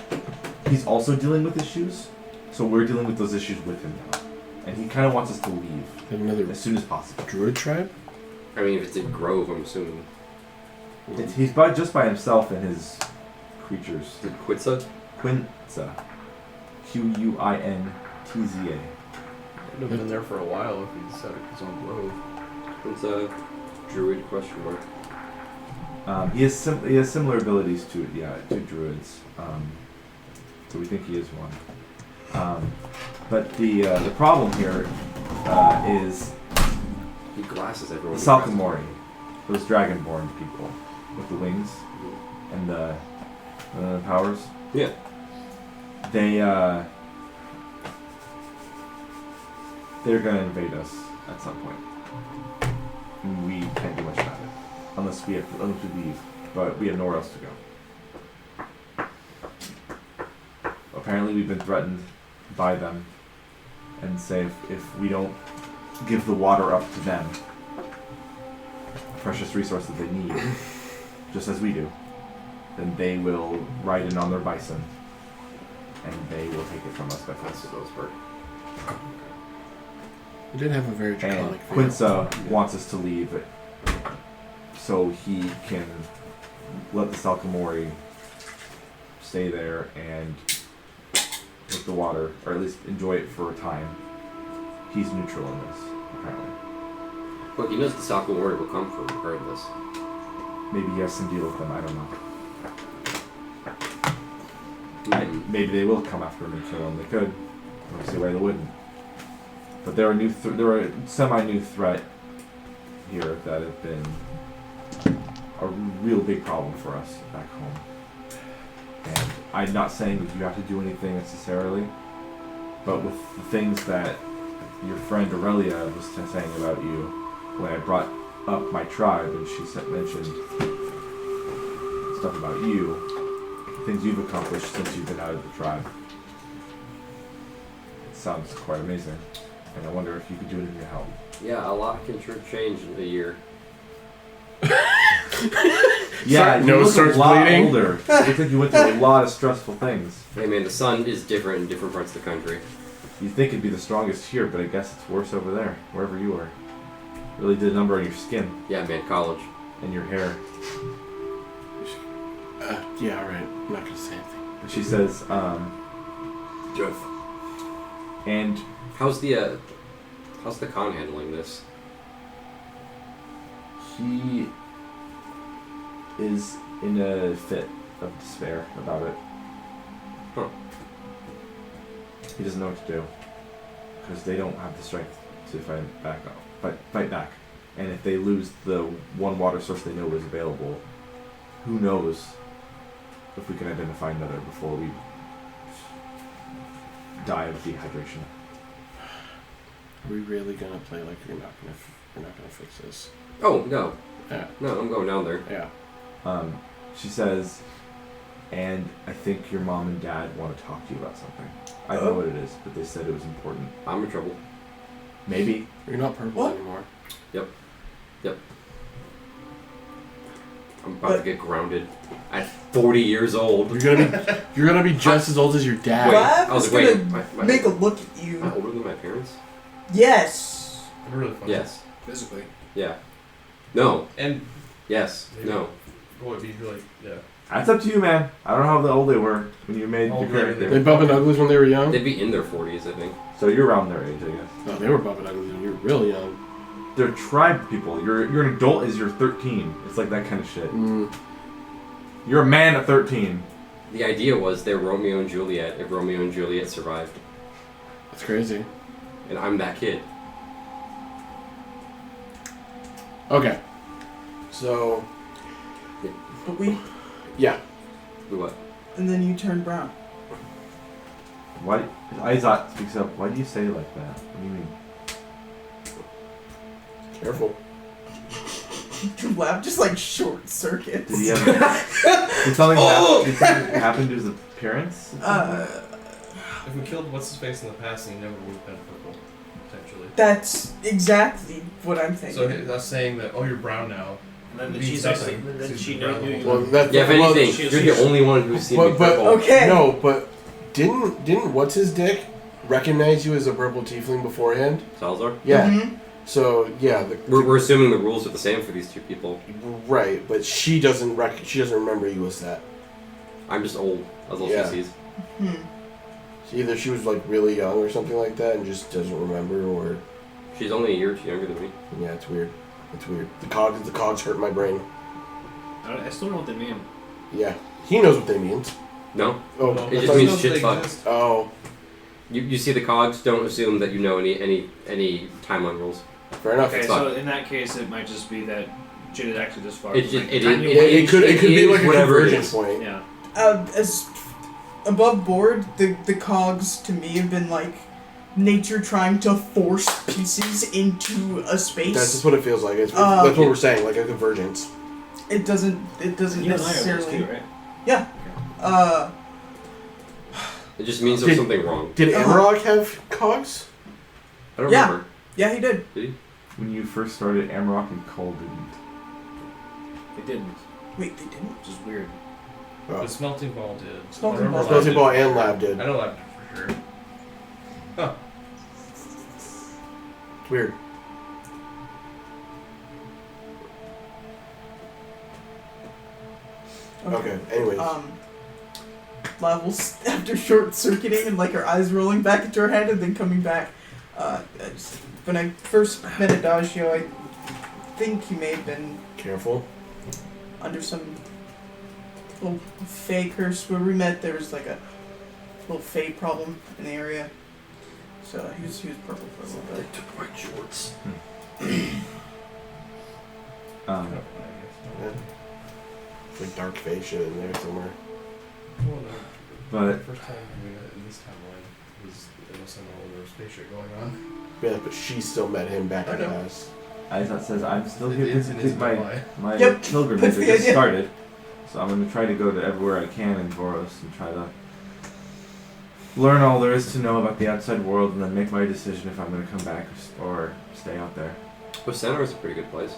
he's also dealing with issues, so we're dealing with those issues with him now, and he kind of wants us to leave Another as soon as possible. druid tribe? I mean, if it's a grove, I'm assuming. He's just by himself and his creatures. Did Quitza? Quinza, Quintza. Could have been there for a while if he'd set up his own grove. Quitza, druid, question mark. He has similar abilities to druids. So we think he is one. But the problem here is He glasses everyone. the Salkamori, those dragonborn people with the wings and the powers. Yeah. they're gonna invade us at some point. And we can't do much about it unless we leave. But we have nowhere else to go. Apparently, we've been threatened by them, and say if we don't give the water up to them, a precious resource that they need, just as we do, then they will ride in on their bison, and they will take it from us by force. That's those work. We did have a very And draconic feel. Quinza wants us to leave so he can let the Salkamori stay there and take the water, or at least enjoy it for a time. He's neutral in this, apparently. Look, he knows the Sakamori will come from regardless. Maybe he has some deal with them, I don't know. Mm. Maybe they will come after him and kill him. They could. I don't see why they wouldn't. But they're a semi-new threat here that have been a real big problem for us back home. And I'm not saying that you have to do anything necessarily, but with the things that your friend Aurelia was saying about you, when I brought up my tribe and she mentioned stuff about you, things you've accomplished since you've been out of the tribe. It sounds quite amazing, and I wonder if you could do anything to help. Yeah, a lot can change in a year. Yeah, you Nose look starts a lot bleeding. older. It looks like you went through a lot of stressful things. Hey man, the sun is different in different parts of the country. You'd think it'd be the strongest here, but I guess it's worse over there, wherever you are. Really did a number on your skin Yeah, man, college. and your hair. Yeah, alright. I'm not gonna say anything. And she says, Jeff. and How's the con handling this? he is in a fit of despair about it. Huh. He doesn't know what to do because they don't have the strength to fight back. And if they lose the one water source they know is available, who knows if we can identify another before we die of dehydration. Are we really gonna play like we're not gonna fix this? Oh no. Yeah. No, I'm going down there. Yeah. She says, and I think your mom and dad want to talk to you about something. I don't know what it is, but they said it was important. I'm in trouble. Maybe. You're not purple What? anymore. I'm about to get grounded at 40 years old. You're gonna be just as old as your dad. Glad I was was like, wait, gonna my- make a look at Am I you. older than my parents? Yes. Really funny. Yes. Physically. Yeah. No. And Yes. No. what would be like, yeah. That's up to you, man. I don't know how old they were when you made How the old were character. They bumping uglies when they were young? They'd be in their 40s, I think. So you're around their age, I guess. No, they were bumping uglies when you were really young. They're tribe people. You're an adult as you're 13. It's like that kind of shit. Mm. You're a man at 13. The idea was they're Romeo and Juliet if Romeo and Juliet survived. That's crazy. And I'm that kid. Okay. So, But we, yeah. Do what? and then you turn brown. Why? Izot speaks up. Why do you say it like that? What do you mean? Careful. Your lab just like short circuits. Did he have? Did something happen to his appearance? If we killed what's his face in the past, then he never would have been purple, potentially. That's exactly what I'm thinking. So that's saying that, oh, you're brown now. And then Means she's nothing. like, then She's she brown. knew you. Well, that's Yeah, if well, anything, you're the only one who's seen me but purple. Okay. No, but didn't what's his dick recognize you as a purple tiefling beforehand? Salazar? Yeah. Mhm. So yeah, We're assuming the rules are the same for these two people. right, but she doesn't remember you as that. I'm just old. That's all Yeah. she sees. Hmm. Either she was like really young or something like that and just doesn't remember, or She's only a year or two younger than me. yeah, it's weird. It's weird. The cogs hurt my brain. I still don't know what they mean. Yeah, he knows what they mean. No? Oh, No, I It just thought- means shit fuck. oh, You see the cogs, don't assume that you know any timeline rules. fair enough. Okay, It's so fine. in that case, it might just be that Jid had actually just fucked. It just- like, it- tiny it- little- It could be is like a whatever it convergence is. point. Yeah. As above board, the cogs to me have been like nature trying to force pieces into a space. That's just what it feels like. That's what we're saying, like a convergence. It doesn't You and I are those necessarily. too, right? Yeah. It just means there's something wrong. Did Amarok have cogs? I don't Yeah. remember. Yeah, he did. Did he? When you first started, Amarok and Cole didn't. It didn't, Wait, they didn't? which is weird. Oh. The smelting ball did. Smelting I remember ball. Lab Smelting did. Ball and Lab did. I know Lab did for sure. Huh. It's weird. Okay, anyways. Levels after short circuiting and like her eyes rolling back into her head and then coming back. When I first met Adagio, I think he may have been Careful. under some little Fae curse. Where we met, there was like a little Fae problem in the area. So he was purple for a little bit. took my shorts. Um, Yeah. Like dark face shit in there somewhere. Well, no. but The first time we met in this timeline was in the summer when there was space shit going on. Yeah, but she still met him back I in the know. past. as that says, I'm still here It visiting isn't a my lie. Yep, pilgrimage that's that the just idea. started. So I'm going to try to go to everywhere I can in Voros and try to learn all there is to know about the outside world and then make my decision if I'm going to come back or stay out there. Well, Center is a pretty good place.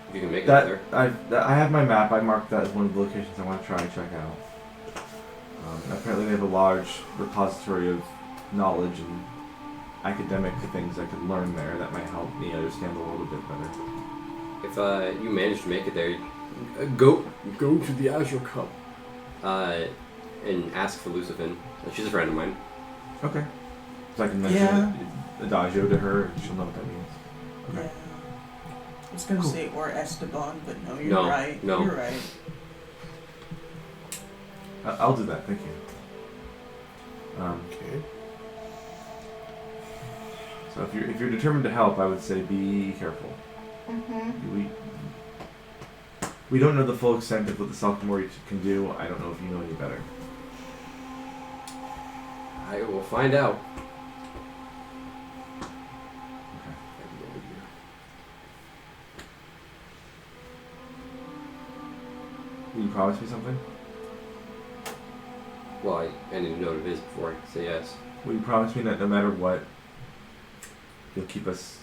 If you can make it out there. I have my map. I marked that as one of the locations I want to try and check out. Apparently they have a large repository of knowledge and academic things I could learn there that might help me understand a little bit better. If you manage to make it there, go to the Azure Cup and ask for Lucifin. She's a friend of mine. Okay. So I can mention Adagio to her and she'll know what that means. Okay. Yeah. I was gonna say or Esteban, but no, you're No, right. no. You're right. I'll do that, thank you. Okay. So if you're determined to help, I would say be careful. Mm-hmm. We don't know the full extent of what the Salkamori can do. I don't know if you know any better. I will find out. Okay. Will you promise me something? Well, I need to know what it is before I can say yes. Will you promise me that no matter what, you'll keep us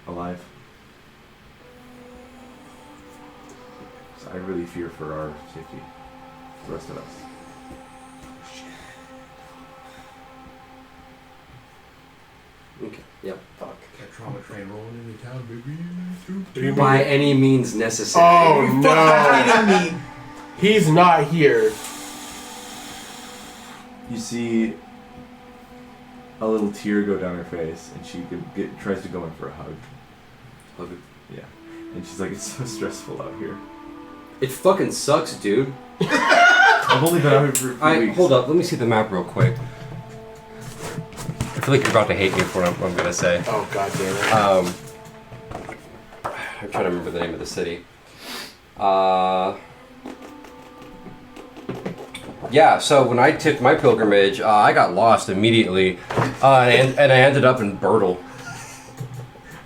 alive? 'Cause I really fear for our safety, the rest of us. Okay. Yep. Fuck. That trauma train rolling into town, baby. By any means necessary. Oh Fucking no! kidding me. He's not here. You see a little tear go down her face, and she tries to go in for a hug. Hug it. Yeah. And she's like, it's so stressful out here. It fucking sucks, dude. I've only been out here for a few weeks. Hold up. Let me see the map real quick. I feel like you're about to hate me for what I'm gonna say. Oh god damn it. I'm trying to remember the name of the city. Yeah, so when I took my pilgrimage, I got lost immediately, and I ended up in Bertle.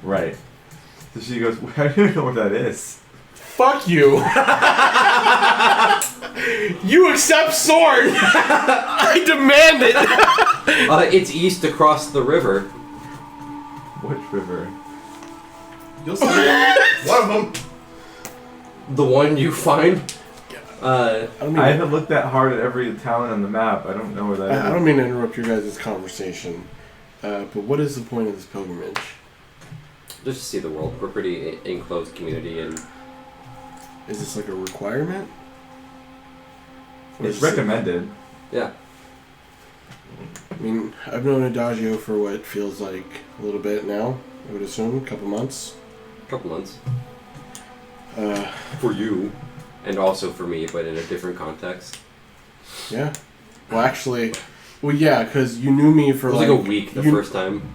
Right. So she goes, I don't even know where that is. Fuck you. You accept sword. I demand it. It's east across the river. Which river? You'll see one of them. The one you find. I I haven't looked that hard at every town on the map. I don't know where that is. I don't mean to interrupt your guys' conversation, but what is the point of this pilgrimage? Just to see the world. We're a pretty enclosed community, and Is this like a requirement? Or It's is it- recommended. yeah. I mean, I've known Adagio for what feels like a little bit now. I would assume a couple months. A couple months. Uh, For you. And also for me, but in a different context. yeah. Well, actually, yeah, because you knew me for It was like a week the first time.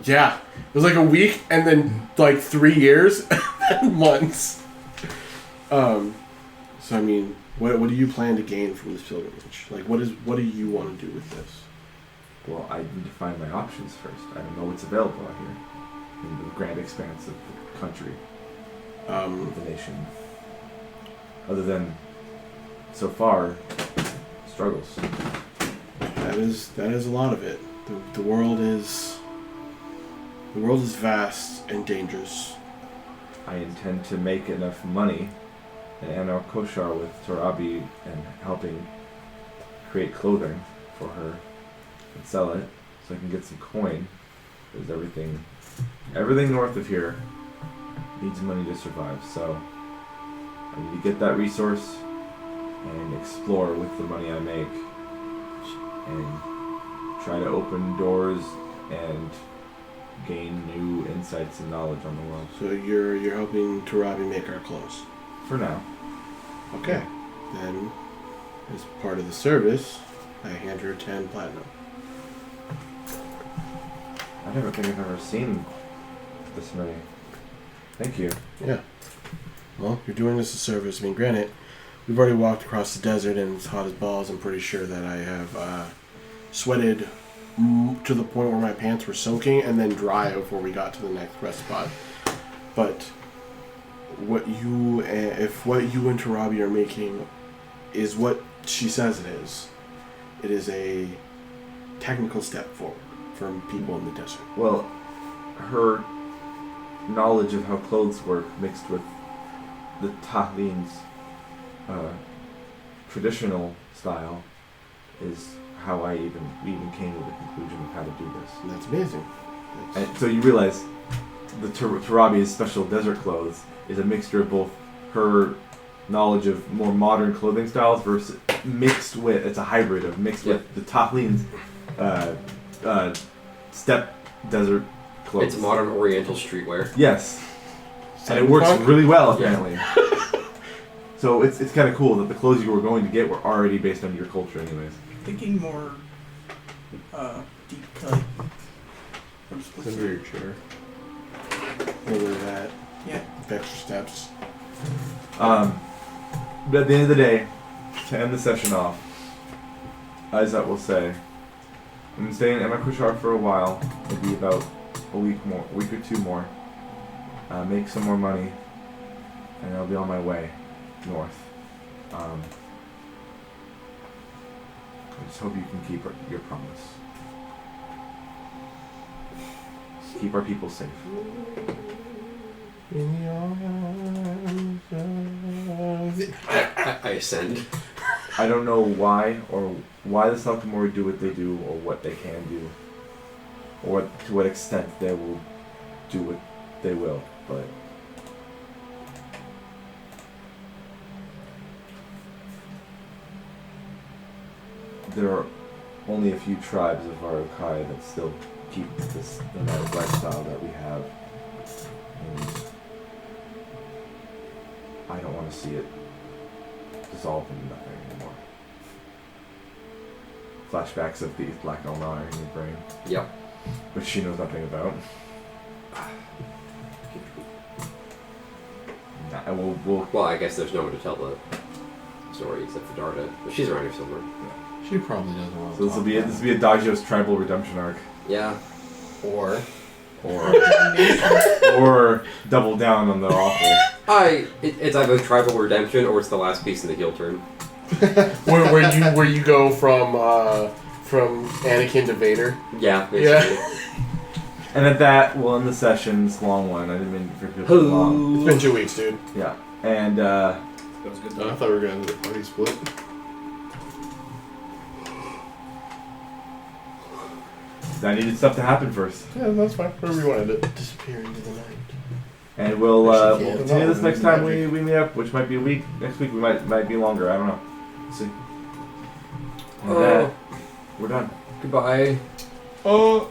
Yeah, it was like a week, and then like 3 years, and months. So I mean, what do you plan to gain from this pilgrimage? Like, what do you want to do with this? Well, I need to find my options first. I don't know what's available out here in the grand expanse of the country, of the nation. Other than, so far, struggles. That is a lot of it. The world is vast and dangerous. I intend to make enough money and Anna Koshar with Torabi and helping create clothing for her and sell it so I can get some coin. Because everything north of here needs money to survive. So I need to get that resource and explore with the money I make and try to open doors and gain new insights and knowledge on the world. So you're helping Torabi make our clothes. For now. Okay. Then, as part of the service, I hand her 10 platinum. I never think I've ever seen this many. Thank you. Yeah. Well, you're doing us a service. I mean, granted, we've already walked across the desert and it's hot as balls. I'm pretty sure that I have sweated to the point where my pants were soaking and then dry before we got to the next rest spot. But if what you and Torabi are making is what she says it is a technical step forward for people in the desert. Well, her knowledge of how clothes work mixed with the Tahlin's traditional style is how we even came to the conclusion of how to do this. And that's amazing. And so you realize the Torabi's special desert clothes is a mixture of both her knowledge of more modern clothing styles versus it's a hybrid of mixed with the Tahlin's steppe desert clothes. It's modern Oriental streetwear. Yes. And it works really well, apparently. So it's kind of cool that the clothes you were going to get were already based on your culture anyways. Thinking more deep cut. It's under your chair. Over that. Yeah. Extra steps. But at the end of the day, to end the session off, as I will say, I'm staying at my Kushar for a while, maybe about a week or two more. Make some more money, and I'll be on my way north. I just hope you can keep your promise. Keep our people safe. I ascend. I don't know why the Salkamori do what they do, or what they can do, or to what extent they will do what they will, but there are only a few tribes of Varukai that still keep the nomadic lifestyle that we have, and I don't want to see it dissolve into nothing anymore. Flashbacks of the Black Elnar in your brain. Yep. Which she knows nothing about. Well, I guess there's no one to tell the story except for Darda, but she's around here somewhere. She probably doesn't want to. So this will be a Dajio's tribal redemption arc. Yeah. Or double down on the offer. It's either tribal redemption or it's the last piece in the heel turn. where you go from Anakin to Vader. Yeah, basically. Yeah. And at that, we'll end the session. It's a long one. I didn't mean for people to be long. It's been 2 weeks, dude. Yeah. And That was good. I thought we were going to do the party split. I needed stuff to happen first. Yeah, that's fine. Whatever you wanted it. Disappear into the night. And we'll Actually, continue this next time magic. we meet up, which might be a week. Next week we might be longer. I don't know. We'll see. And with that, we're done. Goodbye. Oh.